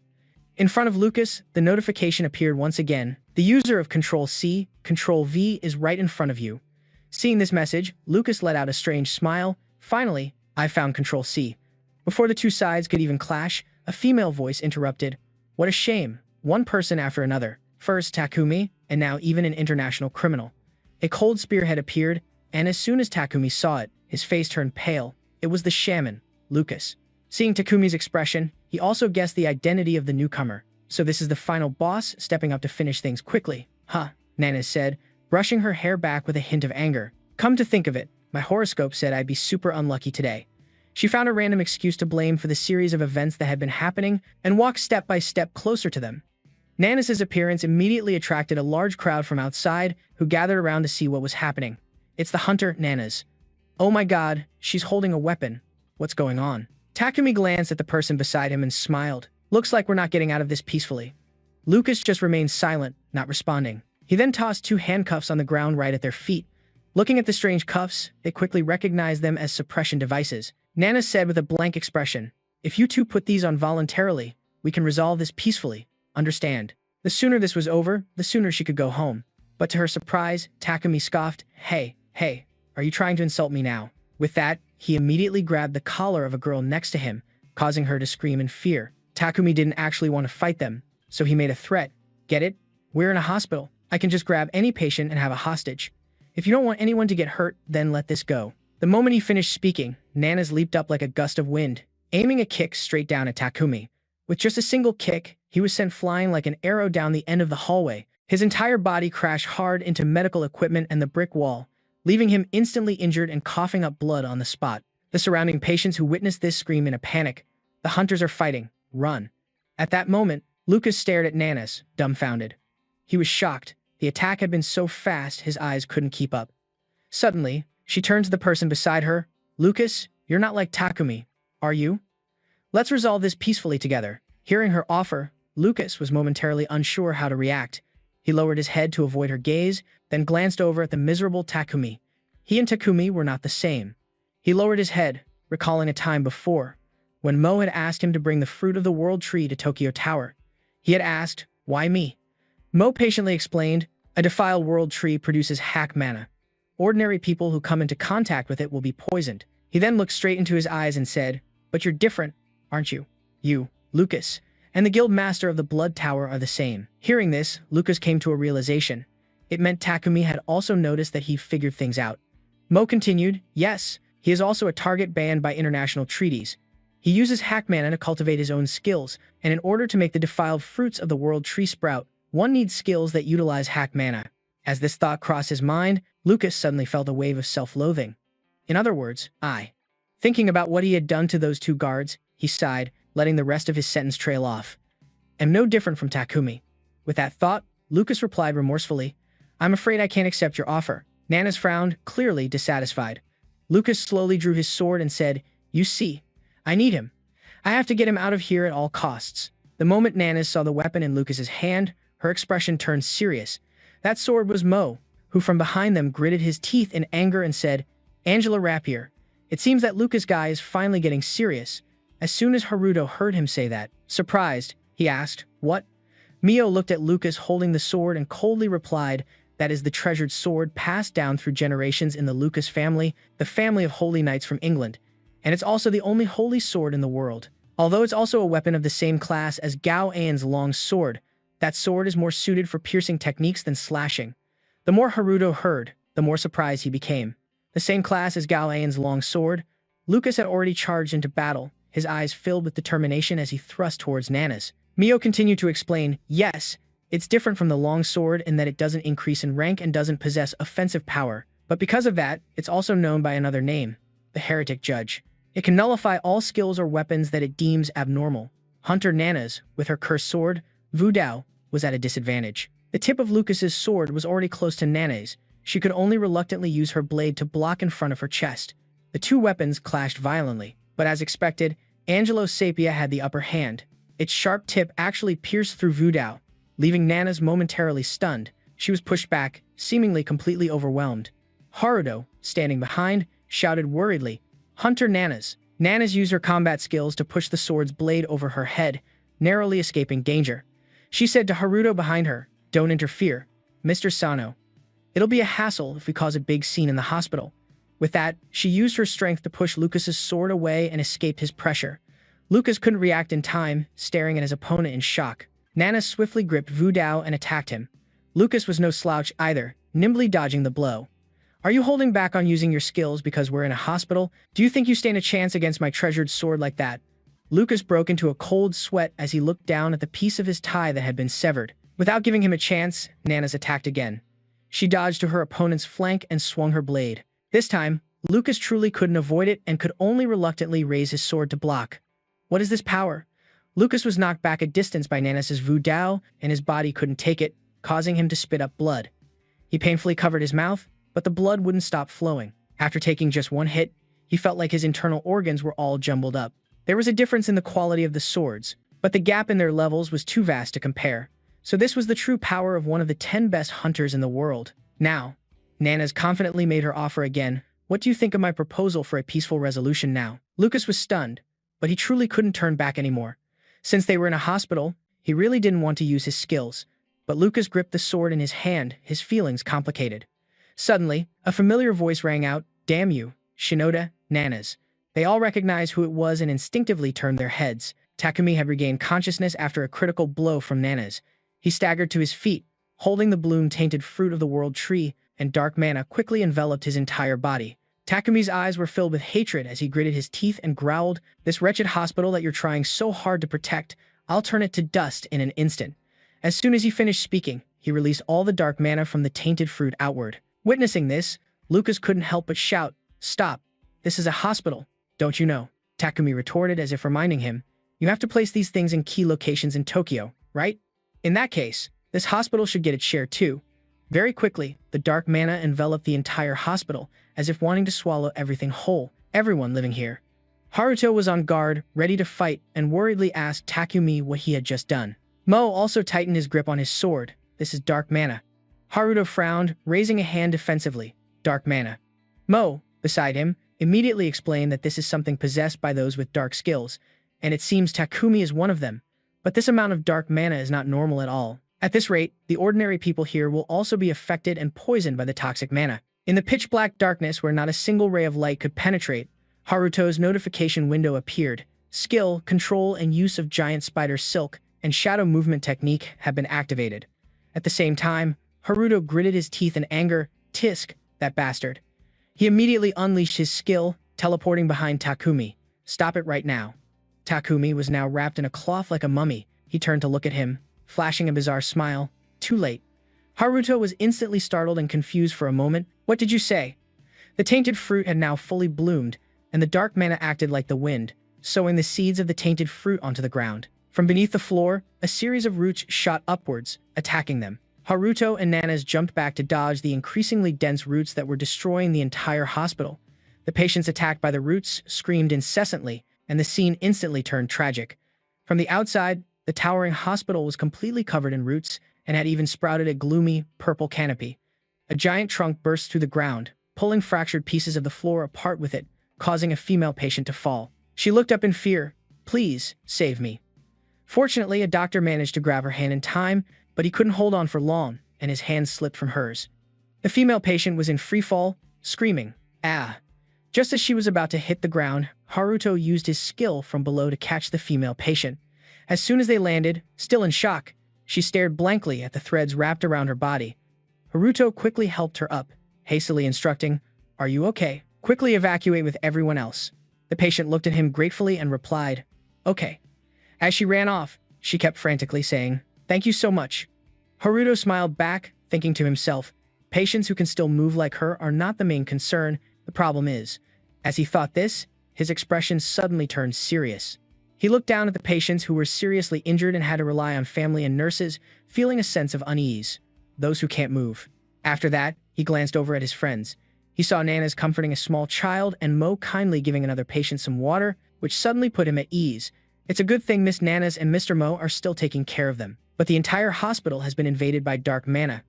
In front of Lucas, the notification appeared once again. "The user of Control-C, Control-V is right in front of you." Seeing this message, Lucas let out a strange smile. "Finally, I found Control-C." Before the two sides could even clash, a female voice interrupted. "What a shame. One person after another. First Takumi, and now even an international criminal." A cold spearhead appeared, and as soon as Takumi saw it, his face turned pale. It was the shaman, Lucas. Seeing Takumi's expression, he also guessed the identity of the newcomer. "So this is the final boss, stepping up to finish things quickly, huh?" Nana said, brushing her hair back with a hint of anger. "Come to think of it, my horoscope said I'd be super unlucky today." She found a random excuse to blame for the series of events that had been happening and walked step by step closer to them. Nanis's appearance immediately attracted a large crowd from outside who gathered around to see what was happening. "It's the hunter, Nanas. Oh my god, she's holding a weapon. What's going on?" Takumi glanced at the person beside him and smiled. "Looks like we're not getting out of this peacefully." Lucas just remained silent, not responding. He then tossed two handcuffs on the ground right at their feet. Looking at the strange cuffs, they quickly recognized them as suppression devices. Nana said with a blank expression, "If you two put these on voluntarily, we can resolve this peacefully. Understand?" The sooner this was over, the sooner she could go home. But to her surprise, Takumi scoffed, Hey, are you trying to insult me now?" With that, he immediately grabbed the collar of a girl next to him, causing her to scream in fear. Takumi didn't actually want to fight them, so he made a threat. "Get it? We're in a hospital. I can just grab any patient and have a hostage. If you don't want anyone to get hurt, then let this go." The moment he finished speaking, Nanas leaped up like a gust of wind, aiming a kick straight down at Takumi. With just a single kick, he was sent flying like an arrow down the end of the hallway. His entire body crashed hard into medical equipment and the brick wall, leaving him instantly injured and coughing up blood on the spot. The surrounding patients who witnessed this scream in a panic. "The hunters are fighting. Run." At that moment, Lucas stared at Nanas, dumbfounded. He was shocked. The attack had been so fast his eyes couldn't keep up. Suddenly, she turned to the person beside her. "Lucas, you're not like Takumi, are you? Let's resolve this peacefully together." Hearing her offer, Lucas was momentarily unsure how to react. He lowered his head to avoid her gaze, then glanced over at the miserable Takumi. He and Takumi were not the same. He lowered his head, recalling a time before, when Mo had asked him to bring the fruit of the world tree to Tokyo Tower. He had asked, "Why me?" Mo patiently explained, "A defiled world tree produces hack mana. Ordinary people who come into contact with it will be poisoned." He then looked straight into his eyes and said, "But you're different, aren't you? You, Lucas, and the guild master of the Blood Tower are the same." Hearing this, Lucas came to a realization. It meant Takumi had also noticed that he figured things out. Mo continued, "Yes, he is also a target banned by international treaties. He uses hack mana to cultivate his own skills, and in order to make the defiled fruits of the world tree sprout, one needs skills that utilize hack mana." As this thought crossed his mind, Lucas suddenly felt a wave of self-loathing. In other words, thinking about what he had done to those two guards, he sighed, letting the rest of his sentence trail off. "Am no different from Takumi." With that thought, Lucas replied remorsefully, "I'm afraid I can't accept your offer." Nanas frowned, clearly dissatisfied. Lucas slowly drew his sword and said, "You see, I need him. I have to get him out of here at all costs." The moment Nanas saw the weapon in Lucas's hand, her expression turned serious. That sword was Mo, who from behind them gritted his teeth in anger and said, "Angela Rapier." It seems that Lucas' guy is finally getting serious. As soon as Haruto heard him say that, surprised, he asked, "What?" Mio looked at Lucas holding the sword and coldly replied, "That is the treasured sword passed down through generations in the Lucas family, the family of holy knights from England. And it's also the only holy sword in the world. Although it's also a weapon of the same class as Gao An's long sword, that sword is more suited for piercing techniques than slashing." The more Haruto heard, the more surprised he became. The same class as Gao An's long sword, Lucas had already charged into battle, his eyes filled with determination as he thrust towards Nanas. Mio continued to explain, "Yes, it's different from the long sword in that it doesn't increase in rank and doesn't possess offensive power, but because of that, it's also known by another name, the Heretic Judge. It can nullify all skills or weapons that it deems abnormal." Hunter Nanas, with her cursed sword, Vu Dao was at a disadvantage. The tip of Lucas's sword was already close to Nana's. She could only reluctantly use her blade to block in front of her chest. The two weapons clashed violently, but as expected, Angelo's Sapia had the upper hand. Its sharp tip actually pierced through Vu Dao, leaving Nana's momentarily stunned. She was pushed back, seemingly completely overwhelmed. Haruto, standing behind, shouted worriedly, "Hunter Nana's." Nana's used her combat skills to push the sword's blade over her head, narrowly escaping danger. She said to Haruto behind her, "Don't interfere, Mr. Sano. It'll be a hassle if we cause a big scene in the hospital." With that, she used her strength to push Lucas's sword away and escaped his pressure. Lucas couldn't react in time, staring at his opponent in shock. Nana swiftly gripped Vu Dao and attacked him. Lucas was no slouch either, nimbly dodging the blow. "Are you holding back on using your skills because we're in a hospital? Do you think you stand a chance against my treasured sword like that?" Lucas broke into a cold sweat as he looked down at the piece of his tie that had been severed. Without giving him a chance, Nana's attacked again. She dodged to her opponent's flank and swung her blade. This time, Lucas truly couldn't avoid it and could only reluctantly raise his sword to block. What is this power? Lucas was knocked back a distance by Nana's Vu Dao, and his body couldn't take it, causing him to spit up blood. He painfully covered his mouth, but the blood wouldn't stop flowing. After taking just one hit, he felt like his internal organs were all jumbled up. There was a difference in the quality of the swords, but the gap in their levels was too vast to compare. So this was the true power of one of the 10 best hunters in the world. Now, Nana's confidently made her offer again. "What do you think of my proposal for a peaceful resolution now?" Lucas was stunned, but he truly couldn't turn back anymore. Since they were in a hospital, he really didn't want to use his skills. But Lucas gripped the sword in his hand, his feelings complicated. Suddenly, a familiar voice rang out, "Damn you, Shinoda, Nana's." They all recognized who it was and instinctively turned their heads. Takumi had regained consciousness after a critical blow from Nana's. He staggered to his feet, holding the bloom-tainted fruit of the world tree, and dark mana quickly enveloped his entire body. Takumi's eyes were filled with hatred as he gritted his teeth and growled, "This wretched hospital that you're trying so hard to protect, I'll turn it to dust in an instant." As soon as he finished speaking, he released all the dark mana from the tainted fruit outward. Witnessing this, Lucas couldn't help but shout, "Stop! This is a hospital, don't you know?" Takumi retorted as if reminding him, "You have to place these things in key locations in Tokyo, right? In that case, this hospital should get its share too." Very quickly, the dark mana enveloped the entire hospital, as if wanting to swallow everything whole, everyone living here. Haruto was on guard, ready to fight, and worriedly asked Takumi what he had just done. Mo also tightened his grip on his sword. "This is dark mana." Haruto frowned, raising a hand defensively. "Dark mana." Mo, beside him, immediately explained that this is something possessed by those with dark skills, and it seems Takumi is one of them. But this amount of dark mana is not normal at all. At this rate, the ordinary people here will also be affected and poisoned by the toxic mana. In the pitch-black darkness where not a single ray of light could penetrate, Haruto's notification window appeared. Skill, control, and use of giant spider silk and shadow movement technique have been activated. At the same time, Haruto gritted his teeth in anger. "Tisk, that bastard." He immediately unleashed his skill, teleporting behind Takumi. "Stop it right now." Takumi was now wrapped in a cloth like a mummy. He turned to look at him, flashing a bizarre smile. Too late. Haruto was instantly startled and confused for a moment. "What did you say?" The tainted fruit had now fully bloomed, and the dark mana acted like the wind, sowing the seeds of the tainted fruit onto the ground. From beneath the floor, a series of roots shot upwards, attacking them. Haruto and Nana's jumped back to dodge the increasingly dense roots that were destroying the entire hospital. The patients attacked by the roots screamed incessantly, and the scene instantly turned tragic. From the outside, the towering hospital was completely covered in roots and had even sprouted a gloomy, purple canopy. A giant trunk burst through the ground, pulling fractured pieces of the floor apart with it, causing a female patient to fall. She looked up in fear. "Please, save me." Fortunately, a doctor managed to grab her hand in time, but he couldn't hold on for long, and his hand slipped from hers. The female patient was in free fall, screaming, "Ah!" Just as she was about to hit the ground, Haruto used his skill from below to catch the female patient. As soon as they landed, still in shock, she stared blankly at the threads wrapped around her body. Haruto quickly helped her up, hastily instructing, "Are you okay? Quickly evacuate with everyone else." The patient looked at him gratefully and replied, "Okay." As she ran off, she kept frantically saying, "Thank you so much." Haruto smiled back, thinking to himself, patients who can still move like her are not the main concern, the problem is. As he thought this, his expression suddenly turned serious. He looked down at the patients who were seriously injured and had to rely on family and nurses, feeling a sense of unease. Those who can't move. After that, he glanced over at his friends. He saw Nana's comforting a small child and Mo kindly giving another patient some water, which suddenly put him at ease. It's a good thing Miss Nana's and Mr. Mo are still taking care of them. But the entire hospital has been invaded by dark mana.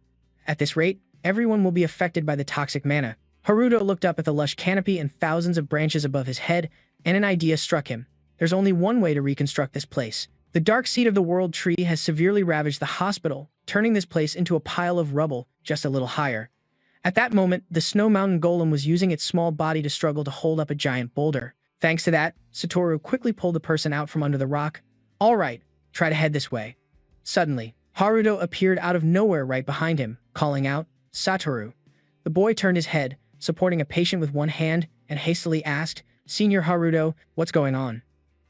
At this rate, everyone will be affected by the toxic mana. Haruto looked up at the lush canopy and thousands of branches above his head, and an idea struck him. There's only one way to reconstruct this place. The dark seed of the world tree has severely ravaged the hospital, turning this place into a pile of rubble just a little higher. At that moment, the snow mountain golem was using its small body to struggle to hold up a giant boulder. Thanks to that, Satoru quickly pulled the person out from under the rock. All right, try to head this way. Suddenly, Haruto appeared out of nowhere right behind him, calling out, Satoru. The boy turned his head, supporting a patient with one hand, and hastily asked, Senior Haruto, what's going on?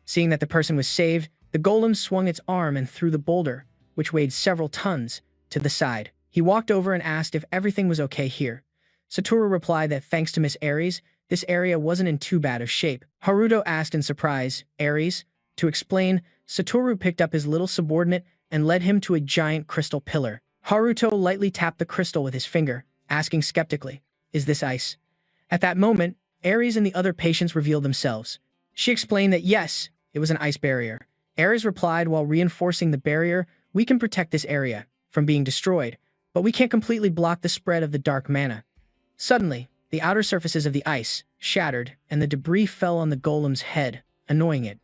Seeing that the person was saved, the golem swung its arm and threw the boulder, which weighed several tons, to the side. He walked over and asked if everything was okay here. Satoru replied that thanks to Miss Aries, this area wasn't in too bad of shape. Haruto asked in surprise, Aries? To explain, Satoru picked up his little subordinate and led him to a giant crystal pillar. Haruto lightly tapped the crystal with his finger, asking skeptically, Is this ice? At that moment, Aries and the other patients revealed themselves. She explained that yes, it was an ice barrier. Aries replied while reinforcing the barrier, we can protect this area from being destroyed, but we can't completely block the spread of the dark mana. Suddenly, the outer surfaces of the ice shattered and the debris fell on the golem's head, annoying it.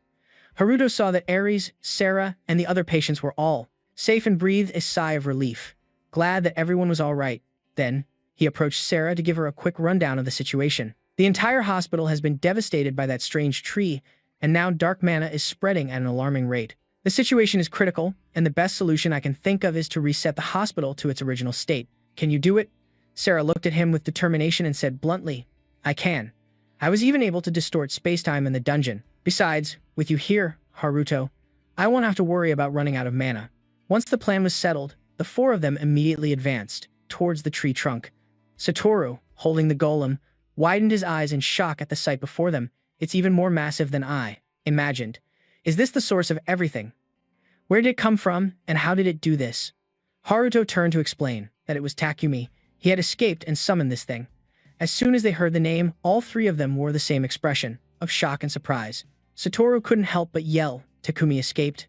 Haruto saw that Aries, Sarah, and the other patients were all safe and breathed a sigh of relief, glad that everyone was all right. Then, he approached Sarah to give her a quick rundown of the situation. The entire hospital has been devastated by that strange tree, and now dark mana is spreading at an alarming rate. The situation is critical, and the best solution I can think of is to reset the hospital to its original state. Can you do it? Sarah looked at him with determination and said bluntly, I can. I was even able to distort space-time in the dungeon. Besides, with you here, Haruto, I won't have to worry about running out of mana. Once the plan was settled, the four of them immediately advanced towards the tree trunk. Satoru, holding the golem, widened his eyes in shock at the sight before them. It's even more massive than I imagined. Is this the source of everything? Where did it come from, and how did it do this? Haruto turned to explain that it was Takumi. He had escaped and summoned this thing. As soon as they heard the name, all three of them wore the same expression of shock and surprise. Satoru couldn't help but yell, Takumi escaped.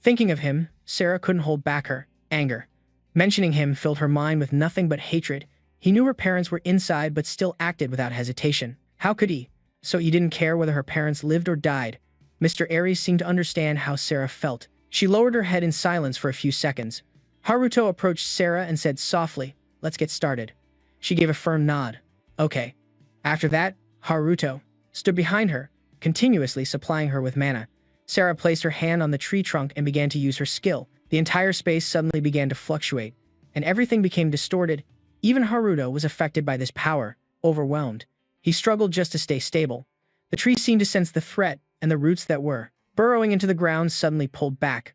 Thinking of him, Sarah couldn't hold back her anger. Mentioning him filled her mind with nothing but hatred. He knew her parents were inside but still acted without hesitation. How could he? So he didn't care whether her parents lived or died. Mr. Aries seemed to understand how Sarah felt. She lowered her head in silence for a few seconds. Haruto approached Sarah and said softly, Let's get started. She gave a firm nod. Okay. After that, Haruto stood behind her, continuously supplying her with mana. Sarah placed her hand on the tree trunk and began to use her skill. The entire space suddenly began to fluctuate, and everything became distorted. Even Haruto was affected by this power, overwhelmed. He struggled just to stay stable. The tree seemed to sense the threat, and the roots that were burrowing into the ground suddenly pulled back.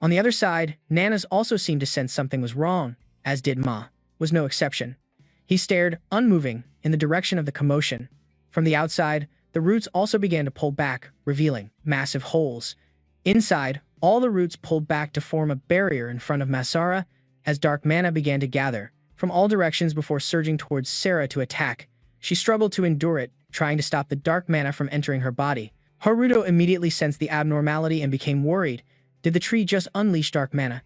On the other side, Nanas also seemed to sense something was wrong, as did Ma. Was no exception. He stared, unmoving, in the direction of the commotion. From the outside, the roots also began to pull back, revealing massive holes. Inside, all the roots pulled back to form a barrier in front of Masara as dark mana began to gather from all directions before surging towards Sarah to attack. She struggled to endure it, trying to stop the dark mana from entering her body. Haruto immediately sensed the abnormality and became worried. Did the tree just unleash dark mana?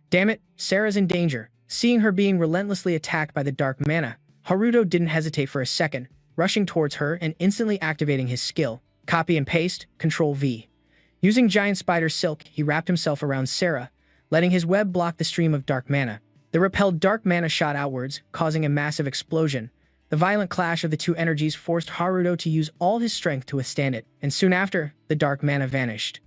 Damn it, Sarah's in danger. Seeing her being relentlessly attacked by the dark mana, Haruto didn't hesitate for a second, rushing towards her and instantly activating his skill. Copy and paste, Control V. Using giant spider silk, he wrapped himself around Sarah, letting his web block the stream of dark mana. The repelled dark mana shot outwards, causing a massive explosion. The violent clash of the two energies forced Haruto to use all his strength to withstand it, and soon after, the dark mana vanished.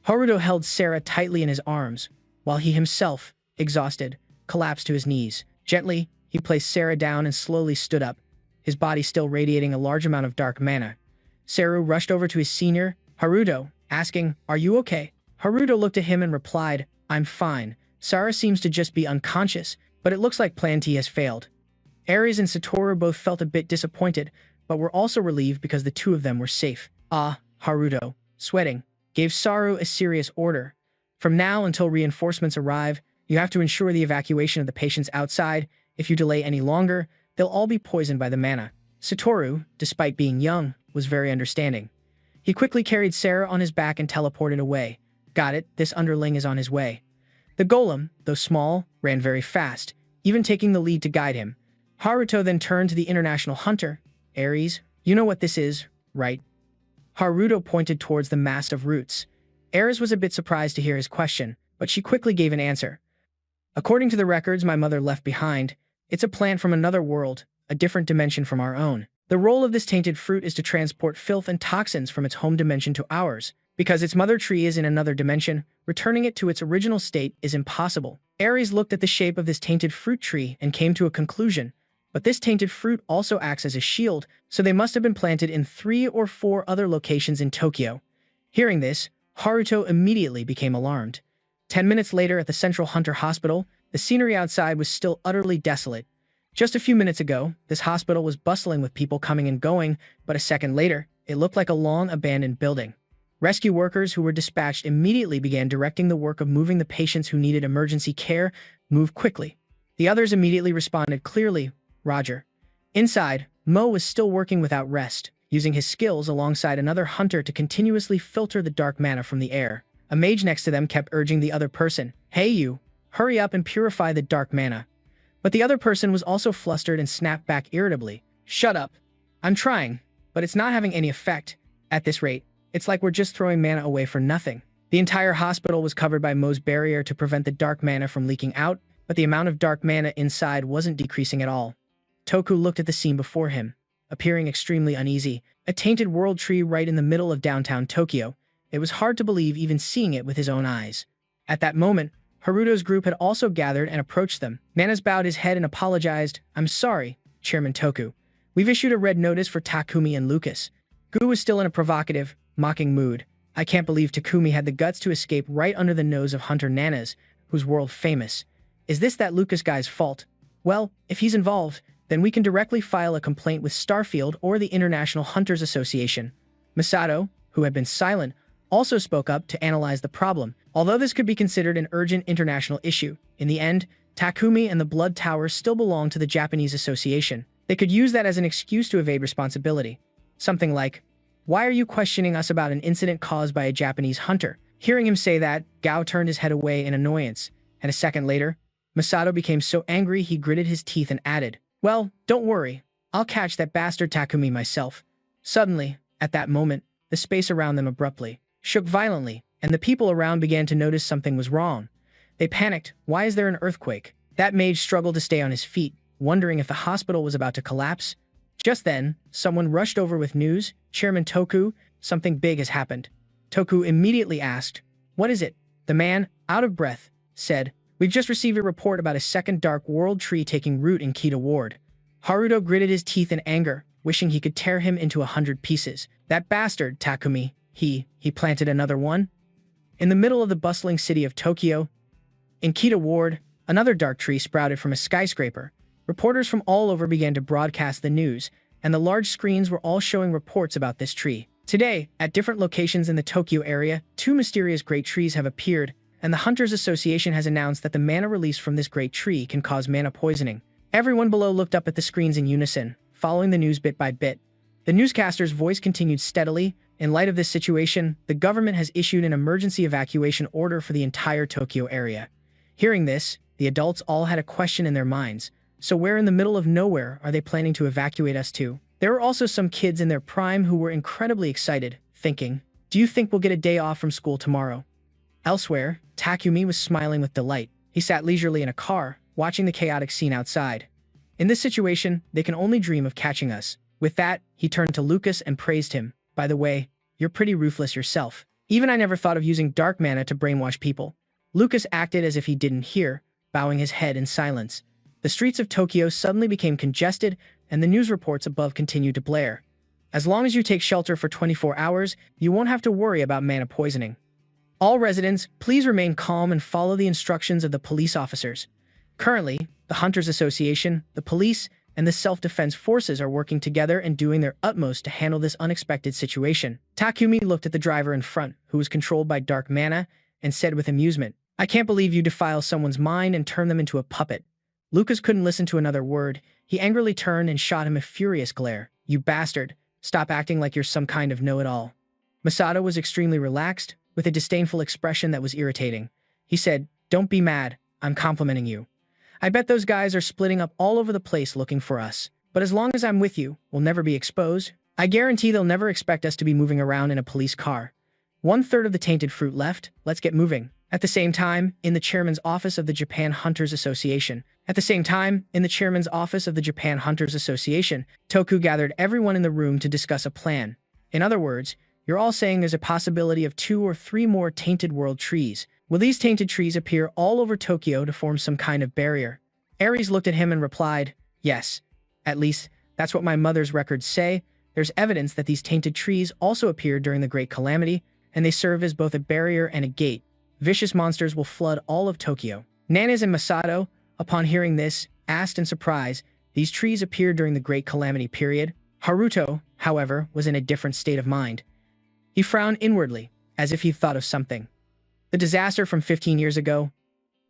Haruto held Sarah tightly in his arms, while he himself, exhausted, collapsed to his knees. Gently, he placed Sarah down and slowly stood up, his body still radiating a large amount of dark mana. Saru rushed over to his senior, Haruto, asking, Are you okay? Haruto looked at him and replied, I'm fine. Sarah seems to just be unconscious, but it looks like Plan T has failed. Aries and Satoru both felt a bit disappointed, but were also relieved because the two of them were safe. Ah, Haruto, sweating, gave Saru a serious order. From now until reinforcements arrive, you have to ensure the evacuation of the patients outside. If you delay any longer, they'll all be poisoned by the mana. Satoru, despite being young, was very understanding. He quickly carried Sarah on his back and teleported away. Got it, this underling is on his way. The golem, though small, ran very fast, even taking the lead to guide him. Haruto then turned to the international hunter. Ares, you know what this is, right? Haruto pointed towards the mass of roots. Ares was a bit surprised to hear his question, but she quickly gave an answer. According to the records my mother left behind, it's a plant from another world, a different dimension from our own. The role of this tainted fruit is to transport filth and toxins from its home dimension to ours. Because its mother tree is in another dimension, returning it to its original state is impossible. Ares looked at the shape of this tainted fruit tree and came to a conclusion. But this tainted fruit also acts as a shield, so they must have been planted in 3 or 4 other locations in Tokyo. Hearing this, Haruto immediately became alarmed. 10 minutes later at the Central Hunter Hospital, the scenery outside was still utterly desolate. Just a few minutes ago, this hospital was bustling with people coming and going, but a second later, it looked like a long-abandoned building. Rescue workers who were dispatched immediately began directing the work of moving the patients who needed emergency care. Move quickly. The others immediately responded clearly, Roger. Inside, Mo was still working without rest, using his skills alongside another hunter to continuously filter the dark mana from the air. A mage next to them kept urging the other person, hey you, hurry up and purify the dark mana. But the other person was also flustered and snapped back irritably. Shut up. I'm trying, but it's not having any effect. At this rate, it's like we're just throwing mana away for nothing. The entire hospital was covered by Mo's barrier to prevent the dark mana from leaking out, but the amount of dark mana inside wasn't decreasing at all. Toku looked at the scene before him, appearing extremely uneasy. A tainted world tree right in the middle of downtown Tokyo. It was hard to believe even seeing it with his own eyes. At that moment, Haruto's group had also gathered and approached them. Manas bowed his head and apologized. I'm sorry, Chairman Toku. We've issued a red notice for Takumi and Lucas. Gu was still in a provocative, mocking mood. I can't believe Takumi had the guts to escape right under the nose of Hunter Nanas, who's world famous. Is this that Lucas guy's fault? Well, if he's involved, then we can directly file a complaint with Starfield or the International Hunters Association. Masato, who had been silent, also spoke up to analyze the problem. Although this could be considered an urgent international issue, in the end, Takumi and the Blood Tower still belong to the Japanese Association. They could use that as an excuse to evade responsibility. Something like, why are you questioning us about an incident caused by a Japanese hunter? Hearing him say that, Gao turned his head away in annoyance, and a second later, Masato became so angry he gritted his teeth and added, well, don't worry, I'll catch that bastard Takumi myself. Suddenly, at that moment, the space around them abruptly shook violently, and the people around began to notice something was wrong. They panicked, why is there an earthquake? That mage struggled to stay on his feet, wondering if the hospital was about to collapse. Just then, someone rushed over with news. Chairman Toku, something big has happened. Toku immediately asked, what is it? The man, out of breath, said, we've just received a report about a second dark world tree taking root in Kita Ward. Haruto gritted his teeth in anger, wishing he could tear him into 100 pieces. That bastard, Takumi, he planted another one? In the middle of the bustling city of Tokyo, in Kita Ward, another dark tree sprouted from a skyscraper. Reporters from all over began to broadcast the news, and the large screens were all showing reports about this tree. Today, at different locations in the Tokyo area, 2 mysterious great trees have appeared, and the Hunters Association has announced that the mana released from this great tree can cause mana poisoning. Everyone below looked up at the screens in unison, following the news bit by bit. The newscaster's voice continued steadily. In light of this situation, the government has issued an emergency evacuation order for the entire Tokyo area. Hearing this, the adults all had a question in their minds. So where in the middle of nowhere are they planning to evacuate us to? There were also some kids in their prime who were incredibly excited, thinking, do you think we'll get a day off from school tomorrow? Elsewhere, Takumi was smiling with delight. He sat leisurely in a car, watching the chaotic scene outside. In this situation, they can only dream of catching us. With that, he turned to Lucas and praised him. By the way, you're pretty ruthless yourself. Even I never thought of using dark mana to brainwash people. Lucas acted as if he didn't hear, bowing his head in silence. The streets of Tokyo suddenly became congested, and the news reports above continued to blare. As long as you take shelter for 24 hours, you won't have to worry about mana poisoning. All residents, please remain calm and follow the instructions of the police officers. Currently, the Hunters Association, the police, and the self-defense forces are working together and doing their utmost to handle this unexpected situation. Takumi looked at the driver in front, who was controlled by dark mana, and said with amusement, "I can't believe you defile someone's mind and turn them into a puppet." Lucas couldn't listen to another word. He angrily turned and shot him a furious glare. "You bastard. Stop acting like you're some kind of know-it-all." Masato was extremely relaxed, with a disdainful expression that was irritating. He said, "Don't be mad. I'm complimenting you. I bet those guys are splitting up all over the place looking for us. But as long as I'm with you, we'll never be exposed. I guarantee they'll never expect us to be moving around in a police car. 1/3 of the tainted fruit left. Let's get moving." At the same time, in the chairman's office of the Japan Hunters Association, Toku gathered everyone in the room to discuss a plan. "In other words, you're all saying there's a possibility of 2 or 3 more tainted world trees. Will these tainted trees appear all over Tokyo to form some kind of barrier?" Ares looked at him and replied, "Yes. At least, that's what my mother's records say. There's evidence that these tainted trees also appeared during the Great Calamity, and they serve as both a barrier and a gate. Vicious monsters will flood all of Tokyo." Nanas and Masato, upon hearing this, asked in surprise, "These trees appeared during the Great Calamity period?" Haruto, however, was in a different state of mind. He frowned inwardly, as if he thought of something. "The disaster from 15 years ago?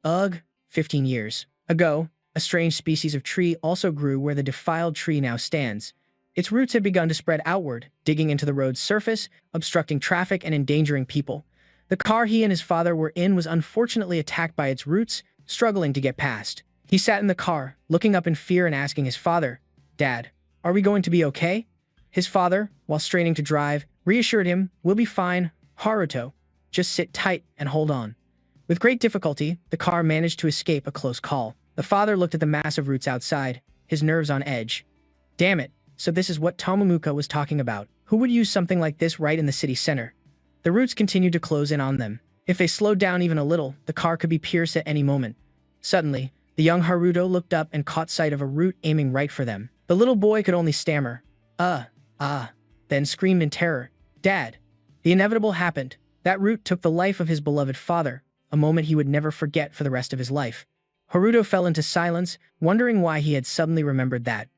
Ugh, 15 years ago, a strange species of tree also grew where the defiled tree now stands. Its roots had begun to spread outward, digging into the road's surface, obstructing traffic and endangering people. The car he and his father were in was unfortunately attacked by its roots, struggling to get past. He sat in the car, looking up in fear and asking his father, 'Dad, are we going to be okay?' His father, while straining to drive, reassured him, 'We'll be fine, Haruto. Just sit tight and hold on.' With great difficulty, the car managed to escape a close call. The father looked at the massive roots outside, his nerves on edge. Damn it, so this is what Tomomuka was talking about. Who would use something like this right in the city center? The roots continued to close in on them. If they slowed down even a little, the car could be pierced at any moment. Suddenly, the young Haruto looked up and caught sight of a root aiming right for them. The little boy could only stammer, then screamed in terror, 'Dad!' The inevitable happened. That root took the life of his beloved father, a moment he would never forget for the rest of his life. Haruto fell into silence, wondering why he had suddenly remembered that.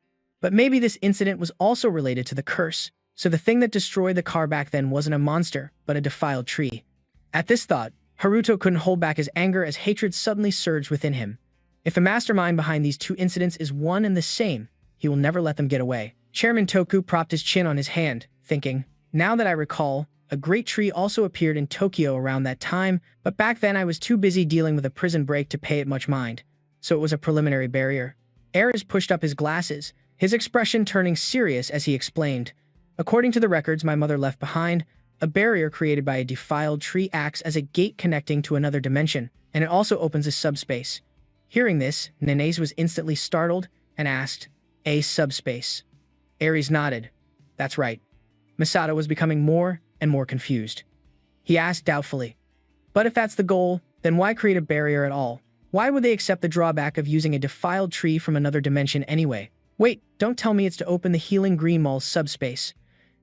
But maybe this incident was also related to the curse, so the thing that destroyed the car back then wasn't a monster, but a defiled tree. At this thought, Haruto couldn't hold back his anger as hatred suddenly surged within him. If the mastermind behind these two incidents is one and the same, he will never let them get away. Chairman Toku propped his chin on his hand, thinking, "Now that I recall, a great tree also appeared in Tokyo around that time, but back then I was too busy dealing with a prison break to pay it much mind. So it was a preliminary barrier." Ares pushed up his glasses, his expression turning serious as he explained, "According to the records my mother left behind, a barrier created by a defiled tree acts as a gate connecting to another dimension, and it also opens a subspace." Hearing this, Nanase was instantly startled and asked, "A subspace?" Ares nodded. "That's right." Masato was becoming more and more confused. He asked doubtfully, "But if that's the goal, then why create a barrier at all? Why would they accept the drawback of using a defiled tree from another dimension anyway? Wait, don't tell me it's to open the Healing Green Mall's subspace."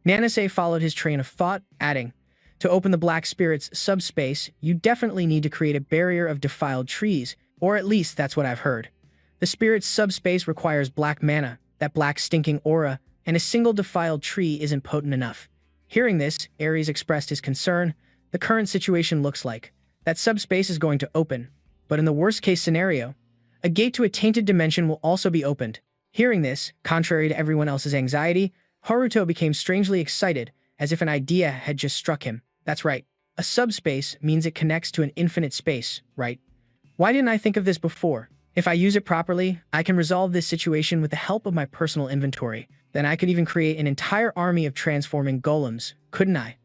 Nanase followed his train of thought, adding, "To open the Black Spirit's subspace, you definitely need to create a barrier of defiled trees, or at least that's what I've heard. The Spirit's subspace requires black mana, that black stinking aura, and a single defiled tree isn't potent enough." Hearing this, Ares expressed his concern. "The current situation looks like that subspace is going to open, but in the worst-case scenario, a gate to a tainted dimension will also be opened." Hearing this, contrary to everyone else's anxiety, Haruto became strangely excited, as if an idea had just struck him. "That's right. A subspace means it connects to an infinite space, right? Why didn't I think of this before? If I use it properly, I can resolve this situation with the help of my personal inventory. Then I could even create an entire army of transforming golems, couldn't I?"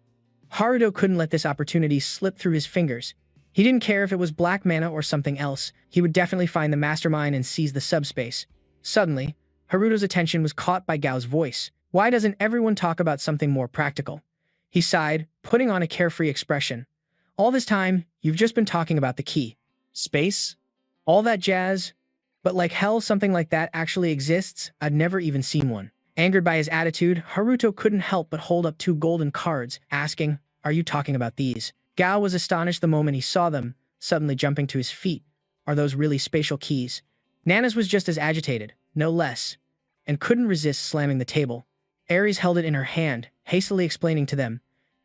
Haruto couldn't let this opportunity slip through his fingers. He didn't care if it was black mana or something else. He would definitely find the mastermind and seize the subspace. Suddenly, Haruto's attention was caught by Gao's voice. "Why doesn't everyone talk about something more practical?" He sighed, putting on a carefree expression. "All this time, you've just been talking about the key. Space? All that jazz? But like hell something like that actually exists? I'd never even seen one." Angered by his attitude, Haruto couldn't help but hold up 2 golden cards, asking, "Are you talking about these?" Gao was astonished the moment he saw them, suddenly jumping to his feet. "Are those really spatial keys?" Nanas was just as agitated, no less. and couldn't resist slamming the table. Ares held it in her hand, hastily explaining to them,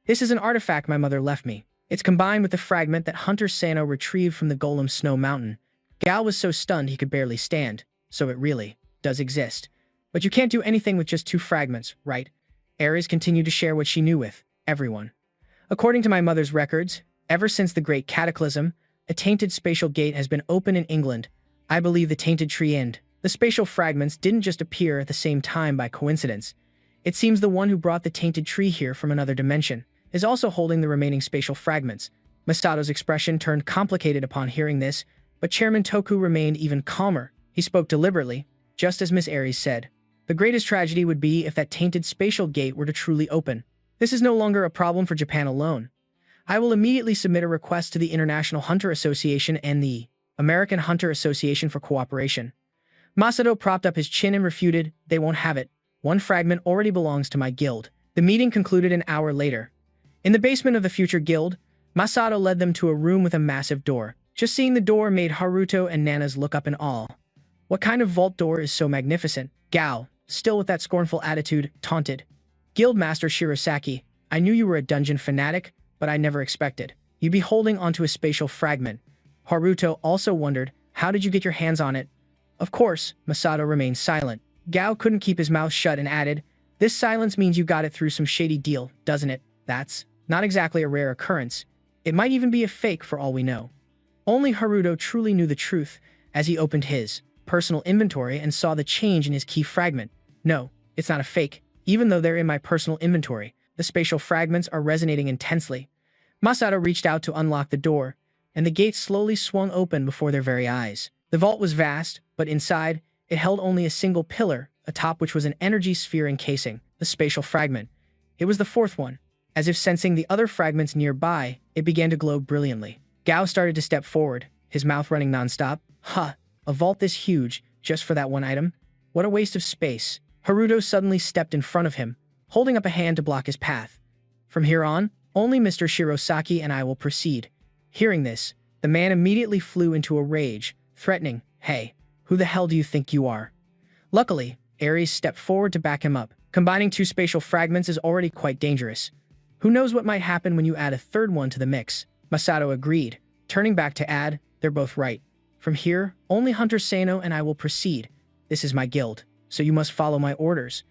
"This is an artifact my mother left me. It's combined with the fragment that Hunter Sano retrieved from the golem Snow Mountain." Gal was so stunned he could barely stand, so it really does exist. But you can't do anything with just two fragments, right? Ares continued to share what she knew with everyone. "According to my mother's records, ever since the Great Cataclysm, a tainted spatial gate has been open in England. I believe the tainted tree and the spatial fragments didn't just appear at the same time by coincidence. It seems the one who brought the tainted tree here from another dimension is also holding the remaining spatial fragments." Masato's expression turned complicated upon hearing this, but Chairman Toku remained even calmer. He spoke deliberately, just as Miss Ares said. "The greatest tragedy would be if that tainted spatial gate were to truly open. This is no longer a problem for Japan alone. I will immediately submit a request to the International Hunter Association and the American Hunter Association for cooperation." Masato propped up his chin and refuted, "They won't have it. One fragment already belongs to my guild." The meeting concluded an hour later. In the basement of the future guild, Masato led them to a room with a massive door. Just seeing the door made Haruto and Nana's look up in awe. "What kind of vault door is so magnificent?" Gao, still with that scornful attitude, taunted. "Guildmaster Shirosaki, I knew you were a dungeon fanatic, but I never expected you'd be holding onto a spatial fragment." Haruto also wondered, "How did you get your hands on it?" Of course, Masato remained silent. Gao couldn't keep his mouth shut and added, "This silence means you got it through some shady deal, doesn't it? That's not exactly a rare occurrence. It might even be a fake for all we know." Only Haruto truly knew the truth as he opened his personal inventory and saw the change in his key fragment. "No, it's not a fake. Even though they're in my personal inventory, the spatial fragments are resonating intensely." Masato reached out to unlock the door, and the gate slowly swung open before their very eyes. The vault was vast, but inside, it held only a single pillar, atop which was an energy sphere encasing the spatial fragment. It was the fourth one. As if sensing the other fragments nearby, it began to glow brilliantly. Gao started to step forward, his mouth running nonstop. A vault this huge, just for that one item? What a waste of space. Haruto suddenly stepped in front of him, holding up a hand to block his path. "From here on, only Mr. Shirosaki and I will proceed." Hearing this, the man immediately flew into a rage, threatening, "Hey, who the hell do you think you are?" Luckily, Ares stepped forward to back him up. Combining two spatial fragments is already quite dangerous. Who knows what might happen when you add a third one to the mix? Masato agreed, turning back to add, "They're both right. From here, only Hunter Sano and I will proceed. This is my guild, so you must follow my orders."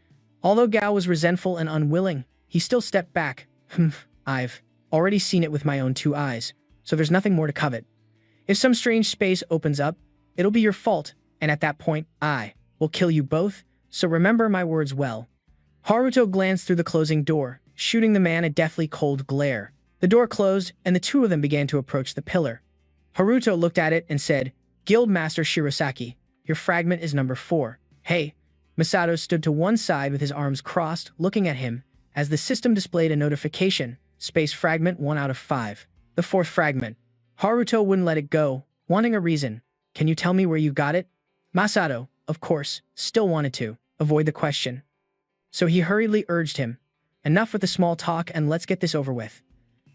Although Gao was resentful and unwilling, he still stepped back. I've already seen it with my own two eyes, so there's nothing more to covet. If some strange space opens up, it'll be your fault, and at that point, I will kill you both, so remember my words well." Haruto glanced through the closing door, shooting the man a deathly cold glare. The door closed, and the two of them began to approach the pillar. Haruto looked at it and said, "Guildmaster Shirosaki, your fragment is number 4. Hey." Masato stood to one side with his arms crossed, looking at him, as the system displayed a notification, "Space fragment 1 out of 5. The 4th fragment." Haruto wouldn't let it go, wanting a reason. "Can you tell me where you got it?" Masato, of course, still wanted to avoid the question. So he hurriedly urged him, "Enough with the small talk and let's get this over with."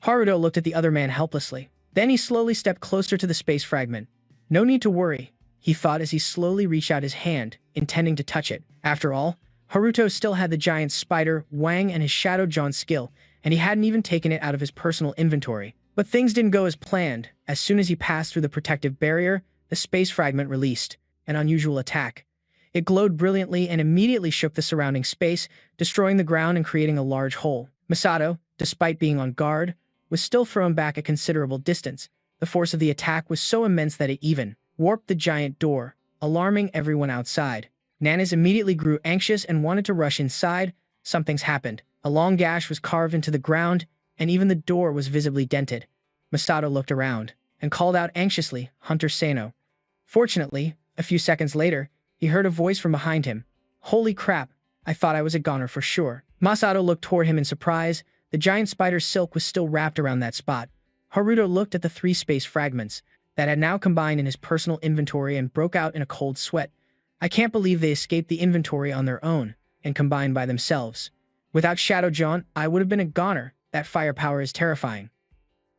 Haruto looked at the other man helplessly. Then he slowly stepped closer to the space fragment. "No need to worry," he thought as he slowly reached out his hand, intending to touch it. After all, Haruto still had the giant spider, Wang, and his shadow jaunt skill, and he hadn't even taken it out of his personal inventory. But things didn't go as planned. As soon as he passed through the protective barrier, the space fragment released an unusual attack. It glowed brilliantly and immediately shook the surrounding space, destroying the ground and creating a large hole. Masato, despite being on guard, was still thrown back a considerable distance. The force of the attack was so immense that it even warped the giant door, alarming everyone outside. Nanas immediately grew anxious and wanted to rush inside. Something's happened. A long gash was carved into the ground, and even the door was visibly dented. Masato looked around and called out anxiously, "Hunter Sano." Fortunately, a few seconds later, he heard a voice from behind him. "Holy crap, I thought I was a goner for sure." Masato looked toward him in surprise. The giant spider's silk was still wrapped around that spot. Haruto looked at the 3 space fragments that had now combined in his personal inventory and broke out in a cold sweat. "I can't believe they escaped the inventory on their own and combined by themselves. Without Shadow Jaunt, I would have been a goner. That firepower is terrifying.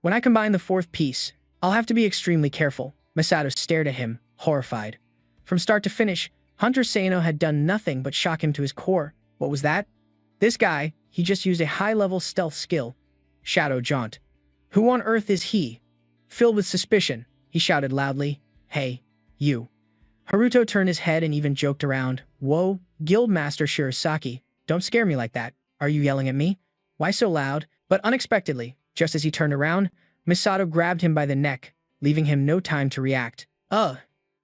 When I combine the 4th piece, I'll have to be extremely careful." Masato stared at him, horrified. From start to finish, Hunter Seino had done nothing but shock him to his core. What was that? This guy, he just used a high-level stealth skill. Shadow Jaunt. Who on earth is he? Filled with suspicion, he shouted loudly, "Hey, you." Haruto turned his head and even joked around. "Whoa, Guildmaster Shirasaki, don't scare me like that. Are you yelling at me? Why so loud?" But unexpectedly, just as he turned around, Misato grabbed him by the neck, leaving him no time to react.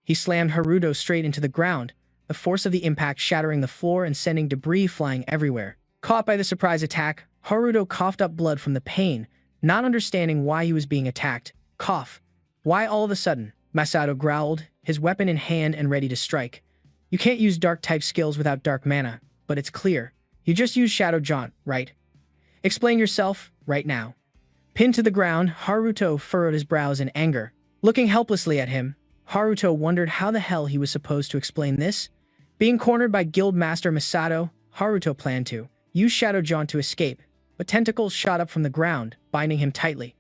He slammed Haruto straight into the ground, the force of the impact shattering the floor and sending debris flying everywhere. Caught by the surprise attack, Haruto coughed up blood from the pain, not understanding why he was being attacked. Cough. Why all of a sudden? Masato growled, his weapon in hand and ready to strike. You can't use dark-type skills without dark mana, but it's clear. You just use Shadow Jaunt, right? Explain yourself, right now. Pinned to the ground, Haruto furrowed his brows in anger. Looking helplessly at him, Haruto wondered how the hell he was supposed to explain this. Being cornered by Guildmaster Misato, Haruto planned to use Shadow Jaunt to escape, but tentacles shot up from the ground, binding him tightly.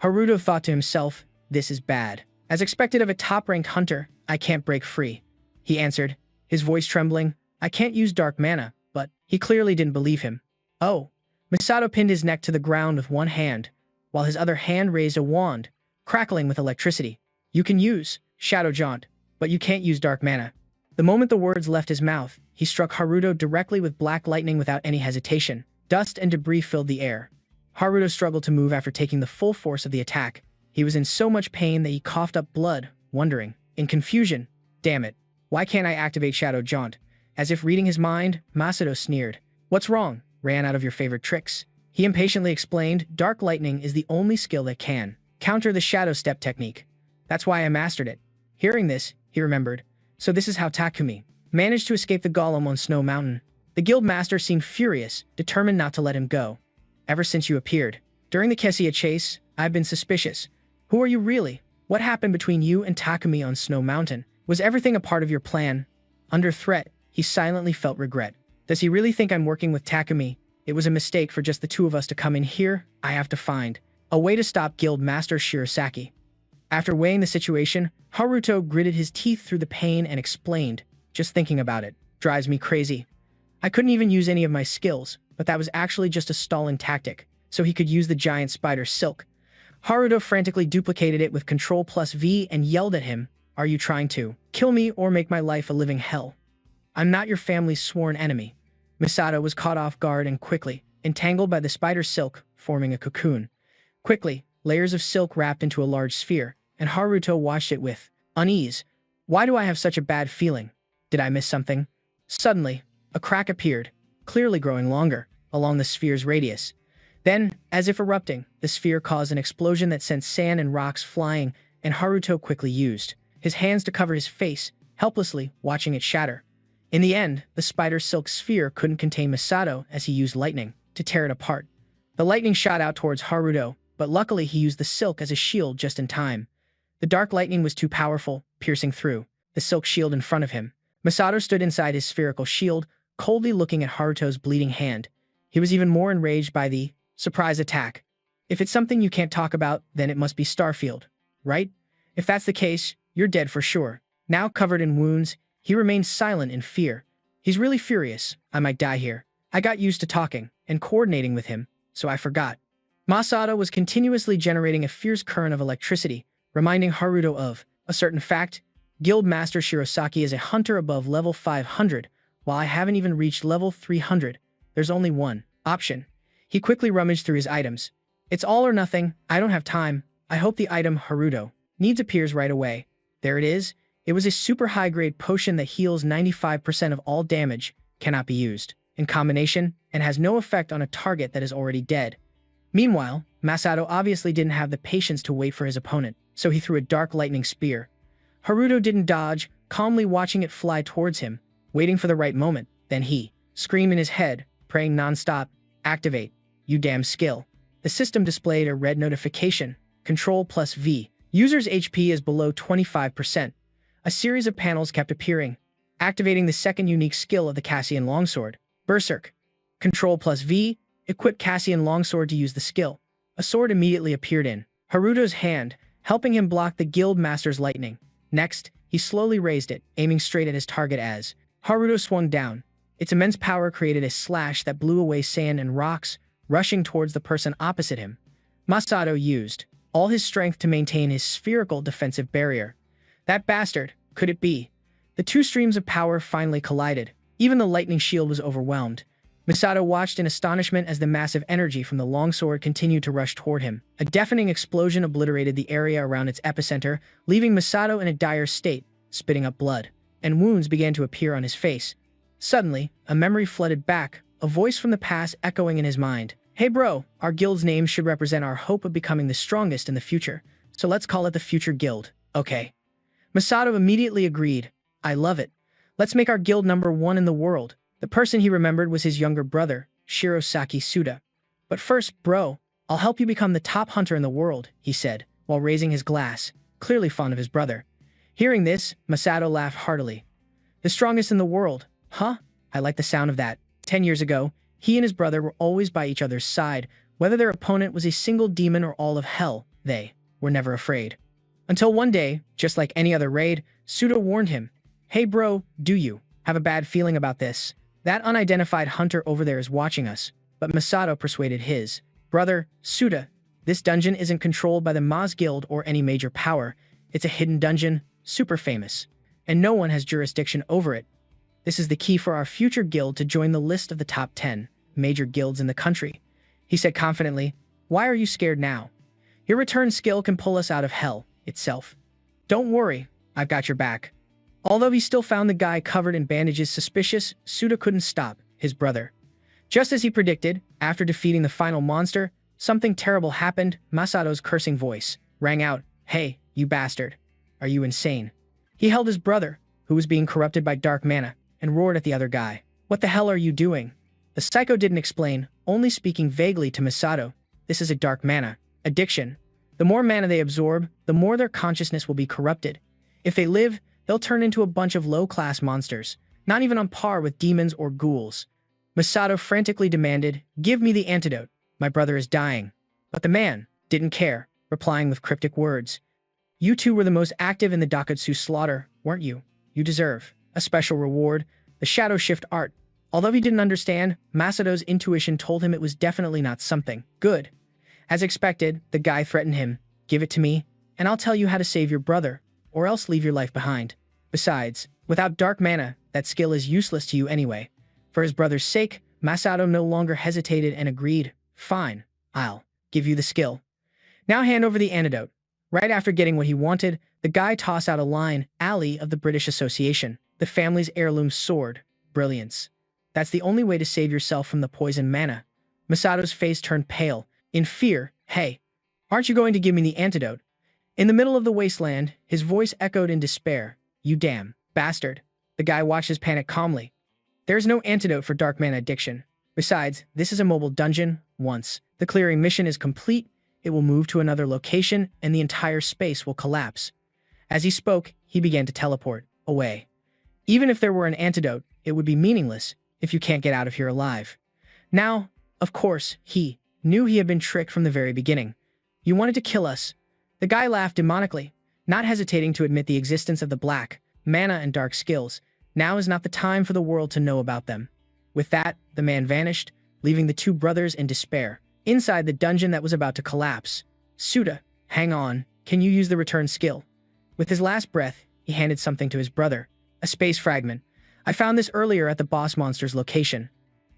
Haruto thought to himself, this is bad. As expected of a top-ranked hunter, I can't break free. He answered, his voice trembling. I can't use dark mana, but he clearly didn't believe him. Oh. Misato pinned his neck to the ground with one hand, while his other hand raised a wand, crackling with electricity. You can use Shadow Jaunt, but you can't use dark mana. The moment the words left his mouth, he struck Haruto directly with black lightning without any hesitation. Dust and debris filled the air. Haruto struggled to move after taking the full force of the attack. He was in so much pain that he coughed up blood, wondering, in confusion, damn it, why can't I activate Shadow Jaunt? As if reading his mind, Masato sneered. What's wrong? Ran out of your favorite tricks. He impatiently explained, Dark Lightning is the only skill that can counter the Shadow Step technique. That's why I mastered it. Hearing this, he remembered. So this is how Takumi managed to escape the golem on Snow Mountain. The Guildmaster seemed furious, determined not to let him go. Ever since you appeared, during the Kessia chase, I've been suspicious. Who are you really? What happened between you and Takumi on Snow Mountain? Was everything a part of your plan? Under threat, he silently felt regret. Does he really think I'm working with Takumi? It was a mistake for just the two of us to come in here. I have to find a way to stop Guildmaster Shirasaki. After weighing the situation, Haruto gritted his teeth through the pain and explained, just thinking about it drives me crazy. I couldn't even use any of my skills, but that was actually just a stalling tactic, so he could use the giant spider silk. Haruto frantically duplicated it with Ctrl+V and yelled at him, are you trying to kill me or make my life a living hell? I'm not your family's sworn enemy. Misato was caught off guard and quickly, entangled by the spider silk, forming a cocoon. Quickly, layers of silk wrapped into a large sphere, and Haruto watched it with unease. Why do I have such a bad feeling? Did I miss something? Suddenly, a crack appeared, clearly growing longer, along the sphere's radius. Then, as if erupting, the sphere caused an explosion that sent sand and rocks flying, and Haruto quickly used his hands to cover his face, helplessly watching it shatter. In the end, the spider silk sphere couldn't contain Misato as he used lightning to tear it apart. The lightning shot out towards Haruto, but luckily he used the silk as a shield just in time. The dark lightning was too powerful, piercing through the silk shield in front of him. Misato stood inside his spherical shield, coldly looking at Haruto's bleeding hand. He was even more enraged by the surprise attack. If it's something you can't talk about, then it must be Starfield, right? If that's the case, you're dead for sure. Now covered in wounds, he remained silent in fear. He's really furious. I might die here. I got used to talking and coordinating with him, so I forgot. Masato was continuously generating a fierce current of electricity, reminding Haruto of a certain fact. Guildmaster Shirasaki is a hunter above level 500, while I haven't even reached level 300. There's only one option. He quickly rummaged through his items. It's all or nothing. I don't have time. I hope the item Haruto needs appears right away. There it is. It was a super high-grade potion that heals 95% of all damage, cannot be used in combination, and has no effect on a target that is already dead. Meanwhile, Masato obviously didn't have the patience to wait for his opponent, so he threw a dark lightning spear. Haruto didn't dodge, calmly watching it fly towards him, waiting for the right moment. Then he screamed in his head, praying non-stop, activate, you damn skill. The system displayed a red notification, Ctrl+V. User's HP is below 25%. A series of panels kept appearing, activating the second unique skill of the Cassian Longsword, Berserk. Ctrl+V, equip Cassian Longsword to use the skill. A sword immediately appeared in Haruto's hand, helping him block the Guildmaster's lightning. Next, He slowly raised it, aiming straight at his target as Haruto swung down. Its immense power created a slash that blew away sand and rocks, rushing towards the person opposite him. Masato used all his strength to maintain his spherical defensive barrier. That bastard, could it be? The two streams of power finally collided. Even the lightning shield was overwhelmed. Masato watched in astonishment as the massive energy from the longsword continued to rush toward him. A deafening explosion obliterated the area around its epicenter, leaving Masato in a dire state, spitting up blood, and wounds began to appear on his face. Suddenly, a memory flooded back, a voice from the past echoing in his mind. Hey bro, our guild's name should represent our hope of becoming the strongest in the future, so let's call it the Future Guild, okay? Masato immediately agreed. I love it. Let's make our guild #1 in the world. The person he remembered was his younger brother, Shirosaki Suda. But first, bro, I'll help you become the top hunter in the world, he said, while raising his glass, clearly fond of his brother. Hearing this, Masato laughed heartily. The strongest in the world, huh? I like the sound of that. 10 years ago, he and his brother were always by each other's side. Whether their opponent was a single demon or all of hell, they were never afraid. Until one day, just like any other raid, Suda warned him, Hey bro, do you have a bad feeling about this? That unidentified hunter over there is watching us. But Masato persuaded his brother, Suda, this dungeon isn't controlled by the Maz Guild or any major power. It's a hidden dungeon, super famous, and no one has jurisdiction over it. This is the key for our future guild to join the list of the top 10 major guilds in the country. He said confidently, Why are you scared now? Your return skill can pull us out of hell itself. Don't worry, I've got your back. Although he still found the guy covered in bandages suspicious, Suda couldn't stop his brother. Just as he predicted, after defeating the final monster, something terrible happened. Masato's cursing voice rang out, Hey, you bastard. Are you insane? He held his brother, who was being corrupted by dark mana, and roared at the other guy. What the hell are you doing? The psycho didn't explain, only speaking vaguely to Masato. This is a dark mana addiction. The more mana they absorb, the more their consciousness will be corrupted. If they live, they'll turn into a bunch of low-class monsters, not even on par with demons or ghouls. Masato frantically demanded, Give me the antidote. My brother is dying. But the man didn't care, replying with cryptic words. You two were the most active in the Dakatsu slaughter, weren't you? You deserve a special reward, the shadow shift art. Although he didn't understand, Masato's intuition told him it was definitely not something good. As expected, the guy threatened him, Give it to me, and I'll tell you how to save your brother, or else leave your life behind. Besides, without dark mana, that skill is useless to you anyway. For his brother's sake, Masato no longer hesitated and agreed, Fine, I'll give you the skill. Now hand over the antidote. Right after getting what he wanted, the guy tossed out a line, alley of the British Association, the family's heirloom sword, brilliance. That's the only way to save yourself from the poison mana. Masato's face turned pale, in fear. Hey, aren't you going to give me the antidote? In the middle of the wasteland, his voice echoed in despair. You damn bastard. The guy watched his panic calmly. There's no antidote for dark mana addiction. Besides, this is a mobile dungeon. Once the clearing mission is complete, it will move to another location and the entire space will collapse. As he spoke, he began to teleport away. Even if there were an antidote, it would be meaningless if you can't get out of here alive. Now, of course, he knew he had been tricked from the very beginning. You wanted to kill us. The guy laughed demonically, not hesitating to admit the existence of the black, mana and dark skills. Now is not the time for the world to know about them. With that, the man vanished, leaving the two brothers in despair. Inside the dungeon that was about to collapse, Suda, hang on, can you use the return skill? With his last breath, he handed something to his brother, a space fragment. I found this earlier at the boss monster's location.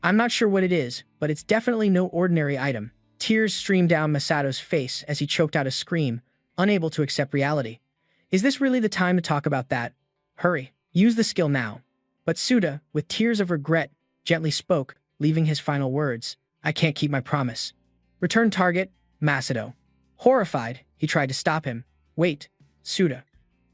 I'm not sure what it is, but it's definitely no ordinary item. Tears streamed down Masato's face as he choked out a scream, unable to accept reality. Is this really the time to talk about that? Hurry, use the skill now. But Suda, with tears of regret, gently spoke, leaving his final words. I can't keep my promise. Return target, Masato. Horrified, he tried to stop him. Wait, Suda.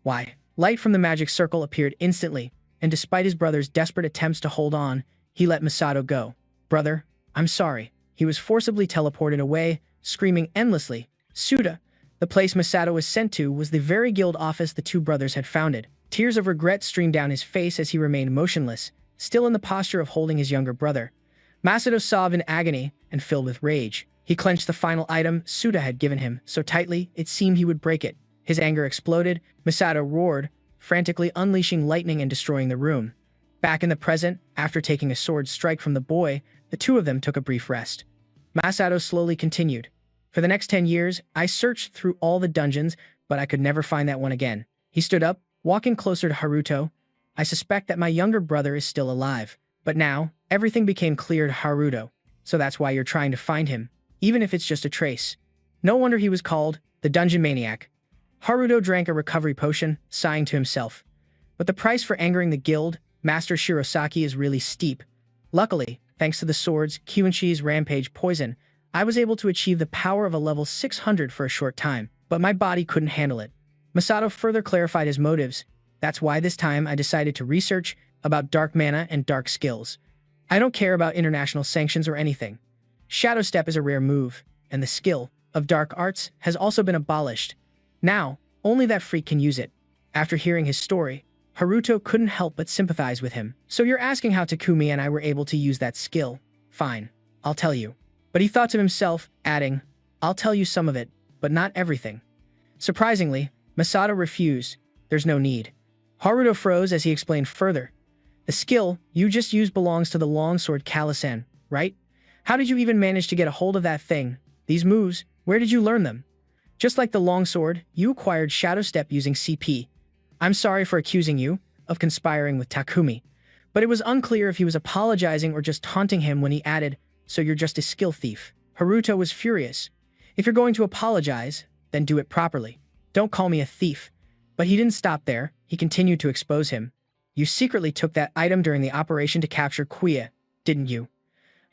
Why? Light from the magic circle appeared instantly, and despite his brother's desperate attempts to hold on, he let Masato go. Brother, I'm sorry. He was forcibly teleported away, screaming endlessly. Suda. The place Masato was sent to was the very guild office the two brothers had founded. Tears of regret streamed down his face as he remained motionless, still in the posture of holding his younger brother. Masato sobbed in agony and filled with rage. He clenched the final item Suda had given him so tightly it seemed he would break it. His anger exploded. Masato roared, frantically unleashing lightning and destroying the room. Back in the present, after taking a sword strike from the boy, the two of them took a brief rest. Masato slowly continued. For the next 10 years, I searched through all the dungeons, but I could never find that one again. He stood up, walking closer to Haruto. I suspect that my younger brother is still alive. But now, everything became clear to Haruto. So that's why you're trying to find him, even if it's just a trace. No wonder he was called the Dungeon Maniac. Haruto drank a recovery potion, sighing to himself. But the price for angering the guild, Master Shirosaki, is really steep. Luckily, thanks to the swords, Kyunshi's rampage poison, I was able to achieve the power of a level 600 for a short time, but my body couldn't handle it. Masato further clarified his motives. That's why this time I decided to research about dark mana and dark skills. I don't care about international sanctions or anything. Shadow Step is a rare move, and the skill of dark arts has also been abolished. Now, only that freak can use it. After hearing his story, Haruto couldn't help but sympathize with him. So you're asking how Takumi and I were able to use that skill? Fine, I'll tell you. But he thought to himself, adding, I'll tell you some of it, but not everything. Surprisingly, Masato refused. There's no need. Haruto froze as he explained further. The skill you just used belongs to the longsword Kalasan, right? How did you even manage to get a hold of that thing? These moves, where did you learn them? Just like the longsword, you acquired Shadow Step using CP. I'm sorry for accusing you of conspiring with Takumi, but it was unclear if he was apologizing or just taunting him when he added, so you're just a skill thief. Haruto was furious. If you're going to apologize, then do it properly. Don't call me a thief. But he didn't stop there. He continued to expose him. You secretly took that item during the operation to capture Kuya, didn't you?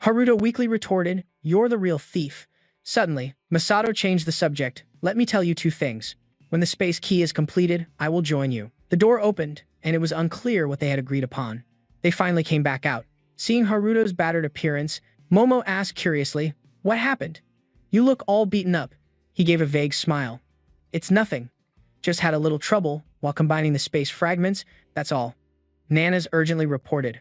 Haruto weakly retorted, you're the real thief. Suddenly, Masato changed the subject. Let me tell you two things. When the space key is completed, I will join you. The door opened, and it was unclear what they had agreed upon. They finally came back out. Seeing Haruto's battered appearance, Momo asked curiously, what happened? You look all beaten up. He gave a vague smile. It's nothing. Just had a little trouble while combining the space fragments, that's all. Nanas urgently reported.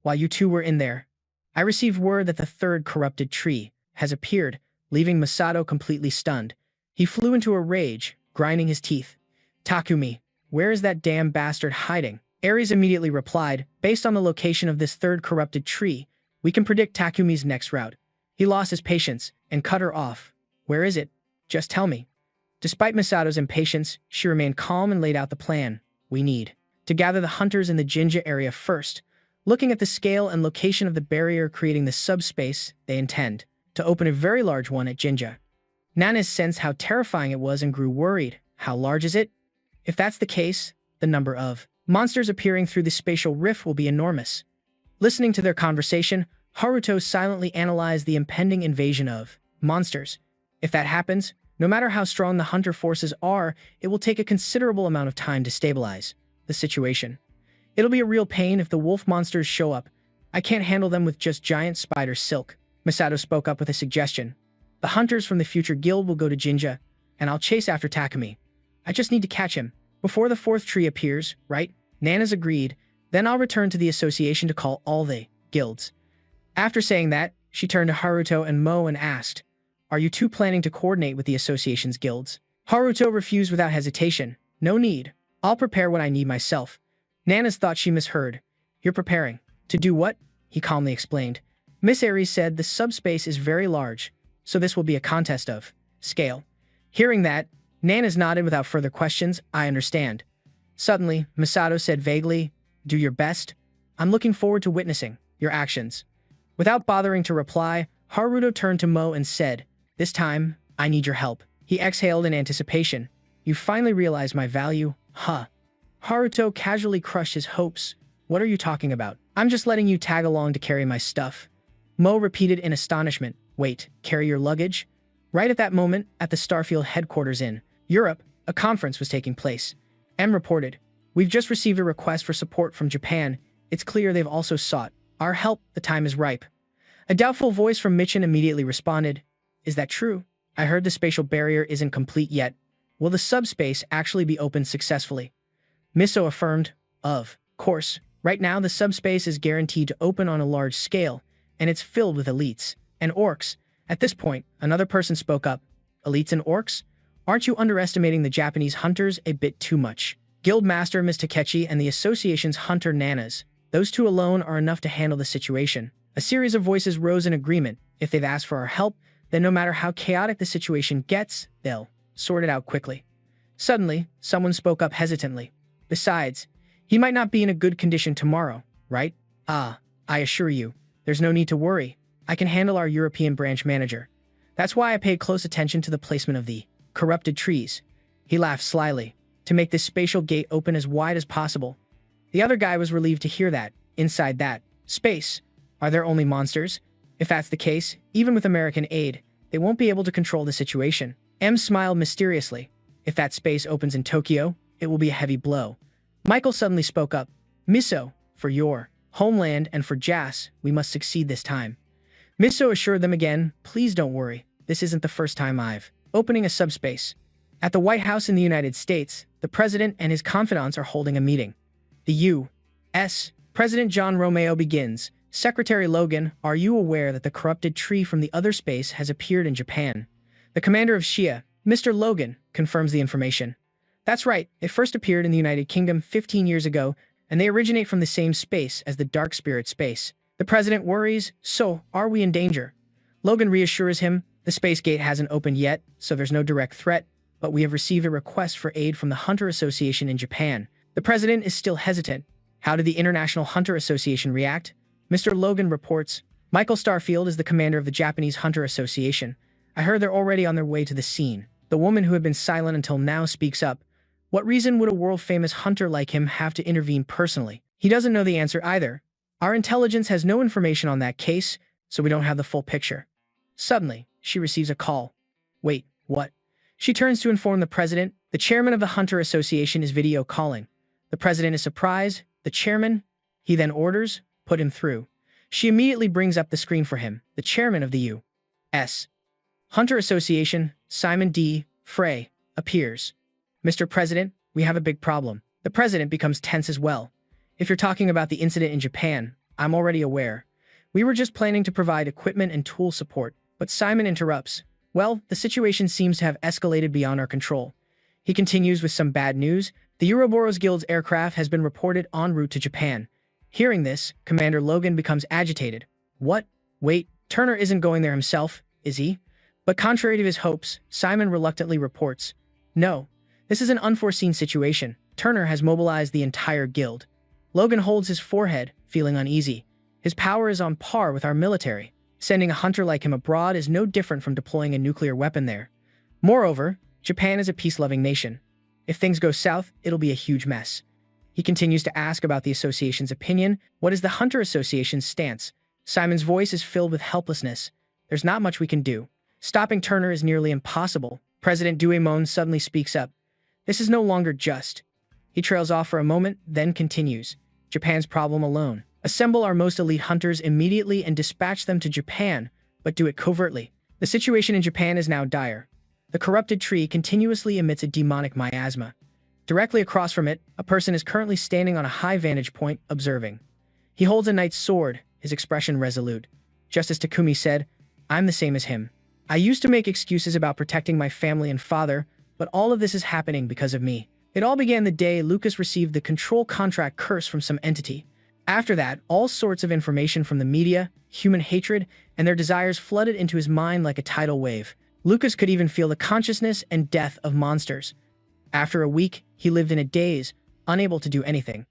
While you two were in there, I received word that the third corrupted tree has appeared, leaving Masato completely stunned. He flew into a rage, grinding his teeth. Takumi, where is that damn bastard hiding? Ares immediately replied, based on the location of this third corrupted tree, we can predict Takumi's next route. He lost his patience and cut her off. Where is it? Just tell me. Despite Masato's impatience, she remained calm and laid out the plan. We need to gather the hunters in the Jinja area first. Looking at the scale and location of the barrier creating the subspace, they intend to open a very large one at Jinja. Nana sensed how terrifying it was and grew worried. How large is it? If that's the case, the number of monsters appearing through the spatial rift will be enormous. Listening to their conversation, Haruto silently analyzed the impending invasion of monsters. If that happens, no matter how strong the hunter forces are, it will take a considerable amount of time to stabilize the situation. It'll be a real pain if the wolf monsters show up. I can't handle them with just giant spider silk. Masato spoke up with a suggestion. The hunters from the future guild will go to Jinja, and I'll chase after Takumi. I just need to catch him before the fourth tree appears, right? Nanas agreed. Then I'll return to the association to call all the guilds. After saying that, she turned to Haruto and Mo and asked, are you two planning to coordinate with the association's guilds? Haruto refused without hesitation. No need. I'll prepare what I need myself. Nanas thought she misheard. You're preparing. To do what? He calmly explained. Miss Aries said the subspace is very large, so this will be a contest of scale. Hearing that, Nanas nodded without further questions. I understand. Suddenly, Masato said vaguely, do your best. I'm looking forward to witnessing your actions. Without bothering to reply, Haruto turned to Mo and said, this time, I need your help. He exhaled in anticipation. You finally realized my value, huh? Haruto casually crushed his hopes. What are you talking about? I'm just letting you tag along to carry my stuff. Mo repeated in astonishment. Wait, carry your luggage? Right at that moment, at the Starfield headquarters in Europe, a conference was taking place. M reported, we've just received a request for support from Japan. It's clear they've also sought our help. The time is ripe. A doubtful voice from Michin immediately responded, is that true? I heard the spatial barrier isn't complete yet. Will the subspace actually be opened successfully? Miso affirmed, of course. Right now, the subspace is guaranteed to open on a large scale, and it's filled with elites and orcs. At this point, another person spoke up. Elites and orcs? Aren't you underestimating the Japanese hunters a bit too much? Guild Master Ms. Takechi and the association's hunter Nanas. Those two alone are enough to handle the situation. A series of voices rose in agreement. If they've asked for our help, then no matter how chaotic the situation gets, they'll sort it out quickly. Suddenly, someone spoke up hesitantly. Besides, he might not be in a good condition tomorrow, right? I assure you, there's no need to worry. I can handle our European branch manager. That's why I paid close attention to the placement of the corrupted trees. He laughed slyly, to make this spatial gate open as wide as possible. The other guy was relieved to hear that, inside that space, are there only monsters? If that's the case, even with American aid, they won't be able to control the situation. M smiled mysteriously. If that space opens in Tokyo, it will be a heavy blow. Michael suddenly spoke up. Miso, for your homeland and for Jas, we must succeed this time. Miso assured them again, please don't worry. This isn't the first time I've opening a subspace. At the White House in the United States, the president and his confidants are holding a meeting. The U.S. President John Romeo begins. Secretary Logan, are you aware that the corrupted tree from the other space has appeared in Japan? The commander of Shia, Mr. Logan, confirms the information. That's right, it first appeared in the United Kingdom 15 years ago, and they originate from the same space as the Dark Spirit space. The president worries, so are we in danger? Logan reassures him, the space gate hasn't opened yet, so there's no direct threat, but we have received a request for aid from the Hunter Association in Japan. The president is still hesitant. How did the International Hunter Association react? Mr. Logan reports, Michael Starfield is the commander of the Japanese Hunter Association. I heard they're already on their way to the scene. The woman who had been silent until now speaks up. What reason would a world-famous hunter like him have to intervene personally? He doesn't know the answer either. Our intelligence has no information on that case, so we don't have the full picture. Suddenly, she receives a call. Wait, what? She turns to inform the president. The chairman of the Hunter Association is video calling. The president is surprised. The chairman? He then orders, put him through. She immediately brings up the screen for him. The chairman of the U.S. Hunter Association, Simon D. Frey, appears. Mr. President, we have a big problem. The president becomes tense as well. If you're talking about the incident in Japan, I'm already aware. We were just planning to provide equipment and tool support, but Simon interrupts. Well, the situation seems to have escalated beyond our control. He continues with some bad news. The Ouroboros Guild's aircraft has been reported en route to Japan. Hearing this, Commander Logan becomes agitated. What? Wait, Turner isn't going there himself, is he? But contrary to his hopes, Simon reluctantly reports. No, this is an unforeseen situation. Turner has mobilized the entire guild. Logan holds his forehead, feeling uneasy. His power is on par with our military. Sending a hunter like him abroad is no different from deploying a nuclear weapon there. Moreover, Japan is a peace-loving nation. If things go south, it'll be a huge mess. He continues to ask about the association's opinion. What is the Hunter Association's stance? Simon's voice is filled with helplessness. There's not much we can do. Stopping Turner is nearly impossible. President Duemon suddenly speaks up. This is no longer just. He trails off for a moment, then continues. Japan's problem alone. Assemble our most elite hunters immediately and dispatch them to Japan, but do it covertly. The situation in Japan is now dire. The corrupted tree continuously emits a demonic miasma. Directly across from it, a person is currently standing on a high vantage point, observing. He holds a knight's sword, his expression resolute. Just as Takumi said, I'm the same as him. I used to make excuses about protecting my family and father, but all of this is happening because of me. It all began the day Lucas received the control contract curse from some entity. After that, all sorts of information from the media, human hatred, and their desires flooded into his mind like a tidal wave. Lucas could even feel the consciousness and death of monsters. After a week, he lived in a daze, unable to do anything.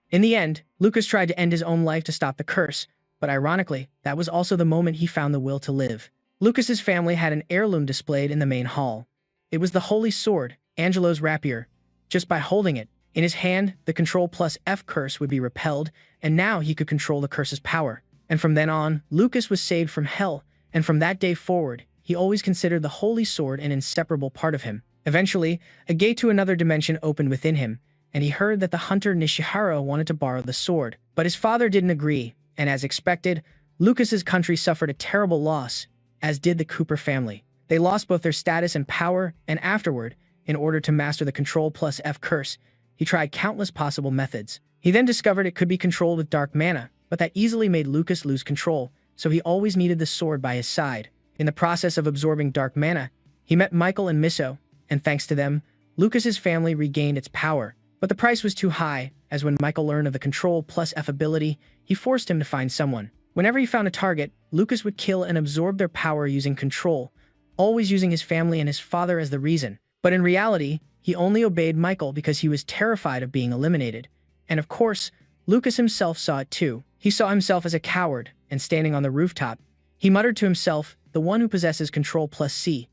In the end, Lucas tried to end his own life to stop the curse, but ironically, that was also the moment he found the will to live. Lucas's family had an heirloom displayed in the main hall. It was the holy sword, Angelo's rapier. Just by holding it in his hand, the Control plus F curse would be repelled, and now he could control the curse's power. And from then on, Lucas was saved from hell, and from that day forward, he always considered the holy sword an inseparable part of him. Eventually, a gate to another dimension opened within him, and he heard that the hunter Nishihara wanted to borrow the sword. But his father didn't agree, and as expected, Lucas's country suffered a terrible loss, as did the Cooper family. They lost both their status and power, and afterward, in order to master the Control plus F curse, he tried countless possible methods. He then discovered it could be controlled with dark mana, but that easily made Lucas lose control, so he always needed the sword by his side. In the process of absorbing dark mana, he met Michael and Miso, and thanks to them, Lucas's family regained its power. But the price was too high, as when Michael learned of the Control plus F ability, he forced him to find someone. Whenever he found a target, Lucas would kill and absorb their power using Control, always using his family and his father as the reason. But in reality, he only obeyed Michael because he was terrified of being eliminated. And of course, Lucas himself saw it too. He saw himself as a coward, and standing on the rooftop, he muttered to himself, the one who possesses Control plus C.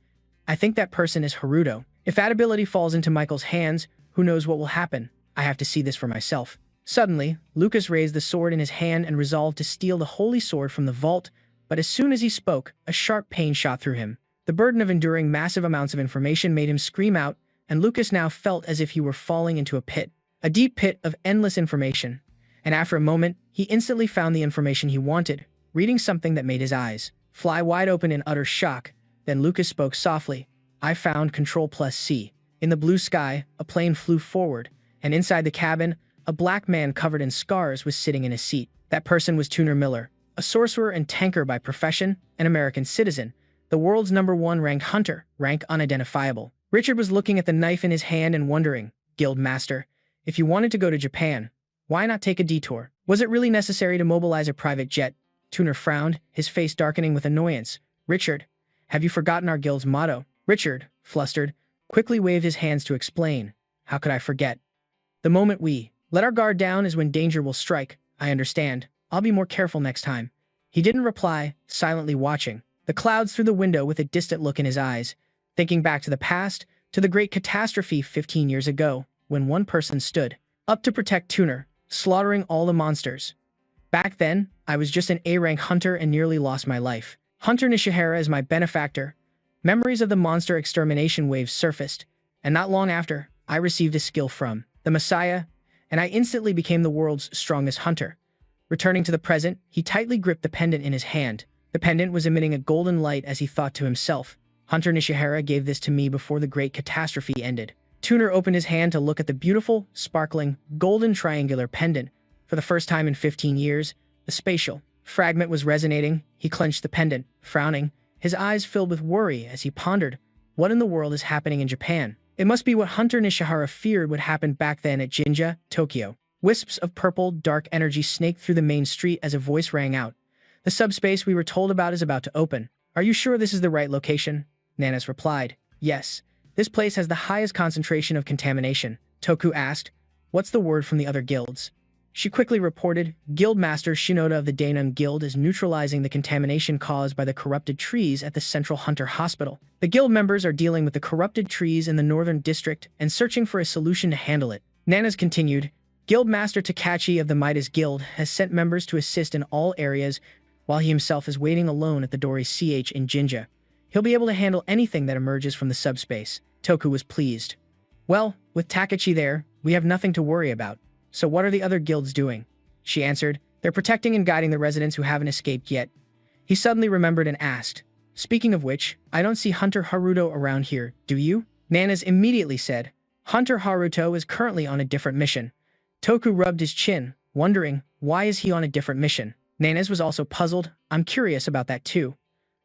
I think that person is Haruto. If that ability falls into Michael's hands, who knows what will happen? I have to see this for myself. Suddenly, Lucas raised the sword in his hand and resolved to steal the holy sword from the vault, but as soon as he spoke, a sharp pain shot through him. The burden of enduring massive amounts of information made him scream out, and Lucas now felt as if he were falling into a deep pit of endless information. And after a moment, he instantly found the information he wanted, reading something that made his eyes fly wide open in utter shock. Then Lucas spoke softly, I found Control plus C. In the blue sky, a plane flew forward, and inside the cabin, a black man covered in scars was sitting in a seat. That person was Tuner Miller, a sorcerer and tanker by profession, an American citizen, the world's #1 ranked hunter, rank unidentifiable. Richard was looking at the knife in his hand and wondering, Guild Master, if you wanted to go to Japan, why not take a detour? Was it really necessary to mobilize a private jet? Tuner frowned, his face darkening with annoyance. Richard, have you forgotten our guild's motto? Richard, flustered, quickly waved his hands to explain. How could I forget? The moment we let our guard down is when danger will strike. I understand. I'll be more careful next time. He didn't reply, silently watching the clouds through the window with a distant look in his eyes, thinking back to the past, to the great catastrophe 15 years ago, when one person stood up to protect Tuner, slaughtering all the monsters. Back then, I was just an A-rank hunter and nearly lost my life. Hunter Nishihara is my benefactor. Memories of the monster extermination waves surfaced, and not long after, I received a skill from the Messiah, and I instantly became the world's strongest hunter. Returning to the present, he tightly gripped the pendant in his hand. The pendant was emitting a golden light as he thought to himself, Hunter Nishihara gave this to me before the great catastrophe ended. Tuner opened his hand to look at the beautiful, sparkling, golden triangular pendant. For the first time in 15 years, the spatial fragment was resonating. He clenched the pendant, frowning, his eyes filled with worry as he pondered, what in the world is happening in Japan? It must be what Hunter Nishihara feared would happen back then at Jinja, Tokyo. Wisps of purple, dark energy snaked through the main street as a voice rang out. The subspace we were told about is about to open. Are you sure this is the right location? Nanas replied, yes. This place has the highest concentration of contamination. Toku asked, what's the word from the other guilds? She quickly reported, Guildmaster Shinoda of the Daenon Guild is neutralizing the contamination caused by the corrupted trees at the Central Hunter Hospital. The guild members are dealing with the corrupted trees in the Northern District and searching for a solution to handle it. Nanas continued, Guildmaster Takachi of the Midas Guild has sent members to assist in all areas while he himself is waiting alone at the Dori CH in Jinja. He'll be able to handle anything that emerges from the subspace. Toku was pleased. Well, with Takachi there, we have nothing to worry about. So what are the other guilds doing? She answered, they're protecting and guiding the residents who haven't escaped yet. He suddenly remembered and asked, speaking of which, I don't see Hunter Haruto around here, do you? Nanas immediately said, Hunter Haruto is currently on a different mission. Toku rubbed his chin, wondering, why is he on a different mission? Nanas was also puzzled. I'm curious about that too.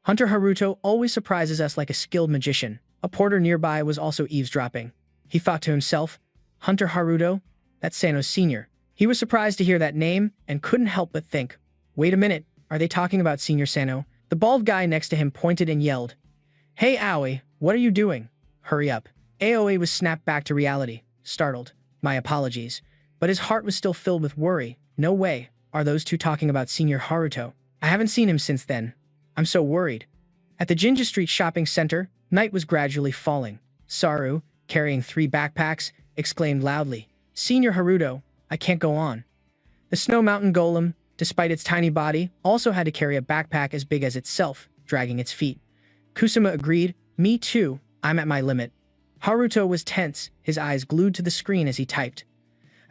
Hunter Haruto always surprises us like a skilled magician. A porter nearby was also eavesdropping. He thought to himself, Hunter Haruto? That's Sano's senior. He was surprised to hear that name and couldn't help but think, wait a minute, are they talking about Senior Sano? The bald guy next to him pointed and yelled, hey Aoi, what are you doing? Hurry up. Aoi was snapped back to reality, startled. My apologies. But his heart was still filled with worry. No way. Are those two talking about Senior Haruto? I haven't seen him since then. I'm so worried. At the Jinja Street shopping center, night was gradually falling. Saru, carrying 3 backpacks, exclaimed loudly, Senior Haruto, I can't go on. The Snow Mountain Golem, despite its tiny body, also had to carry a backpack as big as itself, dragging its feet. Kusuma agreed, me too, I'm at my limit. Haruto was tense, his eyes glued to the screen as he typed.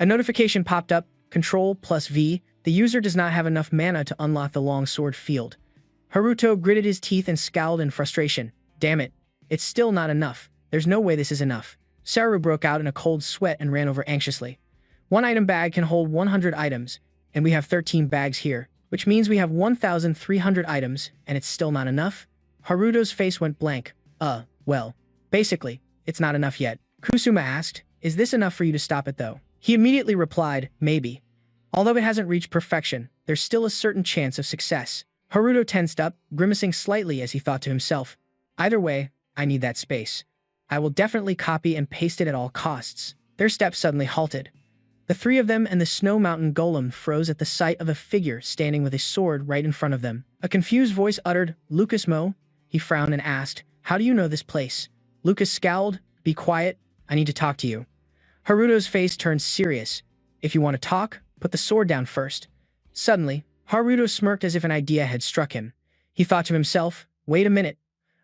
A notification popped up, Control plus V, the user does not have enough mana to unlock the long sword field. Haruto gritted his teeth and scowled in frustration. Damn it, it's still not enough. There's no way this is enough. Saru broke out in a cold sweat and ran over anxiously. 1 item bag can hold 100 items, and we have 13 bags here, which means we have 1,300 items, and it's still not enough? Haruto's face went blank. Well, basically, it's not enough yet. Kusuma asked, Is this enough for you to stop it though? He immediately replied, maybe. Although it hasn't reached perfection, there's still a certain chance of success. Haruto tensed up, grimacing slightly as he thought to himself, either way, I need that space. I will definitely copy and paste it at all costs. Their steps suddenly halted. The three of them and the snow mountain golem froze at the sight of a figure standing with a sword right in front of them. A confused voice uttered, Lucas Mo? He frowned and asked, how do you know this place? Lucas scowled, be quiet, I need to talk to you. Haruto's face turned serious. If you want to talk, put the sword down first. Suddenly, Haruto smirked as if an idea had struck him. He thought to himself, wait a minute.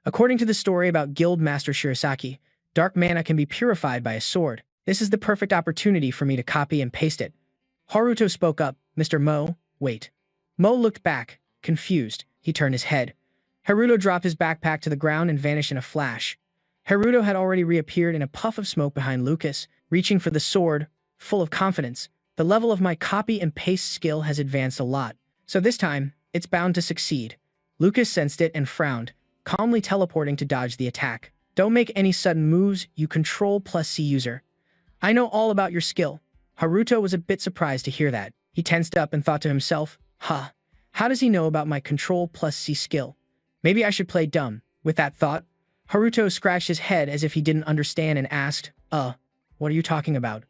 According to the story about Guild Master Shirasaki, dark mana can be purified by a sword. This is the perfect opportunity for me to copy and paste it. Haruto spoke up, Mr. Mo, wait. Mo looked back, confused. He turned his head. Haruto dropped his backpack to the ground and vanished in a flash. Haruto had already reappeared in a puff of smoke behind Lucas, reaching for the sword, full of confidence. The level of my copy and paste skill has advanced a lot, so this time, it's bound to succeed. Lucas sensed it and frowned, calmly teleporting to dodge the attack. Don't make any sudden moves, you Control+C user. I know all about your skill. Haruto was a bit surprised to hear that. He tensed up and thought to himself, huh, how does he know about my Control+C skill? Maybe I should play dumb. With that thought, Haruto scratched his head as if he didn't understand and asked, what are you talking about?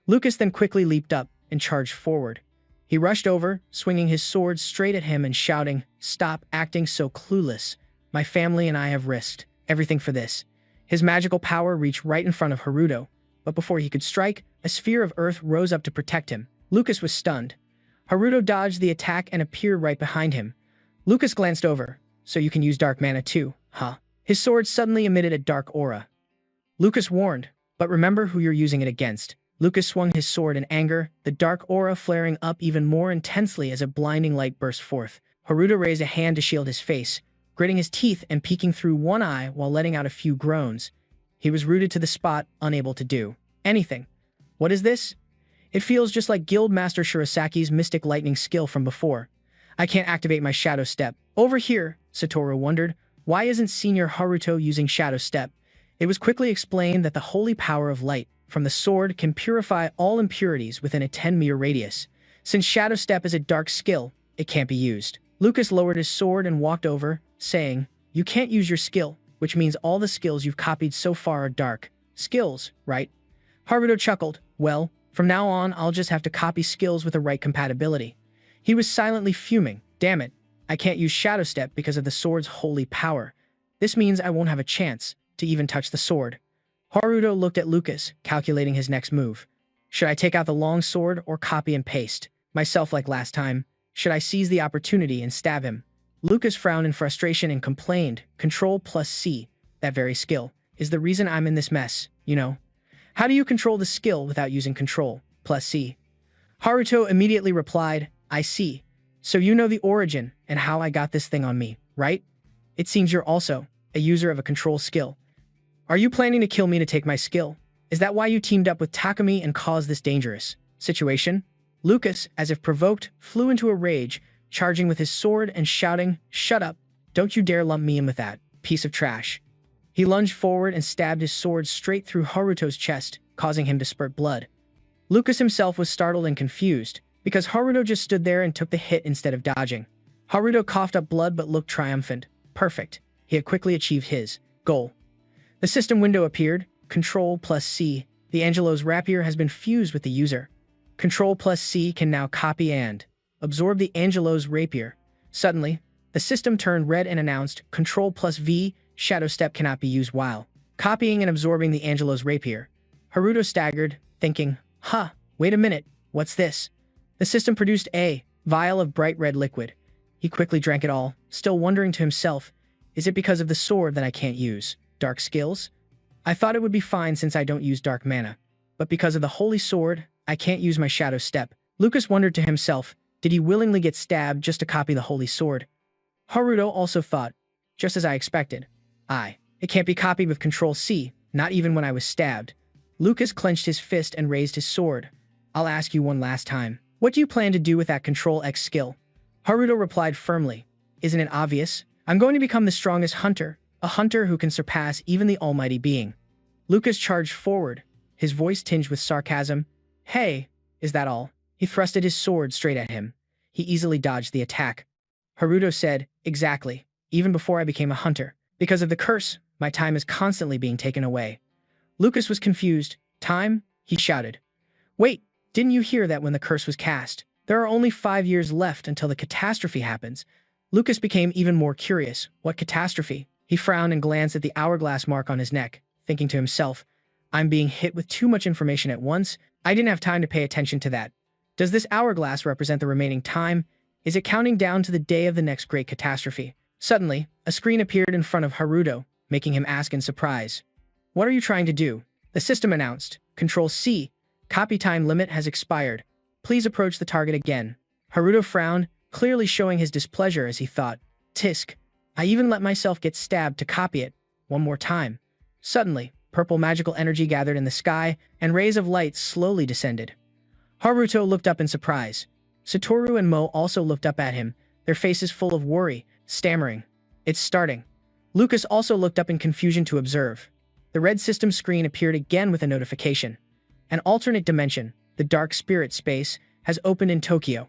Lucas then quickly leaped up and charged forward. He rushed over, swinging his sword straight at him and shouting, stop acting so clueless. My family and I have risked everything for this. His magical power reached right in front of Haruto, but before he could strike, a sphere of earth rose up to protect him. Lucas was stunned. Haruto dodged the attack and appeared right behind him. Lucas glanced over. So you can use dark mana too, huh? His sword suddenly emitted a dark aura. Lucas warned, but remember who you're using it against. Lucas swung his sword in anger, the dark aura flaring up even more intensely as a blinding light burst forth. Haruto raised a hand to shield his face, gritting his teeth and peeking through one eye while letting out a few groans. He was rooted to the spot, unable to do anything. What is this? It feels just like Guild Master Shirasaki's Mystic Lightning skill from before. I can't activate my Shadow Step. Over here, Satoru wondered, why isn't Senior Haruto using Shadow Step? It was quickly explained that the holy power of light from the sword can purify all impurities within a 10-meter radius. Since Shadow Step is a dark skill, it can't be used. Lucas lowered his sword and walked over, saying, you can't use your skill, which means all the skills you've copied so far are dark skills, right? Haruto chuckled, well, from now on I'll just have to copy skills with the right compatibility. He was silently fuming. Damn it, I can't use Shadow Step because of the sword's holy power. This means I won't have a chance to even touch the sword. Haruto looked at Lucas, calculating his next move. Should I take out the long sword or copy and paste? Myself like last time. Should I seize the opportunity and stab him? Lucas frowned in frustration and complained, Control+C, that very skill, is the reason I'm in this mess, you know? How do you control the skill without using Control+C? Haruto immediately replied, I see. So you know the origin and how I got this thing on me, right? It seems you're also a user of a control skill. Are you planning to kill me to take my skill? Is that why you teamed up with Takumi and caused this dangerous situation? Lucas, as if provoked, flew into a rage, charging with his sword and shouting, shut up, don't you dare lump me in with that piece of trash. He lunged forward and stabbed his sword straight through Haruto's chest, causing him to spurt blood. Lucas himself was startled and confused, because Haruto just stood there and took the hit instead of dodging. Haruto coughed up blood but looked triumphant. Perfect. He had quickly achieved his goal. The system window appeared. Control+C. The Angelo's rapier has been fused with the user. Control+C can now copy and absorb the Angelo's rapier. Suddenly, the system turned red and announced Control+V. Shadow Step cannot be used while copying and absorbing the Angelo's rapier. Haruto staggered, thinking, wait a minute, what's this? The system produced a vial of bright red liquid. He quickly drank it all, still wondering to himself, is it because of the sword that I can't use dark skills? I thought it would be fine since I don't use dark mana, but because of the holy sword, I can't use my Shadow Step. Lucas wondered to himself, did he willingly get stabbed just to copy the holy sword? Haruto also thought, just as I expected, it can't be copied with Control+C, not even when I was stabbed. Lucas clenched his fist and raised his sword. I'll ask you one last time. What do you plan to do with that Control-X skill? Haruto replied firmly. Isn't it obvious? I'm going to become the strongest hunter, a hunter who can surpass even the almighty being. Lucas charged forward. his voice tinged with sarcasm. Hey, is that all? He thrusted his sword straight at him. He easily dodged the attack. Haruto said, exactly, even before I became a hunter. Because of the curse, my time is constantly being taken away. Lucas was confused. Time? He shouted. Wait, didn't you hear that when the curse was cast? There are only 5 years left until the catastrophe happens. Lucas became even more curious. What catastrophe? He frowned and glanced at the hourglass mark on his neck, thinking to himself, I'm being hit with too much information at once. I didn't have time to pay attention to that. Does this hourglass represent the remaining time? Is it counting down to the day of the next great catastrophe? Suddenly, a screen appeared in front of Haruto, making him ask in surprise. What are you trying to do? The system announced. Control C. Copy time limit has expired. Please approach the target again. Haruto frowned, clearly showing his displeasure as he thought, Tisk. I even let myself get stabbed to copy it. One more time. Suddenly, purple magical energy gathered in the sky, and rays of light slowly descended. Haruto looked up in surprise. Satoru and Mo also looked up at him, their faces full of worry, stammering. It's starting. Lucas also looked up in confusion to observe. The red system screen appeared again with a notification. An alternate dimension, the dark spirit space, has opened in Tokyo.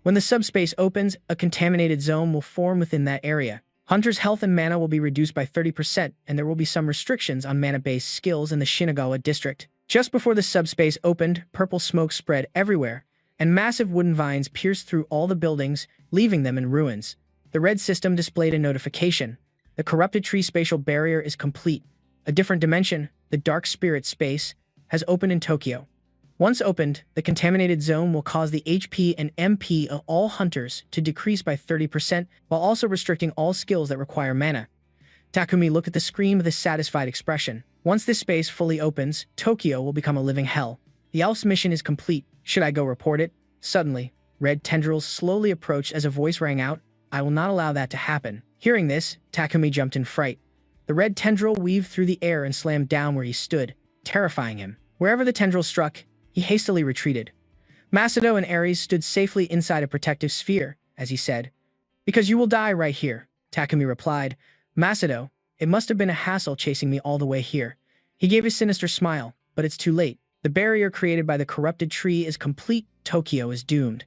When the subspace opens, a contaminated zone will form within that area. Hunters' health and mana will be reduced by 30%, and there will be some restrictions on mana-based skills in the Shinagawa district. Just before the subspace opened, purple smoke spread everywhere, and massive wooden vines pierced through all the buildings, leaving them in ruins. The red system displayed a notification. The corrupted tree spatial barrier is complete. A different dimension, the dark spirit space, has opened in Tokyo. Once opened, the contaminated zone will cause the HP and MP of all hunters to decrease by 30%, while also restricting all skills that require mana. Takumi looked at the screen with a satisfied expression. Once this space fully opens, Tokyo will become a living hell. The elf's mission is complete. Should I go report it? Suddenly, red tendrils slowly approached as a voice rang out. I will not allow that to happen. Hearing this, Takumi jumped in fright. The red tendril weaved through the air and slammed down where he stood, terrifying him. Wherever the tendril struck, he hastily retreated. Masato and Ares stood safely inside a protective sphere, as he said. Because you will die right here, Takumi replied. Masato, it must have been a hassle chasing me all the way here. He gave a sinister smile, but it's too late. The barrier created by the corrupted tree is complete. Tokyo is doomed.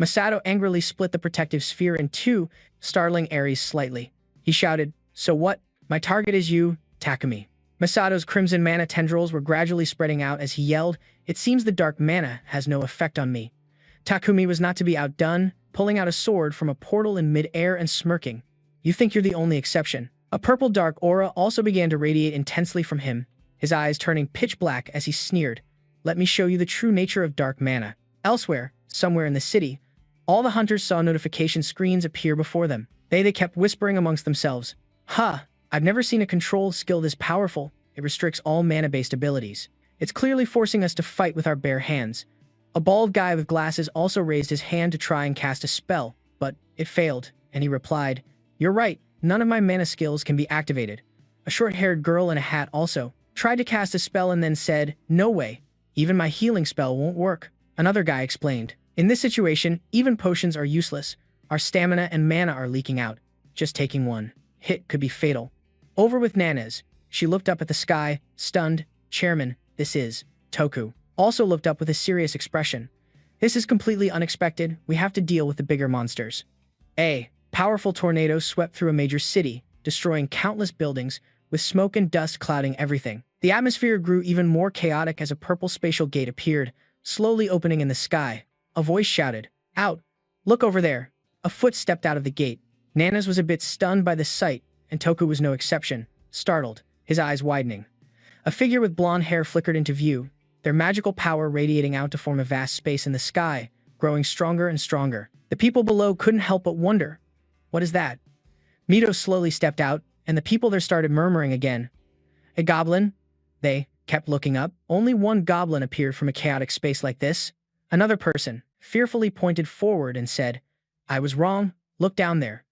Masato angrily split the protective sphere in two, startling Ares slightly. He shouted, So what? My target is you, Takumi. Masato's crimson mana tendrils were gradually spreading out as he yelled, It seems the dark mana has no effect on me. Takumi was not to be outdone, pulling out a sword from a portal in mid-air and smirking. You think you're the only exception. A purple dark aura also began to radiate intensely from him, his eyes turning pitch black as he sneered. Let me show you the true nature of dark mana. Elsewhere, somewhere in the city, all the hunters saw notification screens appear before them. They kept whispering amongst themselves. I've never seen a control skill this powerful. It restricts all mana-based abilities. It's clearly forcing us to fight with our bare hands. A bald guy with glasses also raised his hand to try and cast a spell, but it failed, and he replied, You're right, none of my mana skills can be activated. A short-haired girl in a hat also tried to cast a spell and then said, No way, even my healing spell won't work. Another guy explained, In this situation, even potions are useless. Our stamina and mana are leaking out. Just taking one hit could be fatal. Over with Nana's. She looked up at the sky, stunned. Chairman, this is. Toku also looked up with a serious expression. This is completely unexpected. We have to deal with the bigger monsters. A powerful tornado swept through a major city, destroying countless buildings, with smoke and dust clouding everything. The atmosphere grew even more chaotic as a purple spatial gate appeared, slowly opening in the sky. A voice shouted, Out! Look over there! A foot stepped out of the gate. Nana's was a bit stunned by the sight, and Toku was no exception, startled, his eyes widening. A figure with blonde hair flickered into view, their magical power radiating out to form a vast space in the sky, growing stronger and stronger. The people below couldn't help but wonder, What is that? Mito slowly stepped out, and the people there started murmuring again. A goblin? They kept looking up. Only one goblin appeared from a chaotic space like this. Another person fearfully pointed forward and said, I was wrong, look down there.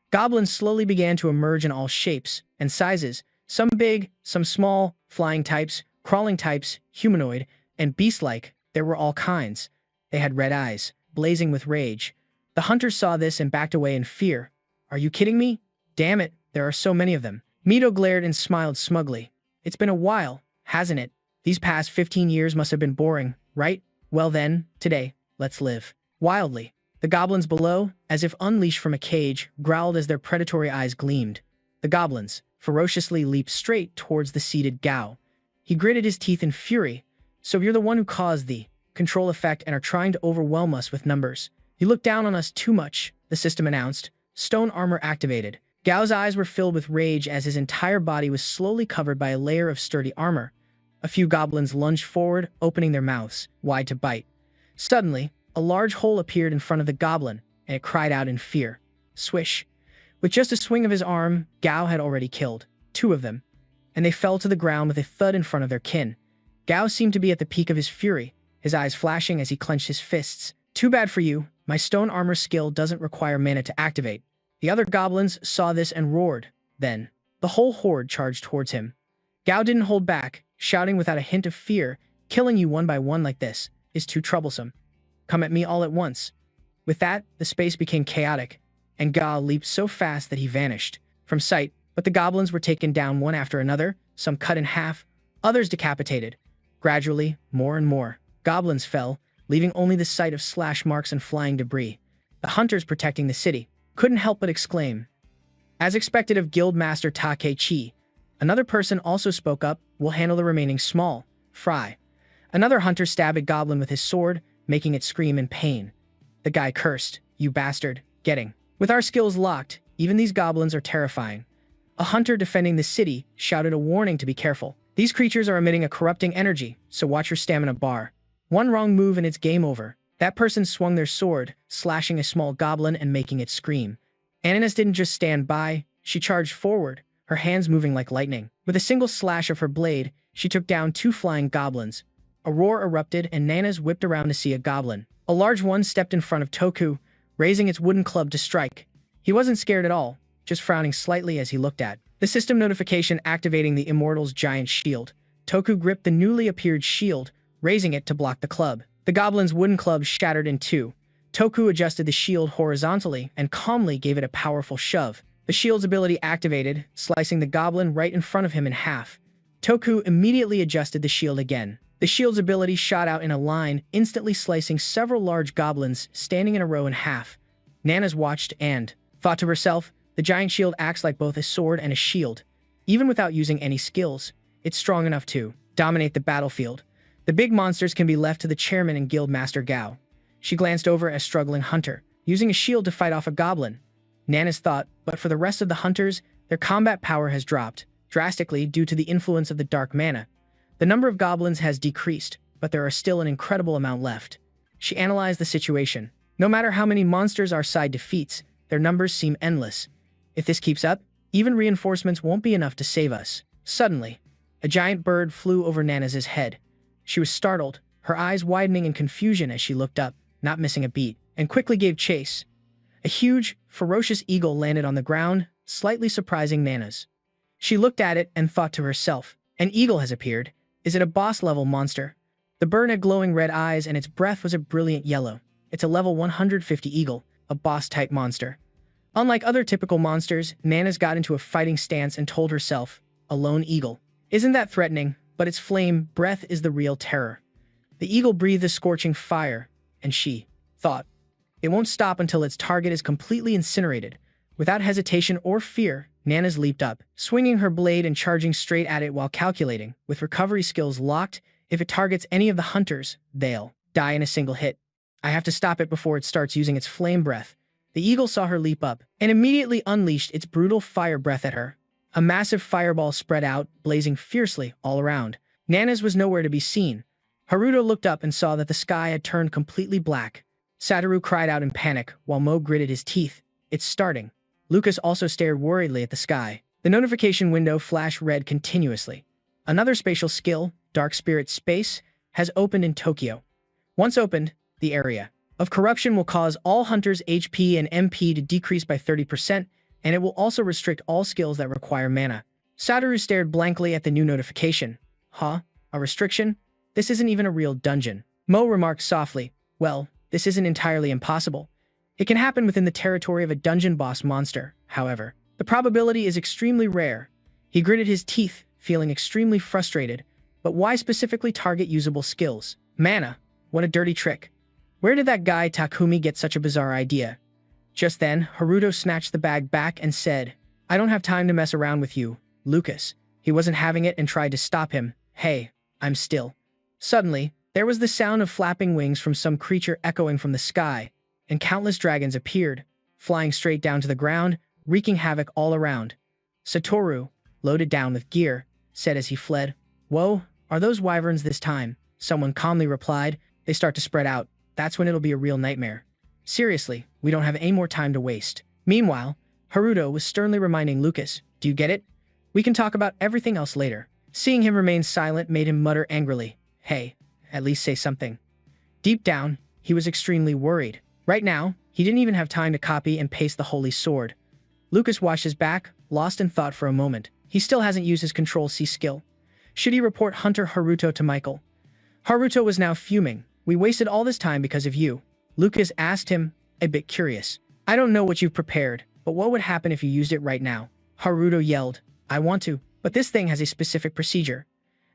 Goblins slowly began to emerge in all shapes and sizes, some big, some small, flying types, crawling types, humanoid, and beast-like. There were all kinds. They had red eyes, blazing with rage. The hunters saw this and backed away in fear. Are you kidding me? Damn it, there are so many of them. Mito glared and smiled smugly. It's been a while, hasn't it? These past 15 years must have been boring, right? Well then, today, let's live. Wildly, the goblins below, as if unleashed from a cage, growled as their predatory eyes gleamed. The goblins ferociously leaped straight towards the seated Gao. He gritted his teeth in fury. So you're the one who caused the control effect and are trying to overwhelm us with numbers. You look down on us too much, the system announced. Stone armor activated. Gao's eyes were filled with rage as his entire body was slowly covered by a layer of sturdy armor. A few goblins lunged forward, opening their mouths wide to bite. Suddenly, a large hole appeared in front of the goblin, and it cried out in fear. Swish. With just a swing of his arm, Gao had already killed 2 of them, and they fell to the ground with a thud in front of their kin. Gao seemed to be at the peak of his fury, his eyes flashing as he clenched his fists. Too bad for you, my stone armor skill doesn't require mana to activate. The other goblins saw this and roared. Then, the whole horde charged towards him. Gao didn't hold back, shouting without a hint of fear, killing you one by one like this is too troublesome. Come at me all at once. With that, the space became chaotic, and Gao leaped so fast that he vanished from sight, but the goblins were taken down one after another, some cut in half, others decapitated. Gradually, more and more goblins fell, leaving only the sight of slash marks and flying debris. The hunters protecting the city couldn't help but exclaim. As expected of Guildmaster Takechi, another person also spoke up, "We'll handle the remaining small fry." Another hunter stabbed a goblin with his sword, making it scream in pain. The guy cursed, "You bastard, getting. With our skills locked, even these goblins are terrifying." A hunter defending the city shouted a warning to be careful. These creatures are emitting a corrupting energy, so watch your stamina bar. One wrong move and it's game over. That person swung their sword, slashing a small goblin and making it scream. Ananas didn't just stand by, she charged forward, her hands moving like lightning. With a single slash of her blade, she took down 2 flying goblins. A roar erupted and Nanas whipped around to see a goblin. A large one stepped in front of Toku, raising its wooden club to strike. He wasn't scared at all, just frowning slightly as he looked at the system notification activating the Immortal's giant shield. Toku gripped the newly appeared shield, raising it to block the club. The goblin's wooden club shattered in 2. Toku adjusted the shield horizontally and calmly gave it a powerful shove. The shield's ability activated, slicing the goblin right in front of him in half. Toku immediately adjusted the shield again. The shield's ability shot out in a line, instantly slicing several large goblins standing in a row in half. Nanas watched and thought to herself, the giant shield acts like both a sword and a shield. Even without using any skills, it's strong enough to dominate the battlefield. The big monsters can be left to the chairman and Guildmaster Gao. She glanced over at a struggling hunter, using a shield to fight off a goblin. Nanas thought, but for the rest of the hunters, their combat power has dropped drastically due to the influence of the dark mana. The number of goblins has decreased, but there are still an incredible amount left. She analyzed the situation. No matter how many monsters our side defeats, their numbers seem endless. If this keeps up, even reinforcements won't be enough to save us. Suddenly, a giant bird flew over Nanas' head. She was startled, her eyes widening in confusion as she looked up, not missing a beat, and quickly gave chase. A huge, ferocious eagle landed on the ground, slightly surprising Nanas. She looked at it and thought to herself, an eagle has appeared. Is it a boss-level monster? The bird had glowing red eyes and its breath was a brilliant yellow. It's a level 150 eagle, a boss-type monster. Unlike other typical monsters, Nanas got into a fighting stance and told herself, a lone eagle. Isn't that threatening? But its flame breath is the real terror. The eagle breathed a scorching fire, and she thought, it won't stop until its target is completely incinerated. Without hesitation or fear, Nanas leaped up, swinging her blade and charging straight at it while calculating. With recovery skills locked, if it targets any of the hunters, they'll die in a single hit. I have to stop it before it starts using its flame breath. The eagle saw her leap up and immediately unleashed its brutal fire breath at her. A massive fireball spread out, blazing fiercely all around. Nanas was nowhere to be seen. Haruto looked up and saw that the sky had turned completely black. Satoru cried out in panic, while Mo gritted his teeth. It's starting. Lucas also stared worriedly at the sky. The notification window flashed red continuously. Another spatial skill, Dark Spirit Space, has opened in Tokyo. Once opened, the area of corruption will cause all hunters' HP and MP to decrease by 30%, and it will also restrict all skills that require mana. Satoru stared blankly at the new notification. Huh? A restriction? This isn't even a real dungeon. Mo remarked softly, well, this isn't entirely impossible. It can happen within the territory of a dungeon boss monster, however. The probability is extremely rare. He gritted his teeth, feeling extremely frustrated, But why specifically target usable skills? Mana. What a dirty trick. Where did that guy Takumi get such a bizarre idea? Just then, Haruto snatched the bag back and said, I don't have time to mess around with you, Lucas. He wasn't having it and tried to stop him. Hey, I'm still. Suddenly, there was the sound of flapping wings from some creature echoing from the sky, and countless dragons appeared, flying straight down to the ground, wreaking havoc all around. Satoru, loaded down with gear, said as he fled, Whoa, are those wyverns this time? Someone calmly replied, They start to spread out. That's when it'll be a real nightmare. Seriously, we don't have any more time to waste. Meanwhile, Haruto was sternly reminding Lucas, Do you get it? We can talk about everything else later. Seeing him remain silent made him mutter angrily, Hey, at least say something. Deep down, he was extremely worried. Right now, he didn't even have time to copy and paste the holy sword. Lucas watched his back, lost in thought for a moment. He still hasn't used his Control-C skill. Should he report Hunter Haruto to Michael? Haruto was now fuming. We wasted all this time because of you. Lucas asked him, a bit curious. I don't know what you've prepared, but what would happen if you used it right now? Haruto yelled, I want to, but this thing has a specific procedure.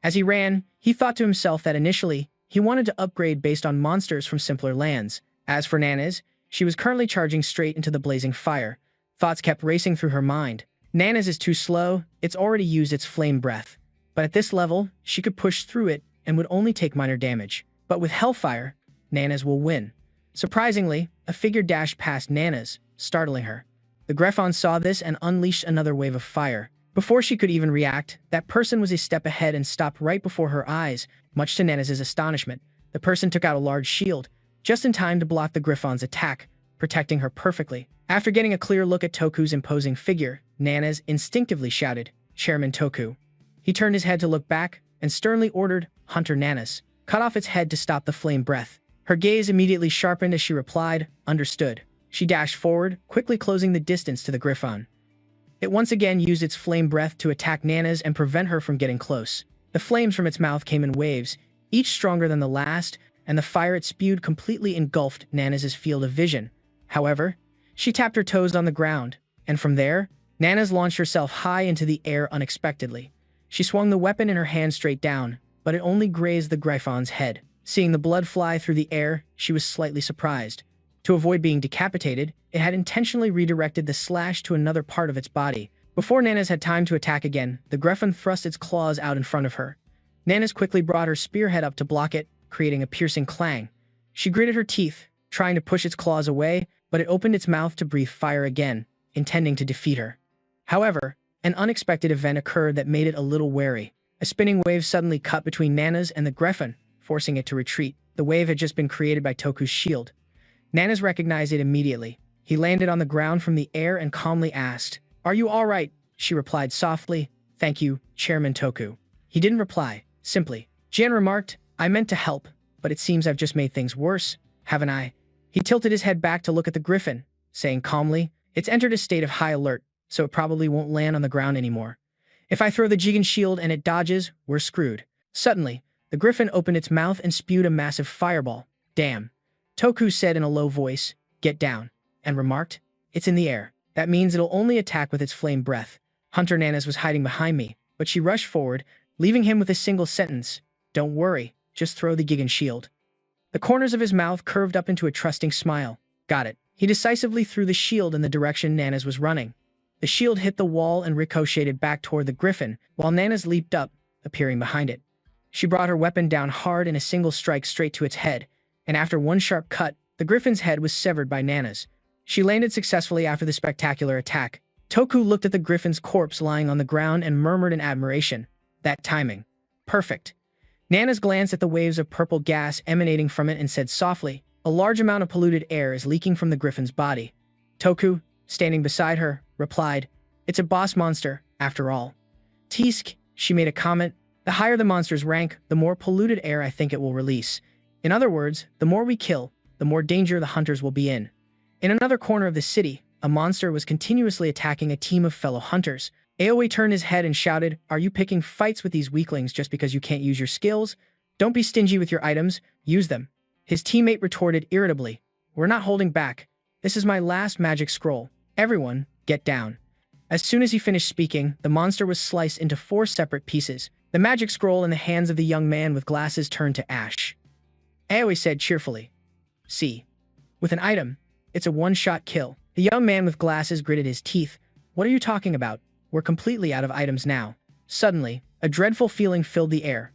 As he ran, he thought to himself that initially, he wanted to upgrade based on monsters from simpler lands. As for Nana's, she was currently charging straight into the blazing fire. Thoughts kept racing through her mind. Nana's is too slow, it's already used its flame breath. But at this level, she could push through it and would only take minor damage. But with Hellfire, Nana's will win. Surprisingly, a figure dashed past Nana's, startling her. The Greffon saw this and unleashed another wave of fire. Before she could even react, that person was a step ahead and stopped right before her eyes. Much to Nana's astonishment, the person took out a large shield, just in time to block the Griffon's attack, protecting her perfectly. After getting a clear look at Toku's imposing figure, Nana's instinctively shouted, Chairman Toku. He turned his head to look back and sternly ordered, Hunter Nana's, cut off its head to stop the flame breath. Her gaze immediately sharpened as she replied, Understood. She dashed forward, quickly closing the distance to the Griffon. It once again used its flame breath to attack Nana's and prevent her from getting close. The flames from its mouth came in waves, each stronger than the last, and the fire it spewed completely engulfed Nana's field of vision. However, she tapped her toes on the ground, and from there, Nana's launched herself high into the air unexpectedly. She swung the weapon in her hand straight down, but it only grazed the Griffon's head. Seeing the blood fly through the air, she was slightly surprised. To avoid being decapitated, it had intentionally redirected the slash to another part of its body. Before Nana's had time to attack again, the Griffon thrust its claws out in front of her. Nana's quickly brought her spearhead up to block it, creating a piercing clang. She gritted her teeth, trying to push its claws away, but it opened its mouth to breathe fire again, intending to defeat her. However, an unexpected event occurred that made it a little wary. A spinning wave suddenly cut between Nana's and the Griffon, forcing it to retreat. The wave had just been created by Toku's shield. Nana's recognized it immediately. He landed on the ground from the air and calmly asked, Are you all right? She replied softly, Thank you, Chairman Toku. He didn't reply, simply. Jian remarked, I meant to help, but it seems I've just made things worse, haven't I? He tilted his head back to look at the Griffon, saying calmly, It's entered a state of high alert, so it probably won't land on the ground anymore. If I throw the Jigen shield and it dodges, we're screwed. Suddenly, the Griffon opened its mouth and spewed a massive fireball. Damn. Toku said in a low voice, Get down, and remarked, It's in the air. That means it'll only attack with its flame breath. Hunter Nana's was hiding behind me, but she rushed forward, leaving him with a single sentence, Don't worry, just throw the Gigan shield. The corners of his mouth curved up into a trusting smile. Got it. He decisively threw the shield in the direction Nana's was running. The shield hit the wall and ricocheted back toward the Griffon, while Nana's leaped up, appearing behind it. She brought her weapon down hard in a single strike straight to its head, and after one sharp cut, the Griffon's head was severed by Nana's. She landed successfully after the spectacular attack. Toku looked at the Griffon's corpse lying on the ground and murmured in admiration. That timing. Perfect. Nana's glanced at the waves of purple gas emanating from it and said softly, A large amount of polluted air is leaking from the Griffon's body. Toku, standing beside her, replied, It's a boss monster, after all. Tisk, she made a comment, The higher the monster's rank, the more polluted air I think it will release. In other words, the more we kill, the more danger the hunters will be in. In another corner of the city, a monster was continuously attacking a team of fellow hunters. Aoi turned his head and shouted, Are you picking fights with these weaklings just because you can't use your skills? Don't be stingy with your items, use them. His teammate retorted irritably, We're not holding back. This is my last magic scroll. Everyone, get down. As soon as he finished speaking, the monster was sliced into 4 separate pieces. The magic scroll in the hands of the young man with glasses turned to ash. Aoi said cheerfully, "See. With an item, it's a one-shot kill." The young man with glasses gritted his teeth. "What are you talking about? We're completely out of items now." Suddenly, a dreadful feeling filled the air.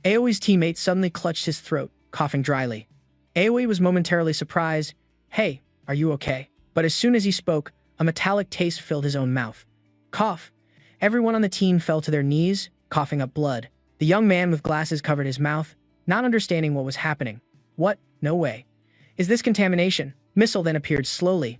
Aoi's teammate suddenly clutched his throat, coughing dryly. Aoi was momentarily surprised. "Hey, are you okay?" But as soon as he spoke, a metallic taste filled his own mouth. Cough. Everyone on the team fell to their knees, coughing up blood. The young man with glasses covered his mouth, not understanding what was happening. "What? No way. Is this contamination?" Missile then appeared slowly.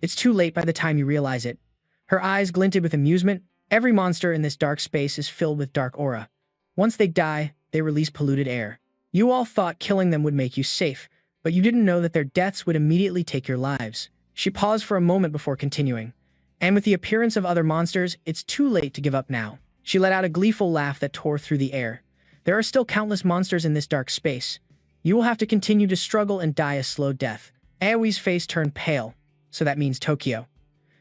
"It's too late by the time you realize it." Her eyes glinted with amusement. Every monster in this dark space is filled with dark aura. Once they die, they release polluted air. You all thought killing them would make you safe, but you didn't know that their deaths would immediately take your lives. She paused for a moment before continuing. "And with the appearance of other monsters, it's too late to give up now." She let out a gleeful laugh that tore through the air. "There are still countless monsters in this dark space. You will have to continue to struggle and die a slow death." Aoi's face turned pale. "So that means Tokyo."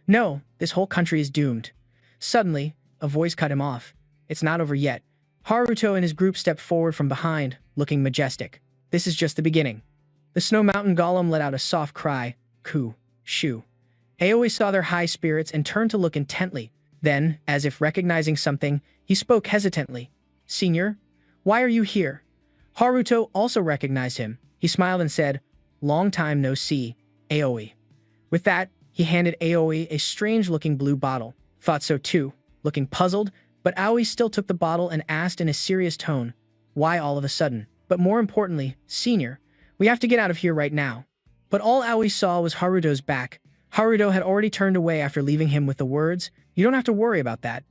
"No, this whole country is doomed." Suddenly, a voice cut him off. "It's not over yet." Haruto and his group stepped forward from behind, looking majestic. "This is just the beginning." The Snow Mountain Golem let out a soft cry. "Ku. Shu." Aoi saw their high spirits and turned to look intently. Then, as if recognizing something, he spoke hesitantly. "Senior, why are you here?" Haruto also recognized him. He smiled and said, "Long time no see, Aoi." With that, he handed Aoi a strange-looking blue bottle. "Thought so too," looking puzzled, but Aoi still took the bottle and asked in a serious tone, "Why all of a sudden? But more importantly, Senior, we have to get out of here right now." But all Aoi saw was Haruto's back. Haruto had already turned away after leaving him with the words, "You don't have to worry about that."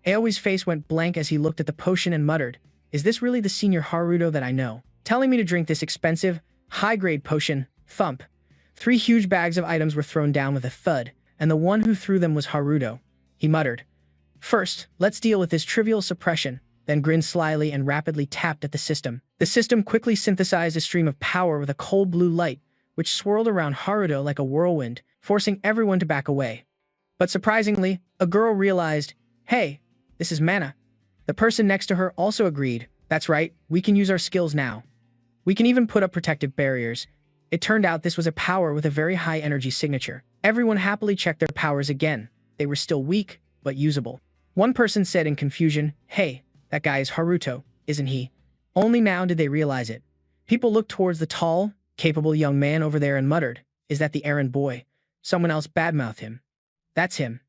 Aoi's face went blank as he looked at the potion and muttered, "Is this really the Senior Haruto that I know? Telling me to drink this expensive, high-grade potion?" Thump. 3 huge bags of items were thrown down with a thud, and the one who threw them was Haruto. He muttered, "First, let's deal with this trivial suppression," then grinned slyly and rapidly tapped at the system. The system quickly synthesized a stream of power with a cold blue light, which swirled around Haruto like a whirlwind, forcing everyone to back away. But surprisingly, a girl realized, "Hey, this is mana." The person next to her also agreed, "That's right, we can use our skills now. We can even put up protective barriers." It turned out this was a power with a very high energy signature. Everyone happily checked their powers again. They were still weak, but usable. One person said in confusion, "Hey, that guy is Haruto, isn't he?" Only now did they realize it. People looked towards the tall, capable young man over there and muttered, "Is that the errand boy?" Someone else badmouthed him. "That's him.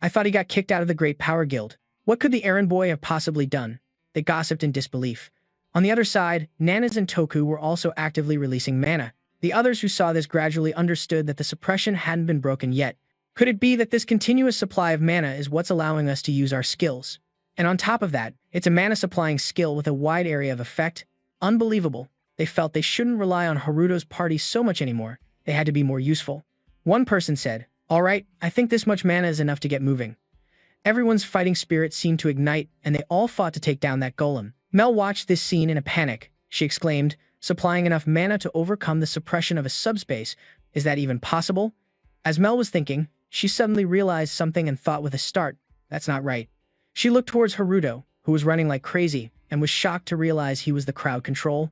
I thought he got kicked out of the Great Power Guild. What could the errand boy have possibly done?" They gossiped in disbelief. On the other side, Nanas and Toku were also actively releasing mana. The others who saw this gradually understood that the suppression hadn't been broken yet. Could it be that this continuous supply of mana is what's allowing us to use our skills? And on top of that, it's a mana-supplying skill with a wide area of effect? Unbelievable. They felt they shouldn't rely on Haruto's party so much anymore. They had to be more useful. One person said, "All right, I think this much mana is enough to get moving." Everyone's fighting spirit seemed to ignite, and they all fought to take down that golem. Mel watched this scene in a panic. She exclaimed, "Supplying enough mana to overcome the suppression of a subspace, is that even possible?" As Mel was thinking, she suddenly realized something and thought with a start, "That's not right." She looked towards Haruto, who was running like crazy, and was shocked to realize he was the crowd control.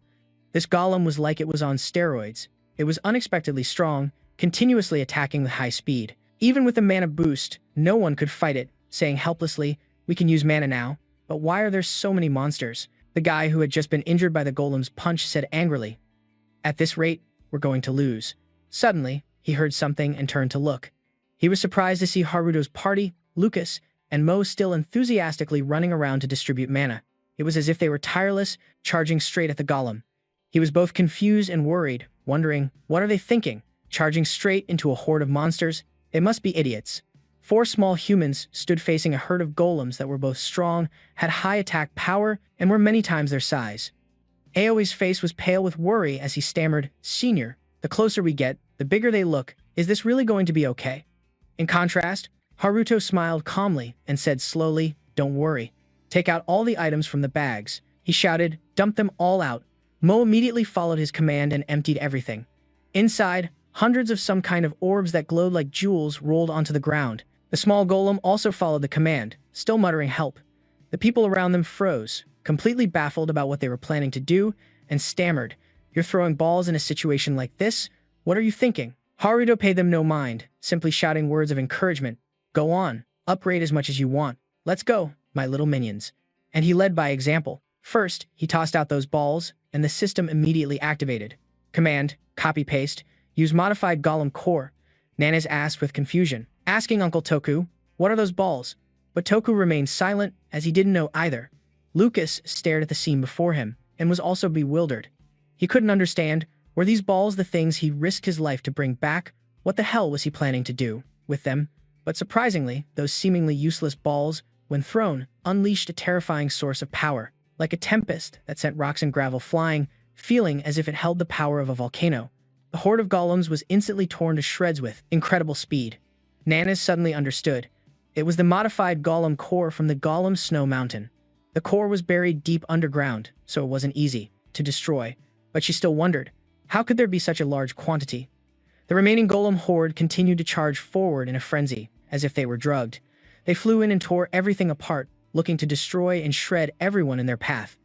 This golem was like it was on steroids. It was unexpectedly strong, continuously attacking with high speed. Even with a mana boost, no one could fight it, saying helplessly, "We can use mana now, but why are there so many monsters?" The guy who had just been injured by the golem's punch said angrily, "At this rate, we're going to lose." Suddenly, he heard something and turned to look. He was surprised to see Haruto's party, Lucas, and Mo still enthusiastically running around to distribute mana. It was as if they were tireless, charging straight at the golem. He was both confused and worried, wondering, what are they thinking? Charging straight into a horde of monsters? They must be idiots. 4 small humans stood facing a herd of golems that were both strong, had high attack power, and were many times their size. Aoi's face was pale with worry as he stammered, "Senior, the closer we get, the bigger they look. Is this really going to be okay?" In contrast, Haruto smiled calmly and said slowly, "Don't worry. Take out all the items from the bags." He shouted, "Dump them all out." Mo immediately followed his command and emptied everything. Inside, hundreds of some kind of orbs that glowed like jewels rolled onto the ground. The small golem also followed the command, still muttering help. The people around them froze. completely baffled about what they were planning to do, and stammered, "You're throwing balls in a situation like this? What are you thinking?" Haruto paid them no mind, simply shouting words of encouragement. "Go on, upgrade as much as you want. Let's go, my little minions." And he led by example. First, he tossed out those balls, and the system immediately activated. Command, copy-paste, use modified Golem core. Nanas asked with confusion, asking Uncle Toku, "What are those balls?" But Toku remained silent, as he didn't know either. Lucas stared at the scene before him, and was also bewildered. He couldn't understand, were these balls the things he risked his life to bring back? What the hell was he planning to do with them? But surprisingly, those seemingly useless balls, when thrown, unleashed a terrifying source of power, like a tempest that sent rocks and gravel flying, feeling as if it held the power of a volcano. The horde of golems was instantly torn to shreds with incredible speed. Nanas suddenly understood. It was the modified golem core from the golem snow mountain. The core was buried deep underground, so it wasn't easy to destroy, but she still wondered, how could there be such a large quantity? The remaining golem horde continued to charge forward in a frenzy, as if they were drugged. They flew in and tore everything apart, looking to destroy and shred everyone in their path.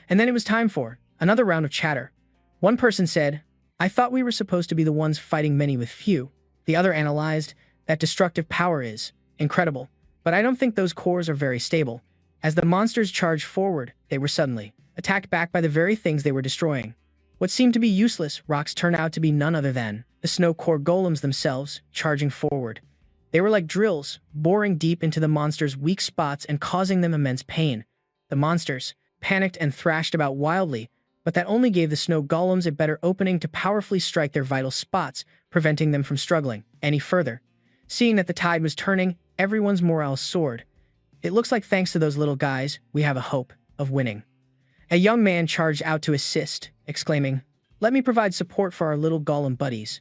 And then it was time for another round of chatter. One person said, "I thought we were supposed to be the ones fighting many with few." The other analyzed, "That destructive power is incredible, but I don't think those cores are very stable." As the monsters charged forward, they were suddenly attacked back by the very things they were destroying. What seemed to be useless rocks turned out to be none other than the snow core golems themselves, charging forward. They were like drills, boring deep into the monsters' weak spots and causing them immense pain. The monsters panicked and thrashed about wildly, but that only gave the snow golems a better opening to powerfully strike their vital spots, preventing them from struggling any further. Seeing that the tide was turning, everyone's morale soared. "It looks like thanks to those little guys, we have a hope of winning." A young man charged out to assist, exclaiming, "Let me provide support for our little golem buddies."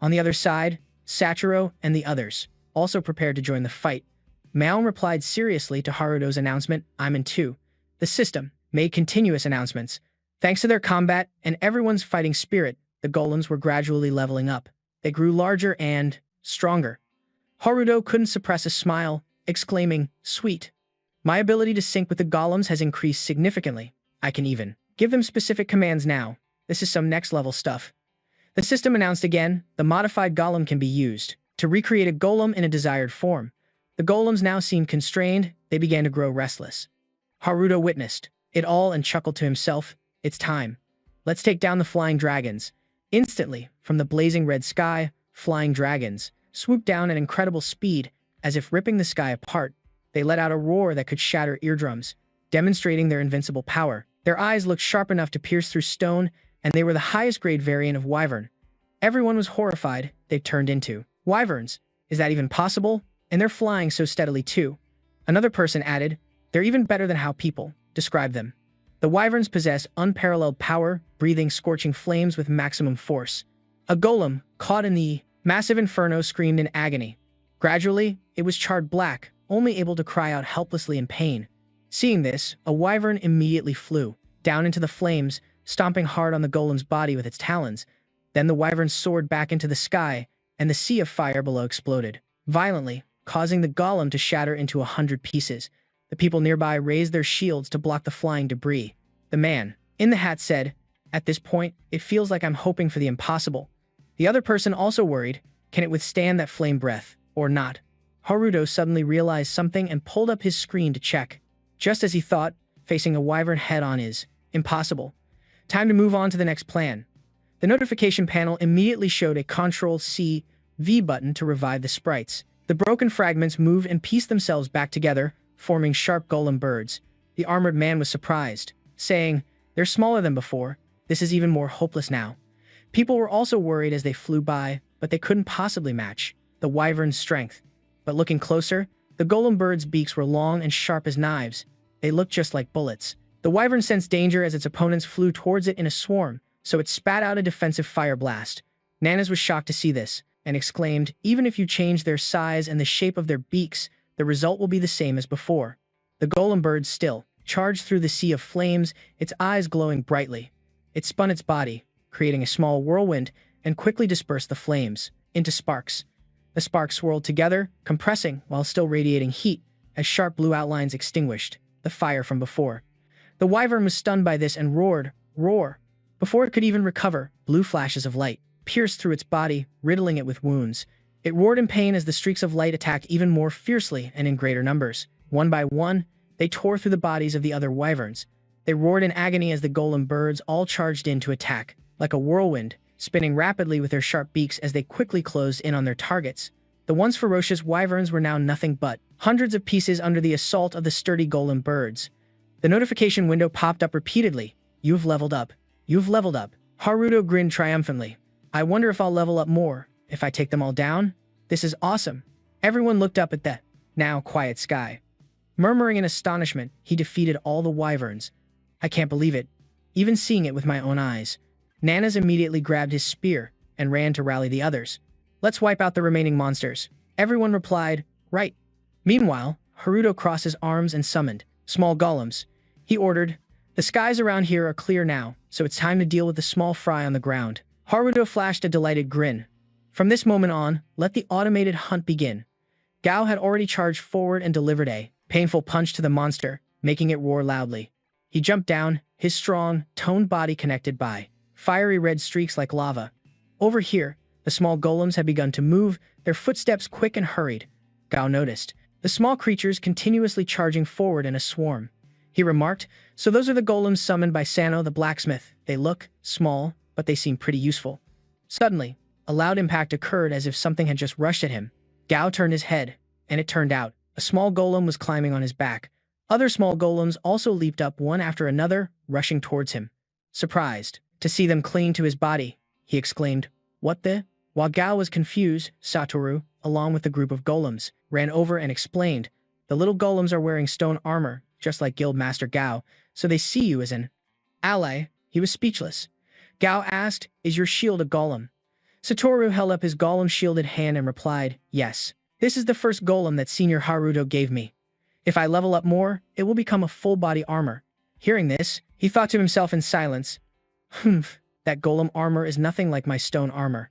On the other side, Sachiro and the others also prepared to join the fight. Maon replied seriously to Haruto's announcement, "I'm in too." The system made continuous announcements. Thanks to their combat and everyone's fighting spirit, the golems were gradually leveling up. They grew larger and stronger. Haruto couldn't suppress a smile, exclaiming, "Sweet. My ability to sync with the golems has increased significantly. I can even give them specific commands now. This is some next-level stuff." The system announced again, the modified golem can be used to recreate a golem in a desired form. The golems now seemed constrained, they began to grow restless. Haruto witnessed it all and chuckled to himself, "It's time. Let's take down the flying dragons." Instantly, from the blazing red sky, flying dragons swooped down at incredible speed, as if ripping the sky apart. They let out a roar that could shatter eardrums, demonstrating their invincible power. Their eyes looked sharp enough to pierce through stone, and they were the highest grade variant of wyvern. Everyone was horrified. They turned into wyverns. Is that even possible? And they're flying so steadily too. Another person added, "They're even better than how people describe them." The wyverns possess unparalleled power, breathing scorching flames with maximum force. A golem, caught in the massive inferno, screamed in agony. Gradually, it was charred black, only able to cry out helplessly in pain. Seeing this, a wyvern immediately flew down into the flames, stomping hard on the golem's body with its talons. Then the wyvern soared back into the sky, and the sea of fire below exploded violently, causing the golem to shatter into 100 pieces. The people nearby raised their shields to block the flying debris. The man in the hat said, "At this point, it feels like I'm hoping for the impossible." The other person also worried, can it withstand that flame breath, or not? Haruto suddenly realized something and pulled up his screen to check. Just as he thought, facing a wyvern head-on is impossible. Time to move on to the next plan. The notification panel immediately showed a Ctrl+C+V button to revive the sprites. The broken fragments move and piece themselves back together, forming sharp golem birds. The armored man was surprised, saying, "They're smaller than before. This is even more hopeless now." People were also worried as they flew by, but they couldn't possibly match the wyvern's strength. But looking closer, the golem birds' beaks were long and sharp as knives. They looked just like bullets. The wyvern sensed danger as its opponents flew towards it in a swarm, so it spat out a defensive fire blast. Nanas was shocked to see this, and exclaimed, "Even if you change their size and the shape of their beaks, the result will be the same as before." The golem bird still charged through the sea of flames, its eyes glowing brightly. It spun its body, creating a small whirlwind, and quickly dispersed the flames into sparks. The sparks swirled together, compressing while still radiating heat, as sharp blue outlines extinguished the fire from before. The wyvern was stunned by this and roared, roar. Before it could even recover, blue flashes of light pierced through its body, riddling it with wounds. It roared in pain as the streaks of light attacked even more fiercely and in greater numbers. One by one, they tore through the bodies of the other wyverns. They roared in agony as the golem birds all charged in to attack, like a whirlwind, spinning rapidly with their sharp beaks as they quickly closed in on their targets. The once ferocious wyverns were now nothing but hundreds of pieces under the assault of the sturdy golem birds. The notification window popped up repeatedly. You've leveled up. You've leveled up. Haruto grinned triumphantly. I wonder if I'll level up more, if I take them all down? This is awesome. Everyone looked up at the now quiet sky. Murmuring in astonishment, he defeated all the wyverns. I can't believe it, even seeing it with my own eyes. Nanas immediately grabbed his spear and ran to rally the others. Let's wipe out the remaining monsters. Everyone replied, right. Meanwhile, Haruto crossed his arms and summoned small golems. He ordered, the skies around here are clear now, so it's time to deal with the small fry on the ground. Haruto flashed a delighted grin. From this moment on, let the automated hunt begin. Gao had already charged forward and delivered a painful punch to the monster, making it roar loudly. He jumped down, his strong, toned body connected by fiery red streaks like lava. Over here, the small golems had begun to move, their footsteps quick and hurried. Gao noticed the small creatures continuously charging forward in a swarm. He remarked, so those are the golems summoned by Sano the blacksmith. They look small, but they seem pretty useful. Suddenly, a loud impact occurred as if something had just rushed at him. Gao turned his head, and it turned out a small golem was climbing on his back. Other small golems also leaped up one after another, rushing towards him. Surprised to see them cling to his body, he exclaimed, what the? While Gao was confused, Satoru, along with the group of golems, ran over and explained, the little golems are wearing stone armor, just like Guildmaster Gao, so they see you as an ally. He was speechless. Gao asked, is your shield a golem? Satoru held up his golem-shielded hand and replied, yes. This is the first golem that Senior Haruto gave me. If I level up more, it will become a full-body armor. Hearing this, he thought to himself in silence, humph, that golem armor is nothing like my stone armor.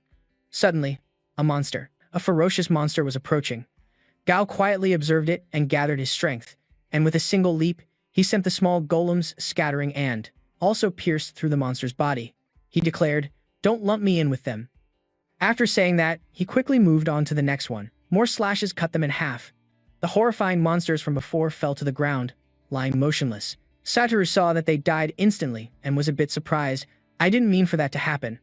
Suddenly, a ferocious monster was approaching. Gao quietly observed it and gathered his strength, and with a single leap, he sent the small golems scattering and also pierced through the monster's body. He declared, don't lump me in with them. After saying that, he quickly moved on to the next one. More slashes cut them in half. The horrifying monsters from before fell to the ground, lying motionless. Satoru saw that they died instantly and was a bit surprised. I didn't mean for that to happen.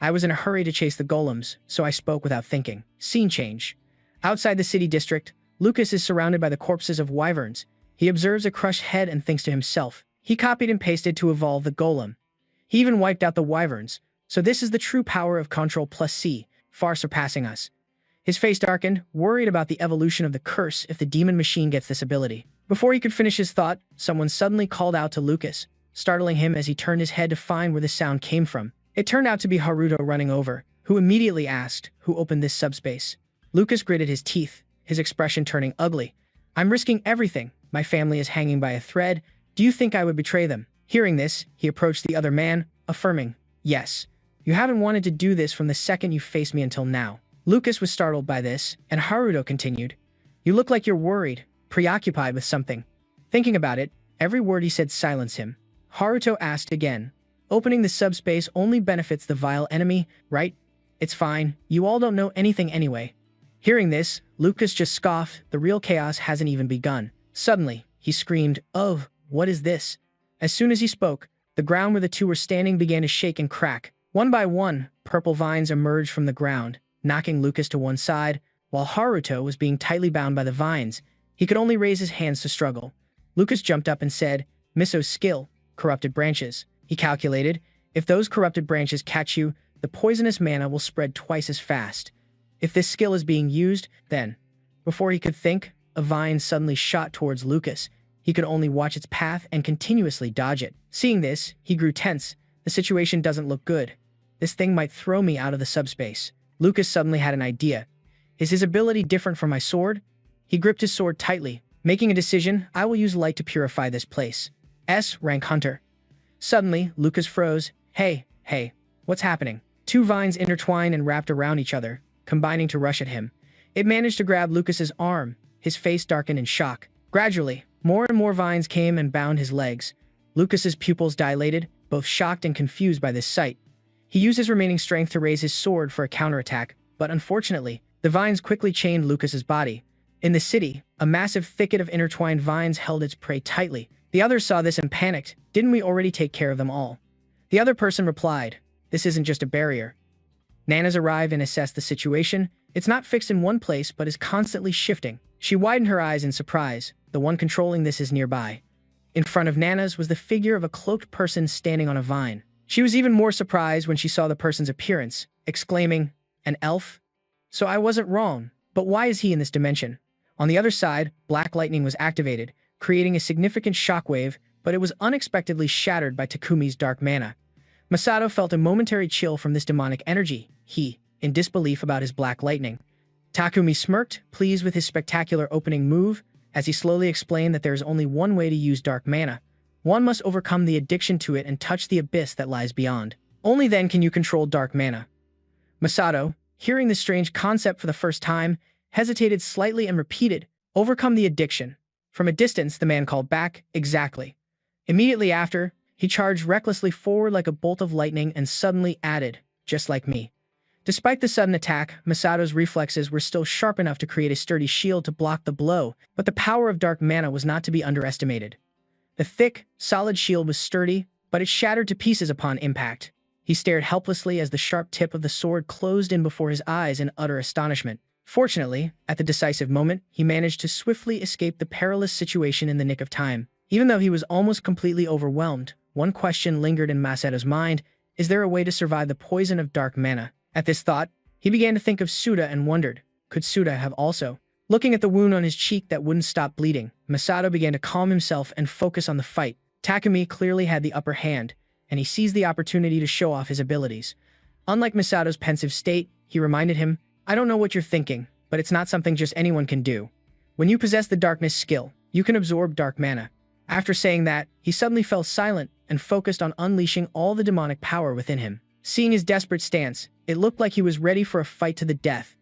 I was in a hurry to chase the golems, so I spoke without thinking. Scene change. Outside the city district, Lucas is surrounded by the corpses of wyverns. He observes a crushed head and thinks to himself. He copied and pasted to evolve the golem. He even wiped out the wyverns. So this is the true power of Ctrl+C, far surpassing us. His face darkened, worried about the evolution of the curse if the demon machine gets this ability. Before he could finish his thought, someone suddenly called out to Lucas, startling him as he turned his head to find where the sound came from. It turned out to be Haruto running over, who immediately asked, who opened this subspace? Lucas gritted his teeth, his expression turning ugly. I'm risking everything. My family is hanging by a thread. Do you think I would betray them? Hearing this, he approached the other man, affirming, yes. You haven't wanted to do this from the second you faced me until now. Lucas was startled by this, and Haruto continued, you look like you're worried, preoccupied with something. Thinking about it, every word he said silenced him. Haruto asked again, opening the subspace only benefits the vile enemy, right? It's fine, you all don't know anything anyway. Hearing this, Lucas just scoffed, the real chaos hasn't even begun. Suddenly, he screamed, oh, what is this? As soon as he spoke, the ground where the two were standing began to shake and crack. One by one, purple vines emerged from the ground, knocking Lucas to one side. While Haruto was being tightly bound by the vines, he could only raise his hands to struggle. Lucas jumped up and said, Miso's skill, corrupted branches. He calculated, if those corrupted branches catch you, the poisonous mana will spread twice as fast. If this skill is being used, then, before he could think, a vine suddenly shot towards Lucas. He could only watch its path and continuously dodge it. Seeing this, he grew tense. The situation doesn't look good. This thing might throw me out of the subspace. Lucas suddenly had an idea. Is his ability different from my sword? He gripped his sword tightly, making a decision. I will use light to purify this place. S-rank hunter. Suddenly, Lucas froze. Hey, what's happening? Two vines intertwined and wrapped around each other, combining to rush at him. It managed to grab Lucas's arm. His face darkened in shock. Gradually, more and more vines came and bound his legs. Lucas's pupils dilated, both shocked and confused by this sight. He used his remaining strength to raise his sword for a counterattack, but unfortunately, the vines quickly chained Lucas's body. In the city, a massive thicket of intertwined vines held its prey tightly. The others saw this and panicked. Didn't we already take care of them all? The other person replied, this isn't just a barrier. Nanas arrived and assessed the situation. It's not fixed in one place, but is constantly shifting. She widened her eyes in surprise. The one controlling this is nearby. In front of Nanas was the figure of a cloaked person standing on a vine. She was even more surprised when she saw the person's appearance, exclaiming, an elf? So I wasn't wrong, but why is he in this dimension? On the other side, black lightning was activated, creating a significant shockwave, but it was unexpectedly shattered by Takumi's dark mana. Masato felt a momentary chill from this demonic energy, he, in disbelief about his black lightning. Takumi smirked, pleased with his spectacular opening move, as he slowly explained that there is only one way to use dark mana. One must overcome the addiction to it and touch the abyss that lies beyond. Only then can you control dark mana. Masato, hearing this strange concept for the first time, hesitated slightly and repeated, overcome the addiction. From a distance, the man called back, exactly. Immediately after, he charged recklessly forward like a bolt of lightning and suddenly added, just like me. Despite the sudden attack, Masato's reflexes were still sharp enough to create a sturdy shield to block the blow, but the power of dark mana was not to be underestimated. The thick, solid shield was sturdy, but it shattered to pieces upon impact. He stared helplessly as the sharp tip of the sword closed in before his eyes in utter astonishment. Fortunately, at the decisive moment, he managed to swiftly escape the perilous situation in the nick of time. Even though he was almost completely overwhelmed, one question lingered in Masato's mind, is there a way to survive the poison of dark mana? At this thought, he began to think of Suda and wondered, could Suda have also? Looking at the wound on his cheek that wouldn't stop bleeding, Masato began to calm himself and focus on the fight. Takumi clearly had the upper hand, and he seized the opportunity to show off his abilities. Unlike Masato's pensive state, he reminded him, I don't know what you're thinking, but it's not something just anyone can do. When you possess the darkness skill, you can absorb dark mana. After saying that, he suddenly fell silent and focused on unleashing all the demonic power within him. Seeing his desperate stance, it looked like he was ready for a fight to the death.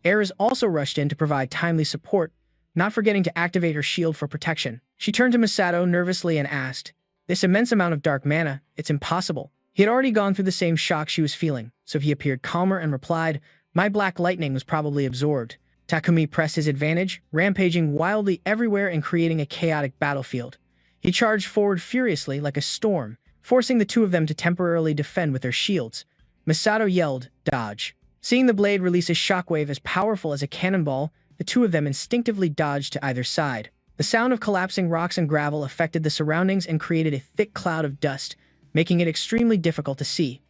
Eris also rushed in to provide timely support, not forgetting to activate her shield for protection. She turned to Masato nervously and asked, this immense amount of dark mana, it's impossible. He had already gone through the same shock she was feeling, so he appeared calmer and replied, my black lightning was probably absorbed. Takumi pressed his advantage, rampaging wildly everywhere and creating a chaotic battlefield. He charged forward furiously like a storm, forcing the two of them to temporarily defend with their shields. Masato yelled, dodge. Seeing the blade release a shockwave as powerful as a cannonball, the two of them instinctively dodged to either side. The sound of collapsing rocks and gravel affected the surroundings and created a thick cloud of dust, making it extremely difficult to see.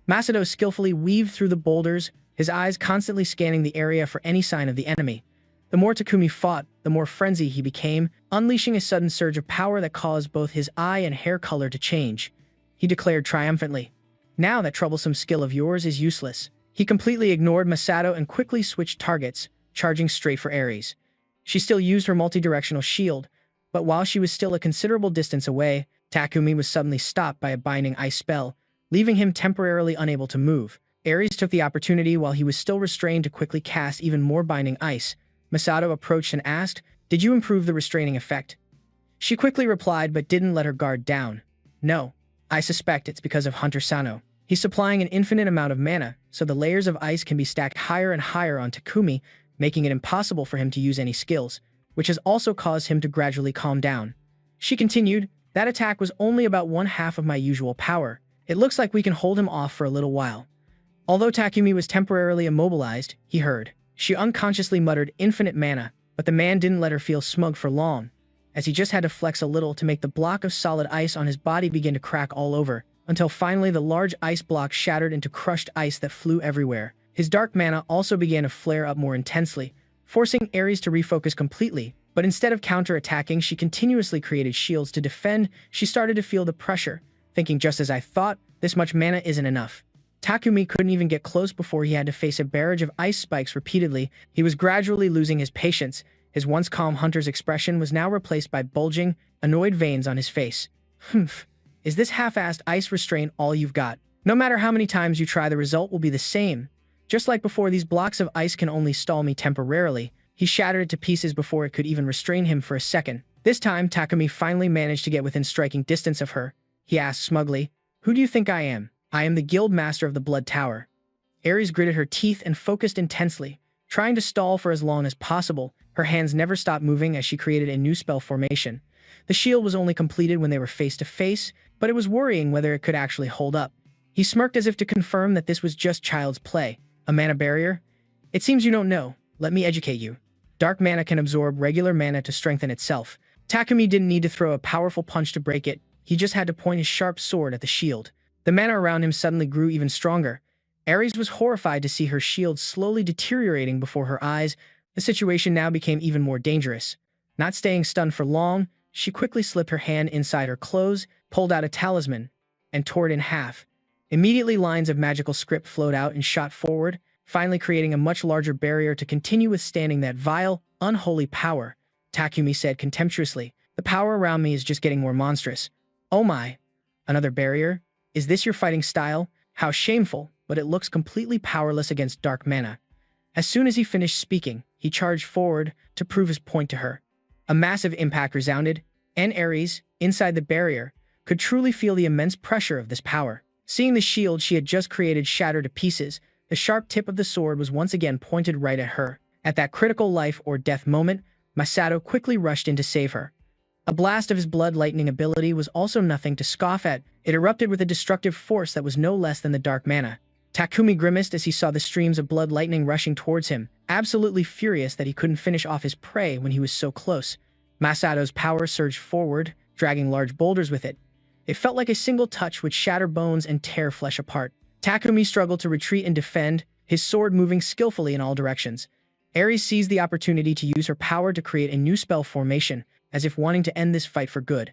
Masato skillfully weaved through the boulders, his eyes constantly scanning the area for any sign of the enemy. The more Takumi fought, the more frenzied he became, unleashing a sudden surge of power that caused both his eye and hair color to change. He declared triumphantly, now that troublesome skill of yours is useless. He completely ignored Masato and quickly switched targets, charging straight for Ares. She still used her multi-directional shield, but while she was still a considerable distance away, Takumi was suddenly stopped by a binding ice spell, leaving him temporarily unable to move. Ares took the opportunity while he was still restrained to quickly cast even more binding ice. Masato approached and asked, did you improve the restraining effect? She quickly replied but didn't let her guard down. No, I suspect it's because of Hunter Sano. He's supplying an infinite amount of mana, so the layers of ice can be stacked higher and higher on Takumi, making it impossible for him to use any skills, which has also caused him to gradually calm down. She continued, that attack was only about 1/2 of my usual power. It looks like we can hold him off for a little while. Although Takumi was temporarily immobilized, he heard. She unconsciously muttered infinite mana, but the man didn't let her feel smug for long, as he just had to flex a little to make the block of solid ice on his body begin to crack all over, until finally the large ice block shattered into crushed ice that flew everywhere. His dark mana also began to flare up more intensely, forcing Ares to refocus completely, but instead of counter-attacking, she continuously created shields to defend. She started to feel the pressure, thinking just as I thought, this much mana isn't enough. Takumi couldn't even get close before he had to face a barrage of ice spikes repeatedly. He was gradually losing his patience. His once calm hunter's expression was now replaced by bulging, annoyed veins on his face. Humph. Is this half-assed ice restraint all you've got? No matter how many times you try, the result will be the same. Just like before, these blocks of ice can only stall me temporarily. He shattered it to pieces before it could even restrain him for a second. This time, Takumi finally managed to get within striking distance of her. He asked smugly, "Who do you think I am?" "I am the guild master of the Blood Tower." Ares gritted her teeth and focused intensely, trying to stall for as long as possible. Her hands never stopped moving as she created a new spell formation. The shield was only completed when they were face to face, but it was worrying whether it could actually hold up. He smirked as if to confirm that this was just child's play. A mana barrier? It seems you don't know. Let me educate you. Dark mana can absorb regular mana to strengthen itself. Takumi didn't need to throw a powerful punch to break it. He just had to point his sharp sword at the shield. The mana around him suddenly grew even stronger. Ares was horrified to see her shield slowly deteriorating before her eyes. The situation now became even more dangerous. Not staying stunned for long, she quickly slipped her hand inside her clothes, pulled out a talisman, and tore it in half. Immediately, lines of magical script flowed out and shot forward, finally creating a much larger barrier to continue withstanding that vile, unholy power. Takumi said contemptuously, "The power around me is just getting more monstrous." "Oh my. Another barrier? Is this your fighting style? How shameful, but it looks completely powerless against dark mana." As soon as he finished speaking, he charged forward to prove his point to her. A massive impact resounded, and Ares, inside the barrier, could truly feel the immense pressure of this power. Seeing the shield she had just created shatter to pieces, the sharp tip of the sword was once again pointed right at her. At that critical life or death moment, Masato quickly rushed in to save her. A blast of his blood lightning ability was also nothing to scoff at. It erupted with a destructive force that was no less than the dark mana. Takumi grimaced as he saw the streams of blood lightning rushing towards him, absolutely furious that he couldn't finish off his prey when he was so close. Masato's power surged forward, dragging large boulders with it. It felt like a single touch would shatter bones and tear flesh apart. Takumi struggled to retreat and defend, his sword moving skillfully in all directions. Ares seized the opportunity to use her power to create a new spell formation, as if wanting to end this fight for good.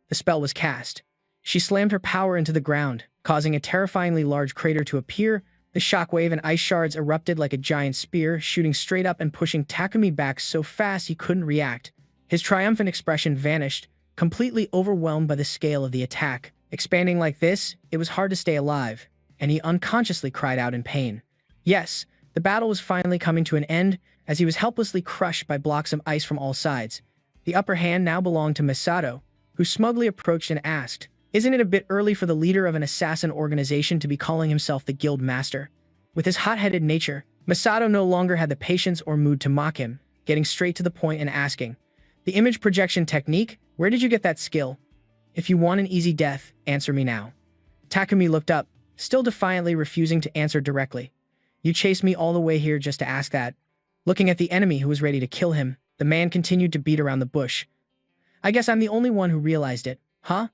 The spell was cast. She slammed her power into the ground, causing a terrifyingly large crater to appear. The shockwave and ice shards erupted like a giant spear, shooting straight up and pushing Takumi back so fast he couldn't react. His triumphant expression vanished, completely overwhelmed by the scale of the attack. Expanding like this, it was hard to stay alive, and he unconsciously cried out in pain. Yes, the battle was finally coming to an end, as he was helplessly crushed by blocks of ice from all sides. The upper hand now belonged to Masato, who smugly approached and asked, "Isn't it a bit early for the leader of an assassin organization to be calling himself the guild master?" With his hot-headed nature, Masato no longer had the patience or mood to mock him, getting straight to the point and asking, "The image projection technique? Where did you get that skill? If you want an easy death, answer me now." Takumi looked up, still defiantly refusing to answer directly. "You chased me all the way here just to ask that?" Looking at the enemy who was ready to kill him, the man continued to beat around the bush. "I guess I'm the only one who realized it, huh?"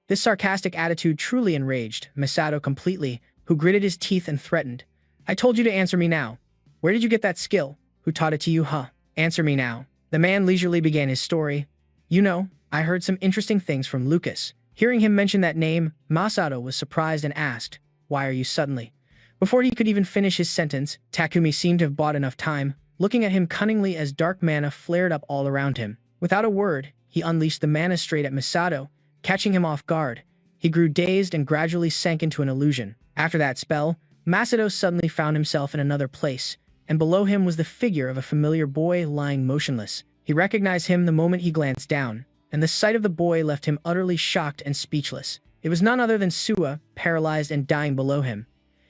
This sarcastic attitude truly enraged Masato completely, who gritted his teeth and threatened, "I told you to answer me now. Where did you get that skill? Who taught it to you, huh? Answer me now." The man leisurely began his story. "You know, I heard some interesting things from Lucas." Hearing him mention that name, Masato was surprised and asked, "Why are you suddenly?" Before he could even finish his sentence, Takumi seemed to have bought enough time, looking at him cunningly as dark mana flared up all around him. Without a word, he unleashed the mana straight at Masato, catching him off guard. He grew dazed and gradually sank into an illusion. After that spell, Masato suddenly found himself in another place, and below him was the figure of a familiar boy lying motionless. He recognized him the moment he glanced down, and the sight of the boy left him utterly shocked and speechless. It was none other than Sua, paralyzed and dying below him.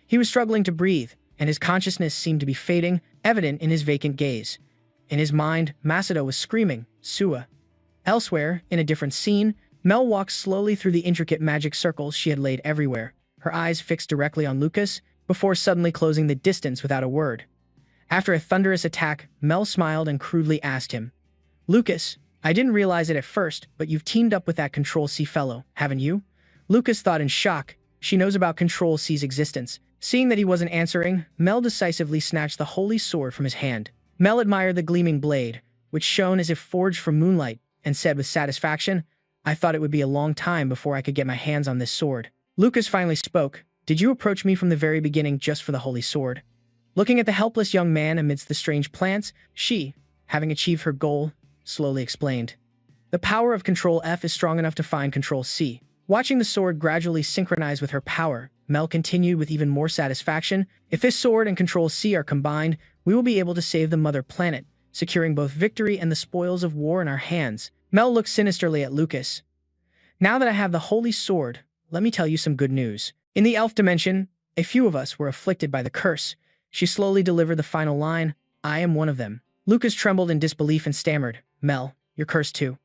He was struggling to breathe, and his consciousness seemed to be fading, evident in his vacant gaze. In his mind, Masato was screaming, "Sua." Elsewhere, in a different scene, Mel walked slowly through the intricate magic circles she had laid everywhere, her eyes fixed directly on Lucas, before suddenly closing the distance without a word. After a thunderous attack, Mel smiled and crudely asked him, "Lucas, I didn't realize it at first, but you've teamed up with that Control-C fellow, haven't you?" Lucas thought in shock. She knows about Control-C's existence. Seeing that he wasn't answering, Mel decisively snatched the holy sword from his hand. Mel admired the gleaming blade, which shone as if forged from moonlight, and said with satisfaction, "I thought it would be a long time before I could get my hands on this sword." Lucas finally spoke, "Did you approach me from the very beginning just for the holy sword?" Looking at the helpless young man amidst the strange plants, she, having achieved her goal, slowly explained, "The power of Control-F is strong enough to find Control-C." Watching the sword gradually synchronize with her power, Mel continued with even more satisfaction, "If this sword and Control-C are combined, we will be able to save the mother planet, securing both victory and the spoils of war in our hands." Mel looked sinisterly at Lucas. Now that I have the holy sword, let me tell you some good news. In the elf dimension, a few of us were afflicted by the curse. She slowly delivered the final line, I am one of them. Lucas trembled in disbelief and stammered, Mel, you're cursed too.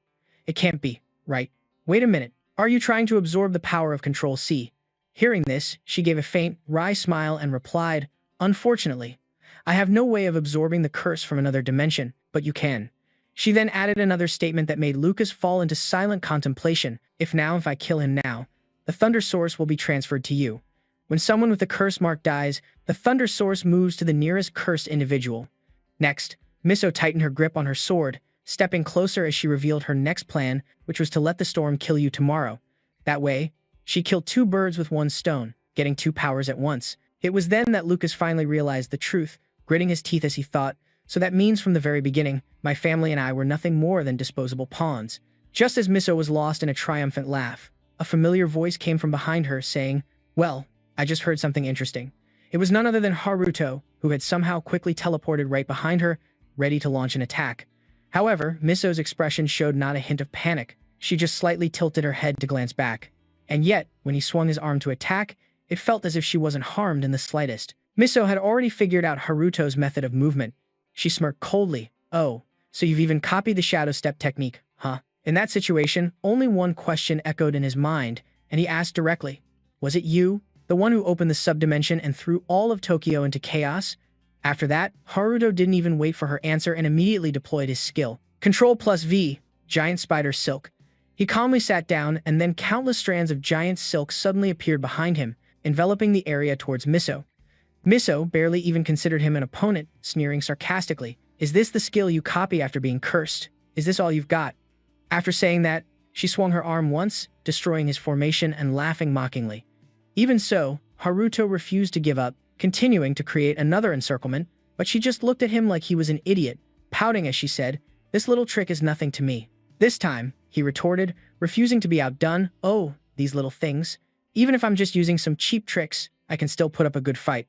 It can't be, right? Wait a minute. Are you trying to absorb the power of Control C? Hearing this, she gave a faint, wry smile and replied, Unfortunately, I have no way of absorbing the curse from another dimension, but you can. She then added another statement that made Lucas fall into silent contemplation. If I kill him now, the Thunder Source will be transferred to you. When someone with the curse mark dies, the Thunder Source moves to the nearest cursed individual. Next, Miso tightened her grip on her sword, stepping closer as she revealed her next plan, which was to let the storm kill you tomorrow. That way, she killed two birds with one stone, getting two powers at once. It was then that Lucas finally realized the truth, gritting his teeth as he thought, so that means from the very beginning, my family and I were nothing more than disposable pawns. Just as Miso was lost in a triumphant laugh, a familiar voice came from behind her saying, Well, I just heard something interesting. It was none other than Haruto, who had somehow quickly teleported right behind her, ready to launch an attack. However, Miso's expression showed not a hint of panic. She just slightly tilted her head to glance back. And yet, when he swung his arm to attack, it felt as if she wasn't harmed in the slightest. Miso had already figured out Haruto's method of movement. She smirked coldly. Oh, so you've even copied the shadow step technique, huh? In that situation, only one question echoed in his mind, and he asked directly, Was it you, the one who opened the subdimension and threw all of Tokyo into chaos? After that, Haruto didn't even wait for her answer and immediately deployed his skill. Control plus V, Giant Spider Silk. He calmly sat down, and then countless strands of giant silk suddenly appeared behind him, enveloping the area towards Miso. Miso barely even considered him an opponent, sneering sarcastically, Is this the skill you copy after being cursed? Is this all you've got? After saying that, she swung her arm once, destroying his formation and laughing mockingly. Even so, Haruto refused to give up, continuing to create another encirclement, but she just looked at him like he was an idiot, pouting as she said, This little trick is nothing to me. This time, he retorted, refusing to be outdone, Oh, these little things. Even if I'm just using some cheap tricks, I can still put up a good fight.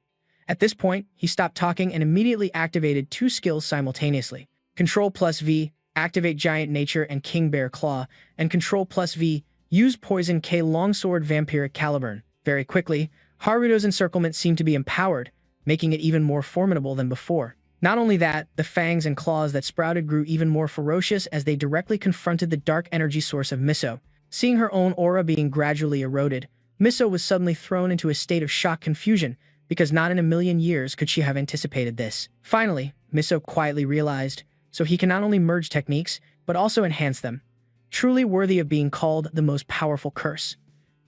At this point, he stopped talking and immediately activated two skills simultaneously. Control plus V, activate Giant Nature and King Bear Claw, and Control plus V, use Poison K Longsword Vampiric Caliburn. Very quickly, Haruto's encirclement seemed to be empowered, making it even more formidable than before. Not only that, the fangs and claws that sprouted grew even more ferocious as they directly confronted the dark energy source of Miso. Seeing her own aura being gradually eroded, Miso was suddenly thrown into a state of shocked confusion, because not in a million years could she have anticipated this. Finally, Miso quietly realized, so he can not only merge techniques, but also enhance them. Truly worthy of being called the most powerful curse.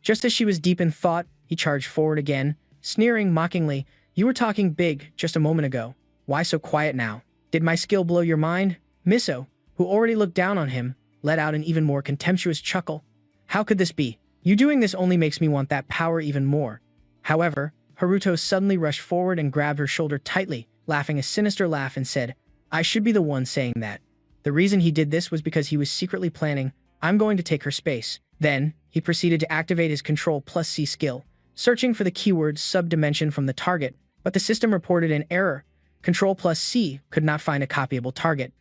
Just as she was deep in thought, he charged forward again, sneering mockingly, You were talking big just a moment ago. Why so quiet now? Did my skill blow your mind? Miso, who already looked down on him, let out an even more contemptuous chuckle. How could this be? You doing this only makes me want that power even more. However, Haruto suddenly rushed forward and grabbed her shoulder tightly, laughing a sinister laugh and said, I should be the one saying that. The reason he did this was because he was secretly planning, I'm going to take her space. Then, he proceeded to activate his Control plus C skill, searching for the keyword subdimension from the target, but the system reported an error. Control plus C could not find a copyable target.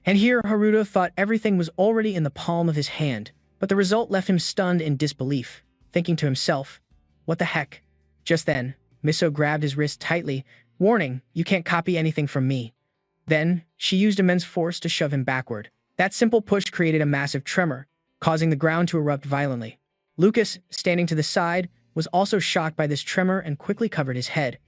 And here Haruto thought everything was already in the palm of his hand, but the result left him stunned in disbelief, thinking to himself, What the heck? Just then, Miso grabbed his wrist tightly, warning, You can't copy anything from me. Then, she used immense force to shove him backward. That simple push created a massive tremor, causing the ground to erupt violently. Lucas, standing to the side, was also shocked by this tremor and quickly covered his head.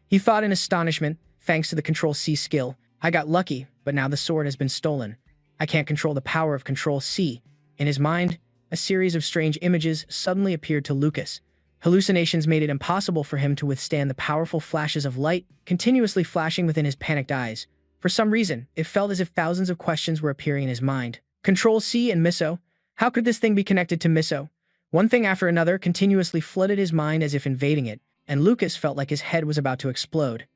He thought in astonishment, thanks to the Control C skill, I got lucky, but now the sword has been stolen. I can't control the power of Control C. In his mind, a series of strange images suddenly appeared to Lucas. Hallucinations made it impossible for him to withstand the powerful flashes of light continuously flashing within his panicked eyes. For some reason, it felt as if thousands of questions were appearing in his mind. Control C and Miso? How could this thing be connected to Miso? One thing after another continuously flooded his mind as if invading it, and Lucas felt like his head was about to explode.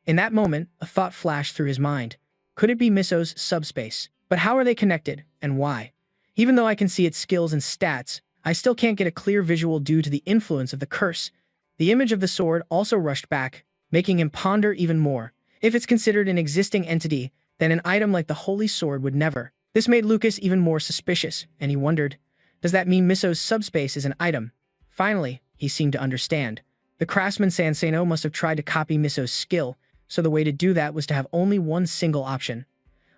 In that moment, a thought flashed through his mind. Could it be Miso's subspace? But how are they connected, and why? Even though I can see its skills and stats, I still can't get a clear visual due to the influence of the curse. The image of the sword also rushed back, making him ponder even more. If it's considered an existing entity, then an item like the Holy Sword would never. This made Lucas even more suspicious, and he wondered, does that mean Miso's subspace is an item? Finally, he seemed to understand. The craftsman Sanseno must have tried to copy Miso's skill, so the way to do that was to have only one single option.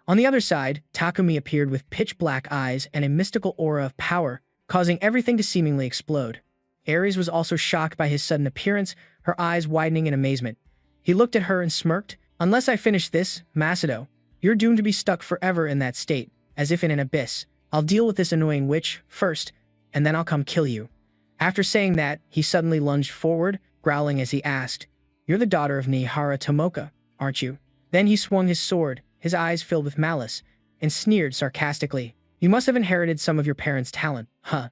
On the other side, Takumi appeared with pitch-black eyes and a mystical aura of power, causing everything to seemingly explode. Ares was also shocked by his sudden appearance, her eyes widening in amazement. He looked at her and smirked. Unless I finish this, Masato, you're doomed to be stuck forever in that state, as if in an abyss. I'll deal with this annoying witch first, and then I'll come kill you. After saying that, he suddenly lunged forward, growling as he asked, You're the daughter of Nihara Tomoka, aren't you? Then he swung his sword, his eyes filled with malice, and sneered sarcastically. You must have inherited some of your parents' talent, huh?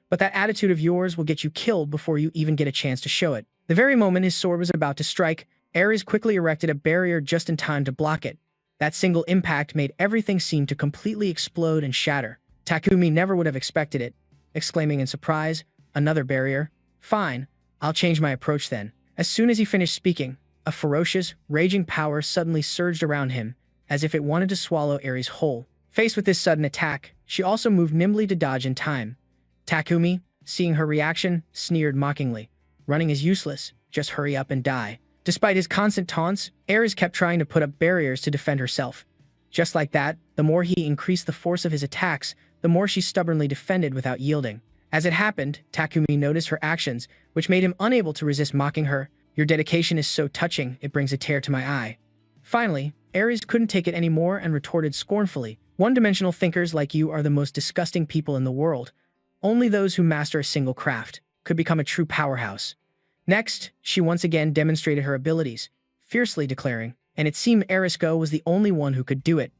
But that attitude of yours will get you killed before you even get a chance to show it. The very moment his sword was about to strike, Ares quickly erected a barrier just in time to block it. That single impact made everything seem to completely explode and shatter. Takumi never would have expected it, exclaiming in surprise, Another barrier? Fine, I'll change my approach then. As soon as he finished speaking, a ferocious, raging power suddenly surged around him, as if it wanted to swallow Ares whole. Faced with this sudden attack, she also moved nimbly to dodge in time. Takumi, seeing her reaction, sneered mockingly. Running is useless, just hurry up and die. Despite his constant taunts, Ares kept trying to put up barriers to defend herself. Just like that, the more he increased the force of his attacks, the more she stubbornly defended without yielding. As it happened, Takumi noticed her actions, which made him unable to resist mocking her. Your dedication is so touching, it brings a tear to my eye. Finally, Ares couldn't take it anymore and retorted scornfully, One-dimensional thinkers like you are the most disgusting people in the world. Only those who master a single craft could become a true powerhouse. Next, she once again demonstrated her abilities, fiercely declaring, and it seemed Erisco was the only one who could do it.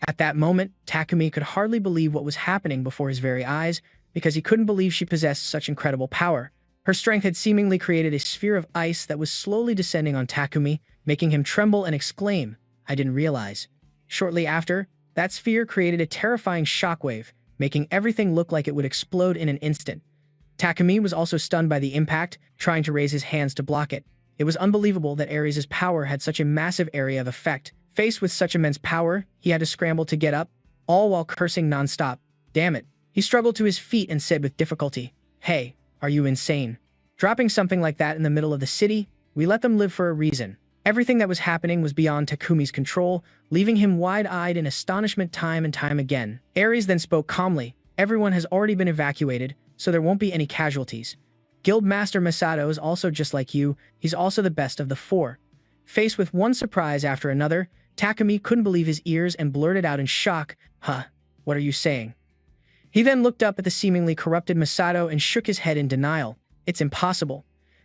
At that moment, Takumi could hardly believe what was happening before his very eyes, because he couldn't believe she possessed such incredible power. Her strength had seemingly created a sphere of ice that was slowly descending on Takumi, making him tremble and exclaim, I didn't realize. Shortly after, that sphere created a terrifying shockwave, making everything look like it would explode in an instant. Takumi was also stunned by the impact, trying to raise his hands to block it. It was unbelievable that Ares' power had such a massive area of effect. Faced with such immense power, he had to scramble to get up, all while cursing nonstop. Damn it. He struggled to his feet and said with difficulty, Hey, are you insane? Dropping something like that in the middle of the city? We let them live for a reason. Everything that was happening was beyond Takumi's control, leaving him wide-eyed in astonishment time and time again. Ares then spoke calmly. Everyone has already been evacuated, so there won't be any casualties. Guildmaster Masato is also just like you. He's also the best of the four. Faced with one surprise after another, Takumi couldn't believe his ears and blurted out in shock, Huh, what are you saying? He then looked up at the seemingly corrupted Masato and shook his head in denial. It's impossible.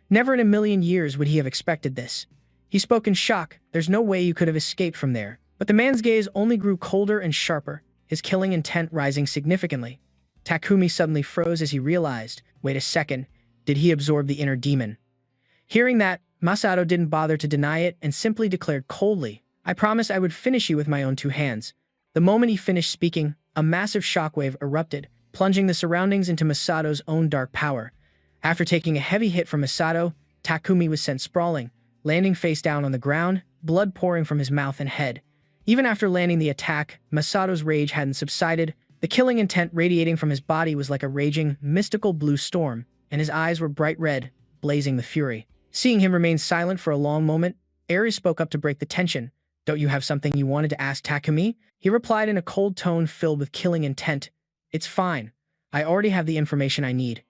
Never in a million years would he have expected this. He spoke in shock. There's no way you could have escaped from there. But the man's gaze only grew colder and sharper, his killing intent rising significantly. Takumi suddenly froze as he realized, wait a second, did he absorb the inner demon? Hearing that, Masato didn't bother to deny it and simply declared coldly, I promised I would finish you with my own two hands. The moment he finished speaking, a massive shockwave erupted, plunging the surroundings into Masato's own dark power. After taking a heavy hit from Masato, Takumi was sent sprawling, landing face down on the ground, blood pouring from his mouth and head. Even after landing the attack, Masato's rage hadn't subsided. The killing intent radiating from his body was like a raging, mystical blue storm, and his eyes were bright red, blazing the fury. Seeing him remain silent for a long moment, Ares spoke up to break the tension. Don't you have something you wanted to ask Takumi? He replied in a cold tone filled with killing intent. It's fine. I already have the information I need.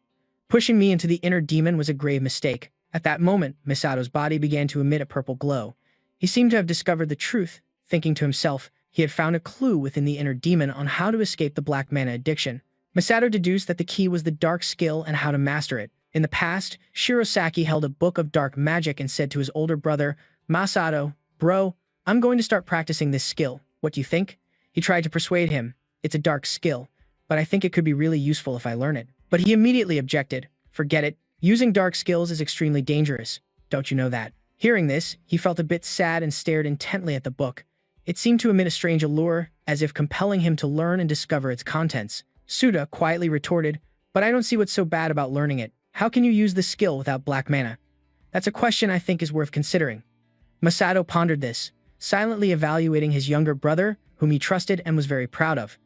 Pushing me into the inner demon was a grave mistake. At that moment, Masato's body began to emit a purple glow. He seemed to have discovered the truth, thinking to himself he had found a clue within the inner demon on how to escape the black mana addiction. Masato deduced that the key was the dark skill and how to master it. In the past, Shirosaki held a book of dark magic and said to his older brother, Masato, bro, I'm going to start practicing this skill. What do you think? He tried to persuade him. It's a dark skill, but I think it could be really useful if I learn it. But he immediately objected. Forget it. Using dark skills is extremely dangerous. Don't you know that? Hearing this, he felt a bit sad and stared intently at the book. It seemed to emit a strange allure, as if compelling him to learn and discover its contents. Suda quietly retorted, but I don't see what's so bad about learning it. How can you use the skill without black mana? That's a question I think is worth considering. Masato pondered this, silently evaluating his younger brother, whom he trusted and was very proud of.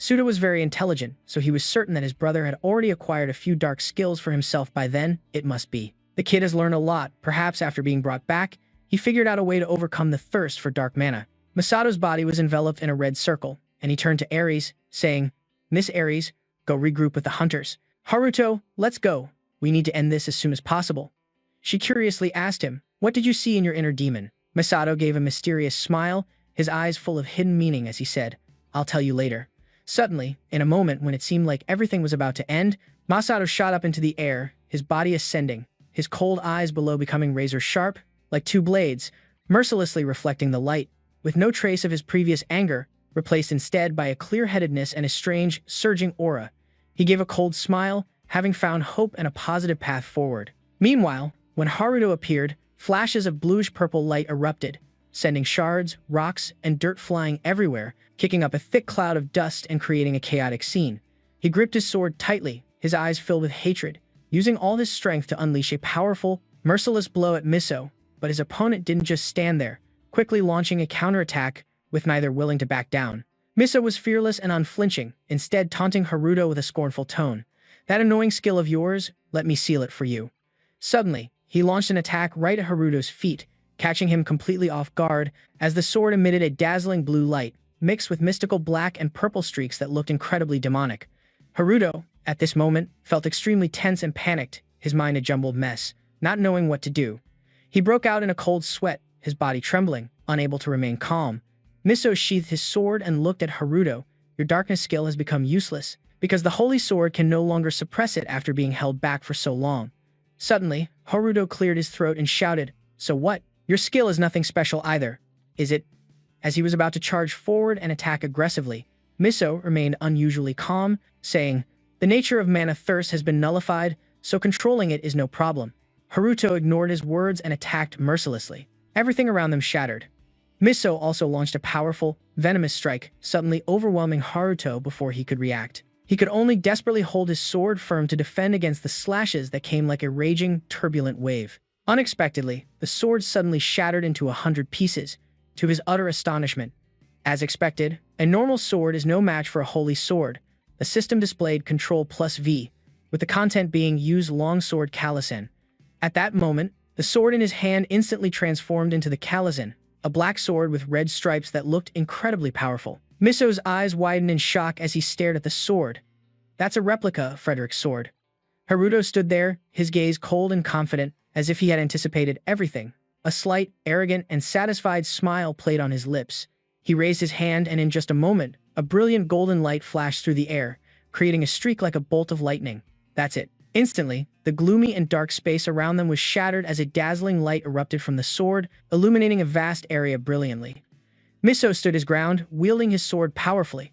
Suda was very intelligent, so he was certain that his brother had already acquired a few dark skills for himself by then. It must be. The kid has learned a lot. Perhaps after being brought back, he figured out a way to overcome the thirst for dark mana. Masato's body was enveloped in a red circle, and he turned to Ares, saying, "Miss Ares, go regroup with the hunters. Haruto, let's go. We need to end this as soon as possible." She curiously asked him, "What did you see in your inner demon?" Masato gave a mysterious smile, his eyes full of hidden meaning as he said, "I'll tell you later." Suddenly, in a moment when it seemed like everything was about to end, Masato shot up into the air, his body ascending, his cold eyes below becoming razor-sharp, like two blades, mercilessly reflecting the light, with no trace of his previous anger, replaced instead by a clear-headedness and a strange, surging aura. He gave a cold smile, having found hope and a positive path forward. Meanwhile, when Haruto appeared, flashes of bluish-purple light erupted, sending shards, rocks, and dirt flying everywhere, kicking up a thick cloud of dust and creating a chaotic scene. He gripped his sword tightly, his eyes filled with hatred, using all his strength to unleash a powerful, merciless blow at Miso, but his opponent didn't just stand there, quickly launching a counterattack, with neither willing to back down. Miso was fearless and unflinching, instead taunting Haruto with a scornful tone. "That annoying skill of yours, let me seal it for you." Suddenly, he launched an attack right at Haruto's feet, catching him completely off guard as the sword emitted a dazzling blue light, mixed with mystical black and purple streaks that looked incredibly demonic. Haruto, at this moment, felt extremely tense and panicked, his mind a jumbled mess, not knowing what to do. He broke out in a cold sweat, his body trembling, unable to remain calm. Miso sheathed his sword and looked at Haruto. "Your darkness skill has become useless, because the holy sword can no longer suppress it after being held back for so long." Suddenly, Haruto cleared his throat and shouted, "So what? Your skill is nothing special either, is it?" As he was about to charge forward and attack aggressively, Miso remained unusually calm, saying, "The nature of mana thirst has been nullified, so controlling it is no problem." Haruto ignored his words and attacked mercilessly. Everything around them shattered. Miso also launched a powerful, venomous strike, suddenly overwhelming Haruto before he could react. He could only desperately hold his sword firm to defend against the slashes that came like a raging, turbulent wave. Unexpectedly, the sword suddenly shattered into 100 pieces, to his utter astonishment. As expected, a normal sword is no match for a holy sword. The system displayed Ctrl plus V, with the content being Use Longsword Kalasen. At that moment, the sword in his hand instantly transformed into the Kalasen, a black sword with red stripes that looked incredibly powerful. Miso's eyes widened in shock as he stared at the sword. "That's a replica of Frederick's sword." Haruto stood there, his gaze cold and confident, as if he had anticipated everything. A slight, arrogant, and satisfied smile played on his lips. He raised his hand and in just a moment, a brilliant golden light flashed through the air, creating a streak like a bolt of lightning. That's it. Instantly, the gloomy and dark space around them was shattered as a dazzling light erupted from the sword, illuminating a vast area brilliantly. Miso stood his ground, wielding his sword powerfully.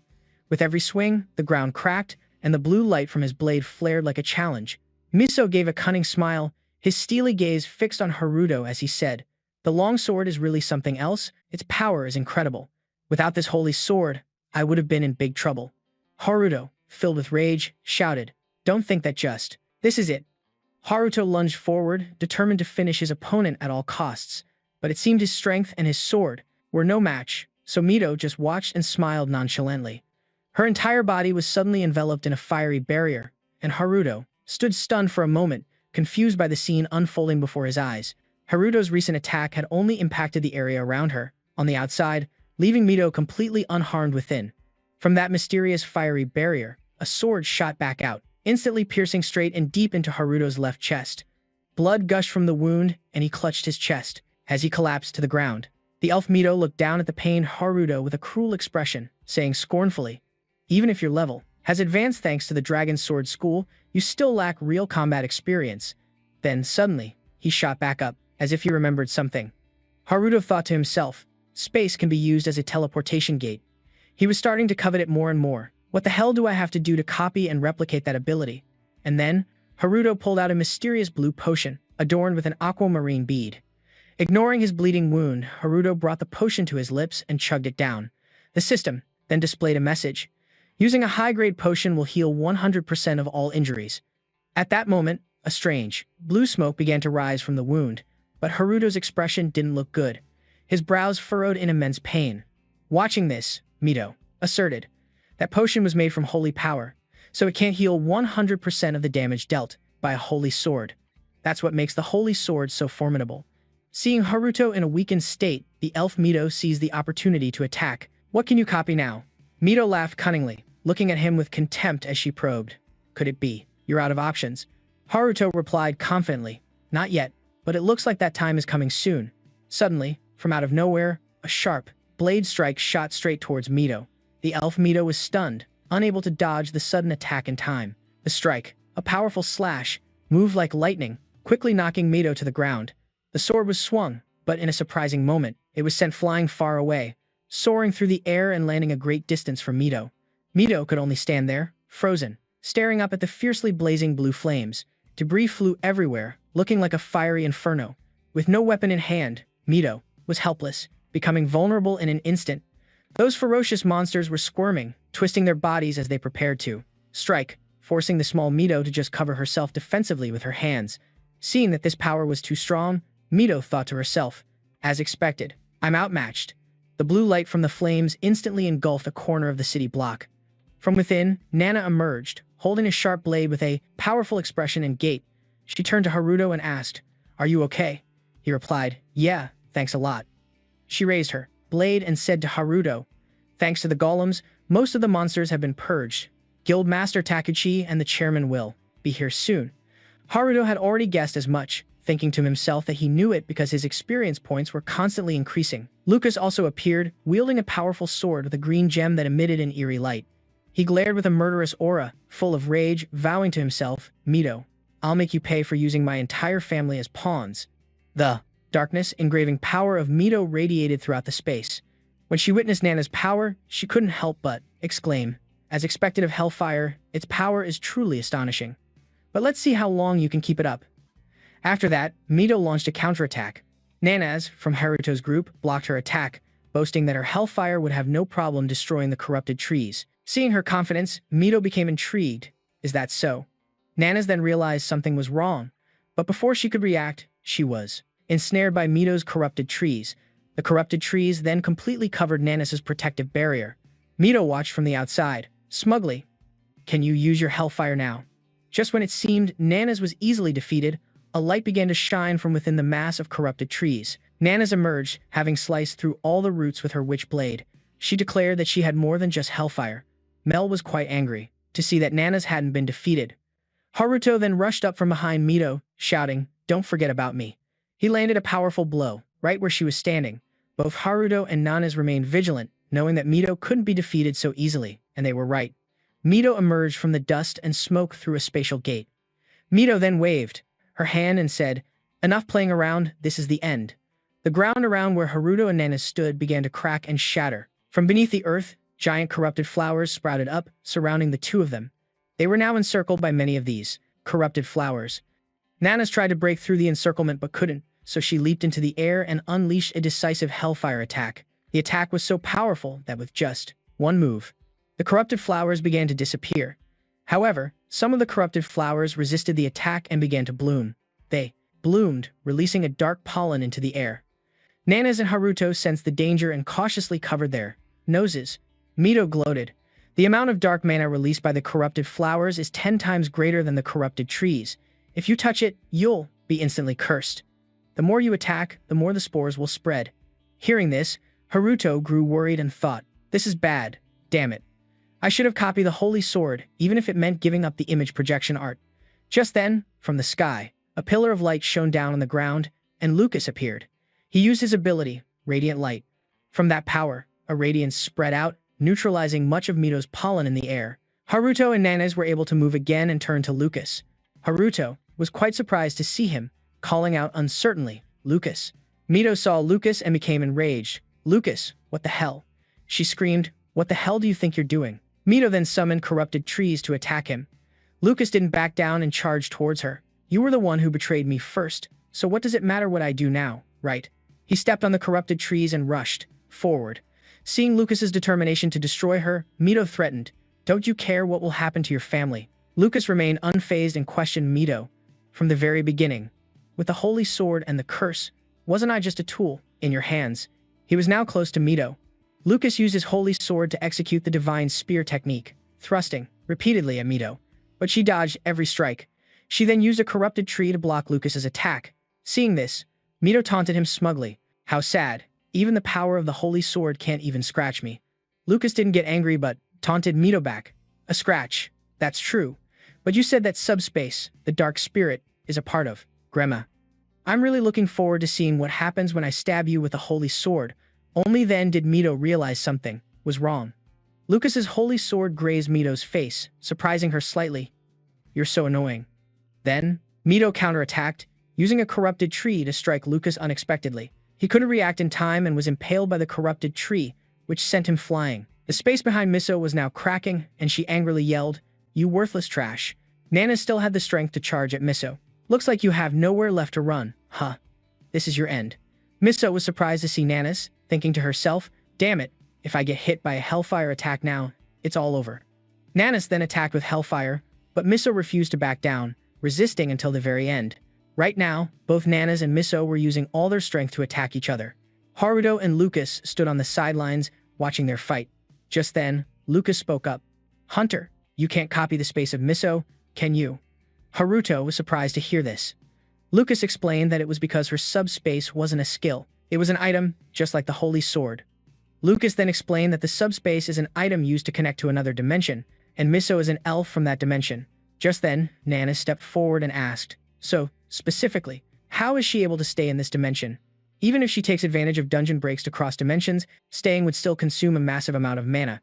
With every swing, the ground cracked, and the blue light from his blade flared like a challenge. Miso gave a cunning smile, his steely gaze fixed on Haruto as he said, "The long sword is really something else. Its power is incredible. Without this holy sword, I would have been in big trouble." Haruto, filled with rage, shouted, "Don't think that just. This is it." Haruto lunged forward, determined to finish his opponent at all costs, but it seemed his strength and his sword were no match, so Mito just watched and smiled nonchalantly. Her entire body was suddenly enveloped in a fiery barrier, and Haruto stood stunned for a moment, confused by the scene unfolding before his eyes. Haruto's recent attack had only impacted the area around her, on the outside, leaving Mito completely unharmed within. From that mysterious fiery barrier, a sword shot back out, instantly piercing straight and deep into Haruto's left chest. Blood gushed from the wound, and he clutched his chest as he collapsed to the ground. The elf Mito looked down at the pained Haruto with a cruel expression, saying scornfully, "Even if your level has advanced thanks to the Dragon Sword School, you still lack real combat experience." Then, suddenly, he shot back up, as if he remembered something. Haruto thought to himself, space can be used as a teleportation gate. He was starting to covet it more and more. What the hell do I have to do to copy and replicate that ability? And then, Haruto pulled out a mysterious blue potion, adorned with an aquamarine bead. Ignoring his bleeding wound, Haruto brought the potion to his lips and chugged it down. The system then displayed a message. Using a high-grade potion will heal 100% of all injuries. At that moment, a strange, blue smoke began to rise from the wound, but Haruto's expression didn't look good. His brows furrowed in immense pain. Watching this, Mito asserted, That potion was made from holy power, so it can't heal 100% of the damage dealt by a holy sword. That's what makes the holy sword so formidable. Seeing Haruto in a weakened state, the elf Mito sees the opportunity to attack. What can you copy now? Mito laughed cunningly, looking at him with contempt as she probed. Could it be? You're out of options. Haruto replied confidently. Not yet, but it looks like that time is coming soon. Suddenly, from out of nowhere, a sharp blade strike shot straight towards Mito. The elf Mito was stunned, unable to dodge the sudden attack in time. The strike, a powerful slash, moved like lightning, quickly knocking Mito to the ground. The sword was swung, but in a surprising moment, it was sent flying far away, soaring through the air and landing a great distance from Mito. Mito could only stand there, frozen, staring up at the fiercely blazing blue flames. Debris flew everywhere, looking like a fiery inferno. With no weapon in hand, Mito was helpless, becoming vulnerable in an instant. Those ferocious monsters were squirming, twisting their bodies as they prepared to strike, forcing the small Mito to just cover herself defensively with her hands. Seeing that this power was too strong, Mito thought to herself, as expected, I'm outmatched. The blue light from the flames instantly engulfed a corner of the city block. From within, Nana emerged, holding a sharp blade with a powerful expression and gait. She turned to Haruto and asked, Are you okay? He replied, Yeah, thanks a lot. She raised her blade and said to Haruto, Thanks to the golems, most of the monsters have been purged. Guildmaster Takuchi and the chairman will be here soon. Haruto had already guessed as much, thinking to himself that he knew it because his experience points were constantly increasing. Lucas also appeared, wielding a powerful sword with a green gem that emitted an eerie light. He glared with a murderous aura, full of rage, vowing to himself, Mito, I'll make you pay for using my entire family as pawns. The darkness, engraving power of Mito radiated throughout the space. When she witnessed Nana's power, she couldn't help but exclaim, As expected of Hellfire, its power is truly astonishing. But let's see how long you can keep it up. After that, Mito launched a counterattack. Nanaz, from Haruto's group, blocked her attack, boasting that her Hellfire would have no problem destroying the corrupted trees. Seeing her confidence, Mito became intrigued. Is that so? Nanaz then realized something was wrong, but before she could react, she was ensnared by Mito's corrupted trees. The corrupted trees then completely covered Nanaz's protective barrier. Mito watched from the outside, smugly. Can you use your Hellfire now? Just when it seemed Nanaz was easily defeated, a light began to shine from within the mass of corrupted trees. Nanaz emerged, having sliced through all the roots with her witch blade. She declared that she had more than just Hellfire. Mel was quite angry to see that Nanaz hadn't been defeated. Haruto then rushed up from behind Mito, shouting, Don't forget about me. He landed a powerful blow, right where she was standing. Both Haruto and Nanaz remained vigilant, knowing that Mito couldn't be defeated so easily, and they were right. Mito emerged from the dust and smoke through a spatial gate. Mito then waved her hand and said, Enough playing around, this is the end. The ground around where Haruto and Nanaz stood began to crack and shatter. From beneath the earth, giant corrupted flowers sprouted up, surrounding the two of them. They were now encircled by many of these corrupted flowers. Nanaz tried to break through the encirclement but couldn't, so she leaped into the air and unleashed a decisive Hellfire attack. The attack was so powerful that with just one move, the corrupted flowers began to disappear. However, some of the corrupted flowers resisted the attack and began to bloom. They bloomed, releasing a dark pollen into the air. Nanaz and Haruto sensed the danger and cautiously covered their noses. Mito gloated. The amount of dark mana released by the corrupted flowers is 10 times greater than the corrupted trees. If you touch it, you'll be instantly cursed. The more you attack, the more the spores will spread. Hearing this, Haruto grew worried and thought, This is bad. Damn it. I should have copied the holy sword, even if it meant giving up the image projection art. Just then, from the sky, a pillar of light shone down on the ground, and Lucas appeared. He used his ability, Radiant Light. From that power, a radiance spread out, neutralizing much of Mito's pollen in the air. Haruto and Nanaz were able to move again and turn to Lucas. Haruto was quite surprised to see him, calling out uncertainly, Lucas. Mito saw Lucas and became enraged. Lucas, what the hell? She screamed, What the hell do you think you're doing? Mito then summoned corrupted trees to attack him. Lucas didn't back down and charged towards her. You were the one who betrayed me first, so what does it matter what I do now, right? He stepped on the corrupted trees and rushed forward. Seeing Lucas's determination to destroy her, Mito threatened, Don't you care what will happen to your family? Lucas remained unfazed and questioned Mito from the very beginning. With the holy sword and the curse, wasn't I just a tool in your hands? He was now close to Mito. Lucas used his holy sword to execute the divine spear technique, thrusting repeatedly at Mito, but she dodged every strike. She then used a corrupted tree to block Lucas's attack. Seeing this, Mito taunted him smugly. How sad. Even the power of the holy sword can't even scratch me. Lucas didn't get angry but taunted Mito back. A scratch. That's true. But you said that subspace, the dark spirit, is a part of Grema. I'm really looking forward to seeing what happens when I stab you with a holy sword. Only then did Mito realize something was wrong. Lucas's holy sword grazed Mito's face, surprising her slightly. You're so annoying. Then, Mito counterattacked, using a corrupted tree to strike Lucas unexpectedly. He couldn't react in time and was impaled by the corrupted tree, which sent him flying. The space behind Miso was now cracking, and she angrily yelled, "You worthless trash." Nana still had the strength to charge at Miso. Looks like you have nowhere left to run, huh? This is your end. Miso was surprised to see Nanas, thinking to herself, damn it, if I get hit by a hellfire attack now, it's all over. Nanas then attacked with hellfire, but Miso refused to back down, resisting until the very end. Right now, both Nanas and Miso were using all their strength to attack each other. Haruto and Lucas stood on the sidelines, watching their fight. Just then, Lucas spoke up. Hunter, you can't copy the space of Miso, can you? Haruto was surprised to hear this. Lucas explained that it was because her subspace wasn't a skill. It was an item, just like the Holy Sword. Lucas then explained that the subspace is an item used to connect to another dimension, and Miso is an elf from that dimension. Just then, Nana stepped forward and asked, so, specifically, how is she able to stay in this dimension? Even if she takes advantage of dungeon breaks to cross dimensions, staying would still consume a massive amount of mana.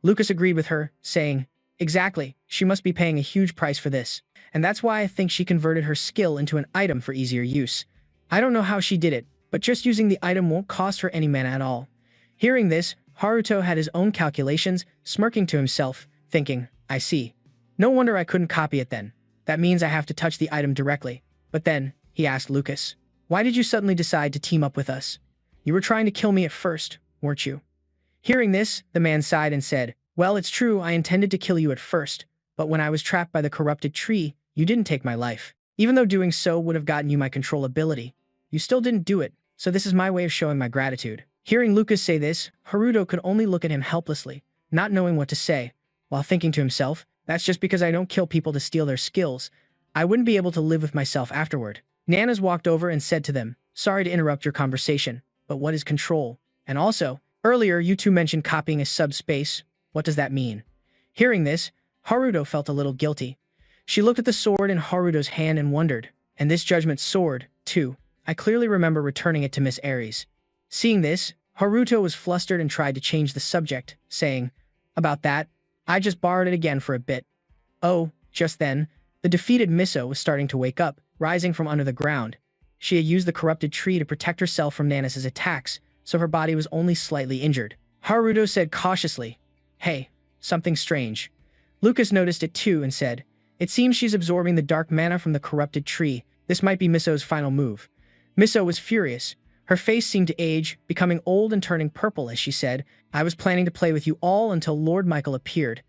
Lucas agreed with her, saying, exactly, she must be paying a huge price for this. And that's why I think she converted her skill into an item for easier use. I don't know how she did it, but just using the item won't cost her any mana at all. Hearing this, Haruto had his own calculations, smirking to himself, thinking, I see. No wonder I couldn't copy it then. That means I have to touch the item directly. But then, he asked Lucas, why did you suddenly decide to team up with us? You were trying to kill me at first, weren't you? Hearing this, the man sighed and said, well, it's true, I intended to kill you at first, but when I was trapped by the corrupted tree, you didn't take my life. Even though doing so would have gotten you my control ability, you still didn't do it, so this is my way of showing my gratitude. Hearing Lucas say this, Haruto could only look at him helplessly, not knowing what to say, while thinking to himself, that's just because I don't kill people to steal their skills. I wouldn't be able to live with myself afterward. Nanas walked over and said to them, sorry to interrupt your conversation, but what is control? And also, earlier you two mentioned copying a subspace. What does that mean? Hearing this, Haruto felt a little guilty. She looked at the sword in Haruto's hand and wondered, and this judgment sword, too. I clearly remember returning it to Miss Aries. Seeing this, Haruto was flustered and tried to change the subject, saying, about that, I just borrowed it again for a bit. Oh, just then, the defeated Miso was starting to wake up, rising from under the ground. She had used the corrupted tree to protect herself from Nanas' attacks, so her body was only slightly injured. Haruto said cautiously, hey, something strange. Lucas noticed it too and said, it seems she's absorbing the dark mana from the corrupted tree. This might be Miso's final move. Miso was furious. Her face seemed to age, becoming old and turning purple as she said, I was planning to play with you all until Lord Michael appeared.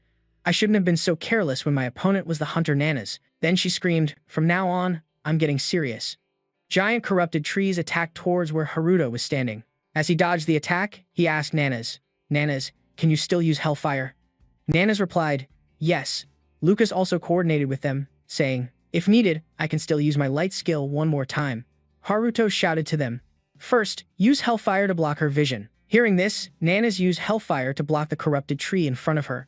I shouldn't have been so careless when my opponent was the hunter Nanas. Then she screamed, from now on, I'm getting serious. Giant corrupted trees attacked towards where Haruto was standing. As he dodged the attack, he asked Nanas, Nanas, can you still use Hellfire? Nanas replied, yes. Lucas also coordinated with them, saying, if needed, I can still use my light skill one more time. Haruto shouted to them, first, use Hellfire to block her vision. Hearing this, Nanas used Hellfire to block the corrupted tree in front of her.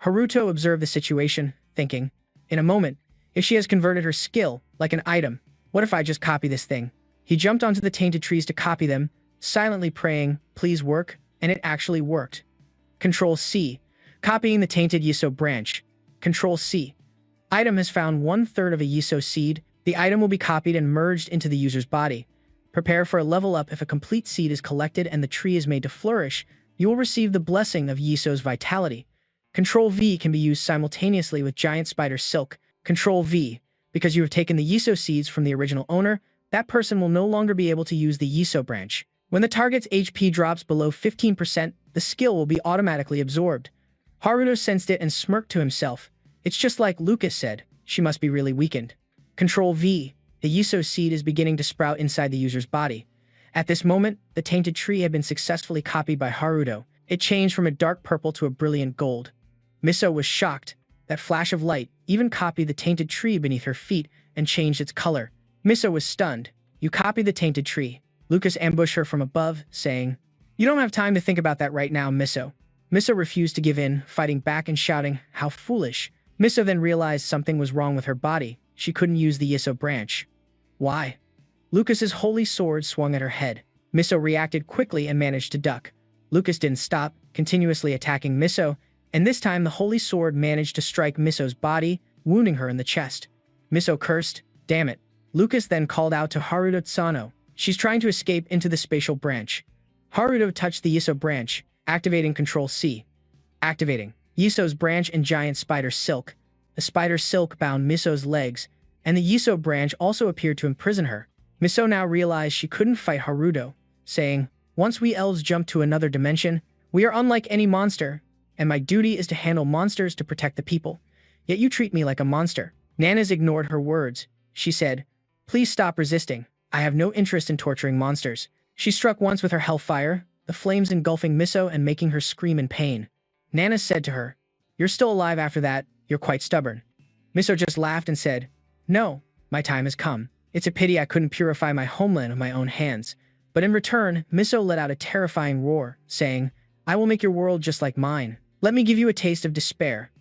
Haruto observed the situation, thinking, in a moment, if she has converted her skill, like an item, what if I just copy this thing? He jumped onto the tainted trees to copy them, silently praying, please work, and it actually worked. Control C. Copying the tainted Yiso branch. Control C. Item has found 1/3 of a Yiso seed. The item will be copied and merged into the user's body. Prepare for a level up if a complete seed is collected and the tree is made to flourish. You will receive the blessing of Yiso's vitality. Control V can be used simultaneously with Giant Spider Silk. Control V. Because you have taken the Yiso seeds from the original owner, that person will no longer be able to use the Yiso branch. When the target's HP drops below 15%, the skill will be automatically absorbed. Haruto sensed it and smirked to himself. It's just like Lucas said, she must be really weakened. Control V. The Yiso seed is beginning to sprout inside the user's body. At this moment, the tainted tree had been successfully copied by Haruto, It changed from a dark purple to a brilliant gold. Miso was shocked. That flash of light even copied the tainted tree beneath her feet and changed its color. Miso was stunned. You copied the tainted tree. Lucas ambushed her from above, saying, "You don't have time to think about that right now, Miso." Miso refused to give in, fighting back and shouting, "How foolish." Miso then realized something was wrong with her body. She couldn't use the Yiso branch. Why? Lucas's holy sword swung at her head. Miso reacted quickly and managed to duck. Lucas didn't stop, continuously attacking Miso, and this time the holy sword managed to strike Miso's body, wounding her in the chest. Miso cursed, "Damn it." Lucas then called out to Haruto Tsano. She's trying to escape into the spatial branch. Haruto touched the Yiso branch, activating Control C. Activating Yiso's branch and giant spider silk. The spider silk bound Miso's legs, and the Yiso branch also appeared to imprison her. Miso now realized she couldn't fight Haruto, saying, "Once we elves jump to another dimension, we are unlike any monster, and my duty is to handle monsters to protect the people. Yet you treat me like a monster." Nanas ignored her words. She said, "Please stop resisting. I have no interest in torturing monsters." She struck once with her hellfire, the flames engulfing Miso and making her scream in pain. Nanas said to her, "You're still alive after that. You're quite stubborn." Miso just laughed and said, "No, my time has come. It's a pity I couldn't purify my homeland with my own hands." But in return, Miso let out a terrifying roar, saying, "I will make your world just like mine. Let me give you a taste of despair."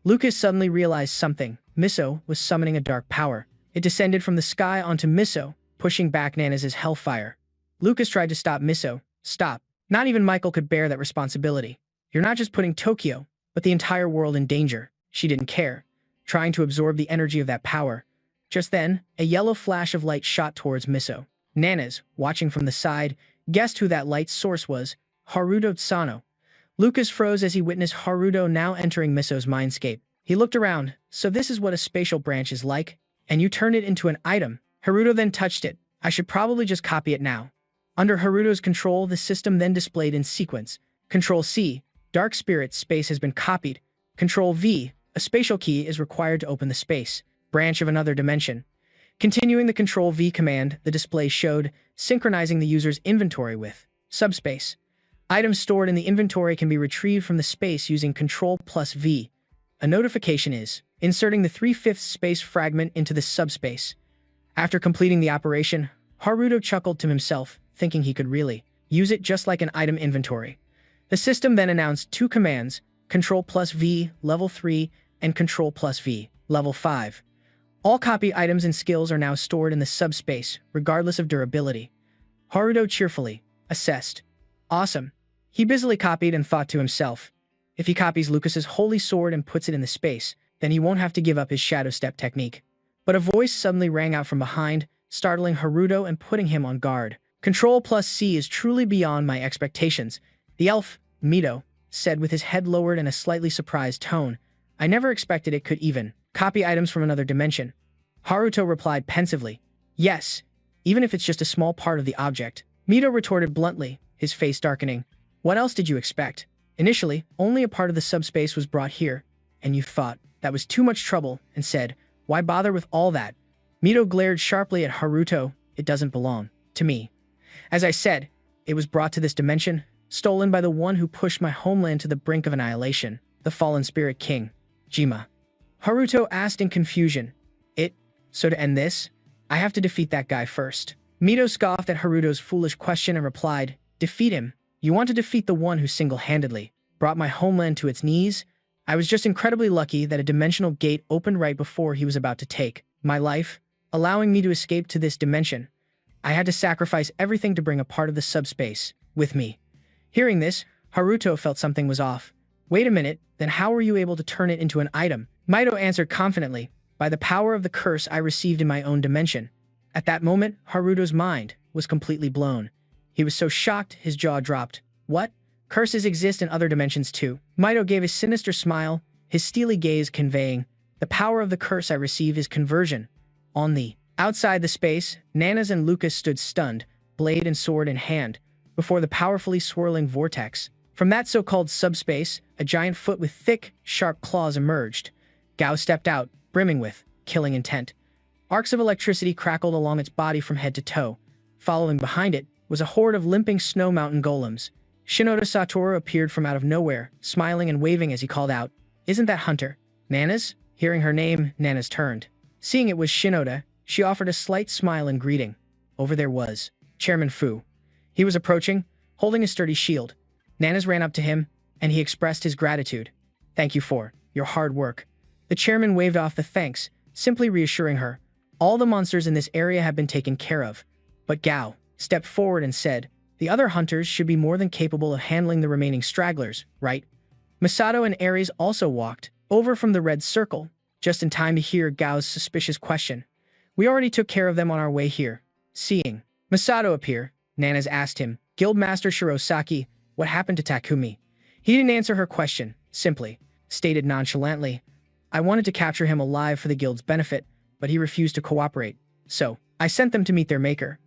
Lucas suddenly realized something. Miso was summoning a dark power. It descended from the sky onto Miso, pushing back Nanas' hellfire. Lucas tried to stop Miso. "Stop. Not even Michael could bear that responsibility. You're not just putting Tokyo, but the entire world in danger." She didn't care, trying to absorb the energy of that power. Just then, a yellow flash of light shot towards Miso. Nanas, watching from the side, guessed who that light source was: Haruto Tsano. Lucas froze as he witnessed Haruto now entering Miso's mindscape. He looked around. "So this is what a spatial branch is like? And you turned it into an item." Haruto then touched it. "I should probably just copy it now." Under Haruto's control, the system then displayed in sequence. Control C, Dark Spirit space has been copied. Control V, a spatial key is required to open the space branch of another dimension. Continuing the Control V command, the display showed, synchronizing the user's inventory with subspace. Items stored in the inventory can be retrieved from the space using Control plus V. A notification is inserting the 3/5 space fragment into the subspace. After completing the operation, Haruto chuckled to himself, thinking he could really use it just like an item inventory. The system then announced two commands, Control plus V, level 3, and Control plus V, level 5. All copy items and skills are now stored in the subspace, regardless of durability. Haruto cheerfully assessed. Awesome. He busily copied and thought to himself, if he copies Lucas's holy sword and puts it in the space, then he won't have to give up his shadow step technique. But a voice suddenly rang out from behind, startling Haruto and putting him on guard. Control plus C is truly beyond my expectations. The elf, Mito, said with his head lowered in a slightly surprised tone. I never expected it could even copy items from another dimension. Haruto replied pensively, yes, even if it's just a small part of the object. Mito retorted bluntly, his face darkening. What else did you expect? Initially, only a part of the subspace was brought here, and you thought that was too much trouble and said, why bother with all that? Mito glared sharply at Haruto. It doesn't belong to me. As I said, it was brought to this dimension, stolen by the one who pushed my homeland to the brink of annihilation, the fallen spirit king, Jima. Haruto asked in confusion. So to end this, I have to defeat that guy first. Mito scoffed at Haruto's foolish question and replied, defeat him? You want to defeat the one who single-handedly brought my homeland to its knees? I was just incredibly lucky that a dimensional gate opened right before he was about to take my life, allowing me to escape to this dimension. I had to sacrifice everything to bring a part of the subspace with me. Hearing this, Haruto felt something was off. Wait a minute, then how were you able to turn it into an item? Mito answered confidently, by the power of the curse I received in my own dimension. At that moment, Haruto's mind was completely blown. He was so shocked, his jaw dropped. What? Curses exist in other dimensions too? Mito gave a sinister smile, his steely gaze conveying, the power of the curse I receive is conversion. On the outside the space, Nanas and Lucas stood stunned, blade and sword in hand, before the powerfully swirling vortex. From that so-called subspace, a giant foot with thick, sharp claws emerged. Gao stepped out, brimming with killing intent. Arcs of electricity crackled along its body from head to toe. Following behind it was a horde of limping snow mountain golems. Shinoda Satoru appeared from out of nowhere, smiling and waving as he called out, "Isn't that Hunter? Nana's?" Hearing her name, Nana's turned. Seeing it was Shinoda, she offered a slight smile in greeting. Over there was Chairman Fu. He was approaching, holding a sturdy shield. Nana's ran up to him, and he expressed his gratitude. "Thank you for your hard work." The chairman waved off the thanks, simply reassuring her. All the monsters in this area have been taken care of. But Gao stepped forward and said, "The other hunters should be more than capable of handling the remaining stragglers, right?" Masato and Ares also walked over from the red circle, just in time to hear Gao's suspicious question. "We already took care of them on our way here." Seeing Masato appear, Nana's asked him, "Guildmaster Shirosaki, what happened to Takumi?" He didn't answer her question, simply stated nonchalantly, "I wanted to capture him alive for the guild's benefit, but he refused to cooperate. So, I sent them to meet their maker."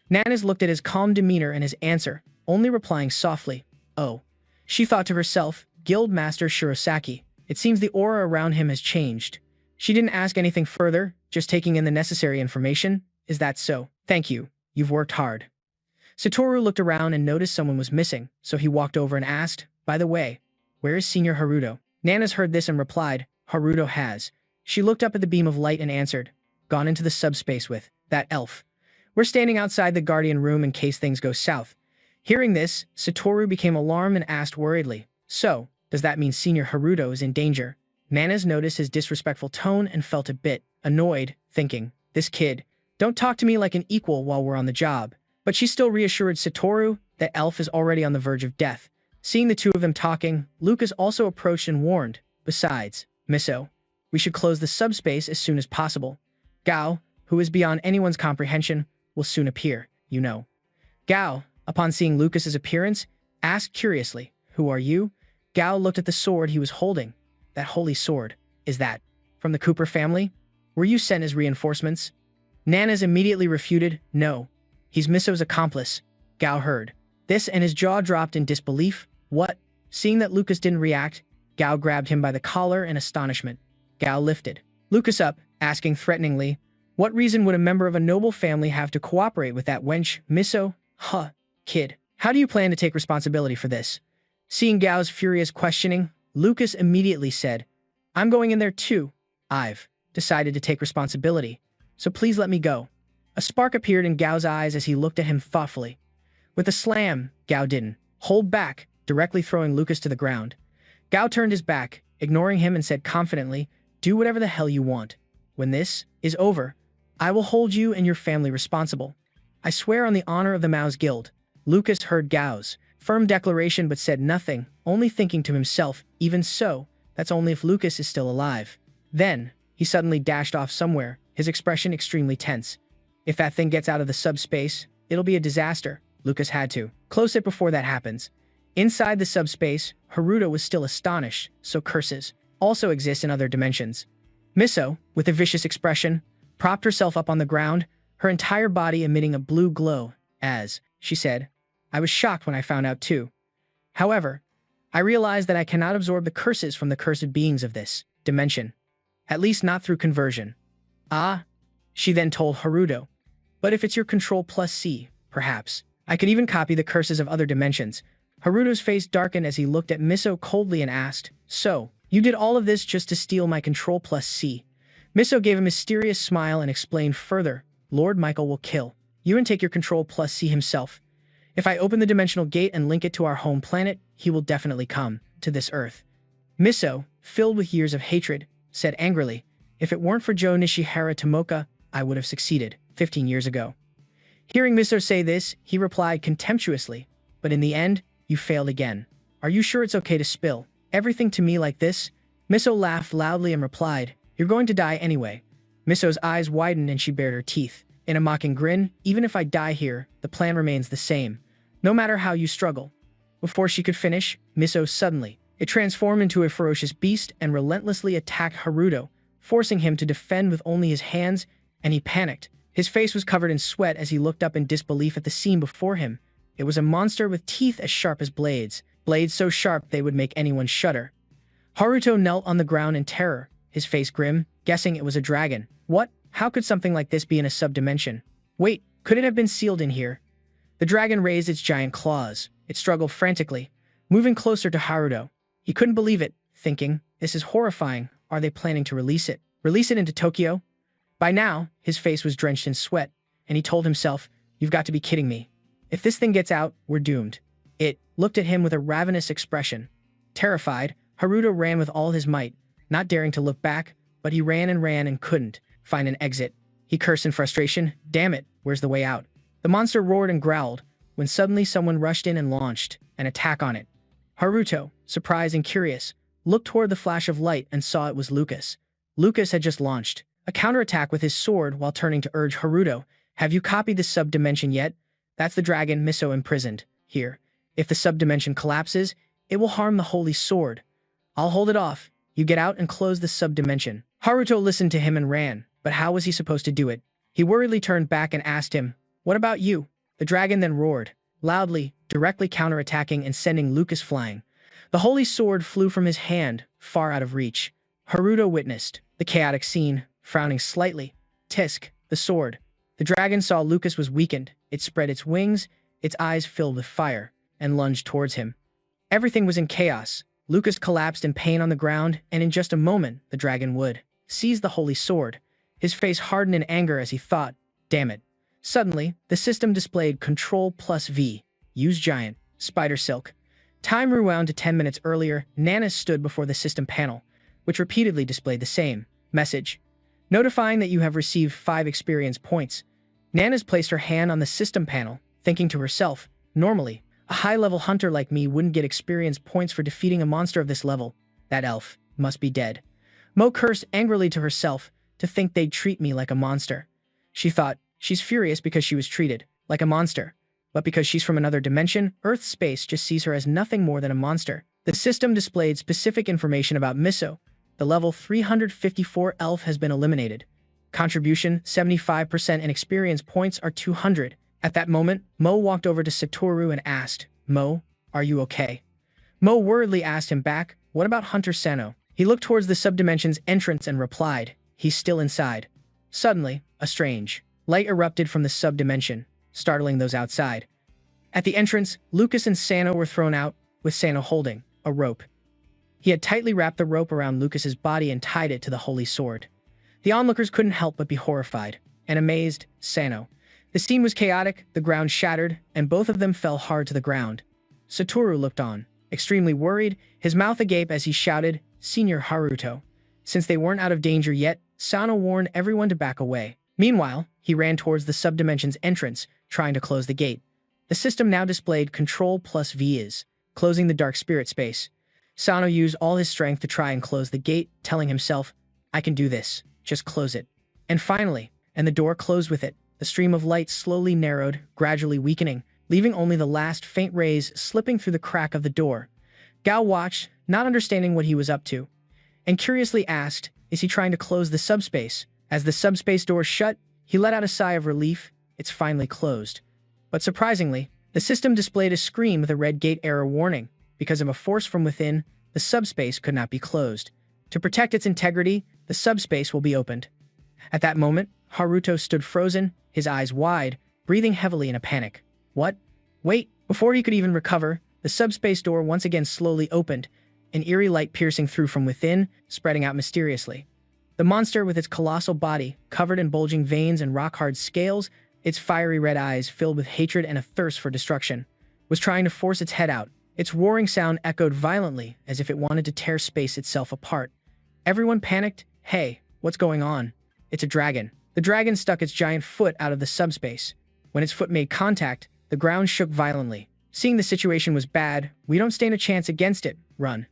Nana's looked at his calm demeanor and his answer, only replying softly, "Oh." She thought to herself, Guildmaster Shirosaki. It seems the aura around him has changed. She didn't ask anything further, just taking in the necessary information. "Is that so? Thank you. You've worked hard." Satoru looked around and noticed someone was missing, so he walked over and asked, "By the way, where is Senior Haruto?" Nana's heard this and replied, "Haruto has." She looked up at the beam of light and answered, "Gone into the subspace with that elf. We're standing outside the guardian room in case things go south." Hearing this, Satoru became alarmed and asked worriedly, "So, does that mean Senior Haruto is in danger?" Nana's noticed his disrespectful tone and felt a bit annoyed, thinking, "This kid, don't talk to me like an equal while we're on the job." But she still reassured Satoru that Elf is already on the verge of death. Seeing the two of them talking, Lucas also approached and warned, "Besides, Miso, we should close the subspace as soon as possible. Gao, who is beyond anyone's comprehension, will soon appear, you know." Gao, upon seeing Lucas's appearance, asked curiously, "Who are you?" Gao looked at the sword he was holding. "That holy sword. Is that from the Cooper family? Were you sent as reinforcements?" Nana's immediately refuted, "No. He's Miso's accomplice." Gao heard this and his jaw dropped in disbelief. "What?" Seeing that Lucas didn't react, Gao grabbed him by the collar in astonishment. Gao lifted Lucas up, asking threateningly, "What reason would a member of a noble family have to cooperate with that wench, Miso? Huh, kid. How do you plan to take responsibility for this?" Seeing Gao's furious questioning, Lucas immediately said, "I'm going in there too. I've decided to take responsibility, so please let me go." A spark appeared in Gao's eyes as he looked at him thoughtfully. With a slam, Gao didn't hold back, directly throwing Lucas to the ground. Gao turned his back, ignoring him, and said confidently, "Do whatever the hell you want. When this is over, I will hold you and your family responsible. I swear on the honor of the Mao's Guild." Lucas heard Gao's firm declaration but said nothing, only thinking to himself, "Even so, that's only if Lucas is still alive." Then, he suddenly dashed off somewhere, his expression extremely tense. "If that thing gets out of the subspace, it'll be a disaster." Lucas had to close it before that happens. Inside the subspace, Haruto was still astonished, so curses also exist in other dimensions. Miso, with a vicious expression, propped herself up on the ground, her entire body emitting a blue glow, as she said, "I was shocked when I found out too. However, I realized that I cannot absorb the curses from the cursed beings of this dimension. At least not through conversion." "Ah," she then told Haruto, "but if it's your control plus C, perhaps I could even copy the curses of other dimensions." Haruto's face darkened as he looked at Miso coldly and asked, "So, you did all of this just to steal my control plus C?" Miso gave a mysterious smile and explained further, "Lord Michael will kill you and take your control plus C himself. If I open the dimensional gate and link it to our home planet, he will definitely come to this Earth." Miso, filled with years of hatred, said angrily, "If it weren't for Joe Nishihara Tomoka, I would have succeeded 15 years ago." Hearing Miso say this, he replied contemptuously, "But in the end, you failed again. Are you sure it's okay to spill everything to me like this?" Miso laughed loudly and replied, "You're going to die anyway." Miso's eyes widened and she bared her teeth. In a mocking grin, "Even if I die here, the plan remains the same, no matter how you struggle." Before she could finish, Miso suddenly transformed into a ferocious beast and relentlessly attacked Haruto, forcing him to defend with only his hands, and he panicked. His face was covered in sweat as he looked up in disbelief at the scene before him. It was a monster with teeth as sharp as blades so sharp they would make anyone shudder. Haruto knelt on the ground in terror, his face grim, guessing it was a dragon. What? How could something like this be in a subdimension? Wait, could it have been sealed in here? The dragon raised its giant claws. It struggled frantically, moving closer to Haruto. He couldn't believe it, thinking, this is horrifying. Are they planning to release it? Release it into Tokyo? By now, his face was drenched in sweat, and he told himself, you've got to be kidding me. If this thing gets out, we're doomed. It looked at him with a ravenous expression. Terrified, Haruto ran with all his might, not daring to look back, but he ran and couldn't find an exit. He cursed in frustration, damn it, where's the way out? The monster roared and growled, when suddenly someone rushed in and launched an attack on it. Haruto, surprised and curious, looked toward the flash of light and saw it was Lucas. Lucas had just launched a counterattack with his sword while turning to urge Haruto, have you copied the sub-dimension yet? That's the dragon Miso imprisoned here. If the sub-dimension collapses, it will harm the holy sword. I'll hold it off. You get out and close the sub-dimension. Haruto listened to him and ran, but how was he supposed to do it? He worriedly turned back and asked him, what about you? The dragon then roared, loudly, directly counterattacking and sending Lucas flying. The holy sword flew from his hand, far out of reach. Haruto witnessed the chaotic scene, frowning slightly. Tisk, the sword. The dragon saw Lucas was weakened. It spread its wings, its eyes filled with fire, and lunged towards him. Everything was in chaos. Lucas collapsed in pain on the ground, and in just a moment, the dragon would seize the holy sword. His face hardened in anger as he thought, damn it. Suddenly, the system displayed Ctrl+V. Use giant. Spider silk. Time rewound to 10 minutes earlier. Nana stood before the system panel, which repeatedly displayed the same message, notifying that you have received 5 experience points. Nana's placed her hand on the system panel, thinking to herself, normally, a high-level hunter like me wouldn't get experience points for defeating a monster of this level. That elf must be dead. Mo cursed angrily to herself to think they'd treat me like a monster. She thought, she's furious because she was treated like a monster. But because she's from another dimension, Earth's space just sees her as nothing more than a monster. The system displayed specific information about Miso. The level 354 elf has been eliminated. Contribution 75% and experience points are 200. At that moment, Mo walked over to Satoru and asked, Mo, are you okay? Mo worriedly asked him back, what about Hunter Sano? He looked towards the subdimension's entrance and replied, he's still inside. Suddenly, a strange light erupted from the subdimension, startling those outside. At the entrance, Lucas and Sano were thrown out, with Sano holding a rope. He had tightly wrapped the rope around Lucas's body and tied it to the holy sword. The onlookers couldn't help but be horrified and amazed. Sano. The scene was chaotic, the ground shattered, and both of them fell hard to the ground. Satoru looked on, extremely worried, his mouth agape as he shouted, Senior Haruto. Since they weren't out of danger yet, Sano warned everyone to back away. Meanwhile, he ran towards the subdimension's entrance, trying to close the gate. The system now displayed Ctrl+V is closing the dark spirit space. Sano used all his strength to try and close the gate, telling himself, I can do this, just close it. And finally, the door closed with it. The stream of light slowly narrowed, gradually weakening, leaving only the last faint rays slipping through the crack of the door. Gao watched, not understanding what he was up to, and curiously asked, is he trying to close the subspace? As the subspace door shut, he let out a sigh of relief. It's finally closed. But surprisingly, the system displayed a screen with a red gate error warning. Because of a force from within, the subspace could not be closed. To protect its integrity, the subspace will be opened. At that moment, Haruto stood frozen, his eyes wide, breathing heavily in a panic. What? Wait! Before he could even recover, the subspace door once again slowly opened, an eerie light piercing through from within, spreading out mysteriously. The monster, with its colossal body, covered in bulging veins and rock-hard scales, its fiery red eyes filled with hatred and a thirst for destruction, was trying to force its head out. Its roaring sound echoed violently, as if it wanted to tear space itself apart. Everyone panicked. Hey, what's going on? It's a dragon. The dragon stuck its giant foot out of the subspace. When its foot made contact, the ground shook violently. Seeing the situation was bad, we don't stand a chance against it. Run.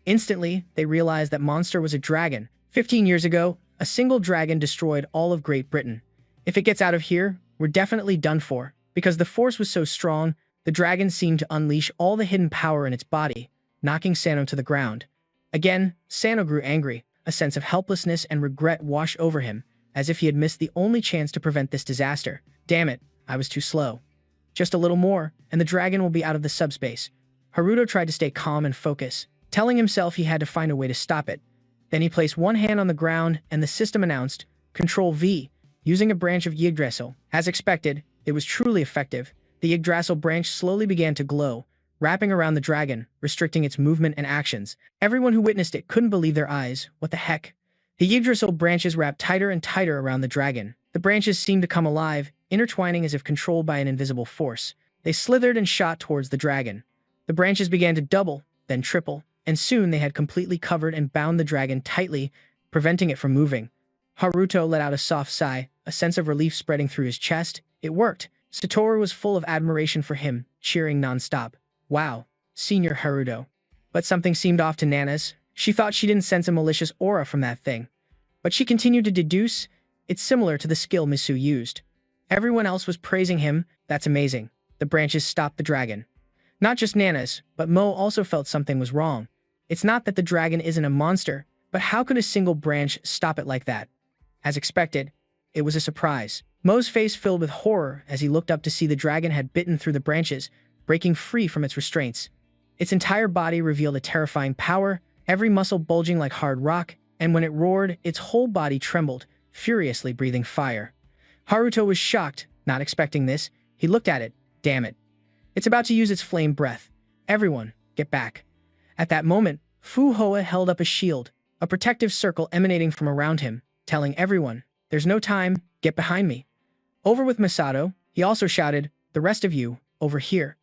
Instantly, they realized that monster was a dragon. 15 years ago, a single dragon destroyed all of Great Britain. If it gets out of here, we're definitely done for. Because the force was so strong, the dragon seemed to unleash all the hidden power in its body, knocking Sano to the ground. Again, Sano grew angry. A sense of helplessness and regret washed over him, as if he had missed the only chance to prevent this disaster. Damn it, I was too slow. Just a little more, and the dragon will be out of the subspace. Haruto tried to stay calm and focus, telling himself he had to find a way to stop it. Then he placed one hand on the ground, and the system announced, Control V, using a branch of Yggdrasil. As expected, it was truly effective. The Yggdrasil branch slowly began to glow, wrapping around the dragon, restricting its movement and actions. Everyone who witnessed it couldn't believe their eyes. What the heck? The Yggdrasil branches wrapped tighter and tighter around the dragon. The branches seemed to come alive, intertwining as if controlled by an invisible force. They slithered and shot towards the dragon. The branches began to double, then triple, and soon they had completely covered and bound the dragon tightly, preventing it from moving. Haruto let out a soft sigh, a sense of relief spreading through his chest. It worked. Satoru was full of admiration for him, cheering nonstop. Wow, Senior Haruto. But something seemed off to Nana's. She thought she didn't sense a malicious aura from that thing. But she continued to deduce, it's similar to the skill Misu used. Everyone else was praising him. That's amazing. The branches stopped the dragon. Not just Nana's, but Mo also felt something was wrong. It's not that the dragon isn't a monster, but how could a single branch stop it like that? As expected, it was a surprise. Mo's face filled with horror as he looked up to see the dragon had bitten through the branches, breaking free from its restraints. Its entire body revealed a terrifying power, every muscle bulging like hard rock, and when it roared, its whole body trembled, furiously breathing fire. Haruto was shocked, not expecting this. He looked at it. Damn it. It's about to use its flame breath. Everyone, get back. At that moment, Fu Hoa held up a shield, a protective circle emanating from around him, telling everyone, there's no time, get behind me. Over with Masato, he also shouted, the rest of you, over here.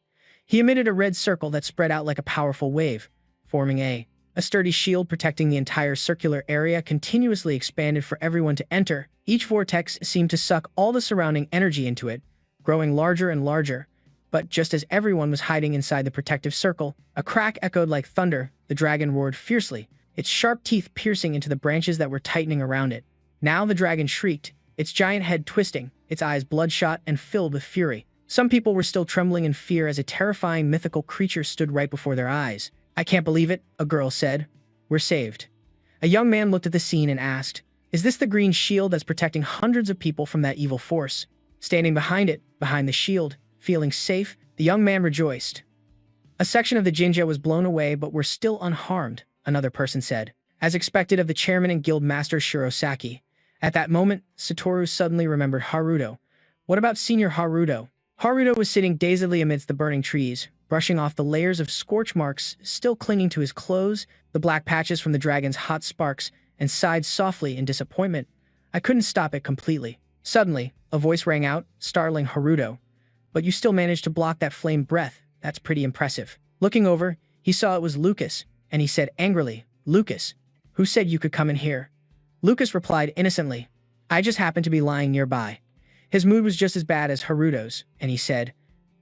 He emitted a red circle that spread out like a powerful wave, forming a sturdy shield protecting the entire circular area continuously expanded for everyone to enter. Each vortex seemed to suck all the surrounding energy into it, growing larger and larger. But just as everyone was hiding inside the protective circle, a crack echoed like thunder. The dragon roared fiercely, its sharp teeth piercing into the branches that were tightening around it. Now the dragon shrieked, its giant head twisting, its eyes bloodshot and filled with fury. Some people were still trembling in fear as a terrifying mythical creature stood right before their eyes. I can't believe it, a girl said. We're saved. A young man looked at the scene and asked, is this the green shield that's protecting hundreds of people from that evil force? Standing behind it, behind the shield, feeling safe, the young man rejoiced. A section of the Jinja was blown away but were still unharmed, another person said, as expected of the chairman and guild master Shirosaki. At that moment, Satoru suddenly remembered Haruto. What about Senior Haruto? Haruto was sitting dazedly amidst the burning trees, brushing off the layers of scorch marks still clinging to his clothes, the black patches from the dragon's hot sparks, and sighed softly in disappointment. I couldn't stop it completely. Suddenly, a voice rang out, startling Haruto. But you still managed to block that flame breath. That's pretty impressive. Looking over, he saw it was Lucas, and he said angrily, Lucas, who said you could come in here? Lucas replied innocently, I just happened to be lying nearby. His mood was just as bad as Haruto's, and he said,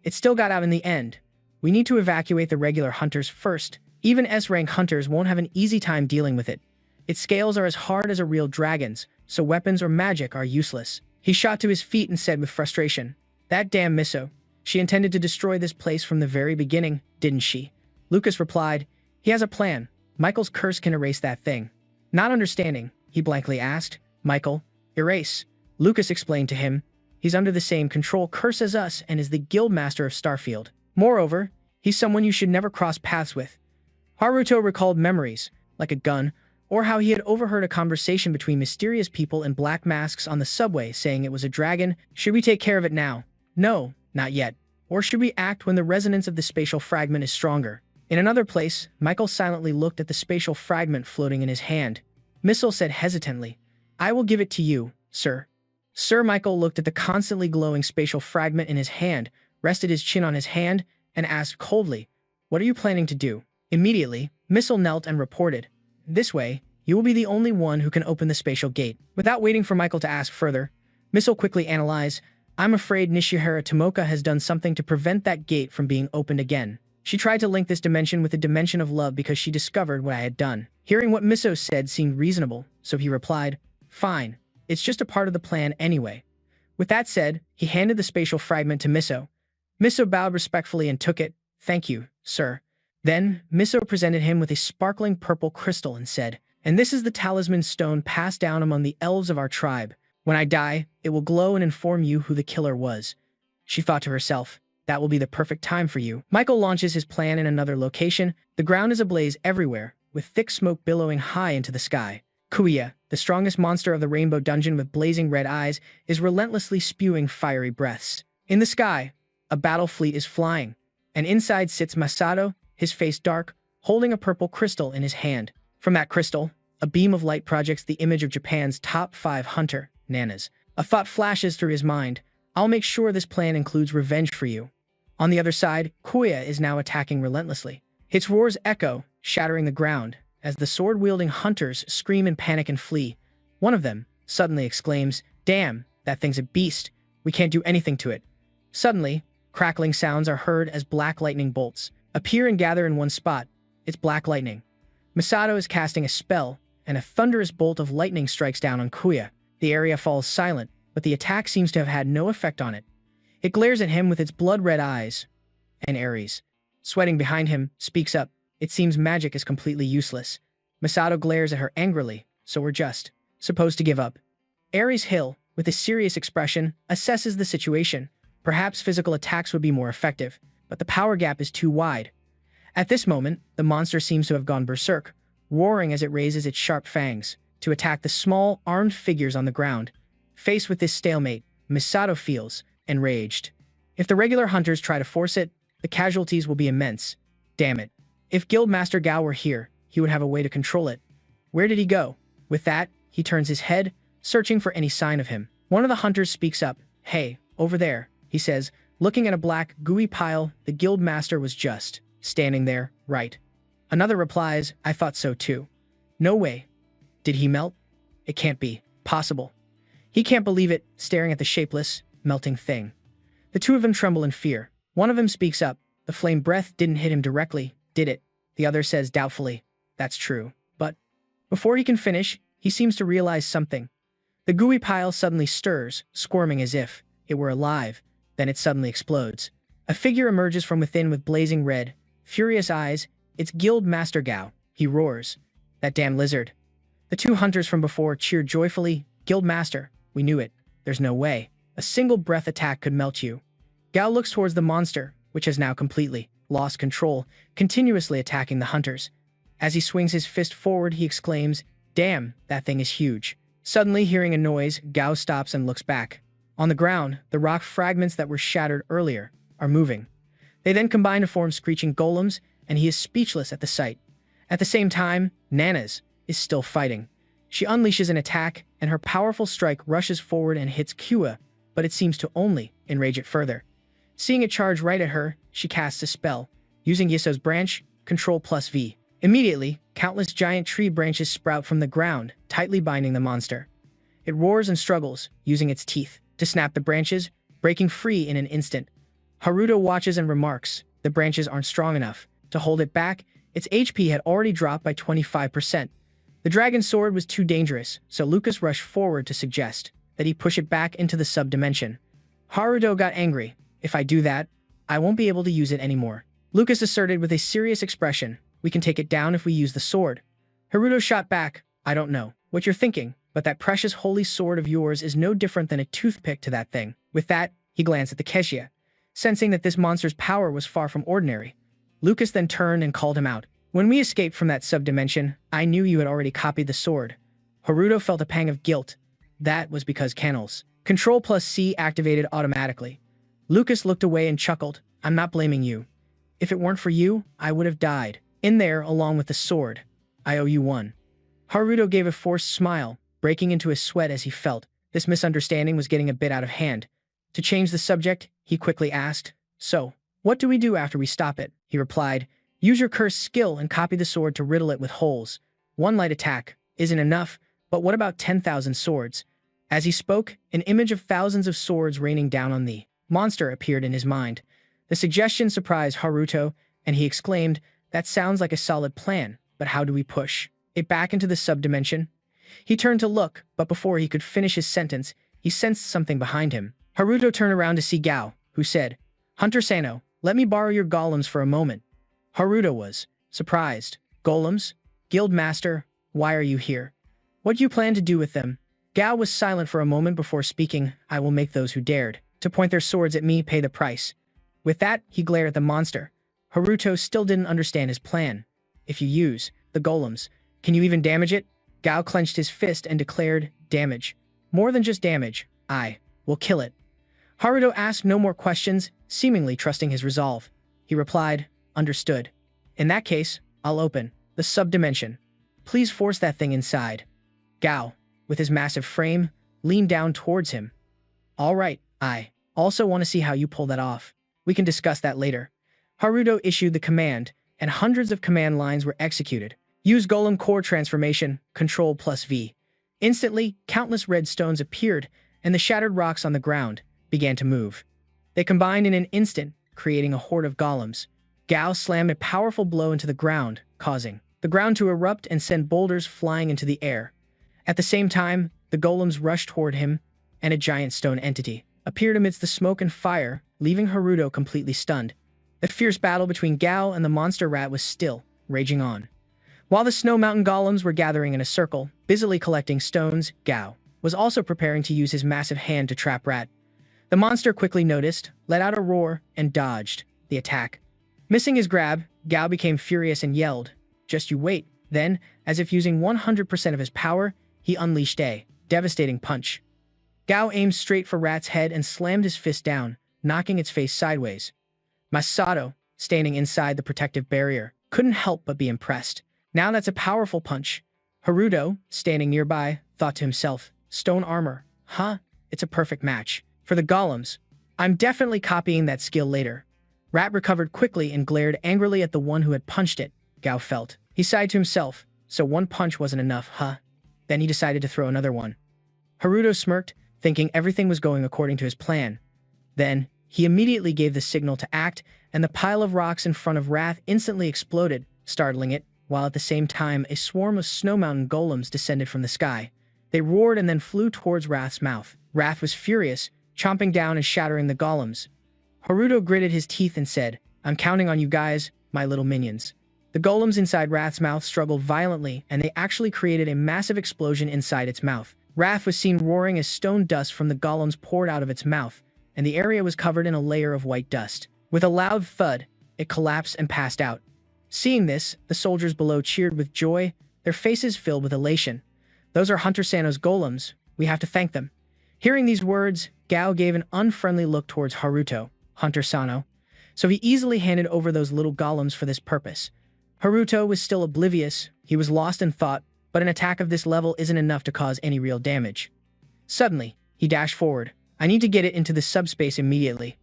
it still got out in the end. We need to evacuate the regular hunters first. Even S-rank hunters won't have an easy time dealing with it. Its scales are as hard as a real dragon's, so weapons or magic are useless. He shot to his feet and said with frustration, that damn Miso. She intended to destroy this place from the very beginning, didn't she? Lucas replied, he has a plan. Michael's curse can erase that thing. Not understanding, he blankly asked, Michael, erase. Lucas explained to him, he's under the same control curse as us and is the guild master of Starfield. Moreover, he's someone you should never cross paths with. Haruto recalled memories, like a gun, or how he had overheard a conversation between mysterious people in black masks on the subway saying it was a dragon. Should we take care of it now? No, not yet. Or should we act when the resonance of the spatial fragment is stronger? In another place, Michael silently looked at the spatial fragment floating in his hand. Missile said hesitantly, I will give it to you, sir. Sir Michael looked at the constantly glowing spatial fragment in his hand, rested his chin on his hand, and asked coldly, what are you planning to do? Immediately, Missile knelt and reported, this way, you will be the only one who can open the spatial gate. Without waiting for Michael to ask further, Missile quickly analyzed, I'm afraid Nishihara Tomoka has done something to prevent that gate from being opened again. She tried to link this dimension with the dimension of love because she discovered what I had done. Hearing what Miso said seemed reasonable, so he replied, fine, it's just a part of the plan anyway. With that said, he handed the spatial fragment to Miso. Miso bowed respectfully and took it. Thank you, sir. Then, Miso presented him with a sparkling purple crystal and said, and this is the talisman stone passed down among the elves of our tribe. When I die, it will glow and inform you who the killer was. She thought to herself, that will be the perfect time for you. Michael launches his plan in another location. The ground is ablaze everywhere, with thick smoke billowing high into the sky. Kuya, the strongest monster of the Rainbow Dungeon with blazing red eyes, is relentlessly spewing fiery breaths. In the sky, a battle fleet is flying, and inside sits Masato, his face dark, holding a purple crystal in his hand. From that crystal, a beam of light projects the image of Japan's top 5 hunter, nanas. A thought flashes through his mind. I'll make sure this plan includes revenge for you. On the other side, Kuya is now attacking relentlessly. Its roars echo, shattering the ground, as the sword-wielding hunters scream in panic and flee. One of them suddenly exclaims, "Damn, that thing's a beast. We can't do anything to it." Suddenly, crackling sounds are heard as black lightning bolts appear and gather in one spot. It's black lightning. Masato is casting a spell, and a thunderous bolt of lightning strikes down on Kuya. The area falls silent, but the attack seems to have had no effect on it. It glares at him with its blood-red eyes, and Ares, sweating behind him, speaks up. It seems magic is completely useless. Masato glares at her angrily, so we're just supposed to give up. Ares Hill, with a serious expression, assesses the situation. Perhaps physical attacks would be more effective, but the power gap is too wide. At this moment, the monster seems to have gone berserk, roaring as it raises its sharp fangs to attack the small, armed figures on the ground. Faced with this stalemate, Masato feels enraged. If the regular hunters try to force it, the casualties will be immense. Damn it. If Guildmaster Gao were here, he would have a way to control it. Where did he go? With that, he turns his head, searching for any sign of him. One of the hunters speaks up. "Hey, over there," he says, looking at a black, gooey pile. The Guildmaster was just standing there, right? Another replies, "I thought so too." "No way. Did he melt? It can't be possible." He can't believe it, staring at the shapeless, melting thing. The two of them tremble in fear. One of them speaks up. "The flame breath didn't hit him directly, did it?" The other says doubtfully, "That's true, but..." Before he can finish, he seems to realize something. The gooey pile suddenly stirs, squirming as if it were alive. Then it suddenly explodes. A figure emerges from within with blazing red, furious eyes. It's Guild Master Gao. He roars, "That damn lizard." The two hunters from before cheer joyfully. "Guild Master, we knew it. There's no way a single breath attack could melt you." Gao looks towards the monster, which has now completely lost control, continuously attacking the hunters. As he swings his fist forward, he exclaims, "Damn, that thing is huge." Suddenly, hearing a noise, Gao stops and looks back. On the ground, the rock fragments that were shattered earlier are moving. They then combine to form screeching golems, and he is speechless at the sight. At the same time, Nanas is still fighting. She unleashes an attack, and her powerful strike rushes forward and hits Kua, but it seems to only enrage it further. Seeing it charge right at her, she casts a spell. Using Yiso's branch, Ctrl+V. Immediately, countless giant tree branches sprout from the ground, tightly binding the monster. It roars and struggles, using its teeth to snap the branches, breaking free in an instant. Haruto watches and remarks, "The branches aren't strong enough to hold it back." Its HP had already dropped by 25%. The dragon's sword was too dangerous, so Lucas rushed forward to suggest that he push it back into the sub-dimension. Haruto got angry. "If I do that, I won't be able to use it anymore." Lucas asserted with a serious expression, "We can take it down if we use the sword." Haruto shot back, "I don't know what you're thinking, but that precious holy sword of yours is no different than a toothpick to that thing." With that, he glanced at the Keshia, sensing that this monster's power was far from ordinary. Lucas then turned and called him out. "When we escaped from that sub-dimension, I knew you had already copied the sword." Haruto felt a pang of guilt. That was because Kennel's Ctrl+C activated automatically. Lucas looked away and chuckled, "I'm not blaming you. If it weren't for you, I would have died in there along with the sword. I owe you one." Haruto gave a forced smile, breaking into a sweat as he felt this misunderstanding was getting a bit out of hand. To change the subject, he quickly asked, "So, what do we do after we stop it?" He replied, "Use your cursed skill and copy the sword to riddle it with holes. One light attack isn't enough, but what about 10,000 swords?" As he spoke, an image of thousands of swords raining down on the monster appeared in his mind. The suggestion surprised Haruto, and he exclaimed, "That sounds like a solid plan, but how do we push it back into the sub-dimension?" He turned to look, but before he could finish his sentence, he sensed something behind him. Haruto turned around to see Gao, who said, "Hunter Sano, let me borrow your golems for a moment." Haruto was surprised. "Golems? Guild Master, why are you here? What do you plan to do with them?" Gao was silent for a moment before speaking. "I will make those who dared to point their swords at me pay the price." With that, he glared at the monster. Haruto still didn't understand his plan. "If you use the golems, can you even damage it?" Gao clenched his fist and declared, "Damage. More than just damage. I will kill it." Haruto asked no more questions, seemingly trusting his resolve. He replied, "Understood. In that case, I'll open the subdimension. Please force that thing inside." Gao, with his massive frame, leaned down towards him. "All right, I also want to see how you pull that off. We can discuss that later." Haruto issued the command, and hundreds of command lines were executed. Use Golem Core Transformation, Ctrl+V. Instantly, countless red stones appeared, and the shattered rocks on the ground began to move. They combined in an instant, creating a horde of golems. Gao slammed a powerful blow into the ground, causing the ground to erupt and send boulders flying into the air. At the same time, the golems rushed toward him, and a giant stone entity appeared amidst the smoke and fire, leaving Haruto completely stunned. The fierce battle between Gao and the monster rat was still raging on. While the Snow Mountain golems were gathering in a circle, busily collecting stones, Gao was also preparing to use his massive hand to trap Rat. The monster quickly noticed, let out a roar, and dodged the attack. Missing his grab, Gao became furious and yelled, "Just you wait." Then, as if using 100% of his power, he unleashed a devastating punch. Gao aimed straight for Rat's head and slammed his fist down, knocking its face sideways. Masato, standing inside the protective barrier, couldn't help but be impressed. Now that's a powerful punch. Haruto, standing nearby, thought to himself, "Stone armor, huh? It's a perfect match. For the golems, I'm definitely copying that skill later." Rat recovered quickly and glared angrily at the one who had punched it. Gao felt. He sighed to himself, so one punch wasn't enough, huh? Then he decided to throw another one. Haruto smirked, thinking everything was going according to his plan. Then, he immediately gave the signal to act, and the pile of rocks in front of Wrath instantly exploded, startling it, while at the same time a swarm of Snow Mountain golems descended from the sky. They roared and then flew towards Wrath's mouth. Wrath was furious, chomping down and shattering the golems. Haruto gritted his teeth and said, "I'm counting on you guys, my little minions." The golems inside Wrath's mouth struggled violently, and they actually created a massive explosion inside its mouth. Wrath was seen roaring as stone dust from the golems poured out of its mouth, and the area was covered in a layer of white dust. With a loud thud, it collapsed and passed out. Seeing this, the soldiers below cheered with joy, their faces filled with elation. "Those are Hunter Sano's golems. We have to thank them." Hearing these words, Gao gave an unfriendly look towards Haruto, Hunter Sano, so he easily handed over those little golems for this purpose. Haruto was still oblivious, he was lost in thought, but an attack of this level isn't enough to cause any real damage. Suddenly, he dashed forward. "I need to get it into the subspace immediately."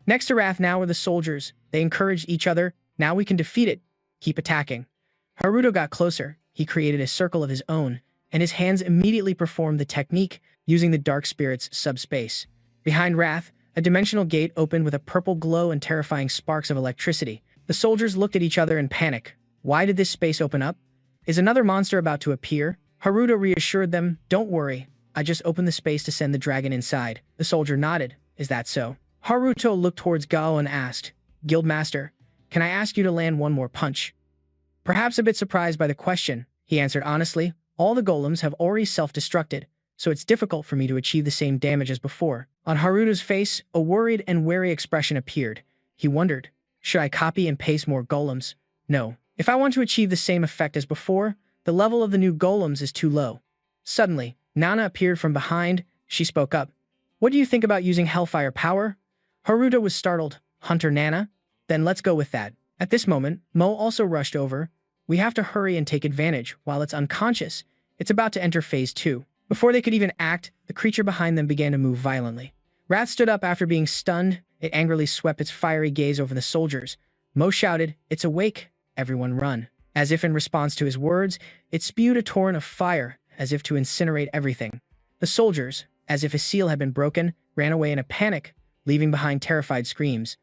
Next to Wrath now were the soldiers. They encouraged each other. "Now we can defeat it. Keep attacking." Haruto got closer. He created a circle of his own, and his hands immediately performed the technique using the Dark Spirit's subspace. Behind Wrath, a dimensional gate opened with a purple glow and terrifying sparks of electricity. The soldiers looked at each other in panic. Why did this space open up? Is another monster about to appear? Haruto reassured them, "Don't worry. I just opened the space to send the dragon inside." The soldier nodded. "Is that so?" Haruto looked towards Gao and asked, "Guildmaster, can I ask you to land one more punch?" Perhaps a bit surprised by the question, he answered honestly, "All the golems have already self-destructed, so it's difficult for me to achieve the same damage as before." On Haruto's face, a worried and wary expression appeared. He wondered, should I copy and paste more golems? No. If I want to achieve the same effect as before, the level of the new golems is too low. Suddenly, Nana appeared from behind. She spoke up. "What do you think about using Hellfire power?" Haruto was startled. "Hunter Nana? Then let's go with that." At this moment, Mo also rushed over. "We have to hurry and take advantage while it's unconscious. It's about to enter phase 2. Before they could even act, the creature behind them began to move violently. Wrath stood up after being stunned. It angrily swept its fiery gaze over the soldiers. Mo shouted, "It's awake. Everyone run." As if in response to his words, it spewed a torrent of fire, as if to incinerate everything. The soldiers, as if a seal had been broken, ran away in a panic, leaving behind terrified screams.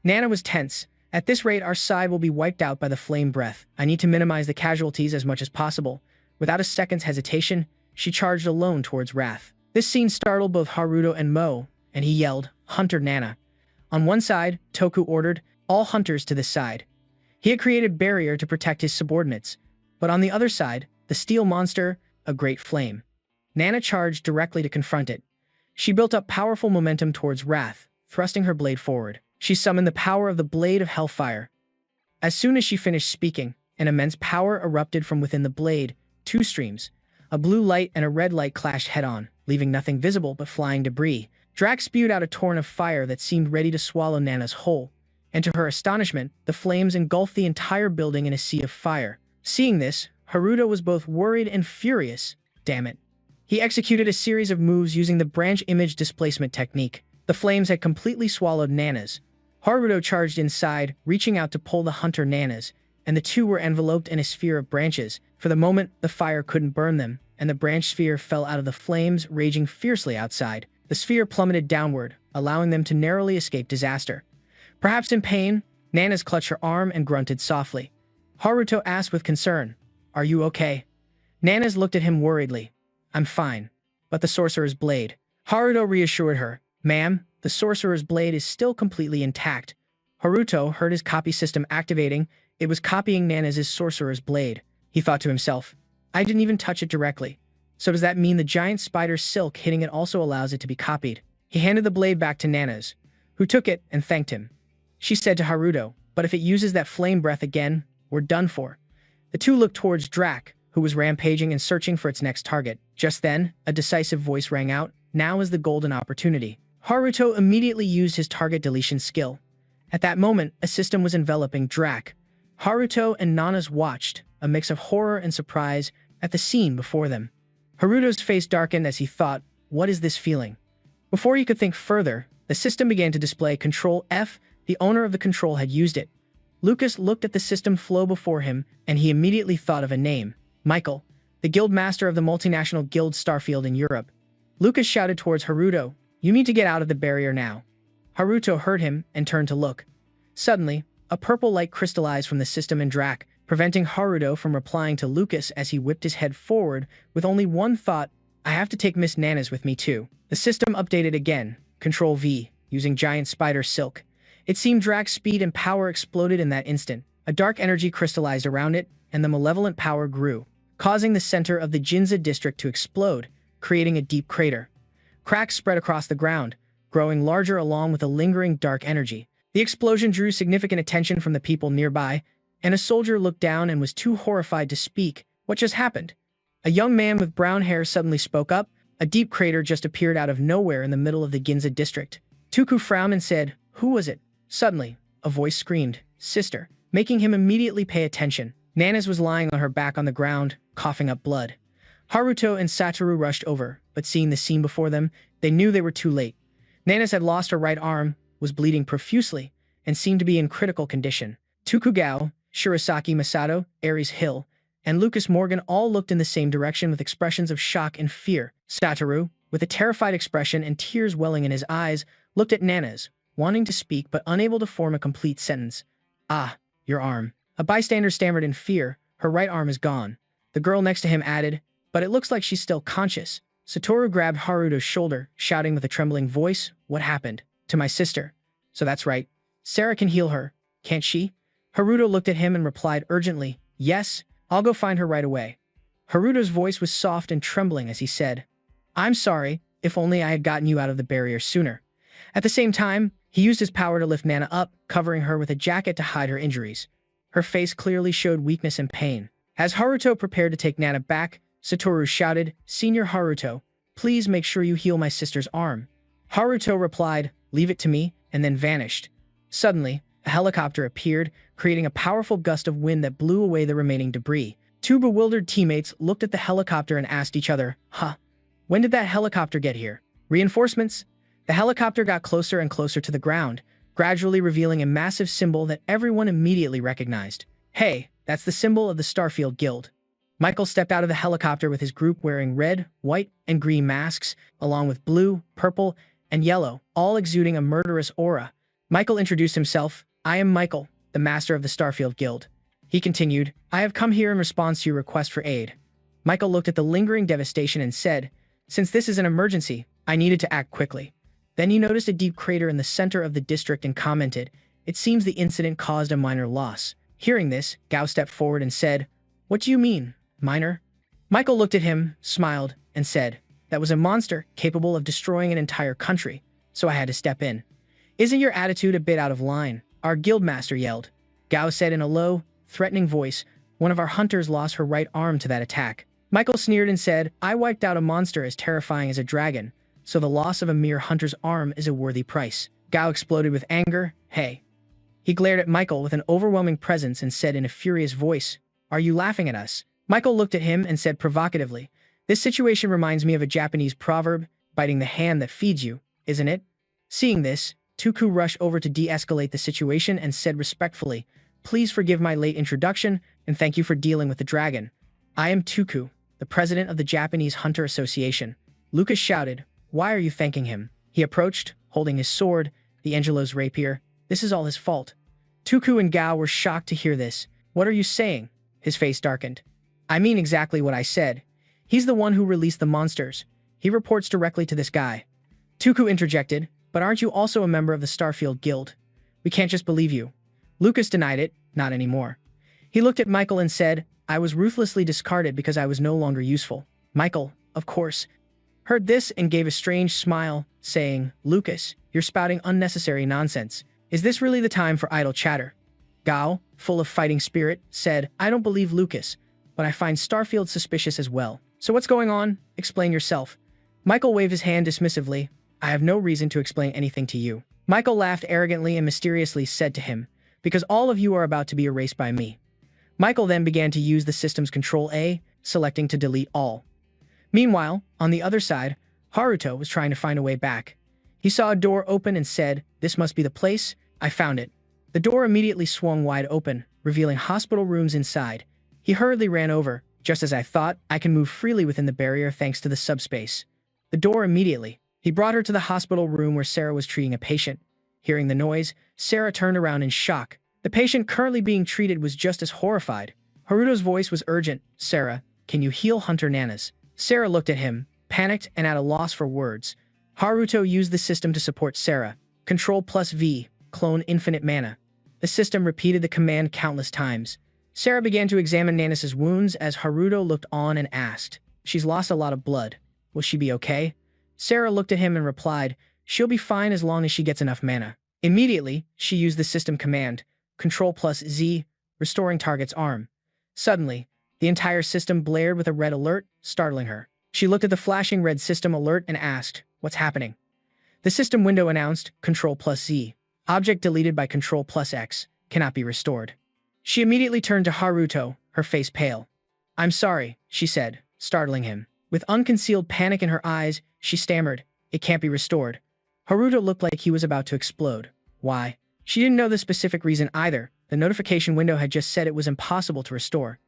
Nana was tense. "At this rate, our side will be wiped out by the flame breath. I need to minimize the casualties as much as possible." Without a second's hesitation, she charged alone towards Wrath. This scene startled both Haruto and Mo, and he yelled, "Hunter Nana." On one side, Toku ordered, "All hunters to this side." He had created barrier to protect his subordinates, but on the other side, the steel monster, a great flame. Nana charged directly to confront it. She built up powerful momentum towards Wrath, thrusting her blade forward. She summoned the power of the Blade of Hellfire. As soon as she finished speaking, an immense power erupted from within the blade. 2 streams, a blue light and a red light clashed head-on, leaving nothing visible but flying debris. Drax spewed out a torrent of fire that seemed ready to swallow Nana's whole, and to her astonishment, the flames engulfed the entire building in a sea of fire. Seeing this, Haruto was both worried and furious. Damn it. He executed a series of moves using the branch image displacement technique. The flames had completely swallowed Nana's. Haruto charged inside, reaching out to pull the hunter Nana's, and the two were enveloped in a sphere of branches. For the moment, the fire couldn't burn them, and the branch sphere fell out of the flames, raging fiercely outside. The sphere plummeted downward, allowing them to narrowly escape disaster. Perhaps in pain, Nana's clutched her arm and grunted softly. Haruto asked with concern, "Are you okay?" Nana's looked at him worriedly. "I'm fine. But the sorcerer's blade." Haruto reassured her, "Ma'am, the sorcerer's blade is still completely intact." Haruto heard his copy system activating. It was copying Nana's sorcerer's blade. He thought to himself, "I didn't even touch it directly. So does that mean the giant spider silk hitting it also allows it to be copied?" He handed the blade back to Nana's, who took it and thanked him. She said to Haruto, "But if it uses that flame breath again, we're done for." The two looked towards Drac, who was rampaging and searching for its next target. Just then, a decisive voice rang out, "Now is the golden opportunity." Haruto immediately used his target deletion skill. At that moment, a system was enveloping Drac. Haruto and Nana's watched, a mix of horror and surprise, at the scene before them. Haruto's face darkened as he thought, "What is this feeling?" Before he could think further, the system began to display Control F. The owner of the control had used it. Lucas looked at the system flow before him, and he immediately thought of a name. Michael, the guild master of the multinational guild Starfield in Europe. Lucas shouted towards Haruto, "You need to get out of the barrier now." Haruto heard him and turned to look. Suddenly, a purple light crystallized from the system in Drac, preventing Haruto from replying to Lucas as he whipped his head forward with only one thought, "I have to take Miss Nana's with me too." The system updated again, Control V, using giant spider silk. It seemed Drac's speed and power exploded in that instant. A dark energy crystallized around it, and the malevolent power grew, causing the center of the Ginza district to explode, creating a deep crater. Cracks spread across the ground, growing larger along with a lingering dark energy. The explosion drew significant attention from the people nearby, and a soldier looked down and was too horrified to speak. What just happened? A young man with brown hair suddenly spoke up. A deep crater just appeared out of nowhere in the middle of the Ginza district. Tuku frowned and said, "Who was it?" Suddenly, a voice screamed, "Sister," making him immediately pay attention. Nana's was lying on her back on the ground, coughing up blood. Haruto and Satoru rushed over, but seeing the scene before them, they knew they were too late. Nana's had lost her right arm, was bleeding profusely, and seemed to be in critical condition. Tukugao, Shirasaki Masato, Ares Hill, and Lucas Morgan all looked in the same direction with expressions of shock and fear. Satoru, with a terrified expression and tears welling in his eyes, looked at Nana's, wanting to speak but unable to form a complete sentence. "Ah, your arm." A bystander stammered in fear, "Her right arm is gone." The girl next to him added, "But it looks like she's still conscious." Satoru grabbed Haruto's shoulder, shouting with a trembling voice, "What happened?" "To my sister." "So that's right. Sarah can heal her, can't she?" Haruto looked at him and replied urgently, "Yes, I'll go find her right away." Haruto's voice was soft and trembling as he said, "I'm sorry, if only I had gotten you out of the barrier sooner." At the same time, he used his power to lift Nana up, covering her with a jacket to hide her injuries. Her face clearly showed weakness and pain. As Haruto prepared to take Nana back, Satoru shouted, "Senior Haruto, please make sure you heal my sister's arm." Haruto replied, "Leave it to me," and then vanished. Suddenly, a helicopter appeared, creating a powerful gust of wind that blew away the remaining debris. Two bewildered teammates looked at the helicopter and asked each other, When did that helicopter get here? Reinforcements?" The helicopter got closer and closer to the ground, gradually revealing a massive symbol that everyone immediately recognized. "Hey, that's the symbol of the Starfield Guild." Michael stepped out of the helicopter with his group wearing red, white, and green masks, along with blue, purple, and yellow, all exuding a murderous aura. Michael introduced himself, "I am Michael, the master of the Starfield Guild." He continued, "I have come here in response to your request for aid." Michael looked at the lingering devastation and said, "Since this is an emergency, I needed to act quickly." Then he noticed a deep crater in the center of the district and commented, "It seems the incident caused a minor loss." Hearing this, Gao stepped forward and said, "What do you mean, minor?" Michael looked at him, smiled, and said, "That was a monster capable of destroying an entire country, so I had to step in." "Isn't your attitude a bit out of line?" our guildmaster yelled. Gao said in a low, threatening voice, "One of our hunters lost her right arm to that attack." Michael sneered and said, "I wiped out a monster as terrifying as a dragon, so the loss of a mere hunter's arm is a worthy price. Gao exploded with anger. Hey. He glared at Michael with an overwhelming presence and said in a furious voice, "Are you laughing at us?" Michael looked at him and said provocatively, "This situation reminds me of a Japanese proverb, biting the hand that feeds you, isn't it?" Seeing this, Tuku rushed over to de-escalate the situation and said respectfully, "Please forgive my late introduction, and thank you for dealing with the dragon. I am Tuku, the president of the Japanese Hunter Association." Lucas shouted, "Why are you thanking him?" He approached, holding his sword, the Angelo's rapier. "This is all his fault." Tuku and Gao were shocked to hear this. "What are you saying?" His face darkened. "I mean exactly what I said. He's the one who released the monsters. He reports directly to this guy." Tuku interjected, "But aren't you also a member of the Starfield Guild? We can't just believe you." Lucas denied it, "Not anymore." He looked at Michael and said, "I was ruthlessly discarded because I was no longer useful." Michael, of course, heard this and gave a strange smile, saying, "Lucas, you're spouting unnecessary nonsense. Is this really the time for idle chatter?" Gao, full of fighting spirit, said, "I don't believe Lucas, but I find Starfield suspicious as well. So what's going on? Explain yourself." Michael waved his hand dismissively. "I have no reason to explain anything to you." Michael laughed arrogantly and mysteriously said to him, "Because all of you are about to be erased by me." Michael then began to use the system's Control-A, selecting to delete all. Meanwhile, on the other side, Haruto was trying to find a way back. He saw a door open and said, "This must be the place. I found it." The door immediately swung wide open, revealing hospital rooms inside. He hurriedly ran over. "Just as I thought, I can move freely within the barrier thanks to the subspace." The door immediately. He brought her to the hospital room where Sarah was treating a patient. Hearing the noise, Sarah turned around in shock. The patient currently being treated was just as horrified. Haruto's voice was urgent. "Sarah, can you heal Hunter Nanas?" Sarah looked at him, panicked and at a loss for words. Haruto used the system to support Sarah. Control+V, clone infinite mana. The system repeated the command countless times. Sarah began to examine Nanas' wounds as Haruto looked on and asked, "She's lost a lot of blood. Will she be okay?" Sarah looked at him and replied, "She'll be fine as long as she gets enough mana." Immediately, she used the system command, Control+Z, restoring target's arm. Suddenly, the entire system blared with a red alert, startling her. She looked at the flashing red system alert and asked, "What's happening?" The system window announced, Control+Z. Object deleted by Control+X, cannot be restored. She immediately turned to Haruto, her face pale. "I'm sorry," she said, startling him. With unconcealed panic in her eyes, she stammered, "It can't be restored." Haruto looked like he was about to explode. Why? She didn't know the specific reason either. The notification window had just said it was impossible to restore.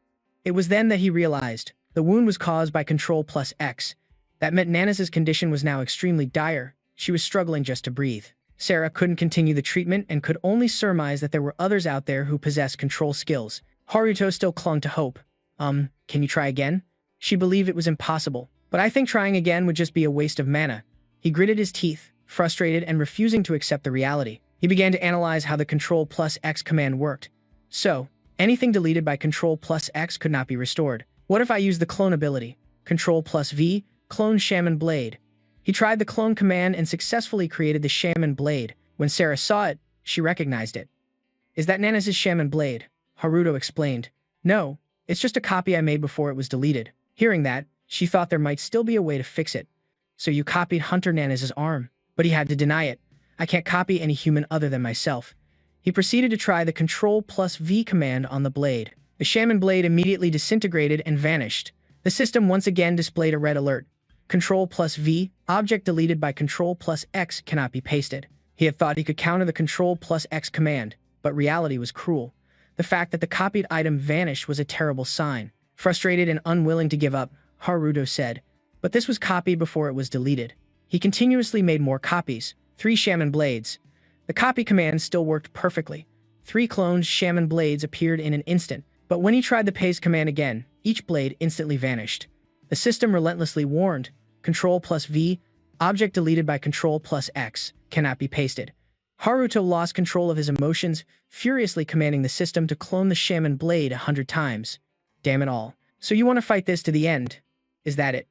It was then that he realized the wound was caused by Control+X. That meant Nanas' condition was now extremely dire. She was struggling just to breathe. Sarah couldn't continue the treatment and could only surmise that there were others out there who possessed control skills. Haruto still clung to hope. Can you try again?" She believed it was impossible. "But I think trying again would just be a waste of mana." He gritted his teeth, frustrated and refusing to accept the reality. He began to analyze how the Control+X command worked. So, anything deleted by Control+X could not be restored. What if I use the clone ability? Control+V, clone Shaman Blade. He tried the clone command and successfully created the Shaman Blade. When Sarah saw it, she recognized it. "Is that Nanas' Shaman Blade?" Haruto explained. "No, it's just a copy I made before it was deleted." Hearing that, she thought there might still be a way to fix it. "So you copied Hunter Nanas' arm." But he had to deny it. "I can't copy any human other than myself." He proceeded to try the Control+V command on the blade. The Shaman Blade immediately disintegrated and vanished. The system once again displayed a red alert. Control+V, object deleted by Control+X cannot be pasted. He had thought he could counter the Control+X command, but reality was cruel. The fact that the copied item vanished was a terrible sign. Frustrated and unwilling to give up, Haruto said, "But this was copied before it was deleted." He continuously made more copies, 3 Shaman Blades. The copy command still worked perfectly. 3 cloned Shaman Blades appeared in an instant, but when he tried the paste command again, each blade instantly vanished. The system relentlessly warned, Control+V, object deleted by Control+X, cannot be pasted. Haruto lost control of his emotions, furiously commanding the system to clone the Shaman Blade 100 times. Damn it all. "So you want to fight this to the end? Is that it?"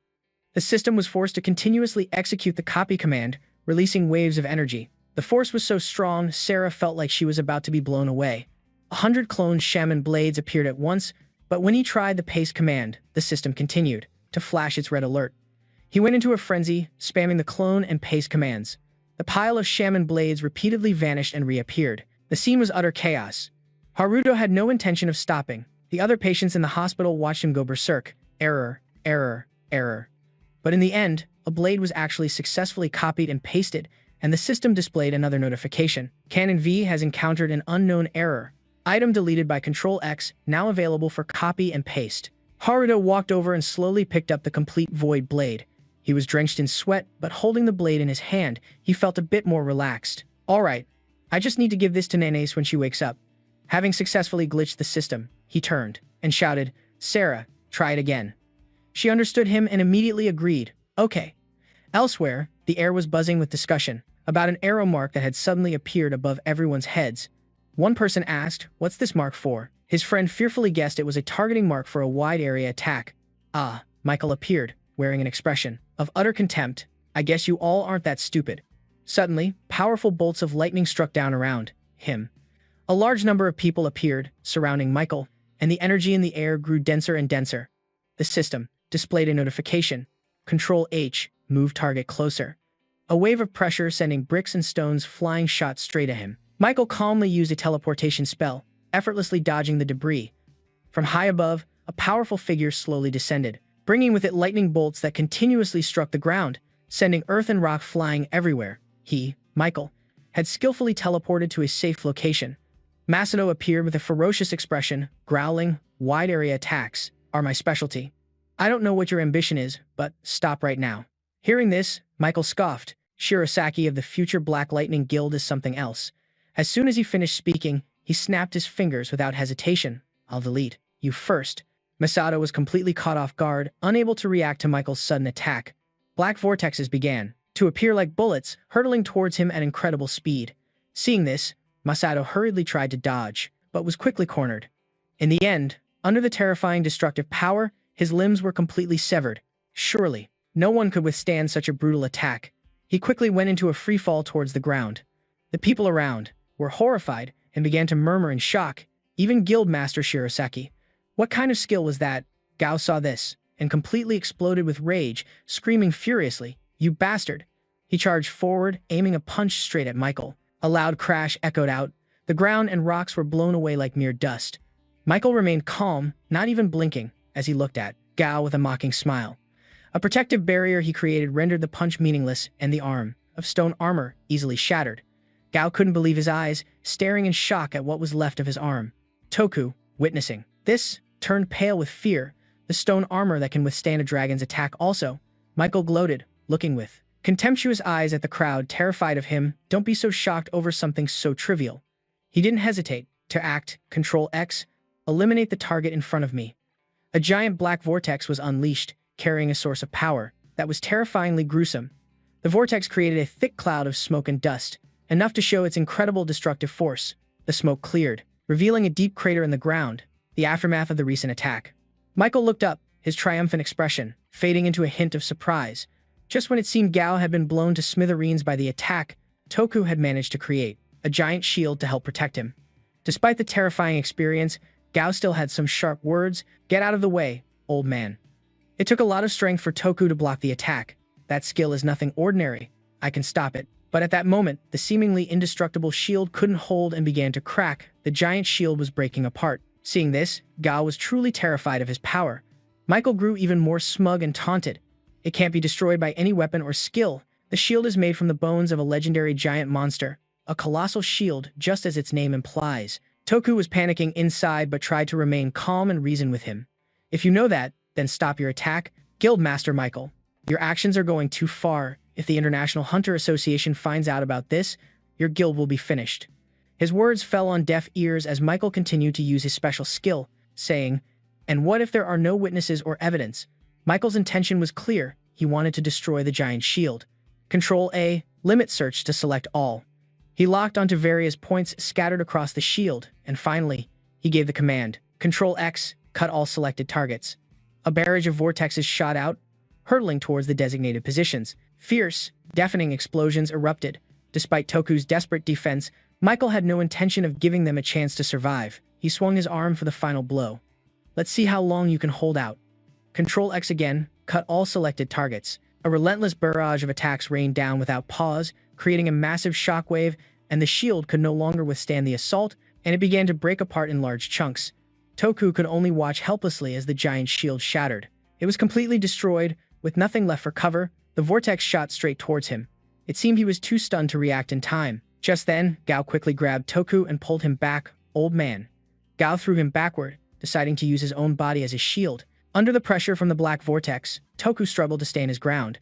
The system was forced to continuously execute the copy command, releasing waves of energy. The force was so strong, Sarah felt like she was about to be blown away. 100 cloned Shaman Blades appeared at once, but when he tried the paste command, the system continued to flash its red alert. He went into a frenzy, spamming the clone and paste commands. The pile of shaman blades repeatedly vanished and reappeared. The scene was utter chaos. Haruto had no intention of stopping. The other patients in the hospital watched him go berserk. Error, error, error. But in the end, a blade was actually successfully copied and pasted, and the system displayed another notification. Canon V has encountered an unknown error. Item deleted by Control-X, now available for copy and paste. Haruto walked over and slowly picked up the complete void blade. He was drenched in sweat, but holding the blade in his hand, he felt a bit more relaxed. Alright, I just need to give this to Nenes when she wakes up. Having successfully glitched the system, he turned and shouted, "Sarah, try it again." She understood him and immediately agreed. Okay. Elsewhere, the air was buzzing with discussion about an arrow mark that had suddenly appeared above everyone's heads. One person asked, "What's this mark for?" His friend fearfully guessed it was a targeting mark for a wide area attack. Ah, Michael appeared, wearing an expression of utter contempt. "I guess you all aren't that stupid." Suddenly, powerful bolts of lightning struck down around him. A large number of people appeared, surrounding Michael, and the energy in the air grew denser and denser. The system displayed a notification. Control-H, move target closer. A wave of pressure sending bricks and stones flying shot straight at him. Michael calmly used a teleportation spell, effortlessly dodging the debris. From high above, a powerful figure slowly descended, bringing with it lightning bolts that continuously struck the ground, sending earth and rock flying everywhere. He, Michael, had skillfully teleported to a safe location. Masato appeared with a ferocious expression, growling, "Wide-area attacks are my specialty. I don't know what your ambition is, but stop right now." Hearing this, Michael scoffed. Shirosaki of the future Black Lightning Guild is something else. As soon as he finished speaking, he snapped his fingers without hesitation. "I'll delete you first." Masato was completely caught off guard, unable to react to Michael's sudden attack. Black vortexes began to appear like bullets, hurtling towards him at incredible speed. Seeing this, Masato hurriedly tried to dodge, but was quickly cornered. In the end, under the terrifying destructive power, his limbs were completely severed. Surely, no one could withstand such a brutal attack. He quickly went into a free fall towards the ground. The people around were horrified and began to murmur in shock, even Guildmaster Shirosaki. What kind of skill was that? Gao saw this and completely exploded with rage, screaming furiously, "You bastard!" He charged forward, aiming a punch straight at Michael. A loud crash echoed out. The ground and rocks were blown away like mere dust. Michael remained calm, not even blinking, as he looked at Gao with a mocking smile. A protective barrier he created rendered the punch meaningless, and the arm of stone armor easily shattered. Gao couldn't believe his eyes, staring in shock at what was left of his arm. Toku, witnessing this, turned pale with fear. The stone armor that can withstand a dragon's attack also. Michael gloated, looking with contemptuous eyes at the crowd, terrified of him. Don't be so shocked over something so trivial. He didn't hesitate to act. Control-X, eliminate the target in front of me. A giant black vortex was unleashed, carrying a source of power that was terrifyingly gruesome. The vortex created a thick cloud of smoke and dust, enough to show its incredible destructive force. The smoke cleared, revealing a deep crater in the ground, the aftermath of the recent attack. Michael looked up, his triumphant expression fading into a hint of surprise. Just when it seemed Gao had been blown to smithereens by the attack, Toku had managed to create a giant shield to help protect him. Despite the terrifying experience, Gao still had some sharp words. "Get out of the way, old man." It took a lot of strength for Toku to block the attack. "That skill is nothing ordinary. I can stop it." But at that moment, the seemingly indestructible shield couldn't hold and began to crack. The giant shield was breaking apart. Seeing this, Gao was truly terrified of his power. Michael grew even more smug and taunted. "It can't be destroyed by any weapon or skill. The shield is made from the bones of a legendary giant monster. A colossal shield, just as its name implies." Toku was panicking inside but tried to remain calm and reason with him. "If you know that, then stop your attack. Guildmaster Michael, your actions are going too far. If the International Hunter Association finds out about this, your guild will be finished." His words fell on deaf ears as Michael continued to use his special skill, saying, "And what if there are no witnesses or evidence?" Michael's intention was clear. He wanted to destroy the giant shield. Control-A, limit search to select all. He locked onto various points scattered across the shield, and finally, he gave the command, Control-X, cut all selected targets. A barrage of vortexes shot out, hurtling towards the designated positions. Fierce, deafening explosions erupted. Despite Toku's desperate defense, Michael had no intention of giving them a chance to survive. He swung his arm for the final blow. "Let's see how long you can hold out." Control-X again, cut all selected targets. A relentless barrage of attacks rained down without pause, creating a massive shockwave, and the shield could no longer withstand the assault, and it began to break apart in large chunks. Toku could only watch helplessly as the giant shield shattered. It was completely destroyed, with nothing left for cover. The vortex shot straight towards him. It seemed he was too stunned to react in time. Just then, Gao quickly grabbed Toku and pulled him back. Old man. Gao threw him backward, deciding to use his own body as a shield. Under the pressure from the black vortex, Toku struggled to stand his ground.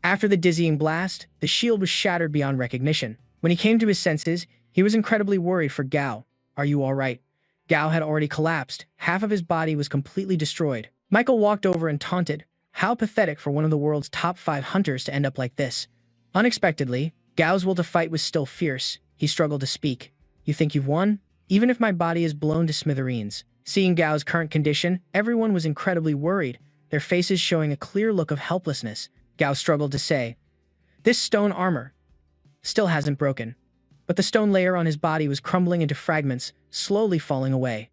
After the dizzying blast, the shield was shattered beyond recognition. When he came to his senses, he was incredibly worried for Gao. Are you all right? Gao had already collapsed. Half of his body was completely destroyed. Michael walked over and taunted. How pathetic for one of the world's top 5 hunters to end up like this. Unexpectedly, Gao's will to fight was still fierce. He struggled to speak. You think you've won? Even if my body is blown to smithereens. Seeing Gao's current condition, everyone was incredibly worried, their faces showing a clear look of helplessness. Gao struggled to say, "This stone armor still hasn't broken." But the stone layer on his body was crumbling into fragments, slowly falling away.